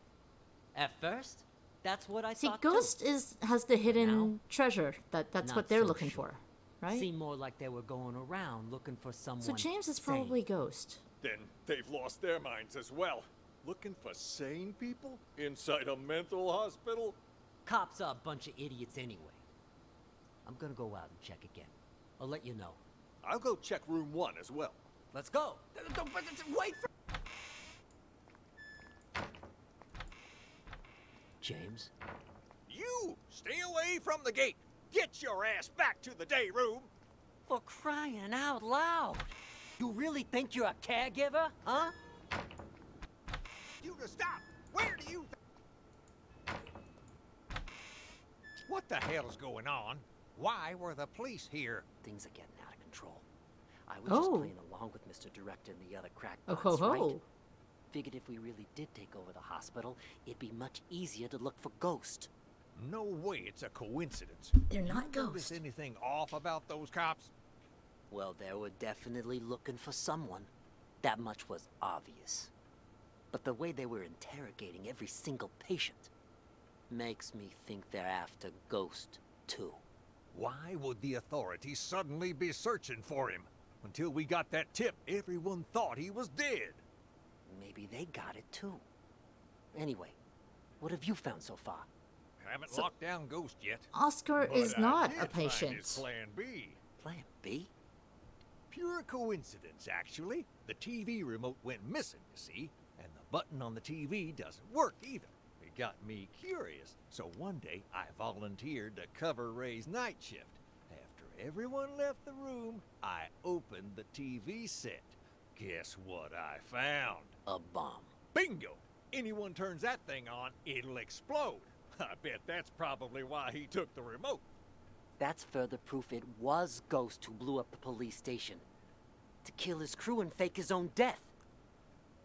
At first, that's what I See, thought Ghost too. has the hidden treasure. That's Not what they're so looking sure. for, right? Seemed more like they were going around looking for someone. So James is sane. probably Ghost. Then they've lost their minds as well. Looking for sane people? Inside a mental hospital? Cops are a bunch of idiots anyway. I'm gonna go out and check again. I'll let you know. I'll go check room 1 as well. Let's go. Wait for... James? You! Stay away from the gate! Get your ass back to the day room! For crying out loud! You really think you're a caregiver, huh? You to stop! Where do you... What the hell's going on? Why were the police here? Things are getting out of control. I was just playing along with Mr. Director and the other crackpots, right? Figured if we really did take over the hospital, it'd be much easier to look for Ghost. No way it's a coincidence. They're not You notice anything off about those cops? Well, they were definitely looking for someone. That much was obvious. But the way they were interrogating every single patient makes me think they're after Ghost, too. Why would the authorities suddenly be searching for him? Until we got that tip, everyone thought he was dead. Maybe they got it, too. Anyway, what have you found so far? Haven't locked down Ghost yet. Oscar But is I not did a find patient. his Plan B. Plan B? Pure coincidence, actually. The TV remote went missing, you see, and the button on the TV doesn't work either. It got me curious, so one day I volunteered to cover Ray's night shift. After everyone left the room, I opened the TV set. Guess what I found? A bomb. Bingo! Anyone turns that thing on, it'll explode. I bet that's probably why he took the remote. That's further proof it was Ghost who blew up the police station. To kill his crew and fake his own death.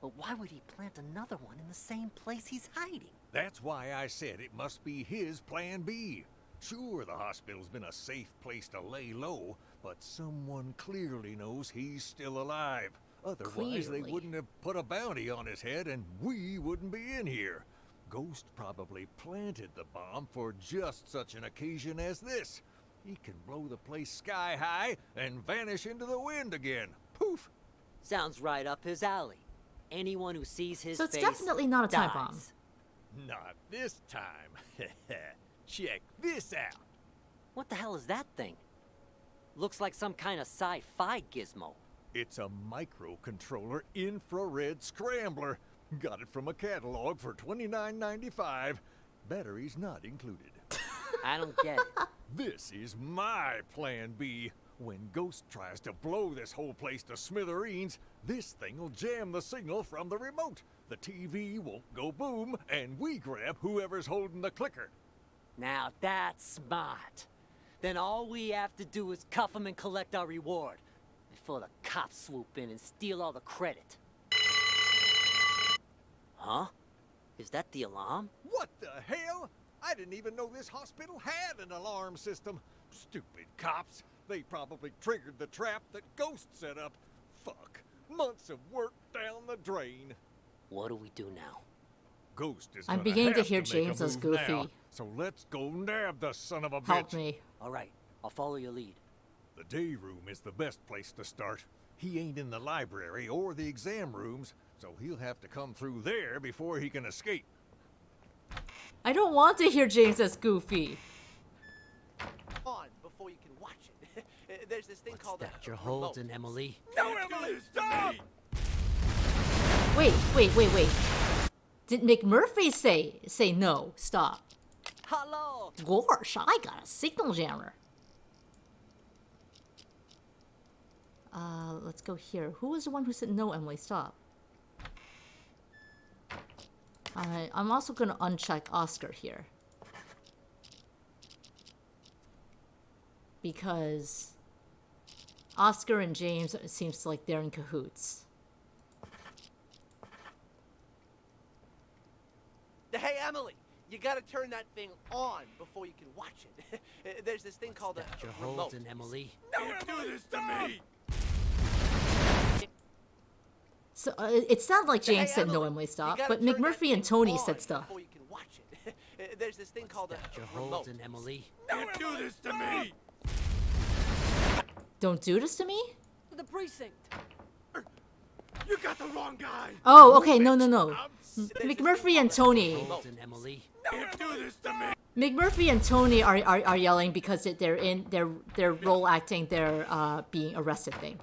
But why would he plant another one in the same place he's hiding? That's why I said it must be his Plan B. Sure, the hospital's been a safe place to lay low, but someone clearly knows he's still alive. Otherwise, they wouldn't have put a bounty on his head and we wouldn't be in here. Ghost probably planted the bomb for just such an occasion as this. He can blow the place sky high and vanish into the wind again. Poof! Sounds right up his alley. Anyone who sees his So it's face definitely not a time dies. bomb. Not this time. Check this out. What the hell is that thing? Looks like some kind of sci-fi gizmo. It's a microcontroller infrared scrambler. Got it from a catalog for $29.95. Batteries not included. I don't get it. This is my Plan B. When Ghost tries to blow this whole place to smithereens, this thing will jam the signal from the remote. The TV won't go boom, and we grab whoever's holding the clicker. Now that's smart. Then all we have to do is cuff him and collect our reward before the cops swoop in and steal all the credit. Huh? Is that the alarm? What the hell? I didn't even know this hospital had an alarm system. Stupid cops. They probably triggered the trap that Ghost set up. Fuck. Months of work down the drain. What do we do now? Ghost is I'm gonna beginning to have hear make a James as move Goofy. now, so let's go nab the son of a bitch. Help me. All right, I'll follow your lead. The day room is the best place to start. He ain't in the library or the exam rooms, so he'll have to come through there before he can escape. I don't want to hear James as Goofy. On before you can watch it. There's this thing called That you're holding, Emily. No, Emily, stop! Wait. Did McMurphy say no? Stop. Hello. Gosh, I got a signal jammer. Let's go here. Who was the one who said no, Emily? Stop. I'm also gonna uncheck Oscar here. Because Oscar and James, it seems like they're in cahoots. Hey, Emily, you gotta turn that thing on before you can watch it. There's this thing called a You're remote. holding, Emily. No, do this to me! So it sounded like James Hey, said no, Emily, Emily, you stop. gotta But turn that McMurphy and thing Tony on said stuff. before you can watch it. There's this thing called a You're remote. holding, Emily. No, do this to me! Don't do this to me? The precinct. You got the wrong guy! Oh, okay, no. McMurphy and Tony. Holding, Emily. Don't do this to me! McMurphy and Tony are yelling because they're in their role acting their being arrested thing.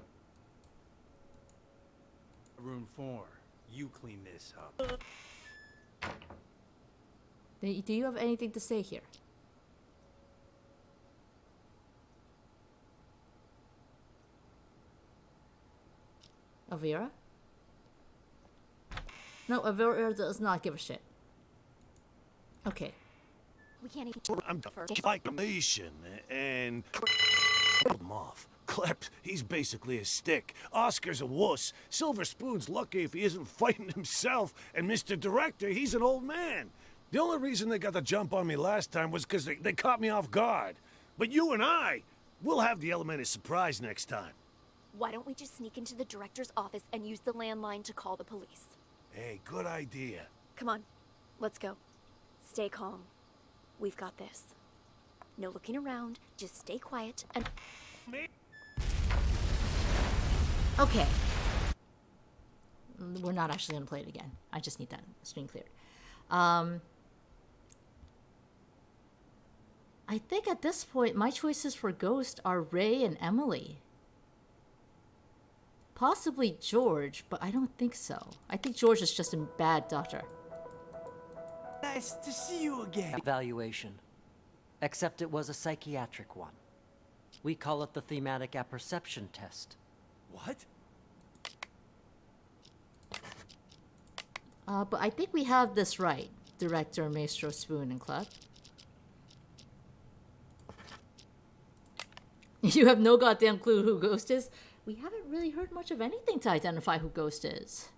Room 4. You clean this up. Do you have anything to say here? Avira? No, Avira does not give a shit. Okay. We can't even. I'm information and him off. Klept, he's basically a stick. Oscar's a wuss. Silver Spoon's lucky if he isn't fighting himself. And Mr. Director, he's an old man. The only reason they got the jump on me last time was because they caught me off guard. But you and we'll have the element of surprise next time. Why don't we just sneak into the director's office and use the landline to call the police? Hey, good idea. Come on, let's go. Stay calm. We've got this. No looking around, just stay quiet and... Okay. We're not actually going to play it again. I just need that screen cleared. I think at this point, my choices for Ghost are Ray and Emily. Possibly George, but I don't think so. I think George is just a bad doctor. Nice to see you again. Evaluation. Except it was a psychiatric one. We call it the thematic apperception test. What? But I think we have this right. Director, Maestro, Spoon, and Club. You have no goddamn clue who Ghost is? We haven't really heard much of anything to identify who Ghost is.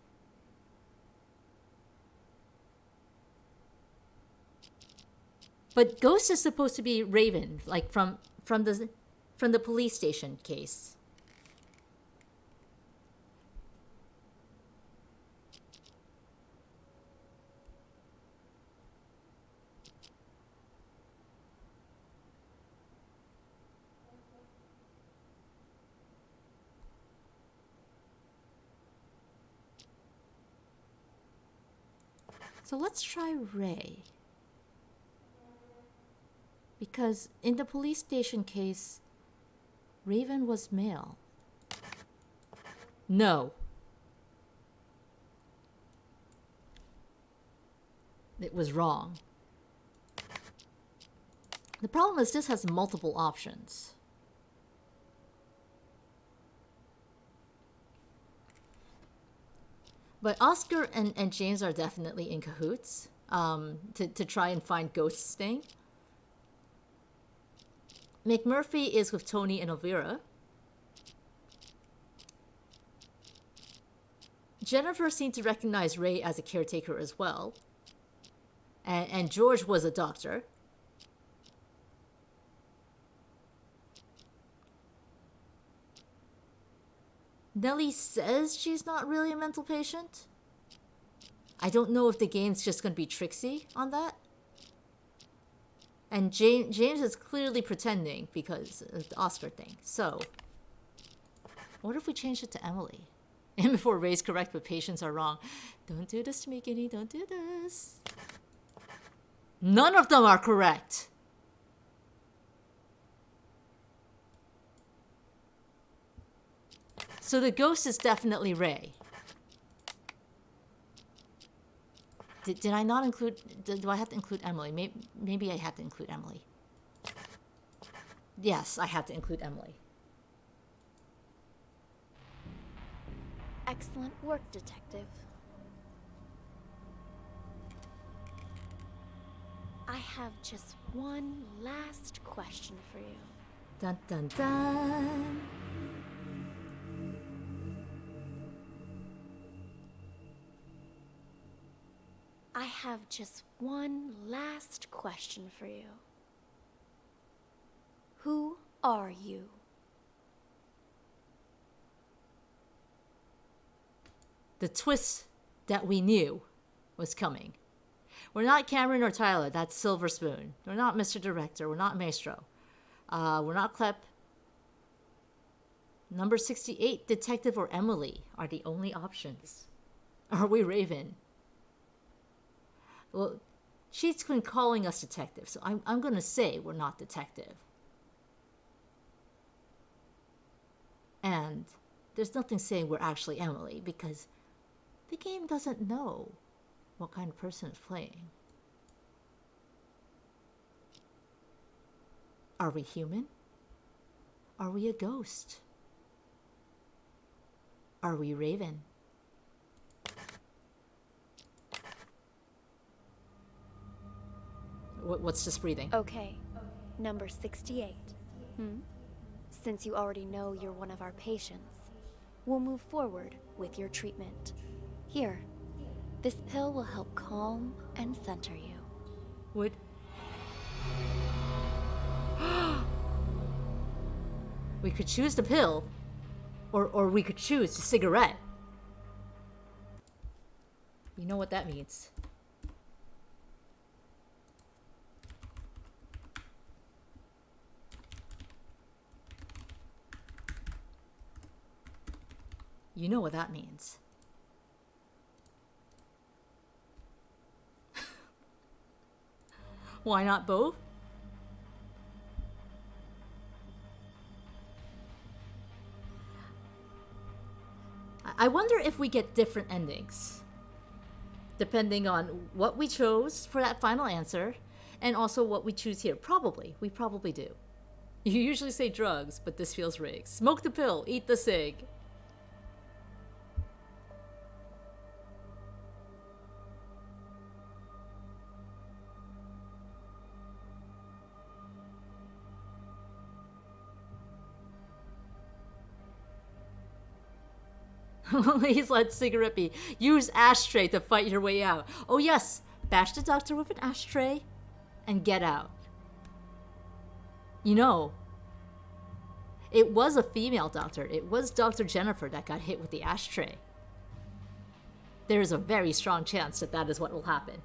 But Ghost is supposed to be Raven, like from the police station case. So let's try Ray. Because in the police station case, Raven was male. No. It was wrong. The problem is this has multiple options. But Oscar and James are definitely in cahoots to try and find Ghost's thing. McMurphy is with Tony and Elvira. Jennifer seemed to recognize Ray as a caretaker as well. And George was a doctor. Nellie says she's not really a mental patient. I don't know if the game's just going to be tricksy on that. And James is clearly pretending because of the Oscar thing. So, what if we change it to Emily? And before Ray's correct, but patients are wrong. Don't do this to me, Kitty. Don't do this. None of them are correct. So the ghost is definitely Ray. Did I not include... Do I have to include Emily? Maybe I have to include Emily. Yes, I have to include Emily. Excellent work, Detective. I have just one last question for you. Dun dun dun. I have just one last question for you. Who are you? The twist that we knew was coming. We're not Cameron or Tyler, that's Silver Spoon. We're not Mr. Director, we're not Maestro. We're not Klep. Number 68, Detective or Emily are the only options. Are we Raven? Well, she's been calling us detective, so I'm going to say we're not detective. And there's nothing saying we're actually Emily, because the game doesn't know what kind of person is playing. Are we human? Are we a ghost? Are we Raven? What's just breathing? Okay, number 68. Since you already know you're one of our patients, we'll move forward with your treatment. Here, this pill will help calm and center you. Would... We could choose the pill. Or we could choose a cigarette. You know what that means. You know what that means. Why not both? I wonder if we get different endings, depending on what we chose for that final answer, and also what we choose here. Probably. We probably do. You usually say drugs, but this feels rigged. Smoke the pill, eat the cig. Please let cigarette be. Use ashtray to fight your way out. Oh yes, bash the doctor with an ashtray and get out. You know, it was a female doctor. It was Dr. Jennifer that got hit with the ashtray. There is a very strong chance that that is what will happen.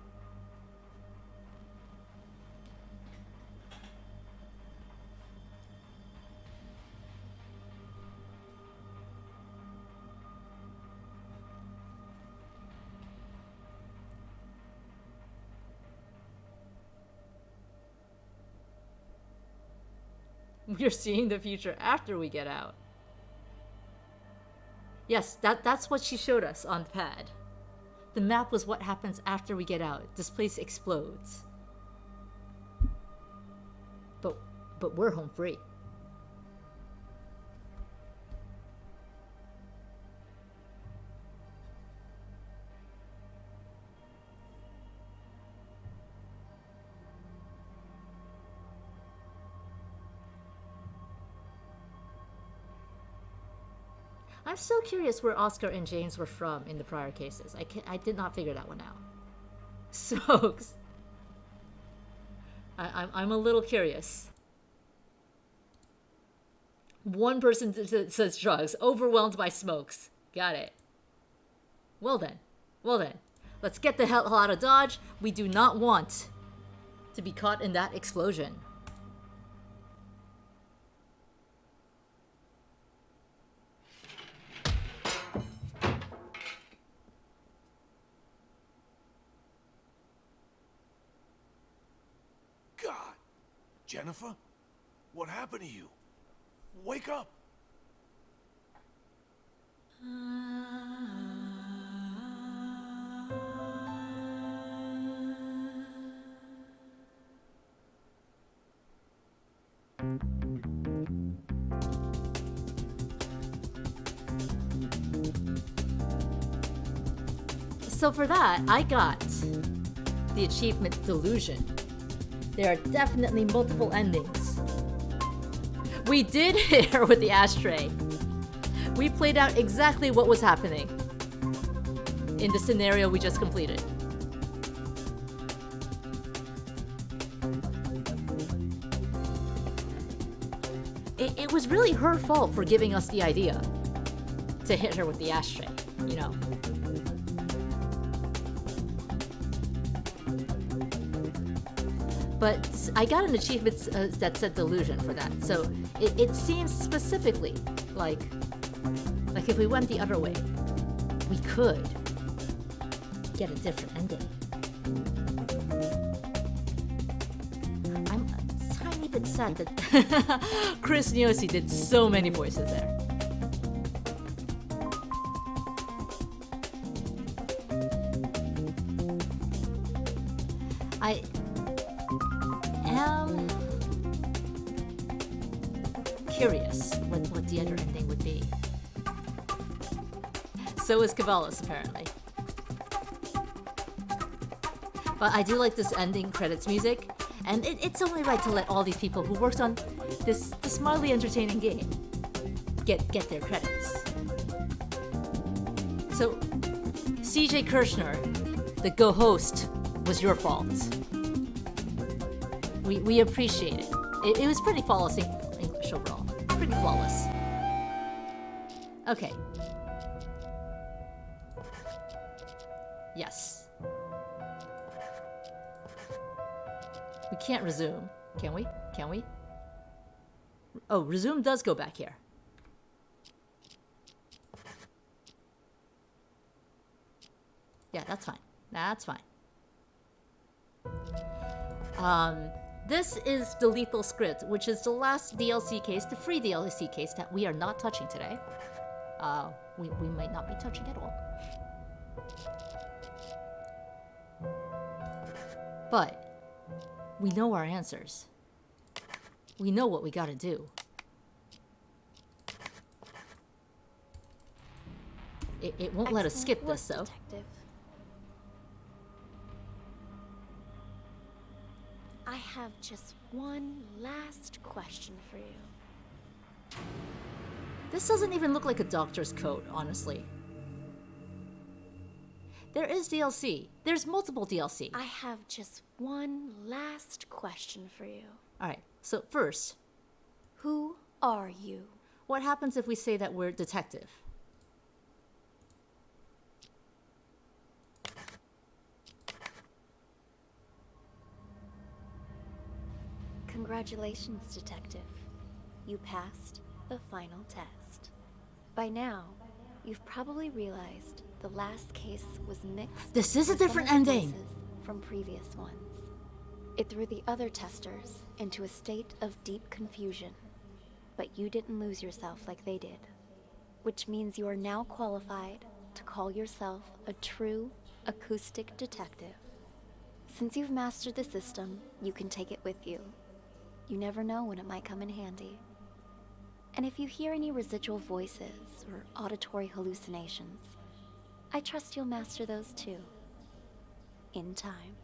We're seeing the future after we get out. Yes, that's what she showed us on the pad. The map was what happens after we get out. This place explodes. But we're home free. I'm still curious where Oscar and James were from in the prior cases. I did not figure that one out. Smokes. I'm a little curious. One person says drugs, overwhelmed by smokes. Got it. Well then. Let's get the hell out of Dodge. We do not want to be caught in that explosion. Jennifer? What happened to you? Wake up! So for that, I got the achievement Delusion. There are definitely multiple endings. We did hit her with the ashtray. We played out exactly what was happening in the scenario we just completed. It was really her fault for giving us the idea to hit her with the ashtray, you know. But I got an achievement that said Delusion for that. So it seems specifically like if we went the other way, we could get a different ending. I'm a tiny bit sad that Chris Niosi did so many voices there. I am curious what the other ending would be. So is Caballos, apparently. But I do like this ending credits music, and it's only right to let all these people who worked on this mildly entertaining game get their credits. So, CJ Kirshner, the co-host, was your fault. We appreciate it. It was pretty flawless English overall. Pretty flawless. Okay. Yes. We can't resume. Can we? Can we? Oh, resume does go back here. Yeah, that's fine. That's fine. This is the Lethal Script, which is the last DLC case, the free DLC case that we are not touching today. We might not be touching at all. But we know our answers. We know what we gotta do. It won't let us skip this, though. Detective. I have just one last question for you. This doesn't even look like a doctor's coat, honestly. There is DLC. There's multiple DLC. I have just one last question for you. Alright, so first, who are you? What happens if we say that we're detective? Congratulations, Detective. You passed the final test. By now, you've probably realized the last case was mixed. This is a with some different of the ending. cases from previous ones. It threw the other testers into a state of deep confusion, but you didn't lose yourself like they did, which means you are now qualified to call yourself a true acoustic detective. Since you've mastered the system, you can take it with you. You never know when it might come in handy. And if you hear any residual voices or auditory hallucinations, I trust you'll master those too. In time.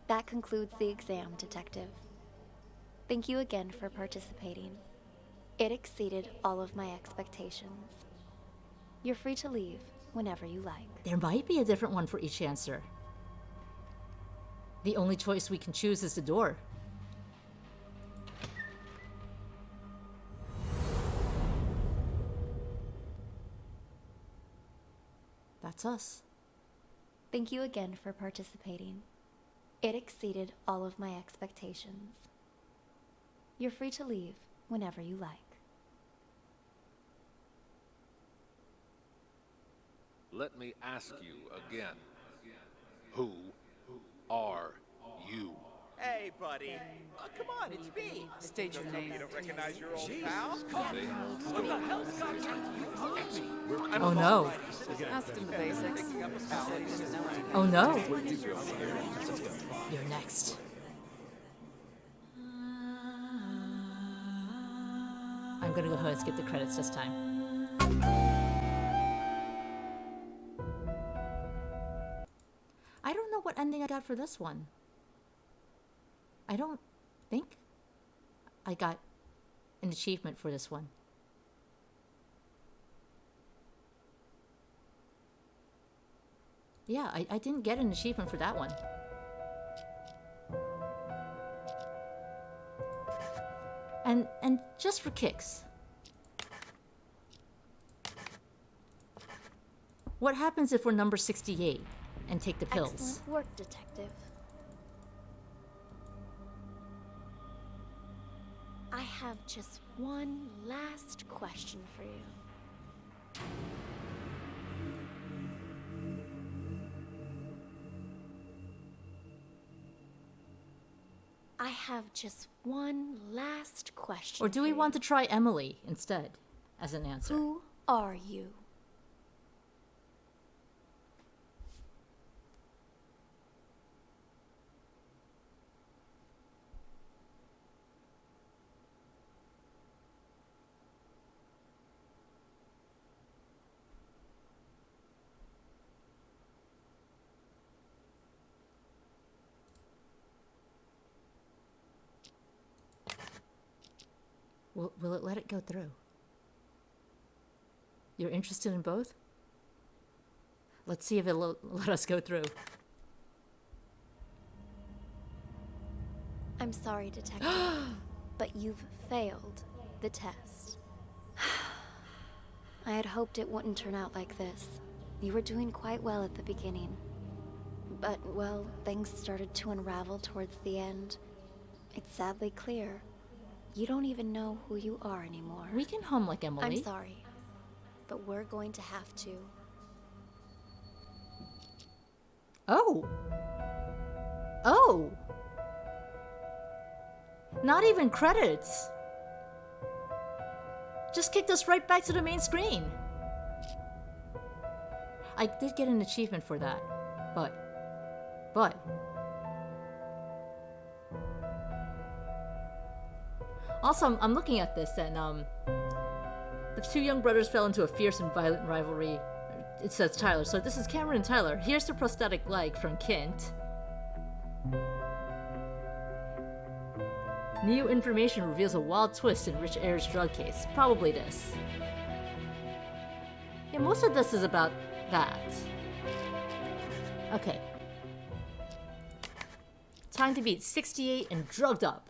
That concludes the exam, Detective. Thank you again for participating. It exceeded all of my expectations. You're free to leave whenever you like. There might be a different one for each answer. The only choice we can choose is the door. That's us. Thank you again for participating. It exceeded all of my expectations. You're free to leave whenever you like. Let me ask you again. Who are you? Hey, buddy. Come on, it's me. State your name. You don't recognize your old pal? What the hell's got you? Oh no. Asked him the basics. Oh no. You're next. I'm gonna go ahead and skip the credits this time. I don't know what ending I got for this one. I don't think I got an achievement for this one. Yeah, I didn't get an achievement for that one. And just for kicks, what happens if we're number 68 and take the pills? Excellent work, Detective. I have just one last question for you. I have just one last question. Or do we want to try Emily instead as an answer? Who are you? Will it let it go through? You're interested in both? Let's see if it'll let us go through. I'm sorry, Detective, but you've failed the test. I had hoped it wouldn't turn out like this. You were doing quite well at the beginning. But, well, things started to unravel towards the end. It's sadly clear. You don't even know who you are anymore. We can hum like Emily. I'm sorry, but we're going to have to. Oh. Oh. Not even credits. Just kicked us right back to the main screen. I did get an achievement for that, but. Also, I'm looking at this, and the two young brothers fell into a fierce and violent rivalry. It says Tyler, so this is Cameron and Tyler. Here's the prosthetic leg from Kent. New information reveals a wild twist in Rich Ayer's drug case. Probably this. Yeah, most of this is about that. Okay. Time to beat 68 and drugged up.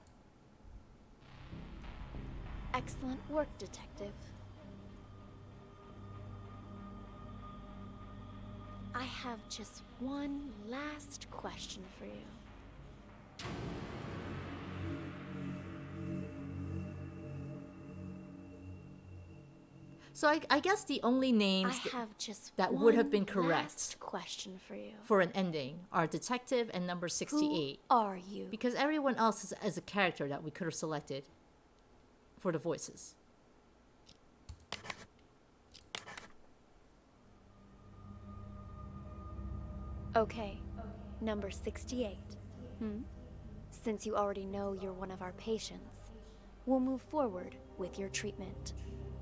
Excellent work, Detective. I have just one last question for you. So I guess the only names I have just that would have been one correct last question for you. for an ending are Detective and number 68. Who are you? Because everyone else is a character that we could have selected for the voices. Okay, number 68. Since you already know you're one of our patients, we'll move forward with your treatment.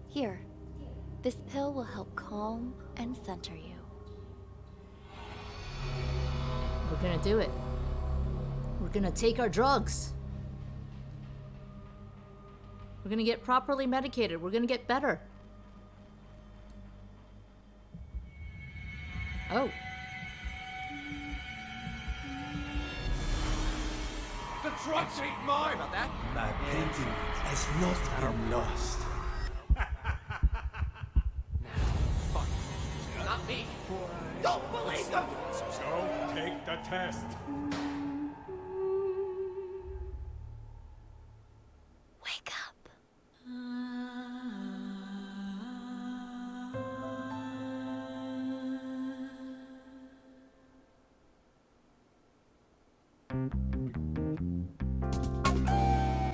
Here, this pill will help calm and center you. We're gonna do it. We're gonna take our drugs. We're gonna get properly medicated. We're gonna get better. Oh. The drugs ain't mine! About that? My painting has not been lost. Not me. Don't believe them! So, take the test. Wake up.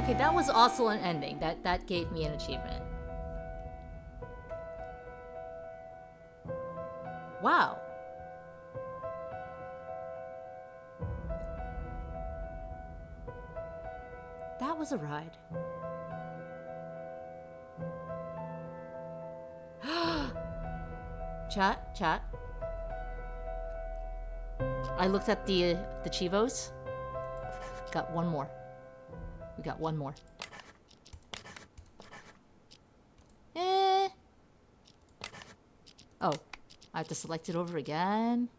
Okay, that was also an ending. That gave me an achievement. Wow. That was a ride. Chat. I looked at the Chivos. Got one more. We got one more. Oh, I have to select it over again.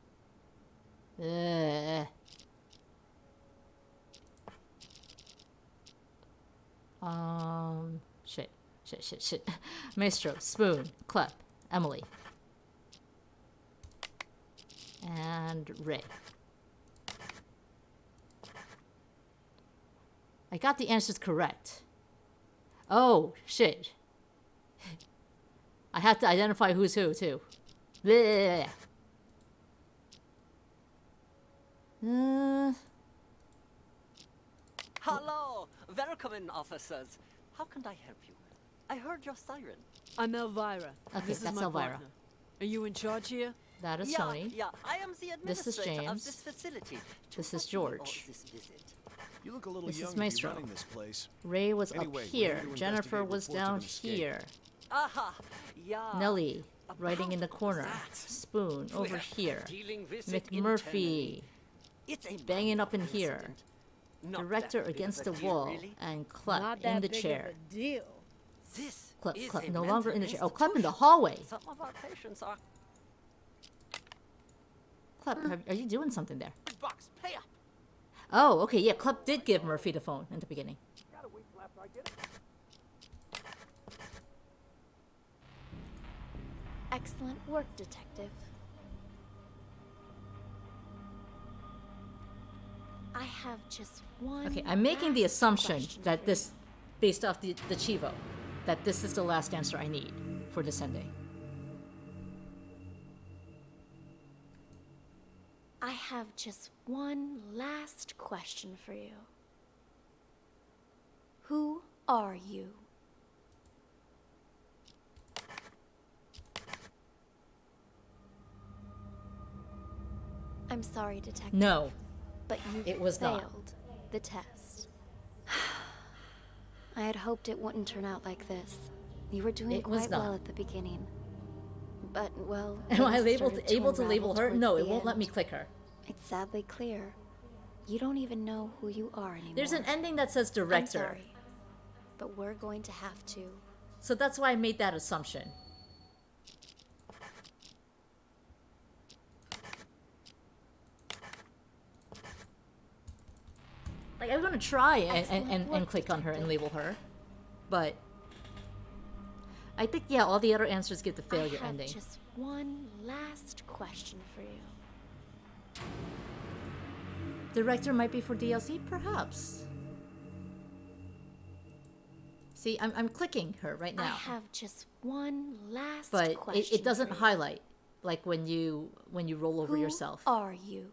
Shit. Maestro, Spoon, Clep, Emily. And Ray. I got the answers correct. Oh, shit. I have to identify who's who, too. Bleh. Hello! Welcome in, officers. How can I help you? I heard your siren. I'm Elvira. Okay, This is that's my Elvira. partner. Are you in charge here? That is Yeah, Tony. yeah, I am the This is administrator of James. this facility. This is To George. this visit. You look a little This is young to be Maestro. running this place. Ray was Anyway, up we're here. here to Jennifer investigate was reports of down an escape. here. Aha, yeah. Nellie, writing in the About corner. that. Spoon, over We're here. dealing with it internally. McMurphy, It's a banging up in minor here. incident. Not Director that big of against a the deal, wall. really. And Clep Not in that the big chair. of a deal. This Clep, is Clep, a no longer in the mental chair. Oh, Clep in the institution. hallway. Some of our patients are. Clep, are you doing something there? Box, pay up! Oh, okay, yeah, Clep did give Murphy the phone in the beginning. Gotta wait till after I get it. Excellent work, Detective. I have just one. Okay, I'm making the last assumption question that for this, based off the Chivo, that this is the last answer I need for this ending. I have just one last question for you. Who are you? I'm sorry, Detective. No, but you it was failed not. the test. I had hoped it wouldn't turn out like this. You were doing It was quite not. well at the beginning. But, well, Am I things able started to, able to unravel label her? towards No, the it won't let end. me click her. It's sadly clear. You don't even know who you are anymore. There's an ending that says director. I'm sorry, but we're going to have to. So that's why I made that assumption. Like, I'm gonna try and click on her and label her, but I think, yeah, all the other answers give the failure I have ending. just one last question for you. Director might be for DLC, perhaps. See, I'm clicking her right I now, have just one last but question it doesn't for you. highlight like when you roll over Who yourself. are you?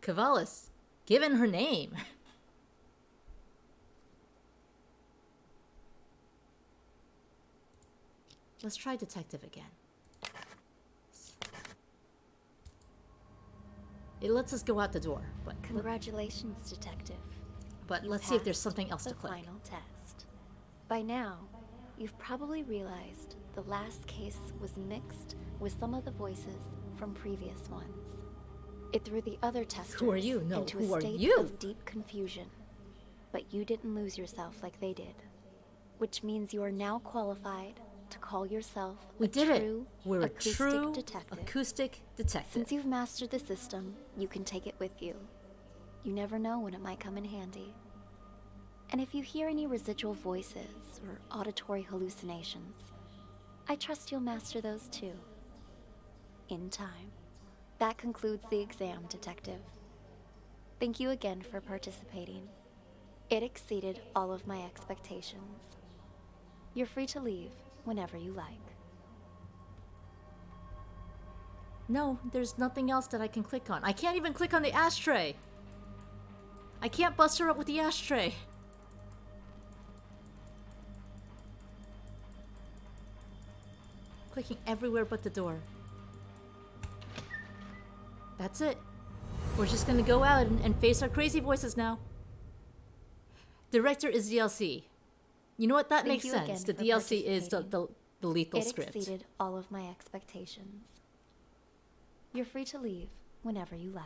Cavalis, given her name. Let's try detective again. It lets us go out the door, but Congratulations, Detective. But You let's see if there's passed something else to the click. final test. By now, you've probably realized the last case was mixed with some of the voices from previous ones. It threw the other testers Who are you? No, into who a are state you? of deep confusion. But you didn't lose yourself like they did, which means you are now qualified to call yourself We a did it. true We're a acoustic true detective. acoustic detective. Since you've mastered the system, you can take it with you. You never know when it might come in handy. And if you hear any residual voices or auditory hallucinations, I trust you'll master those too. In time. That concludes the exam, Detective. Thank you again for participating. It exceeded all of my expectations. You're free to leave whenever you like. No, there's nothing else that I can click on. I can't even click on the ashtray. I can't bust her up with the ashtray. Clicking everywhere but the door. That's it. We're just gonna go out and face our crazy voices now. Director is DLC. You know what? That Thank makes you sense. The again for DLC is the lethal It script. exceeded all of my expectations. You're free to leave whenever you like.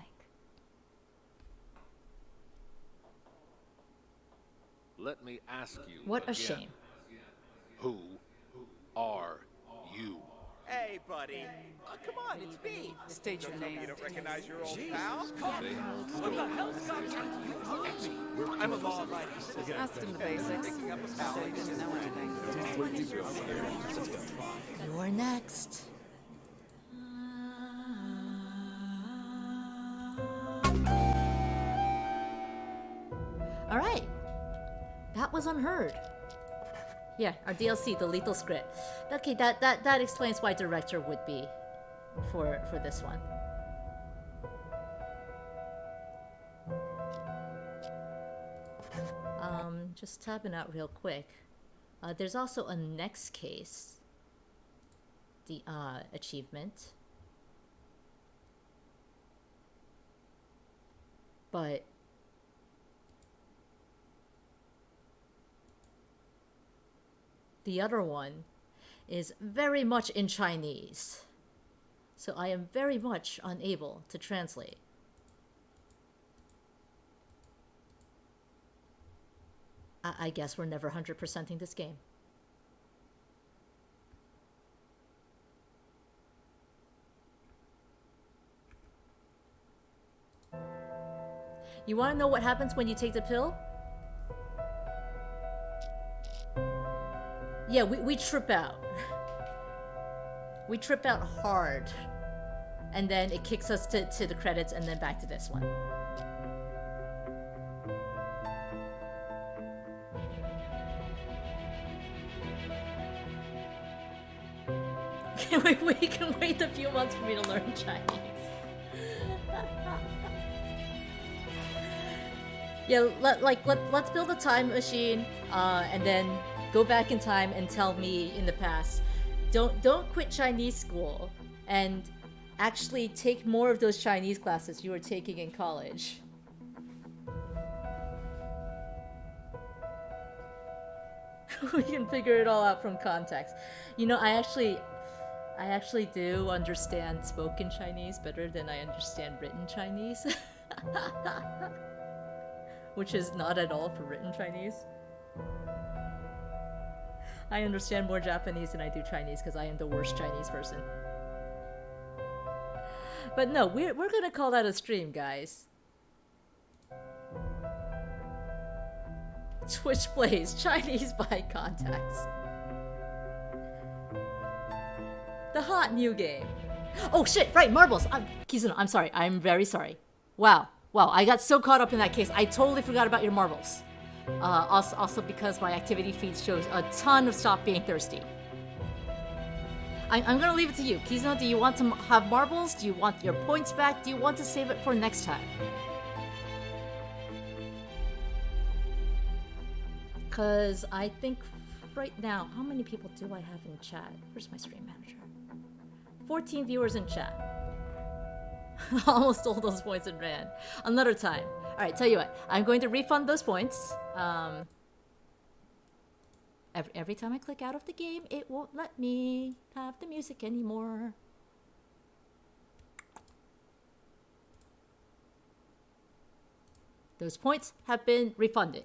Let me ask you. What a again. shame. Who are you? Hey, buddy. Come on, it's me. State your name. You don't recognize your old pal? What the hell's got you? I'm a law-abiding citizen. Ask him the basics. Picking up a pal. So he doesn't know anything. You're next. All right. That was Unheard. Yeah, our DLC, the lethal script. Okay, that explains why director would be for this one. Just tapping out real quick. There's also a next case. The achievement. But the other one is very much in Chinese. So I am very much unable to translate. I guess we're never 100%ing this game. You want to know what happens when you take the pill? Yeah, we trip out. We trip out hard. And then it kicks us to the credits and then back to this one. We can wait a few months for me to learn Chinese. Yeah, let's build a time machine, and then go back in time and tell me in the past, don't quit Chinese school and actually take more of those Chinese classes you were taking in college. We can figure it all out from context. You know, I actually do understand spoken Chinese better than I understand written Chinese. Which is not at all for written Chinese. I understand more Japanese than I do Chinese because I am the worst Chinese person. But no, we're gonna call that a stream, guys. Twitch plays Chinese by contacts. The hot new game. Oh shit, right, marbles! Kizuna, I'm sorry, I'm very sorry. Wow, I got so caught up in that case, I totally forgot about your marbles. Also because my activity feed shows a ton of stop being thirsty. I'm gonna leave it to you. Kizuna, do you want to have marbles? Do you want your points back? Do you want to save it for next time? Because I think right now, how many people do I have in chat? Where's my stream manager? 14 viewers in chat. Almost all those points in ran. Another time. Alright, tell you what. I'm going to refund those points. Every time I click out of the game, it won't let me have the music anymore. Those points have been refunded.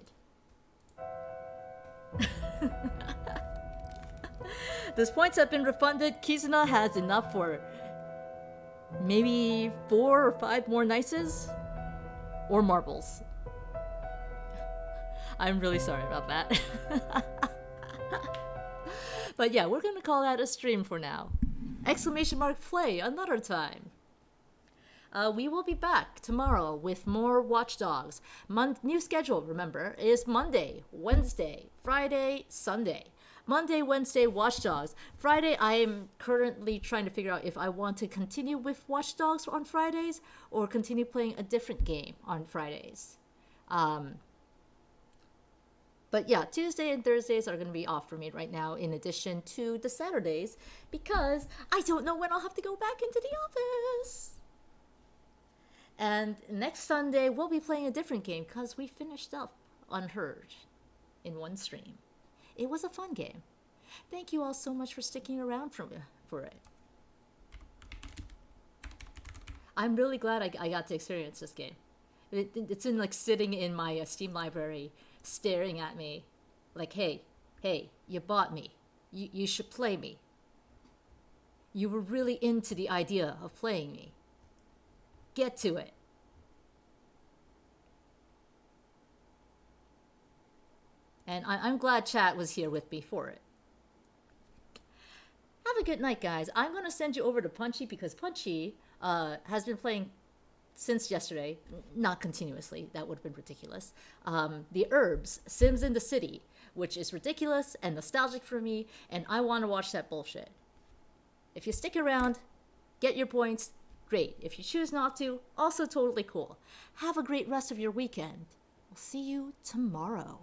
Those points have been refunded. Kizuna has enough for maybe 4 or 5 more nices or marbles. I'm really sorry about that. But yeah, we're gonna call that a stream for now. Exclamation mark play another time. We will be back tomorrow with more Watch Dogs. New schedule, remember, is Monday, Wednesday, Friday, Sunday. Monday, Wednesday, Watch Dogs. Friday, I am currently trying to figure out if I want to continue with Watch Dogs on Fridays or continue playing a different game on Fridays. But yeah, Tuesday and Thursdays are going to be off for me right now, in addition to the Saturdays, because I don't know when I'll have to go back into the office. And next Sunday, we'll be playing a different game because we finished up Unheard in one stream. It was a fun game. Thank you all so much for sticking around for it. I'm really glad I got to experience this game. It's been like sitting in my Steam library, staring at me like, hey, you bought me. You should play me. You were really into the idea of playing me. Get to it. And I'm glad chat was here with me for it. Have a good night, guys. I'm going to send you over to Punchy because Punchy has been playing since yesterday. Not continuously. That would have been ridiculous. The Herbs, Sims in the City, which is ridiculous and nostalgic for me, and I want to watch that bullshit. If you stick around, get your points, great. If you choose not to, also totally cool. Have a great rest of your weekend. We'll see you tomorrow.